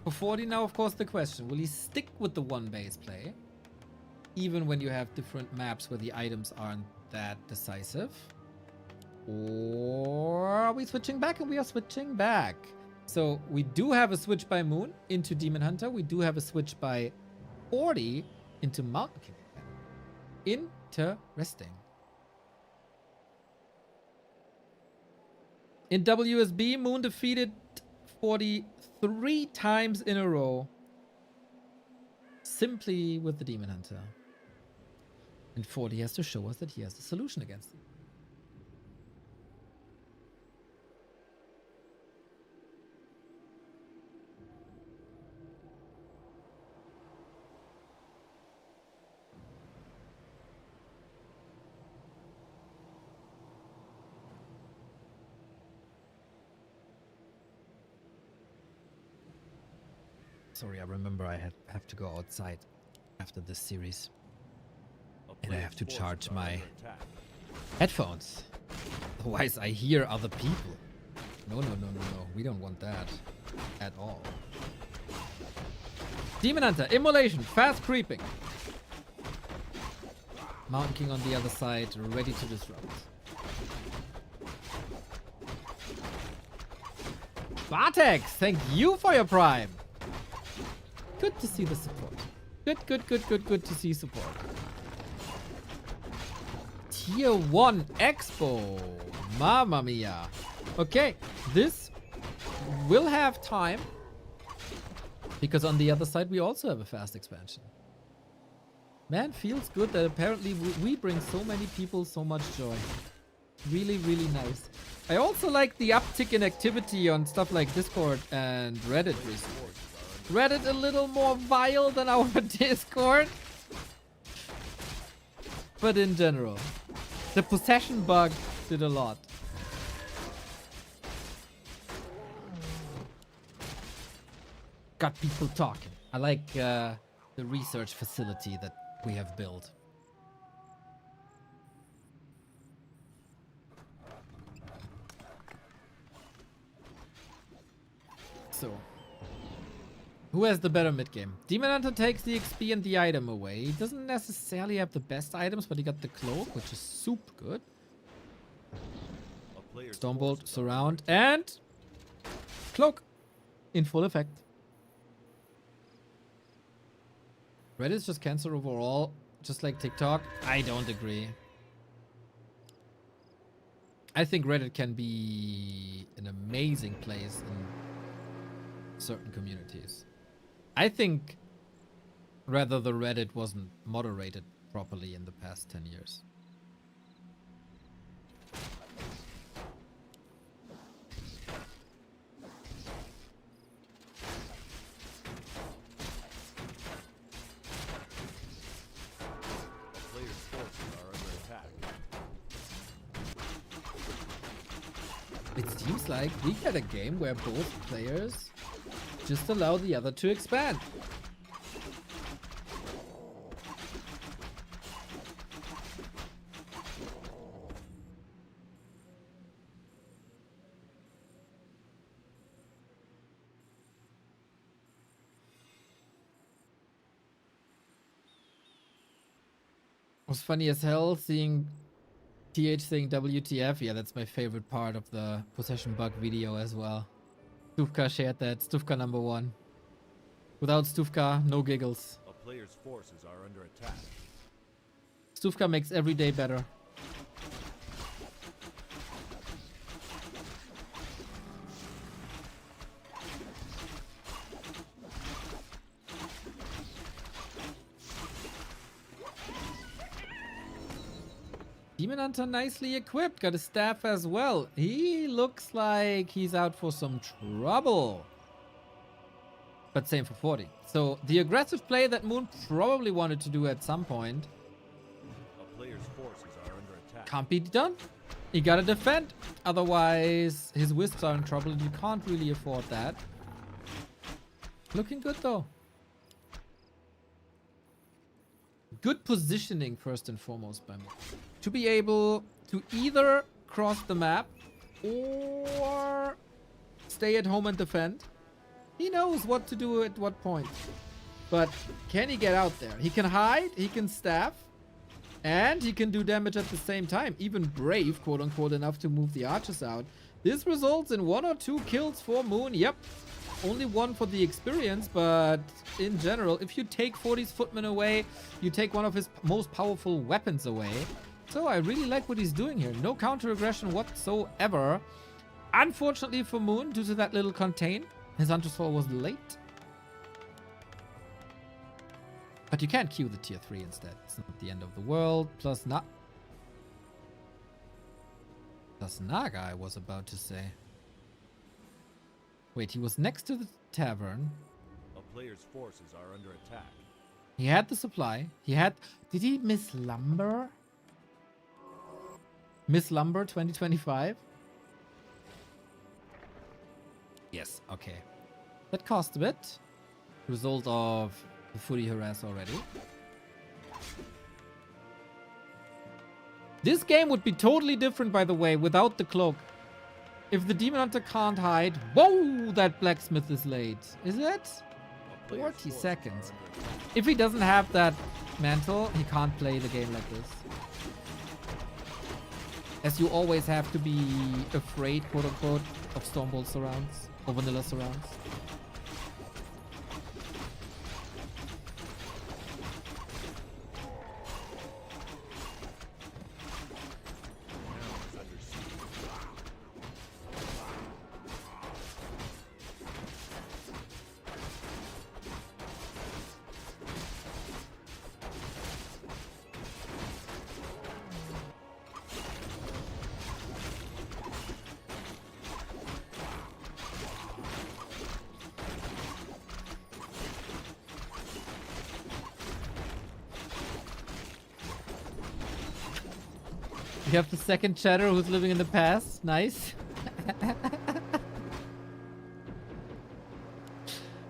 For 40 now, of course, the question. Will he stick with the one base play? Even when you have different maps where the items aren't that decisive? Or are we switching back? And we are switching back. So we do have a switch by Moon into Demon Hunter. We do have a switch by 40 into Mountain King. Interesting. In WSB, Moon defeated 40 3 times in a row. Simply with the Demon Hunter. And 40 has to show us that he has the solution against it. Sorry, I remember I have to go outside after this series. And I have to charge my headphones. Otherwise, I hear other people. No, no, no, no, no. We don't want that at all. Demon Hunter, Immolation, fast creeping. Mountain King on the other side, ready to disrupt. Bartex, thank you for your prime. Good to see the support. Good to see support. Tier 1 Expo. Mamma mia. Okay, this will have time. Because on the other side, we also have a fast expansion. Man, feels good that apparently we bring so many people so much joy. Really, really nice. I also like the uptick in activity on stuff like Discord and Reddit recently. Reddit a little more vile than our Discord. But in general, the possession bug did a lot. Got people talking. I like the research facility that we have built. So, who has the better mid game? Demon Hunter takes the XP and the item away. He doesn't necessarily have the best items, but he got the cloak, which is super good. Stormbolt, surround, and cloak in full effect. Reddit is just cancer overall, just like TikTok. I don't agree. I think Reddit can be an amazing place in certain communities. I think rather the Reddit wasn't moderated properly in the past 10 years. It seems like we get a game where both players just allow the other to expand. It was funny as hell seeing TH saying WTF. Yeah, that's my favorite part of the possession bug video as well. Stufka shared that. Stufka #1. Without Stufka, no giggles. A player's forces are under attack. Stufka makes every day better. Demon Hunter nicely equipped, got a staff as well. He looks like he's out for some trouble. But same for 40. So the aggressive play that Moon probably wanted to do at some point A player's forces are under attack. can't be done. You gotta defend. Otherwise, his wisps are in trouble and you can't really afford that. Looking good though. Good positioning first and foremost by me. To be able to either cross the map or stay at home and defend. He knows what to do at what point. But can he get out there? He can hide, he can staff, and he can do damage at the same time. Even brave, quote unquote, enough to move the archers out. This results in 1 or 2 kills for Moon. Yep. Only 1 for the experience, but in general, if you take 40's footman away, you take one of his most powerful weapons away. So I really like what he's doing here. No counter aggression whatsoever. Unfortunately for Moon, due to that little contain, his Hunter's Fall was late. But you can queue the tier 3 instead. It's not the end of the world. Plus Naga, I was about to say. Wait, he was next to the tavern. A player's forces are under attack. He had the supply. He had... Did he miss lumber? Miss lumber 2025? Yes, okay. That cost a bit. Result of the footy harass already. This game would be totally different, by the way, without the cloak. If the Demon Hunter can't hide... Whoa! That blacksmith is late. Is it? A player's 40 forces seconds. are under attack. If he doesn't have that mantle, he can't play the game like this. As you always have to be afraid, quote unquote, of Stormbolt surrounds or vanilla surrounds. Town is under siege. You have the second chatter who's living in the past. Nice.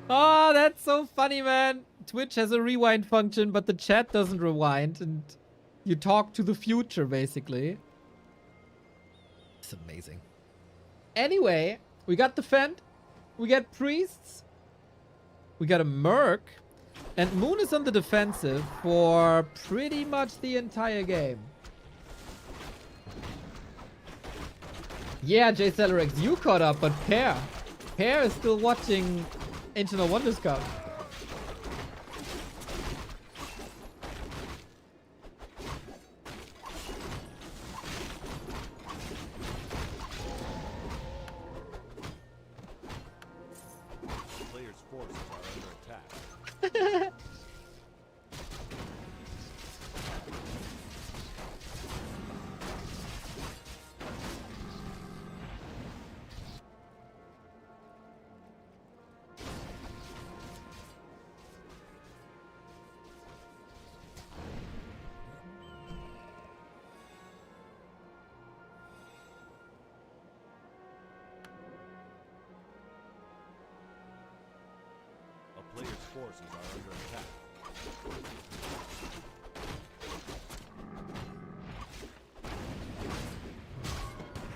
Oh, that's so funny, man. Twitch has a rewind function, but the chat doesn't rewind, and you talk to the future, basically. It's amazing. Anyway, we got defend. We got priests. We got a merc. And Moon is on the defensive for pretty much the entire game. Yeah, J Celerex, you caught up, but Pear is still watching Ancient of Wonders Cup. Players' forces are under attack. A player's forces are under attack.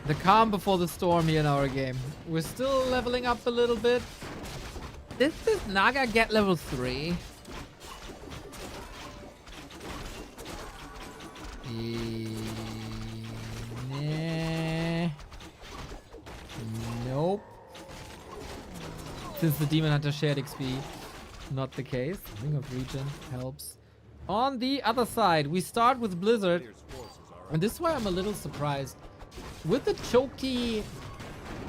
The calm before the storm here in our game. We're still leveling up a little bit. Did this Naga get level 3? Nah. Nope. Since the Demon Hunter shared XP, not the case. Ring of Regen helps. On the other side, we start with Blizzard. Player's forces are And this is why I'm a little surprised. With the choky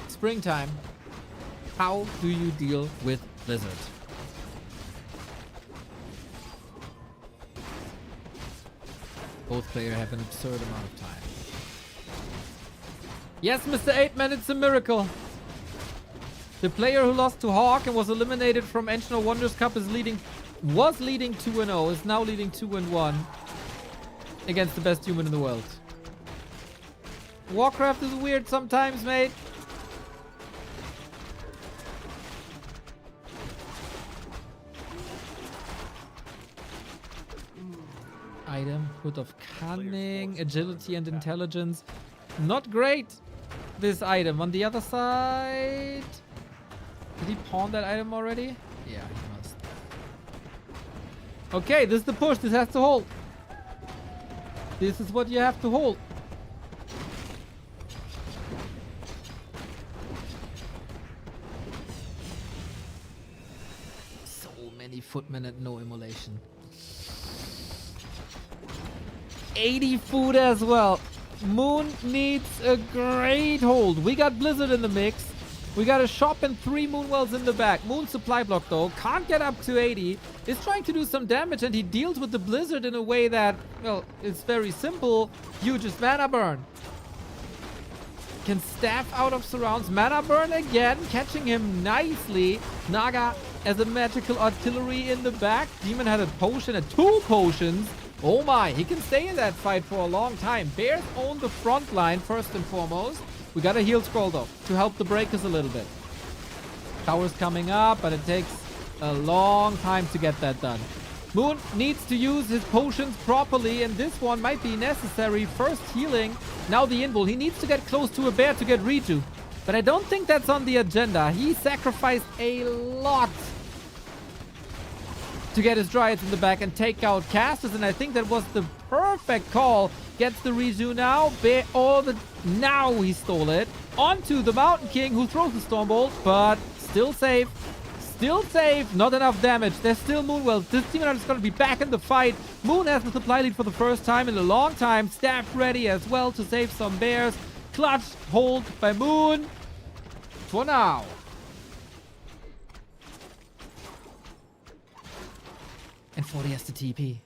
springtime, how do you deal with Blizzard? Both players have an absurd amount of time. Yes, Mr. 8-Man, it's a miracle. The player who lost to HawK and was eliminated from Ancient of Wonders Cup was leading 2-0, is now leading 2-1 against the best human in the world. Warcraft is weird sometimes, mate. Item, Hood of Cunning, Agility and Intelligence. Not great, this item. On the other side... Did he pawn that item already? Yeah, he must. Okay, this is the push. This has to hold. This is what you have to hold. So many footmen and no immolation. 80 food as well. Moon needs a great hold. We got Blizzard in the mix. We got a shop and 3 Moonwells in the back. Moon supply block though. Can't get up to 80. Is trying to do some damage and he deals with the Blizzard in a way that, well, it's very simple. You just mana burn. Can staff out of surrounds. Mana burn again. Catching him nicely. Naga as a magical artillery in the back. Demon had a potion and 2 potions. Oh my, he can stay in that fight for a long time. Bears own the front line first and foremost. We got a heal scroll though to help the breakers a little bit. Tower's coming up, but it takes a long time to get that done. Moon needs to use his potions properly, and this one might be necessary. First healing, now the invul. He needs to get close to a bear to get redo, but I don't think that's on the agenda. He sacrificed a lot to get his Dryads in the back and take out casters, and I think that was the perfect call. Gets the redo now. Now he stole it. Onto the Mountain King, who throws the Stormbolt, but still safe. Still safe. Not enough damage. There's still Moonwells. This Demon Hunter is going to be back in the fight. Moon has the supply lead for the first time in a long time. Staff ready as well to save some bears. Clutch hold by Moon. For now. And 40 has the TP.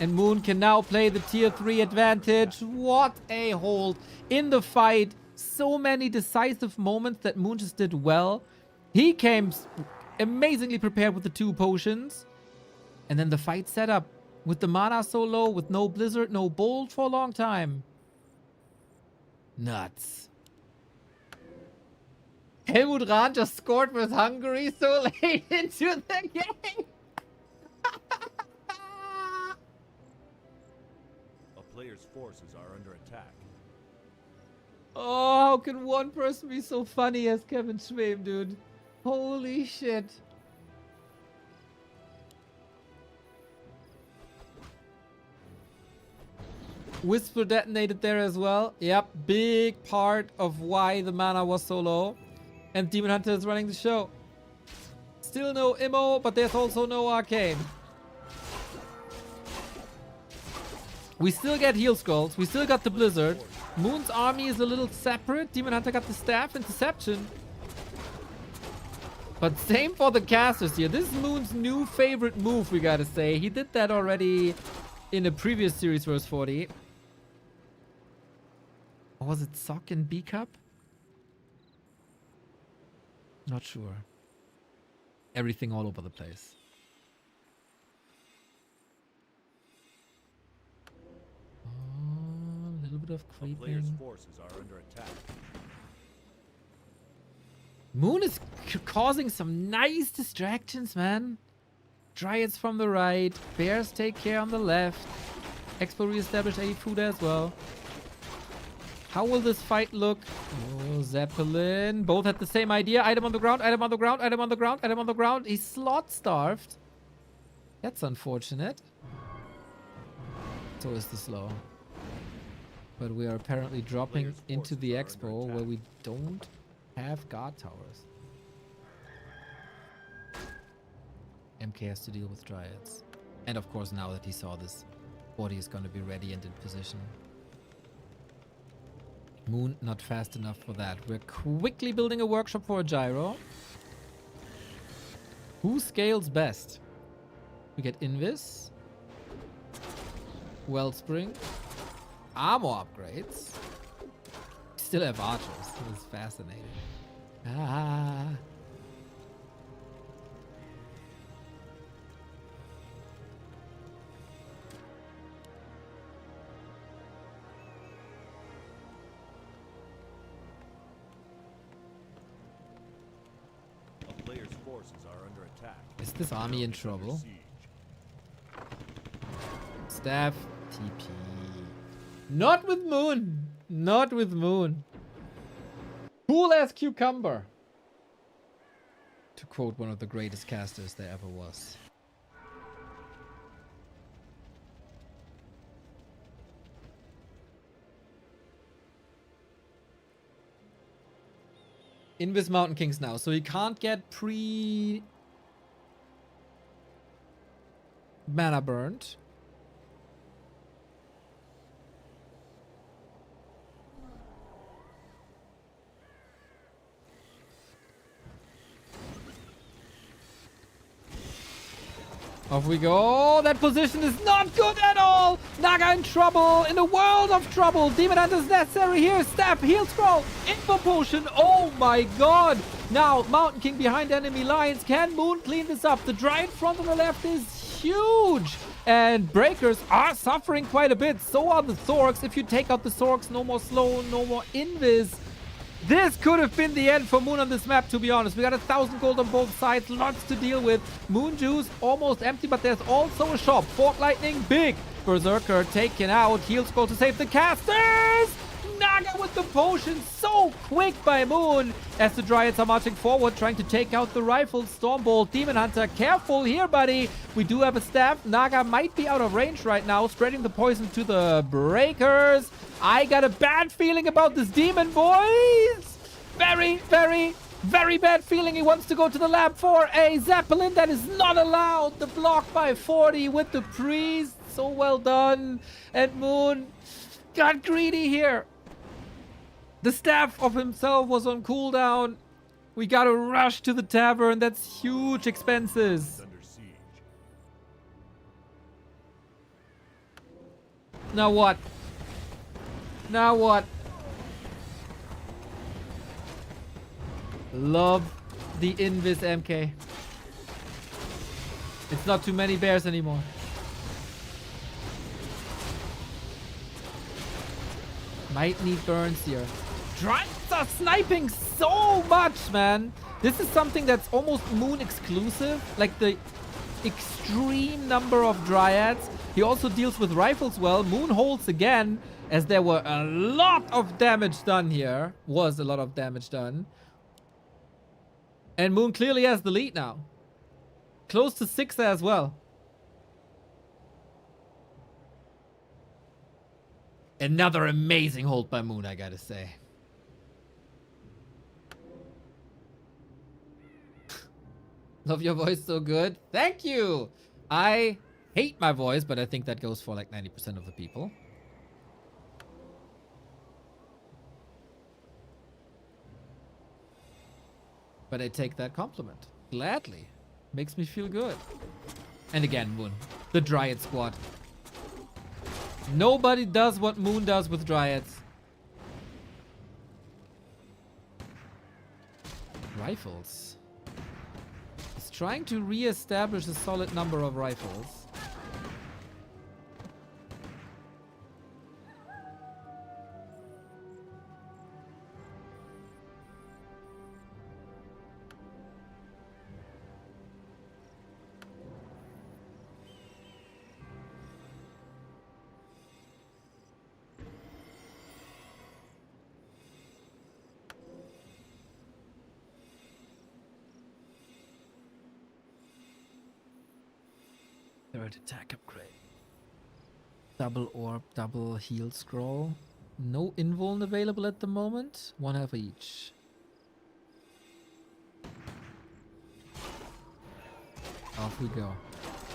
And Moon can now play the tier 3 advantage. What a hold in the fight. So many decisive moments that Moon just did well. He came amazingly prepared with the 2 potions. And then the fight set up with the mana so low, with no Blizzard, no Bolt for a long time. Nuts. Helmut Rahn just scored with Hungary so late into the game. player's forces are under attack. Oh, how can one person be so funny as Kevin Schwem, dude? Holy shit. Whisper detonated there as well. Yep, big part of why the mana was so low. And Demon Hunter is running the show. Still no Immo, but there's also no Arcane. We still get heal scrolls. We still got the Blizzard. Moon's army is a little separate. Demon Hunter got the staff interception. But same for the casters here. This is Moon's new favorite move, we gotta say. He did that already in a previous series versus 40. Or was it Sock and B Cup? Not sure. Everything all over the place. A little bit of A player's creeping. forces are under attack. Moon is causing some nice distractions, man. Dryads from the right. Bears take care on the left. Expo reestablished AD food as well. How will this fight look? Oh, Zeppelin. Both had the same idea. Item on the ground, item on the ground, item on the ground, item on the ground. He's slot starved. That's unfortunate. So is the slow. But we are apparently dropping into the Expo where we don't have guard towers. MK has to deal with Dryads. And of course, now that he saw this, body is going to be ready and in position. Moon, not fast enough for that. We're quickly building a workshop for a gyro. Who scales best? We get Invis. Wellspring. Armor upgrades. We still have archers. This is fascinating. Ah. A player's forces are under attack. Is this army in trouble? Siege. Staff. TP. Not with Moon. Not with Moon. Cool as cucumber. To quote one of the greatest casters there ever was. Invis Mountain Kings now. So he can't get pre mana burned. Off we go. That position is not good at all. Naga in trouble. In a world of trouble. Demon Hunter is necessary here. Staff, heal scroll. Info potion. Oh my god. Now, Mountain King behind enemy lines. Can Moon clean this up? The Dryad front on the left is huge. And Breakers are suffering quite a bit. So are the Thorks. If you take out the Thorks, no more slow, no more Invis. This could have been the end for Moon on this map, to be honest. We got 1,000 gold on both sides, lots to deal with. Moon Juice almost empty, but there's also a shop. Fork Lightning, big. Berserker taken out. Heal Scroll to save the casters. Naga with the potion, so quick by Moon. As the Dryads are marching forward, trying to take out the rifles. Stormbolt, Demon Hunter, careful here, buddy. We do have a staff. Naga might be out of range right now, spreading the poison to the Breakers. I got a bad feeling about this demon, boys. Very, very, very bad feeling. He wants to go to the lab for a Zeppelin. That is not allowed. The block by 40 with the priest. So well done. And Moon got greedy here. The staff of himself was on cooldown. We gotta rush to the tavern. That's huge expenses. Under siege. Now what? Now what? Love the Invis MK. It's not too many bears anymore. Might need burns here. Dryads are sniping so much, man. This is something that's almost Moon exclusive. Like the extreme number of Dryads. He also deals with rifles well. Moon holds again, as there were a lot of damage done here. Was a lot of damage done. And Moon clearly has the lead now. Close to 6 as well. Another amazing hold by Moon, I gotta say. Love your voice so good. Thank you! I hate my voice, but I think that goes for like 90% of the people. But I take that compliment. Gladly. Makes me feel good. And again, Moon. The Dryad squad. Nobody does what Moon does with Dryads. Rifles. He's trying to re-establish a solid number of rifles. third attack upgrade. Double orb, double heal scroll. No invuln available at the moment. One half each. Off we go.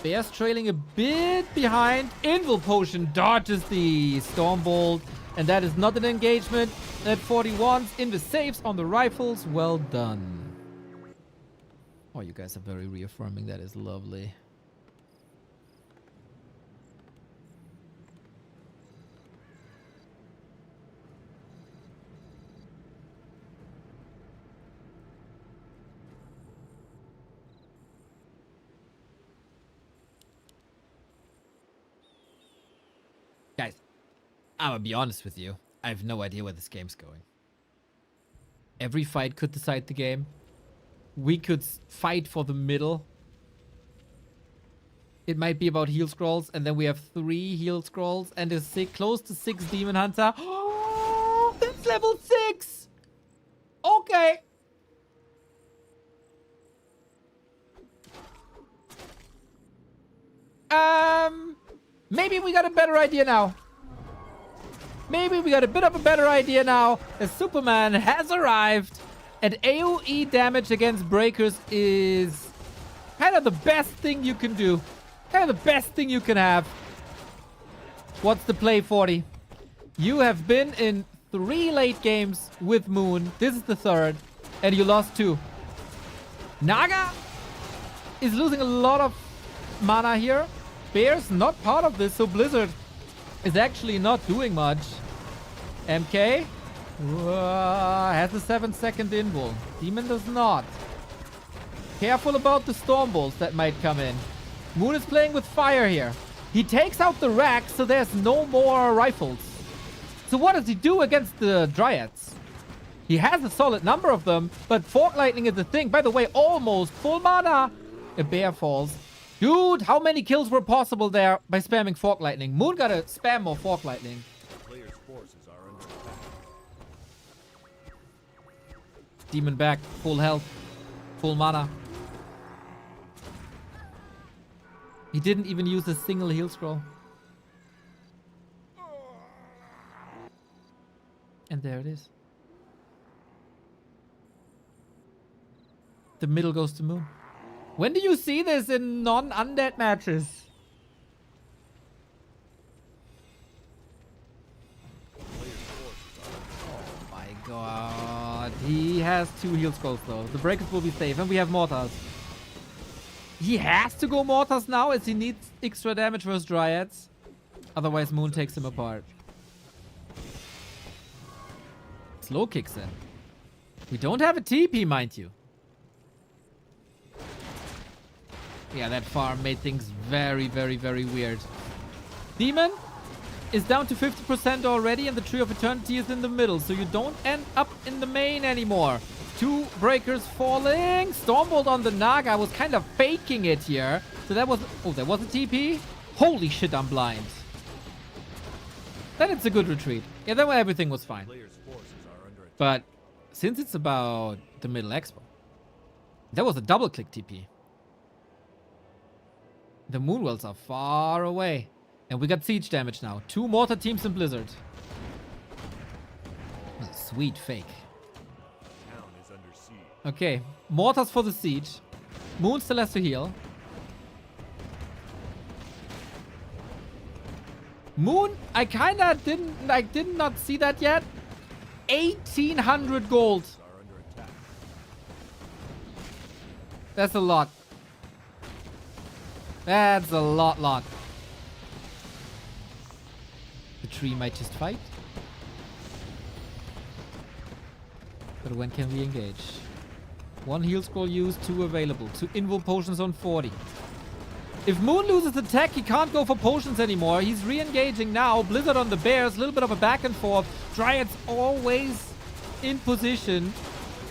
Bears trailing a bit behind. Invul Potion dodges the Stormbolt. And that is not an engagement. At 41s, Invis saves on the rifles. Well done. Oh, you guys are very reaffirming. That is lovely. Guys, I'm gonna be honest with you. I have no idea where this game's going. Every fight could decide the game. We could fight for the middle. It might be about heal scrolls, and then we have 3 heal scrolls and a close to 6 Demon Hunter. Oh, that's level 6! Okay. Maybe we got a better idea now. Maybe we got a bit of a better idea now, as Superman has arrived. And AoE damage against breakers is kind of the best thing you can do. Kind of the best thing you can have. What's the play, 40? You have been in 3 late games with Moon. This is the 3rd. And you lost 2. Naga is losing a lot of mana here. Bear's not part of this, so Blizzard is actually not doing much. MK has a 7-second invul. Demon does not. Careful about the Stormbolts that might come in. Moon is playing with fire here. He takes out the rack, so there's no more rifles. So what does he do against the Dryads? He has a solid number of them, but Fork Lightning is the thing. By the way, almost full mana. A bear falls. Dude, how many kills were possible there by spamming Fork Lightning? Moon gotta spam more Fork Lightning. Players' forces are under attack. Demon back, full health, full mana. He didn't even use a single heal scroll. And there it is. The middle goes to Moon. When do you see this in non-undead matches? Oh my god. He has 2 heal scrolls though. The breakers will be safe, and we have mortars. He has to go mortars now as he needs extra damage versus Dryads. Otherwise Moon takes him apart. Slow kicks in. We don't have a TP, mind you. Yeah, that farm made things very, very, very weird. Demon is down to 50% already, and the Tree of Eternity is in the middle, so you don't end up in the main anymore. 2 breakers falling. Stormbolt on the Naga. I was kind of faking it here. So that was... Oh, there was a TP? Holy shit, I'm blind. Then it's a good retreat. Yeah, then everything was fine. Players' forces are under attack. But since it's about the middle expo, that was a double-click TP. The Moonwells are far away. And we got siege damage now. 2 mortar teams in Blizzard. Sweet fake. Town is under siege. Okay. Mortars for the siege. Moon still has to heal. Moon, I kinda did not see that yet. 1,800 gold. Are under attack. That's a lot. That's a lot. The tree might just fight. But when can we engage? 1 heal scroll used, 2 available. 2 invul potions on 40. If Moon loses attack, he can't go for potions anymore. He's re-engaging now. Blizzard on the bears. A little bit of a back and forth. Dryads always in position.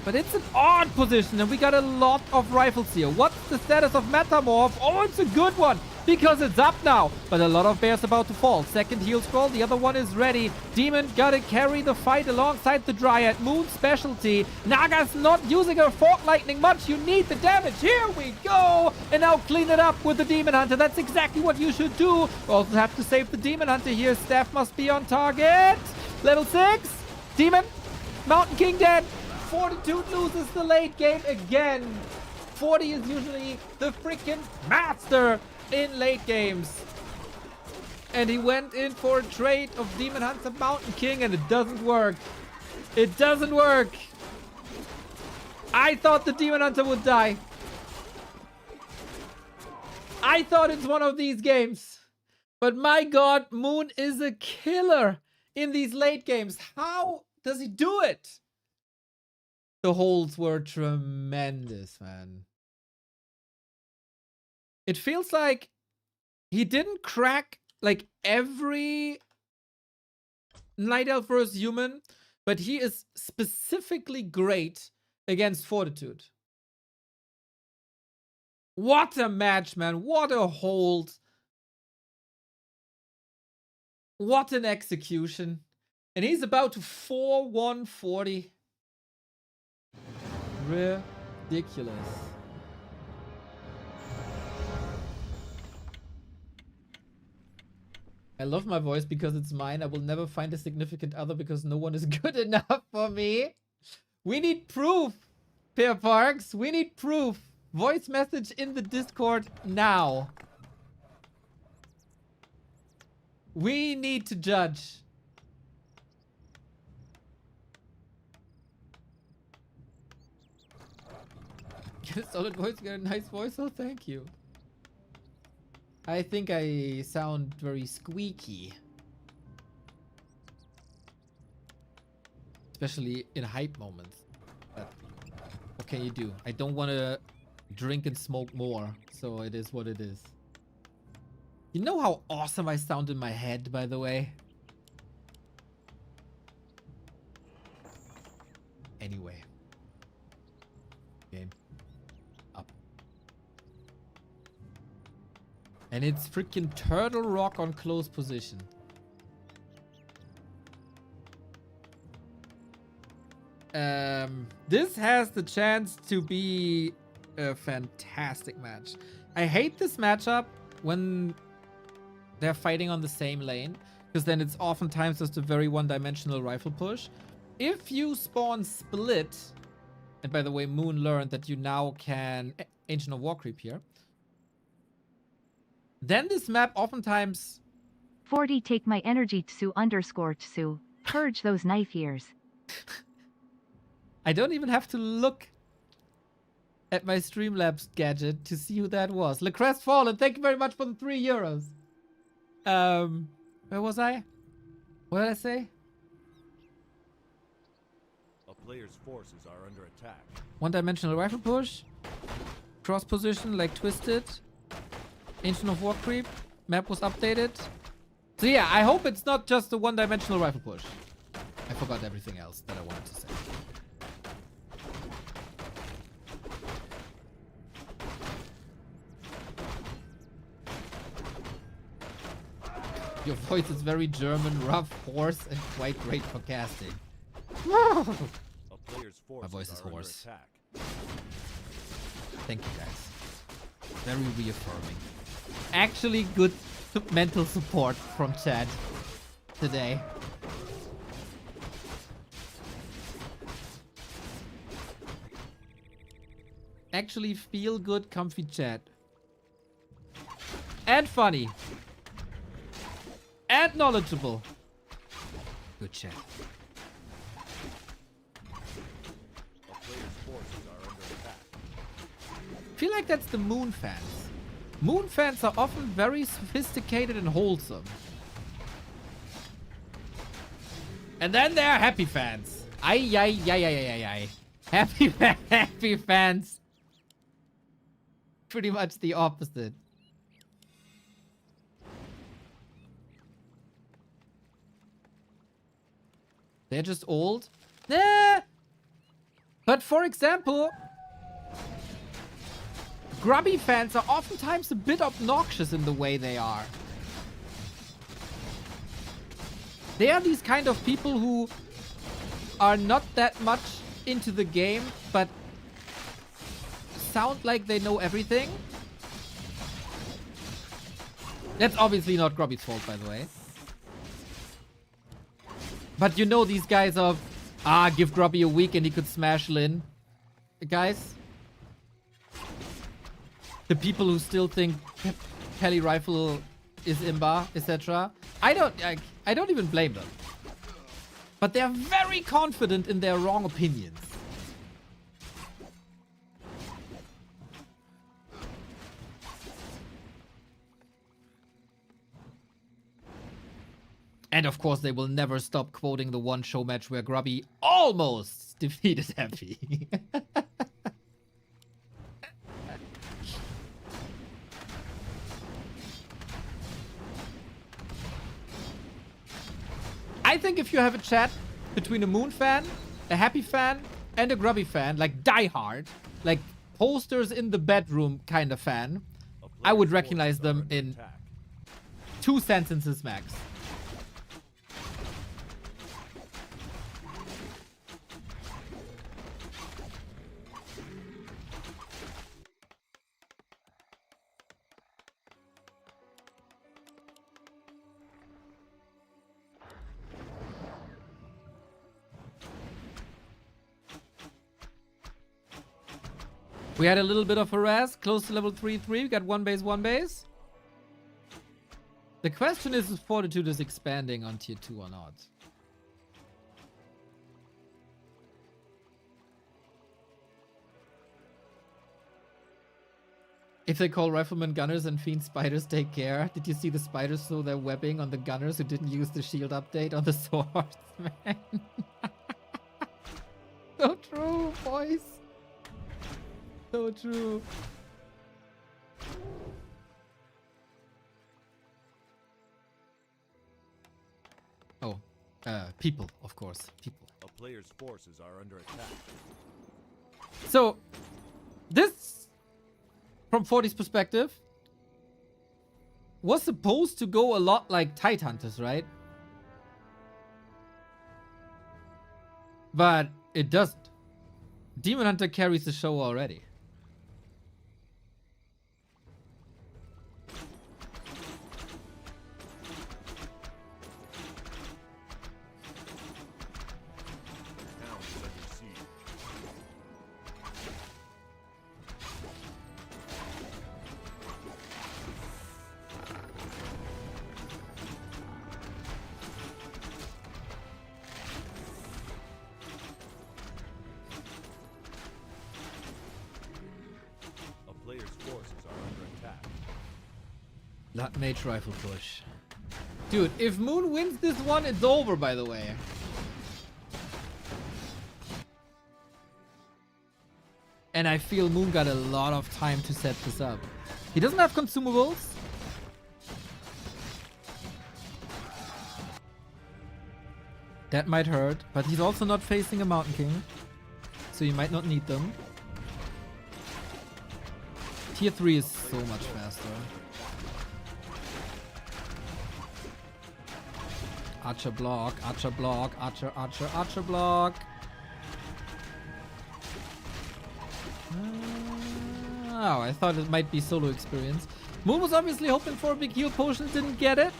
But it's an odd position, and we got a lot of rifles here. What's the status of Metamorph? Oh, it's a good one. because it's up now. But a lot of bears about to fall. Second heal scroll, the other one is ready. Demon gotta carry the fight alongside the Dryad. Moon specialty. Naga's not using her Fork Lightning much. You need the damage. Here we go. And now clean it up with the Demon Hunter. That's exactly what you should do. Also have to save the Demon Hunter here. Staff must be on target. Level 6. Demon. Mountain King dead. Fortitude loses the late game again. 40 is usually the freaking master in late games. And he went in for a trade of Demon Hunter Mountain King and it doesn't work. It doesn't work. I thought the Demon Hunter would die. I thought it's one of these games. But my god, Moon is a killer in these late games. How does he do it? The holds were tremendous, man. It feels like he didn't crack like every Night Elf vs. Human, but he is specifically great against Fortitude. What a match, man. What a hold. What an execution. And he's about to 4-1 40. Ridiculous. I love my voice because it's mine. I will never find a significant other because no one is good enough for me. We need proof, Pear Parks. We need proof. Voice message in the Discord now. We need to judge. Get a solid voice, get a nice voice. Oh, thank you. I think I sound very squeaky. Especially in hype moments. But what can you do? I don't want to drink and smoke more. So it is what it is. You know how awesome I sound in my head, by the way? Anyway. Game. Up. And it's freaking Turtle Rock on close position. This has the chance to be a fantastic match. I hate this matchup when they're fighting on the same lane, because then it's oftentimes just a very one-dimensional rifle push. If you spawn split, and by the way, Moon learned that you now can Ancient of War creep here, then this map oftentimes... 40 take my energy tsu_tsu. Purge those knife years. I don't even have to look at my Streamlabs gadget to see who that was. LeCrest Fallen, thank you very much for the €3. Where was I? What did I say? A player's forces are under attack. One-dimensional rifle push. Cross position, like twisted. Ancient of War creep. Map was updated. So yeah, I hope it's not just a one-dimensional rifle push. I forgot everything else that I wanted to say. Your voice is very German, rough, hoarse, and quite great for casting. A player's My voice is forces are under hoarse. attack. Thank you, guys. Very reaffirming. Actually, good mental support from chat today. Actually, feel good, comfy chat. And funny. And knowledgeable. Good chat. A player's forces are under attack. I feel like that's the Moon fans. Moon fans are often very sophisticated and wholesome. And then there are happy fans. Ay. Happy fans. Pretty much the opposite. They're just old. Nah. But for example, Grubby fans are oftentimes a bit obnoxious in the way they are. They are these kind of people who are not that much into the game, but sound like they know everything. That's obviously not Grubby's fault, by the way. But you know these guys of, give Grubby a week and he could smash Lin. Guys. The people who still think Kelly Rifle is Imba, etc. I don't even blame them. But they're very confident in their wrong opinions. And of course, they will never stop quoting the one show match where Grubby almost defeated Happy. I think if you have a chat between a Moon fan, a Happy fan, and a Grubby fan, like diehard, like posters in the bedroom kind of fan, I would recognize them in 2 sentences max. We had a little bit of harass, close to level 3-3. We got 1 base, 1 base. The question is if Fortitude is expanding on tier 2 or not. If they call riflemen gunners and fiend spiders, take care. Did you see the spiders throw their webbing on the gunners who didn't use the shield update on the swords, man? So true, boys. So true. Oh, people, of course, people. A player's forces are under attack. So, this, from 40's perspective, was supposed to go a lot like Tidehunters, right? But it doesn't. Demon Hunter carries the show already. Not mage rifle push. Dude, if Moon wins this one, it's over, by the way. And I feel Moon got a lot of time to set this up. He doesn't have consumables. That might hurt, but he's also not facing a Mountain King. So you might not need them. Tier 3 is so much faster. Archer block, archer block, archer, archer, archer block. Oh, I thought it might be solo experience. Moon was obviously hoping for a big heal potion, didn't get it.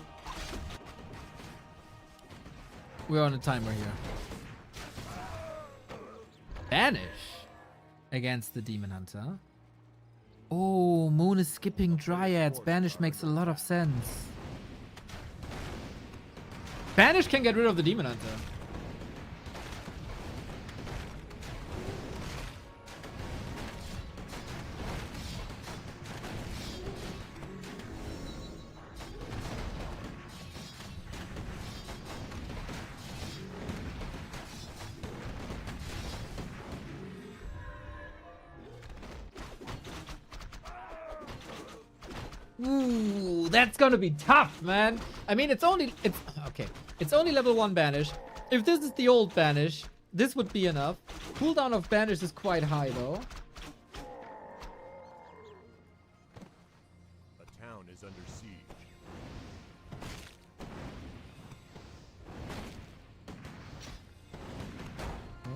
We're on a timer here. Banish against the Demon Hunter. Oh, Moon is skipping Dryads. Banish makes a lot of sense. Banish can get rid of the Demon Hunter. Ooh, that's gonna be tough, man. I mean, it's only level 1 Banish. If this is the old Banish, this would be enough. Cooldown of Banish is quite high, though. is under siege.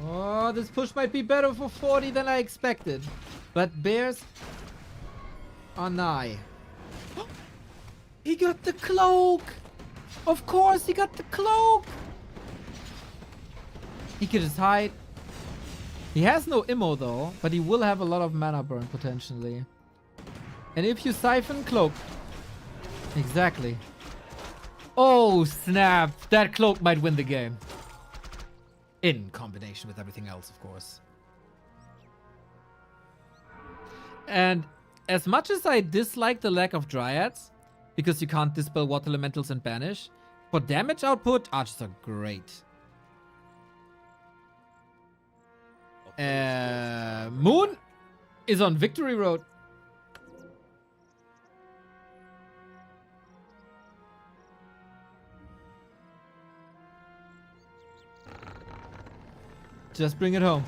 Oh, this push might be better for 40 than I expected. But bears are nigh. He got the cloak! Of course, he got the cloak! He could just hide. He has no immo though, but he will have a lot of mana burn potentially. And if you siphon cloak. Exactly. Oh, snap. That cloak might win the game. In combination with everything else, of course. And as much as I dislike the lack of dryads, because you can't dispel water elementals and banish, for damage output, archers are great. Moon is on victory road. Just bring it home.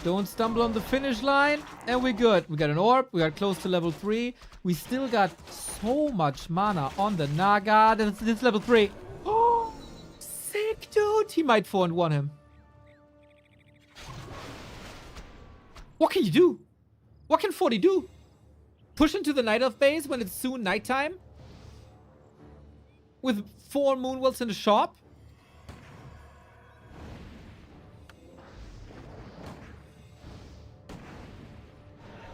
Don't stumble on the finish line, and we're good. We got an orb. We got close to level 3. We still got so much mana on the Naga. This level 3. Oh, sick, dude. He might 4-1 him. What can you do? What can 40 do? Push into the Night Elf base when it's soon nighttime? With 4 Moonwells in the shop?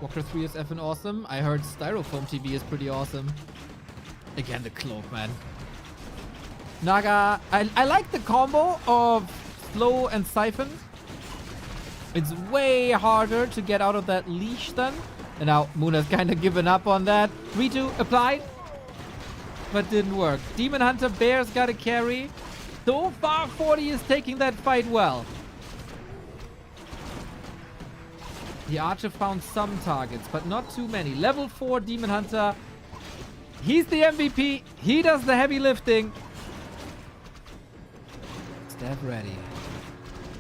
Warcraft 3 is effing awesome. I heard Styrofoam TV is pretty awesome. Again, the cloak, man. Naga, I like the combo of slow and siphon. It's way harder to get out of that leash then. And now Moon has kind of given up on that. Redo applied, but didn't work. Demon Hunter Bear's got to carry. So far, 40 is taking that fight well. The Archer found some targets, but not too many. Level 4 Demon Hunter. He's the MVP. He does the heavy lifting. Stab ready.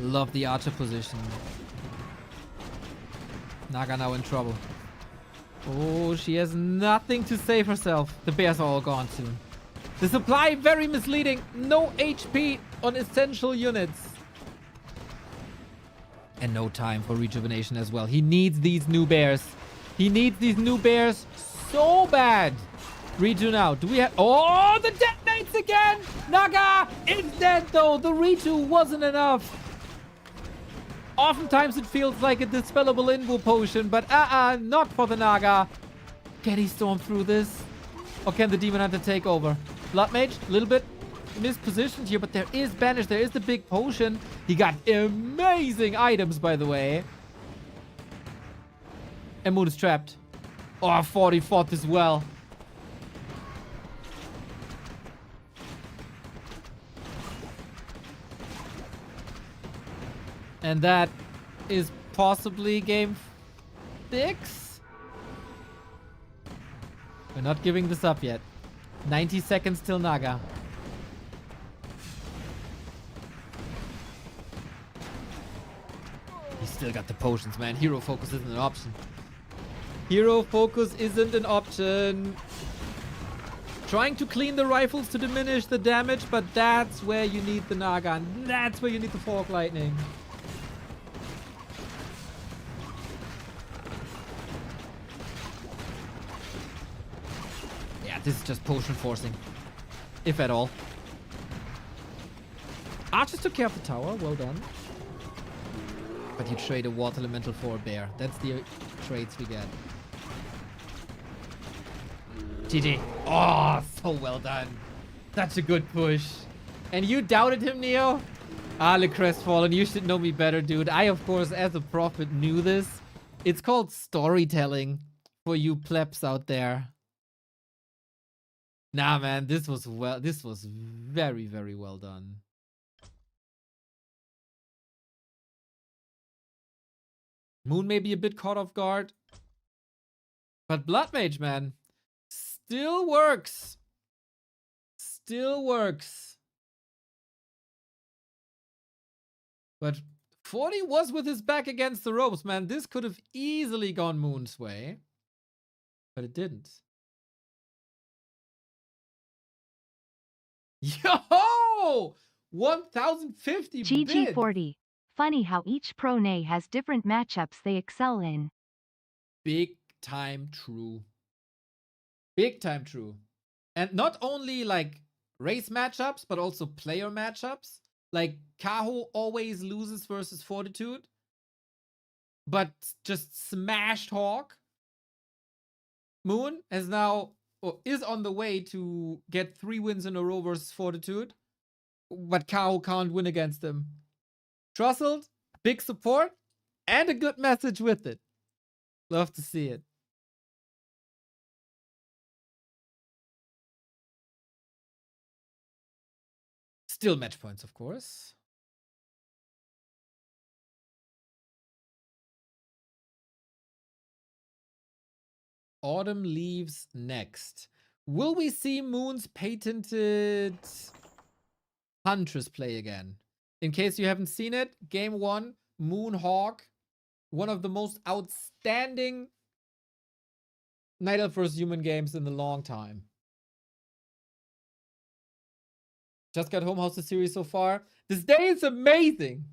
Love the Archer position. Naga now in trouble. Oh, she has nothing to save herself. The bears are all gone soon. The supply very misleading. No HP on essential units. And no time for rejuvenation as well. He needs these new bears. He needs these new bears so bad. Reju now. Do we have... Oh, the detonates again! Naga is dead though. The Reju wasn't enough. Oftentimes it feels like a dispellable Invo potion, but not for the Naga. Can he storm through this? Or can the Demon Hunter take over? Blood Mage, a little bit mispositioned here, but there is Banish. There is the big potion. He got amazing items, by the way. And Moon is trapped. Oh, 40 fought this well. And that is possibly game 6. We're not giving this up yet. 90 seconds till Naga. He's still got the potions, man. Hero focus isn't an option. Hero focus isn't an option. Trying to clean the rifles to diminish the damage, but that's where you need the Naga. And that's where you need the Fork Lightning. Yeah, this is just potion forcing. If at all. Archers took care of the tower. Well done. But you trade a water elemental for a bear. That's the trades we get. GG. Oh, so well done. Such a good push. And you doubted him, Neo? Le Crestfallen, you should know me better, dude. I, of course, as a prophet, knew this. It's called storytelling for you plebs out there. Nah, man, this was very, very well done. Moon may be a bit caught off guard. But Blood Mage, man, still works. Still works. But 40 was with his back against the ropes, man. This could have easily gone Moon's way. But it didn't. Yo! 1050 bits. GG40. Funny how each pro nay has different matchups they excel in. Big time true. Big time true. And not only like race matchups, but also player matchups. Like Kaho always loses versus Fortitude, but just smashed HawK. Moon has now, or is on the way to get 3 wins in a row versus Fortitude, but Kaho can't win against them. Trusselled, big support, and a good message with it. Love to see it. Still match points, of course. Autumn leaves next. Will we see Moon's patented Huntress play again? In case you haven't seen it, game 1, Moon HawK, one of the most outstanding Night Elf vs. Human games in a long time. Just got home. How's the series so far? This day is amazing.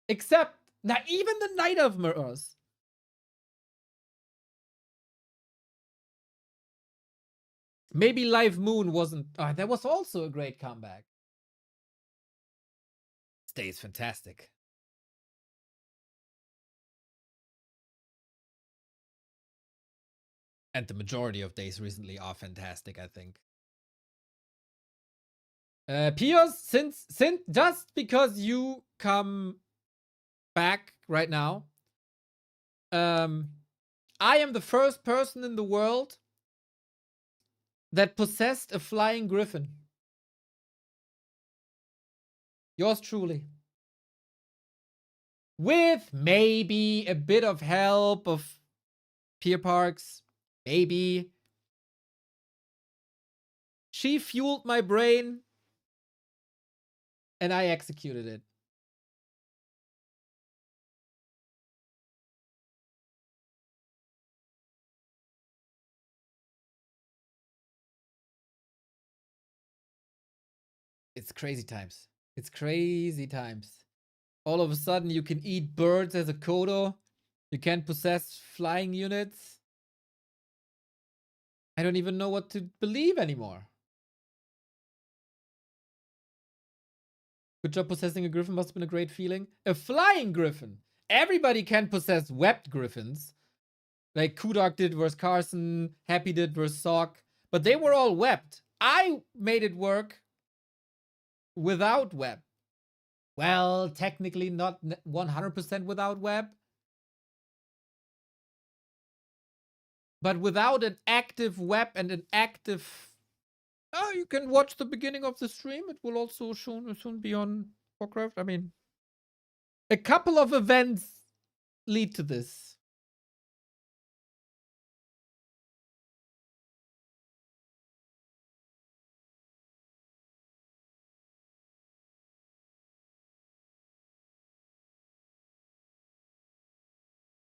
Except, not even the Night Elf mirrors. Maybe Live Moon wasn't. That was also a great comeback. This day is fantastic. And the majority of days recently are fantastic, I think. Pios, since just because you come back right now, I am the first person in the world that possessed a flying griffin. Yours truly. With maybe a bit of help of Pier Parks. Maybe. She fueled my brain. And I executed it. It's crazy times. It's crazy times. All of a sudden, you can eat birds as a Kodo. You can possess flying units. I don't even know what to believe anymore. Good job possessing a griffin. Must have been a great feeling. A flying griffin. Everybody can possess webbed griffins. Like Kudak did versus Carson. Happy did versus Sock. But they were all webbed. I made it work without web. Well, technically not 100% without web. But without an active web and an active... Oh, you can watch the beginning of the stream. It will also soon be on Warcraft. I mean, a couple of events lead to this.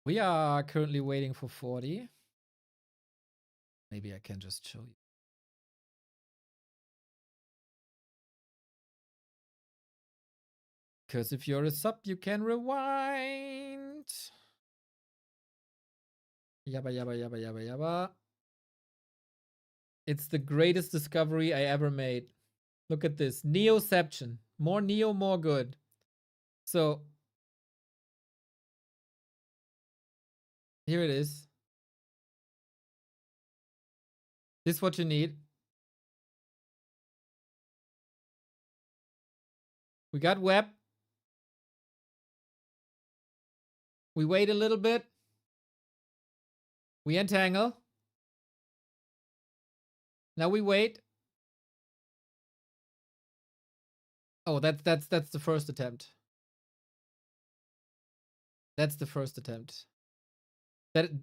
We are currently waiting for 40. Maybe I can just show you. Because if you're a sub, you can rewind. Yabba, yabba, yabba, yabba, yabba. It's the greatest discovery I ever made. Look at this. Neoception. More Neo, more good. So, here it is. This is what you need. We got web. We wait a little bit. We entangle. Now we wait. Oh, that's the first attempt. That's the first attempt.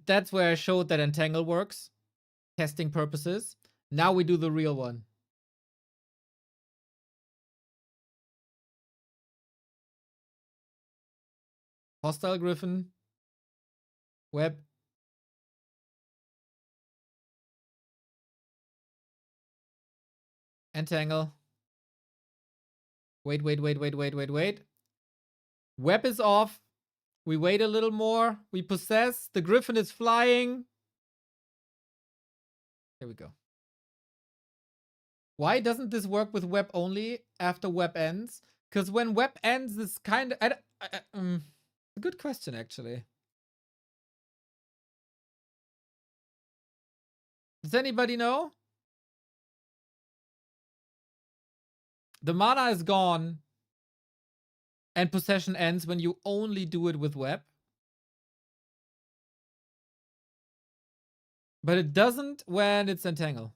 That's where I showed that entangle works. Testing purposes. Now we do the real one. Hostile Griffin. Web. Entangle. Wait, wait, wait, wait, wait, wait, wait. Web is off. We wait a little more. We possess. The griffin is flying. There we go. Why doesn't this work with web only after web ends? Because when web ends, this kind of... a good question, actually. Does anybody know? The mana is gone. And possession ends when you only do it with web. But it doesn't when it's entangle.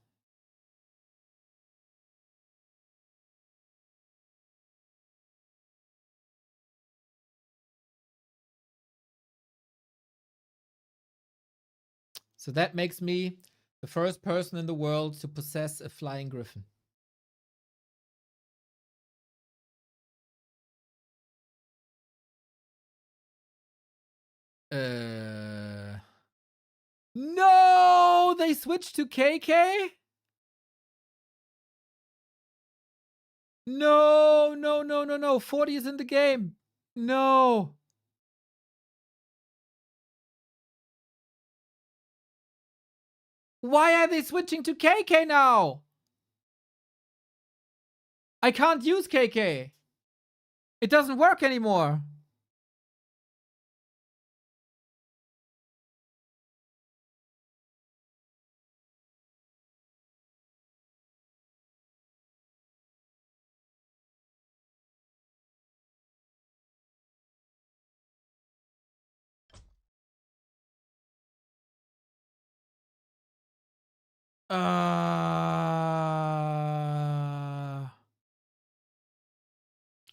So that makes me the first person in the world to possess a flying griffin. No! They switched to KK? No, no, no, no, no. 40 is in the game. No. Why are they switching to KK now? I can't use KK. It doesn't work anymore.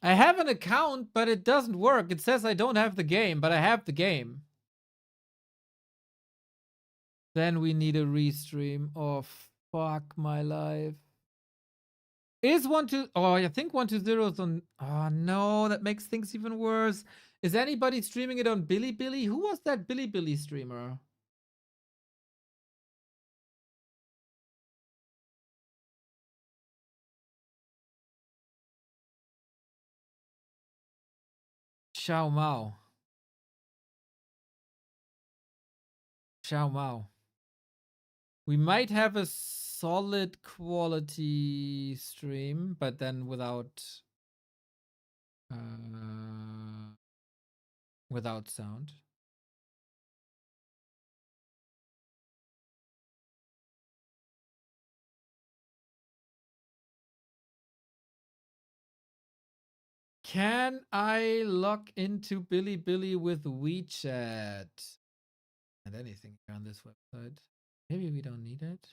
I have an account, but it doesn't work. It says I don't have the game, but I have the game. Then we need a restream. Oh, fuck my life. Is 1-2... Oh, I think 120 is on... Oh, no. That makes things even worse. Is anybody streaming it on Bilibili? Who was that Bilibili streamer? Xiao Mao. Xiao Mao. We might have a solid quality stream, but then without sound. Can I log into Bilibili with WeChat? And anything on this website? Maybe we don't need it.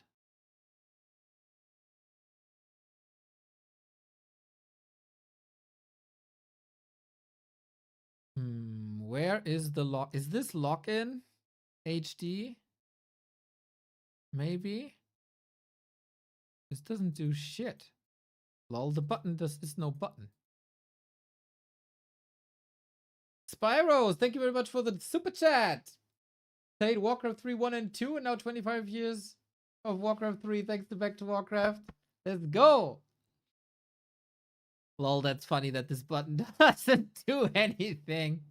Where is the log? Is this login? HD? Maybe? This doesn't do shit. Lol, the button is no button. Spyros, thank you very much for the super chat. Played Warcraft 3 1 and 2 and now 25 years of Warcraft 3 thanks to Back to Warcraft. Let's go. Lol, that's funny that this button doesn't do anything.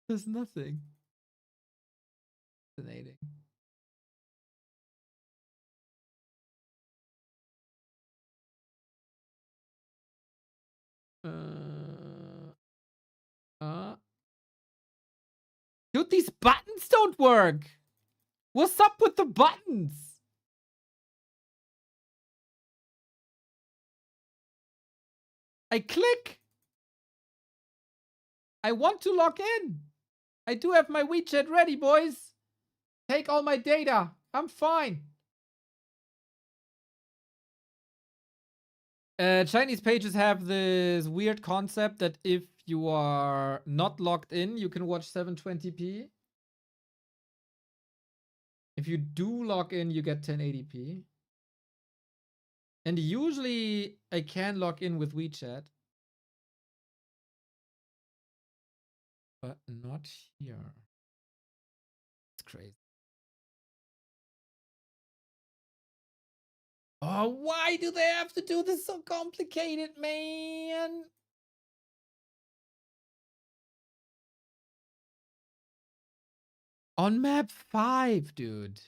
There's nothing. Fascinating. Dude, these buttons don't work. What's up with the buttons? I click. I want to log in. I do have my WeChat ready, boys. Take all my data. I'm fine. Chinese pages have this weird concept that if you are not logged in, you can watch 720p. If you do log in, you get 1080p. And usually I can log in with WeChat. But not here. It's crazy. Oh, why do they have to do this so complicated, man? On map 5, dude.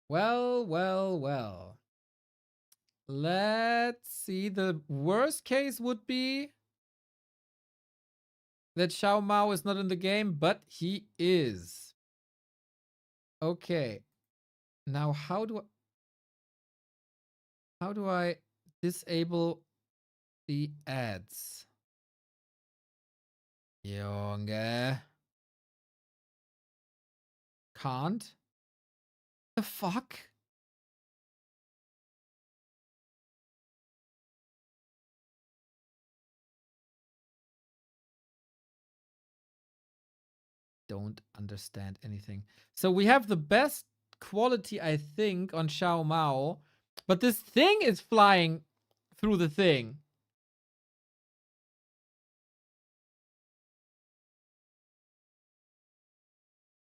Well, well, well. Let's see. The worst case would be that Xiao Mao is not in the game, but he is. Okay. Now, how do I disable the ads? Junge. Can't? The fuck? Don't understand anything. So we have the best quality, I think, on Xiao Mao, but this thing is flying through the thing.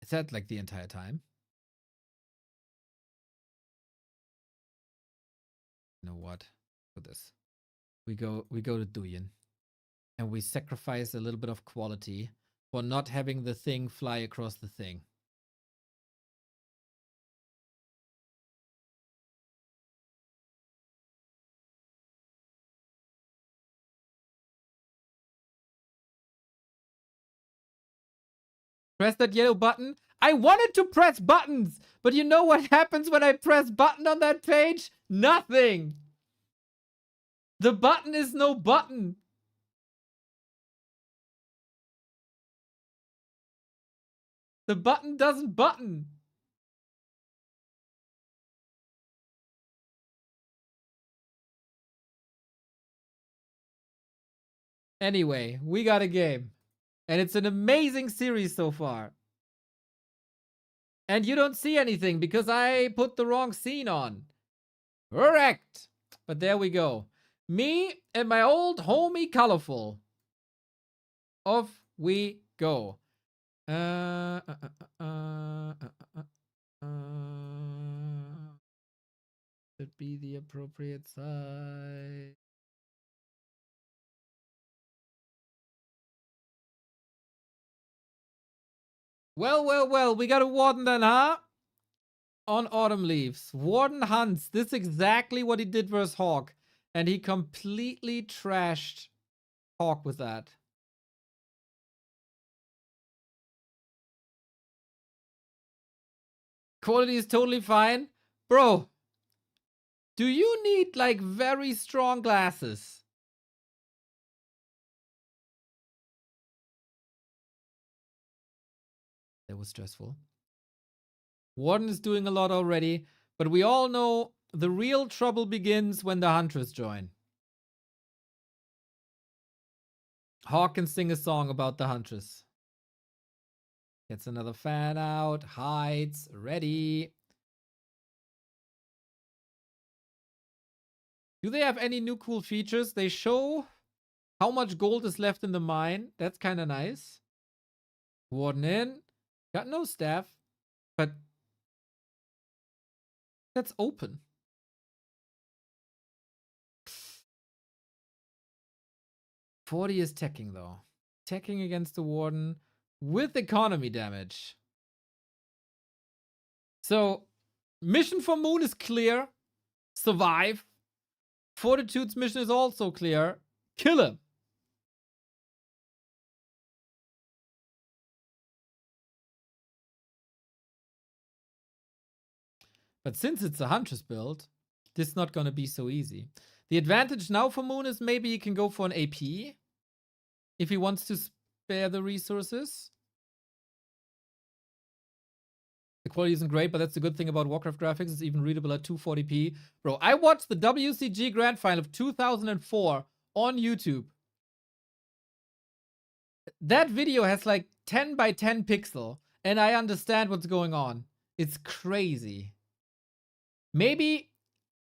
Is that like the entire time? You know what? For this, we go to Duyin, and we sacrifice a little bit of quality for not having the thing fly across the thing. Press that yellow button. I wanted to press buttons, but you know what happens when I press button on that page? Nothing. The button is no button. The button doesn't button. Anyway, we got a game. And it's an amazing series so far. And you don't see anything because I put the wrong scene on. Correct. But there we go. Me and my old homie Colorful. Off we go. Should be the appropriate size. Well, well, well, we got a Warden then, huh? On Autumn Leaves. Warden hunts. This is exactly what he did versus HawK. And he completely trashed HawK with that. Quality is totally fine. Bro, do you need like very strong glasses? That was stressful. Warden is doing a lot already, but we all know the real trouble begins when the Huntress join. HawK can sing a song about the Huntress. Gets another fan out, hides, ready. Do they have any new cool features? They show how much gold is left in the mine. That's kind of nice. Warden in. Got no staff, but that's open. $40 is teching though. Teching against the Warden with economy damage. So, mission for Moon is clear. Survive. Fortitude's mission is also clear. Kill him. But since it's a Huntress build, this is not going to be so easy. The advantage now for Moon is maybe he can go for an AP if he wants to spare the resources. The quality isn't great, but that's the good thing about Warcraft graphics. It's even readable at 240p. Bro, I watched the WCG Grand Final of 2004 on YouTube. That video has like 10 by 10 pixel, and I understand what's going on. It's crazy. Maybe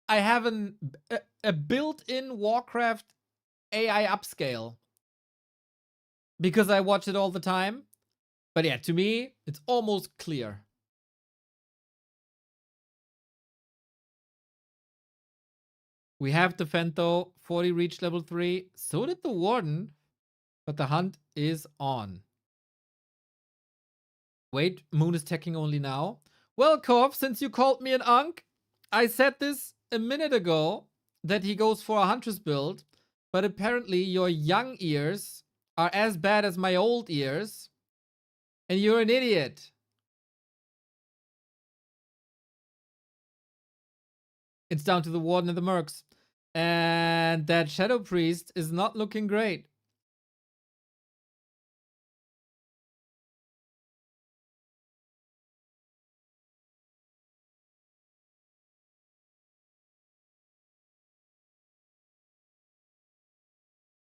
I have a built-in Warcraft AI upscale because I watch it all the time. But yeah, to me, it's almost clear. We have defend though. 40 reached level 3. So did the Warden. But the hunt is on. Wait, Moon is teching only now. Well, Korf, since you called me an unk, I said this a minute ago that he goes for a Huntress build. But apparently your young ears are as bad as my old ears. And you're an idiot. It's down to the Warden and the Mercs. And that Shadow Priest is not looking great.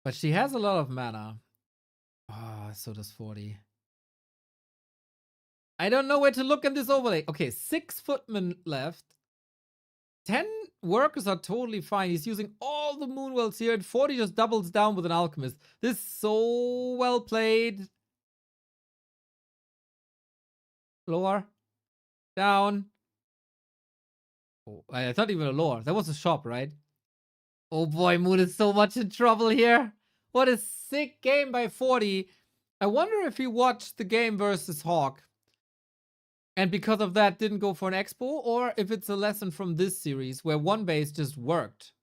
But she has a lot of mana. Ah, so does 40. I don't know where to look in this overlay. Okay, 6 footmen left. 10 workers are totally fine. He's using all the Moonwells here, and 40 just doubles down with an Alchemist. This is so well played. Lower. Down. Oh, I thought even a lower. That was a shop, right? Oh boy, Moon is so much in trouble here. What a sick game by 40. I wonder if he watched the game versus HawK, and because of that didn't go for an expo, or if it's a lesson from this series where one base just worked.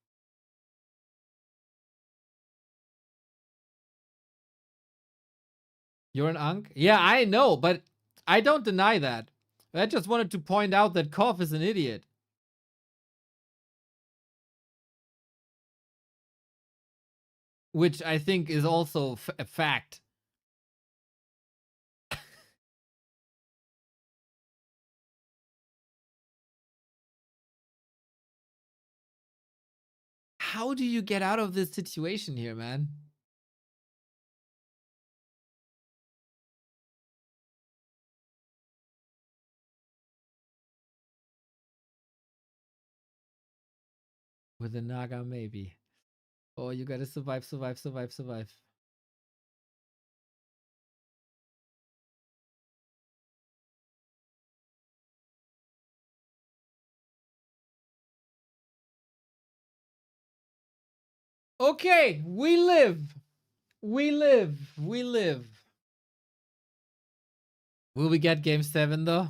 You're an unk? Yeah, I know, but I don't deny that. I just wanted to point out that Koff is an idiot. Which I think is also a fact. How do you get out of this situation here, man? With a Naga, maybe. Oh, you gotta survive, survive, survive, survive. Okay, we live. We live. We live. Will we get game 7 though?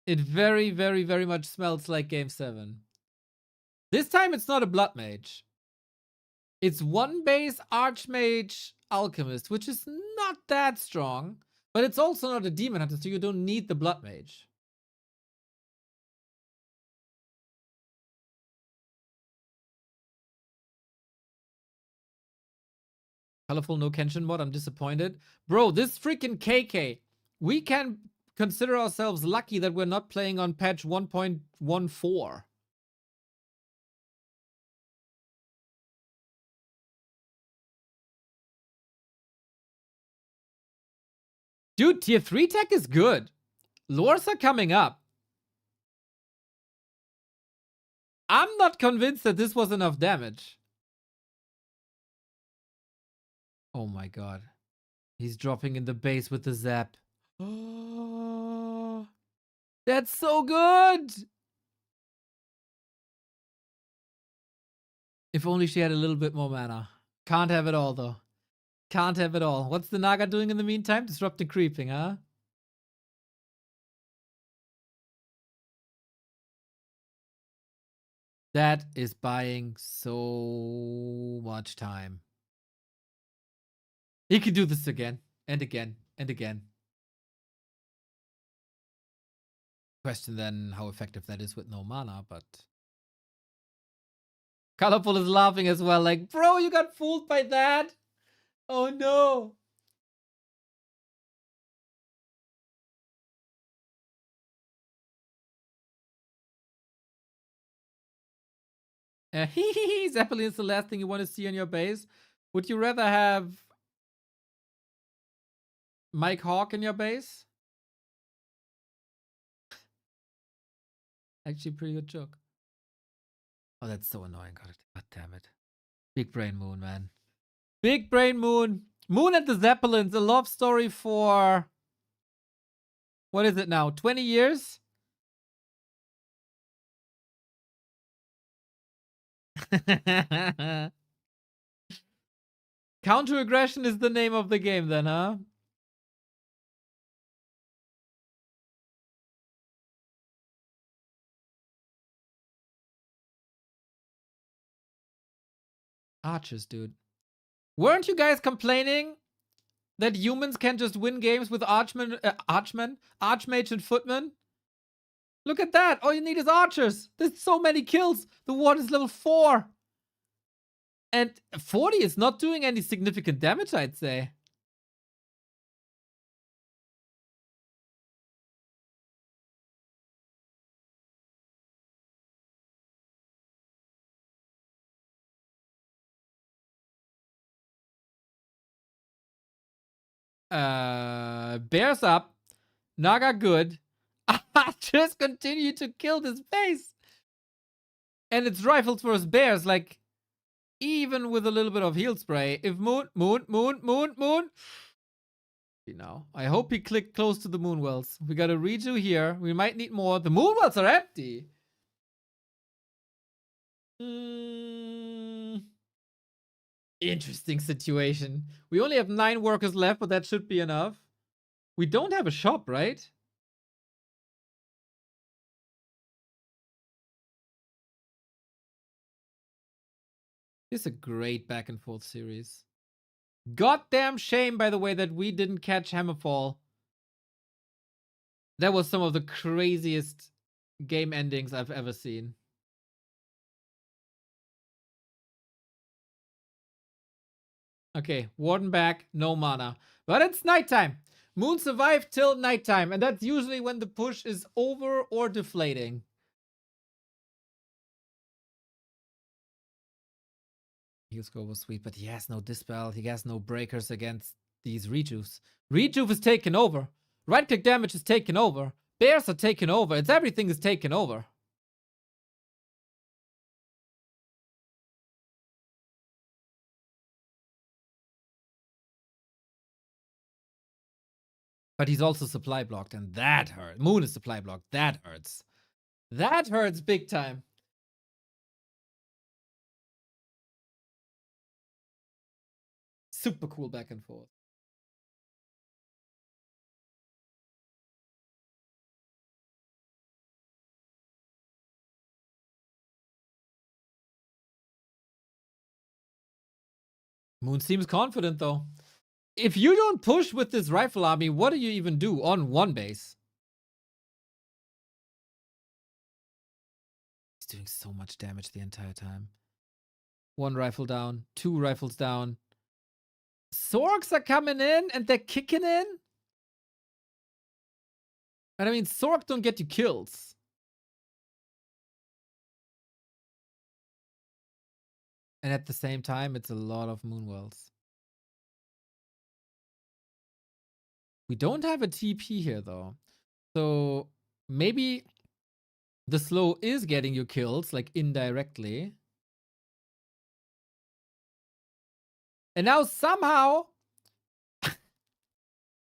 It very, very, very much smells like game 7. This time it's not a Blood Mage. It's one base Archmage Alchemist, which is not that strong. But it's also not a Demon Hunter, so you don't need the Blood Mage. Colorful no Kenshin mod, I'm disappointed. Bro, this freaking KK. We can consider ourselves lucky that we're not playing on patch 1.14. Dude, tier 3 tech is good. Lures are coming up. I'm not convinced that this was enough damage. Oh my god. He's dropping in the base with the zap. Oh, that's so good! If only she had a little bit more mana. Can't have it all, though. Can't have it all. What's the Naga doing in the meantime? Disrupting creeping, huh? That is buying so much time. He could do this again, and again, and again. Question then how effective that is with no mana, but... Colorful is laughing as well, like, bro, you got fooled by that? Oh no! Zeppelin is the last thing you want to see on your base. Would you rather have Mike HawK in your base? Actually, pretty good joke. Oh, that's so annoying. God damn it. Big brain Moon, man. Big Brain Moon. Moon and the Zeppelins, a love story for... What is it now? 20 years? Counter aggression is the name of the game then, huh? Archers, dude. Weren't you guys complaining that humans can just win games with Archmage and Footman? Look at that. All you need is archers. There's so many kills. The ward is level 4. And 40 is not doing any significant damage, I'd say. Bears up. Naga good. Just continue to kill this base. And it's rifles versus bears, like, even with a little bit of heal spray. If Moon. Now, I hope he clicked close to the Moonwells. We got a redo here. We might need more. The Moonwells are empty. Interesting situation. We only have 9 workers left, but that should be enough. We don't have a shop, right? It's a great back and forth series. Goddamn shame, by the way, that we didn't catch Hammerfall. That was some of the craziest game endings I've ever seen. Okay, Warden back, no mana. But it's nighttime. Moon survived till nighttime, and that's usually when the push is over or deflating. Heal score was sweet, but he has no Dispel. He has no breakers against these Rejuves. Rejuve is taken over. Right-click damage is taken over. Bears are taken over. It's everything is taken over. But he's also supply blocked, and that hurts. Moon is supply blocked. That hurts. That hurts big time. Super cool back and forth. Moon seems confident, though. If you don't push with this rifle army, what do you even do on one base? He's doing so much damage the entire time. 1 rifle down, 2 rifles down. Sorks are coming in and they're kicking in. And I mean, Sork don't get you kills. And at the same time, it's a lot of Moonwells. We don't have a TP here, though. So maybe the slow is getting you kills, like indirectly. And now somehow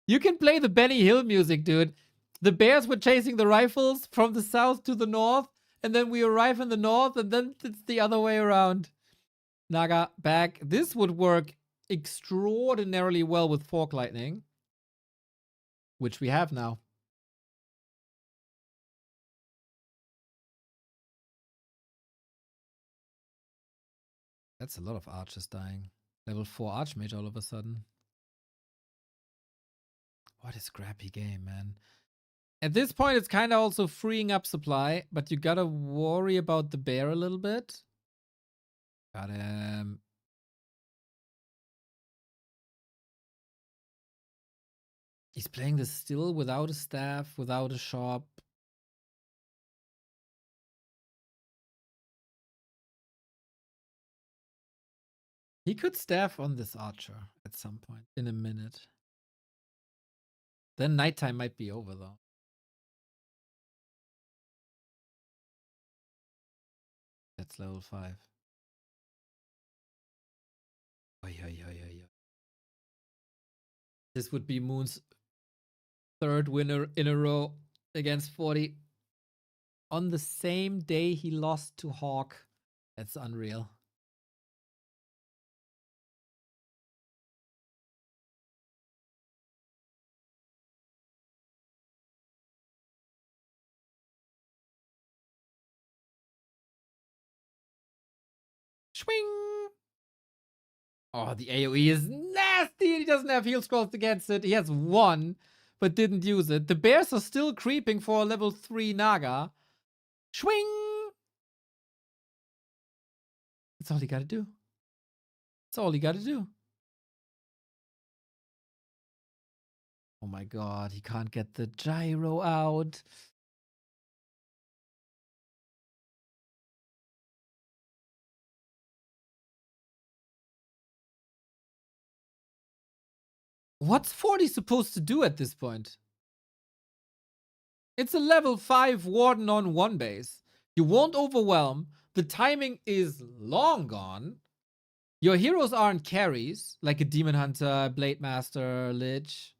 you can play the Benny Hill music, dude. The bears were chasing the rifles from the south to the north, and then we arrive in the north, and then it's the other way around. Naga back. This would work extraordinarily well with Fork Lightning, which we have now. That's a lot of archers dying. Level 4 Archmage all of a sudden. What a scrappy game, man. At this point, it's kind of also freeing up supply, but you gotta worry about the bear a little bit. Got him. He's playing this still without a staff, without a shop. He could staff on this archer at some point in a minute. Then nighttime might be over, though. That's level 5. Oy, oy, oy, oy, This would be Moon's third winner in a row against 40. On the same day he lost to HawK. That's unreal. Swing! Oh, the AoE is nasty. He doesn't have heal scrolls against it. He has one, but didn't use it. The bears are still creeping for a level 3 Naga. Swing! That's all you gotta do. That's all you gotta do. Oh my god, he can't get the gyro out. What's 40 supposed to do at this point? It's a level 5 Warden on 1 base. You won't overwhelm. The timing is long gone. Your heroes aren't carries, like a Demon Hunter, Blade Master, Lich.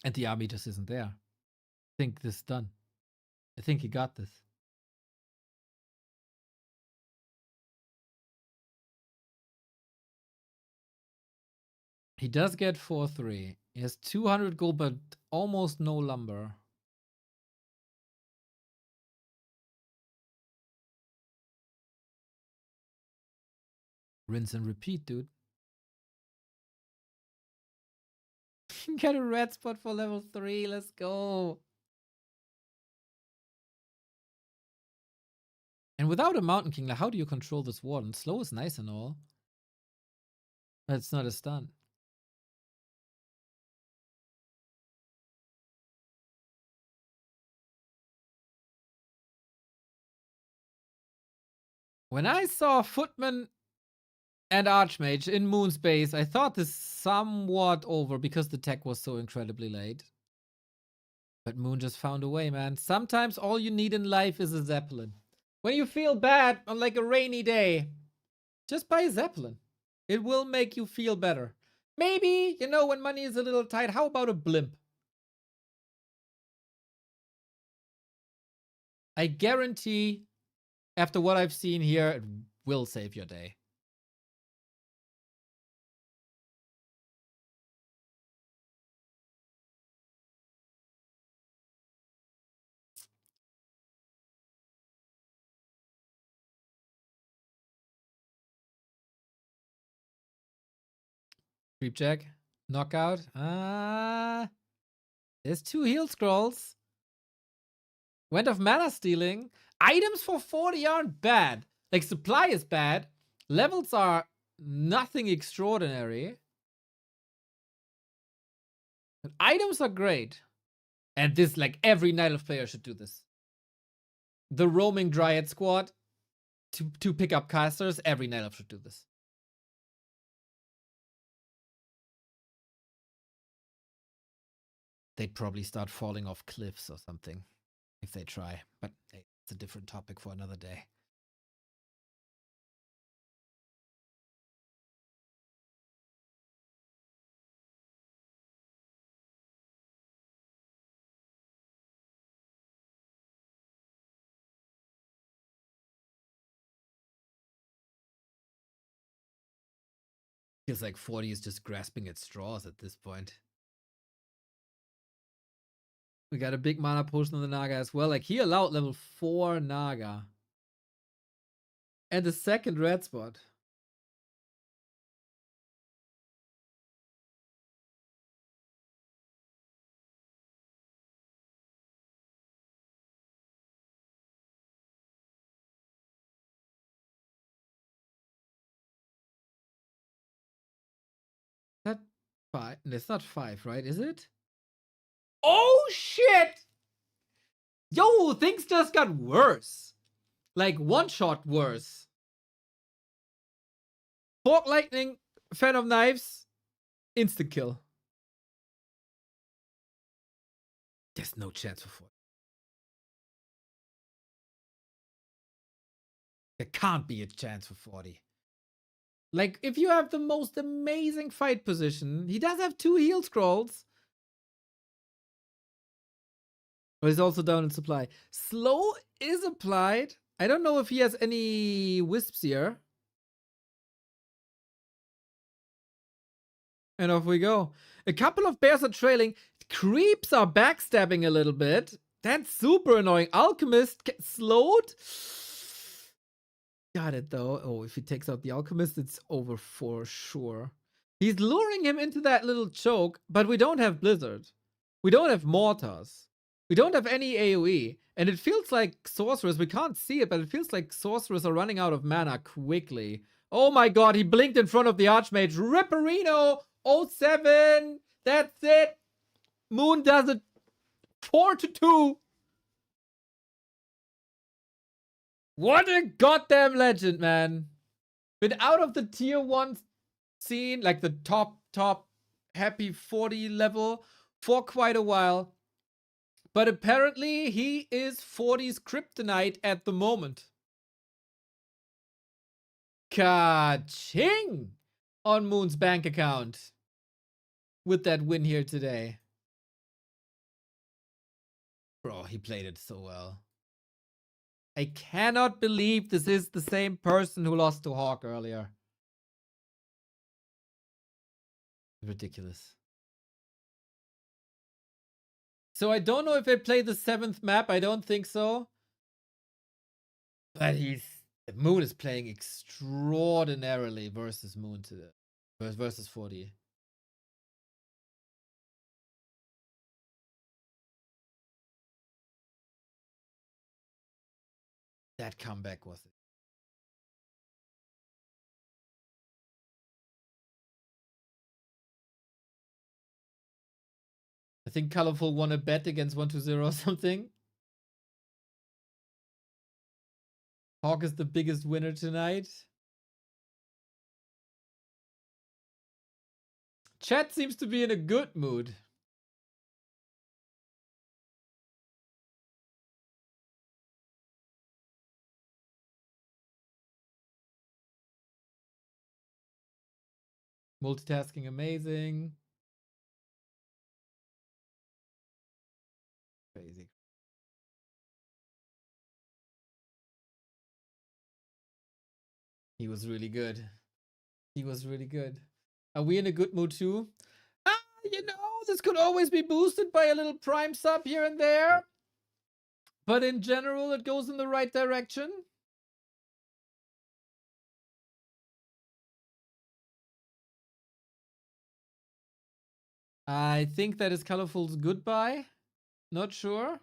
And the army just isn't there. I think this is done. I think he got this. He does get 4-3. He has 200 gold, but almost no lumber. Rinse and repeat, dude. Get a red spot for level 3. Let's go. And without a Mountain King, like, how do you control this warden? Slow is nice and all. But it's not a stun. When I saw Footman and Archmage in Moon's base, I thought this somewhat over because the tech was so incredibly late. But Moon just found a way, man. Sometimes all you need in life is a Zeppelin. When you feel bad on like a rainy day, just buy a Zeppelin. It will make you feel better. Maybe, you know, when money is a little tight, how about a blimp? I guarantee, after what I've seen here, it will save your day. Creep check. Knockout. There's 2 heal scrolls. Went of mana stealing. Items for 40 aren't bad. Like, supply is bad. Levels are nothing extraordinary. But items are great. And this, like, every Night Elf player should do this. The roaming Dryad squad to pick up casters, every Night Elf should do this. They'd probably start falling off cliffs or something if they try. But hey, it's a different topic for another day. Feels like 40 is just grasping at straws at this point. We got a big mana potion on the Naga as well. Like, he allowed level 4 Naga. And the second red spot. That 5? It's not 5, right? Is it? Oh shit! Yo, things just got worse. Like, one shot worse. Fork Lightning, Fan of Knives, instant kill. There's no chance for 40. There can't be a chance for 40. Like, if you have the most amazing fight position, he does have 2 heal scrolls. But he's also down in supply. Slow is applied. I don't know if he has any wisps here. And off we go. A couple of bears are trailing. Creeps are backstabbing a little bit. That's super annoying. Alchemist slowed. Got it though. Oh, if he takes out the Alchemist, it's over for sure. He's luring him into that little choke, but we don't have Blizzard. We don't have Mortars. We don't have any AoE. And it feels like Sorcerers, we can't see it, but it feels like Sorcerers are running out of mana quickly. Oh my god, he blinked in front of the Archmage. Ripperino 07. That's it. Moon does it 4-2. What a goddamn legend, man. Been out of the tier 1 scene, like the top happy 40 level for quite a while. But apparently he is 40's kryptonite at the moment. Ka-ching on Moon's bank account with that win here today. Bro, he played it so well. I cannot believe this is the same person who lost to HawK earlier. Ridiculous. So I don't know if they play the 7th map. I don't think so. But Moon is playing extraordinarily versus Moon today. Versus 40. That comeback was it. I think Colorful won a bet against 120 or something. HawK is the biggest winner tonight. Chat seems to be in a good mood. Multitasking amazing. Crazy. He was really good. He was really good. Are we in a good mood too? You know, this could always be boosted by a little Prime sub here and there. But in general, it goes in the right direction. I think that is Colorful's goodbye. Not sure.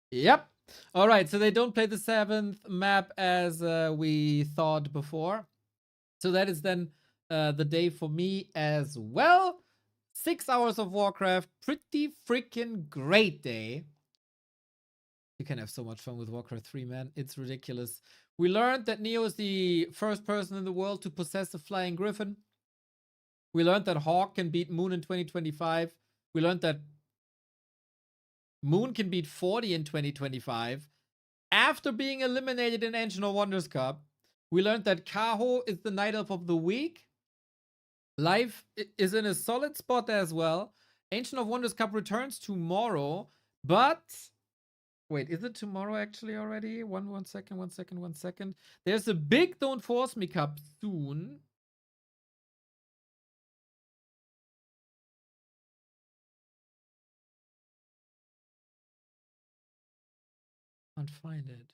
Yep. All right, so they don't play the 7th map as we thought before. So that is then the day for me as well. 6 hours of Warcraft. Pretty freaking great day. You can have so much fun with Warcraft 3, man. It's ridiculous. We learned that Neo is the first person in the world to possess a flying griffin. We learned that HawK can beat Moon in 2025. We learned that Moon can beat 40 in 2025 after being eliminated in Ancient of Wonders Cup. We learned that Kaho is the Night Elf of the Week. Life is in a solid spot as well. Ancient of Wonders Cup returns tomorrow, but wait, is it tomorrow actually already? One second. There's a big Don't Force Me Cup soon. Can't find it.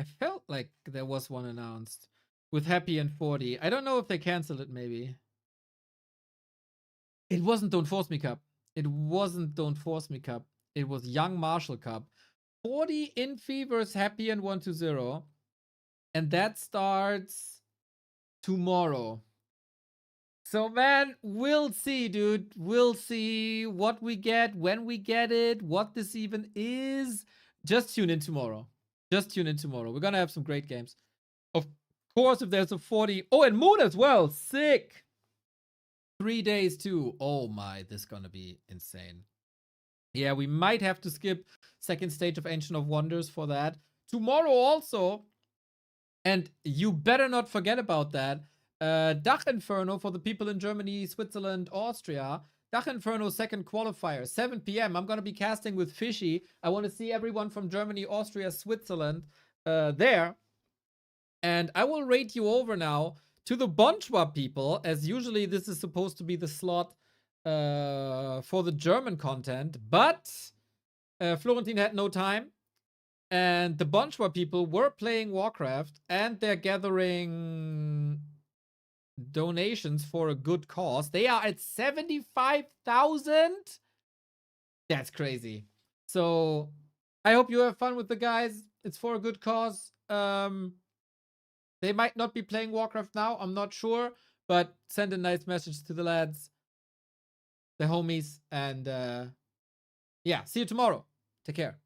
I felt like there was one announced with Happy and 40. I don't know if they canceled it, maybe. It wasn't Don't Force Me Cup. It wasn't Don't Force Me Cup. It was Young Marshall Cup. 40 Infi versus Happy and 120. And that starts tomorrow. So, man, we'll see, dude. We'll see what we get, when we get it, what this even is. Just tune in tomorrow. Just tune in tomorrow. We're going to have some great games. Of course, if there's a 40. Oh, and Moon as well. Sick. 3 days too. Oh my, this is gonna be insane. Yeah, we might have to skip second stage of Ancient of Wonders for that. Tomorrow also, and you better not forget about that, Dach Inferno for the people in Germany, Switzerland, Austria. Dach Inferno second qualifier, 7 p.m. I'm going to be casting with Fishy. I want to see everyone from Germany, Austria, Switzerland there. And I will rate you over now to the Bonchwa people, as usually this is supposed to be the slot for the German content. But Florentin had no time. And the Bonchwa people were playing Warcraft, and they're gathering donations for a good cause. They are at 75,000. That's crazy. So I hope you have fun with the guys. It's for a good cause. They might not be playing Warcraft now. I'm not sure, but send a nice message to the lads, the homies, and yeah, see you tomorrow. Take care.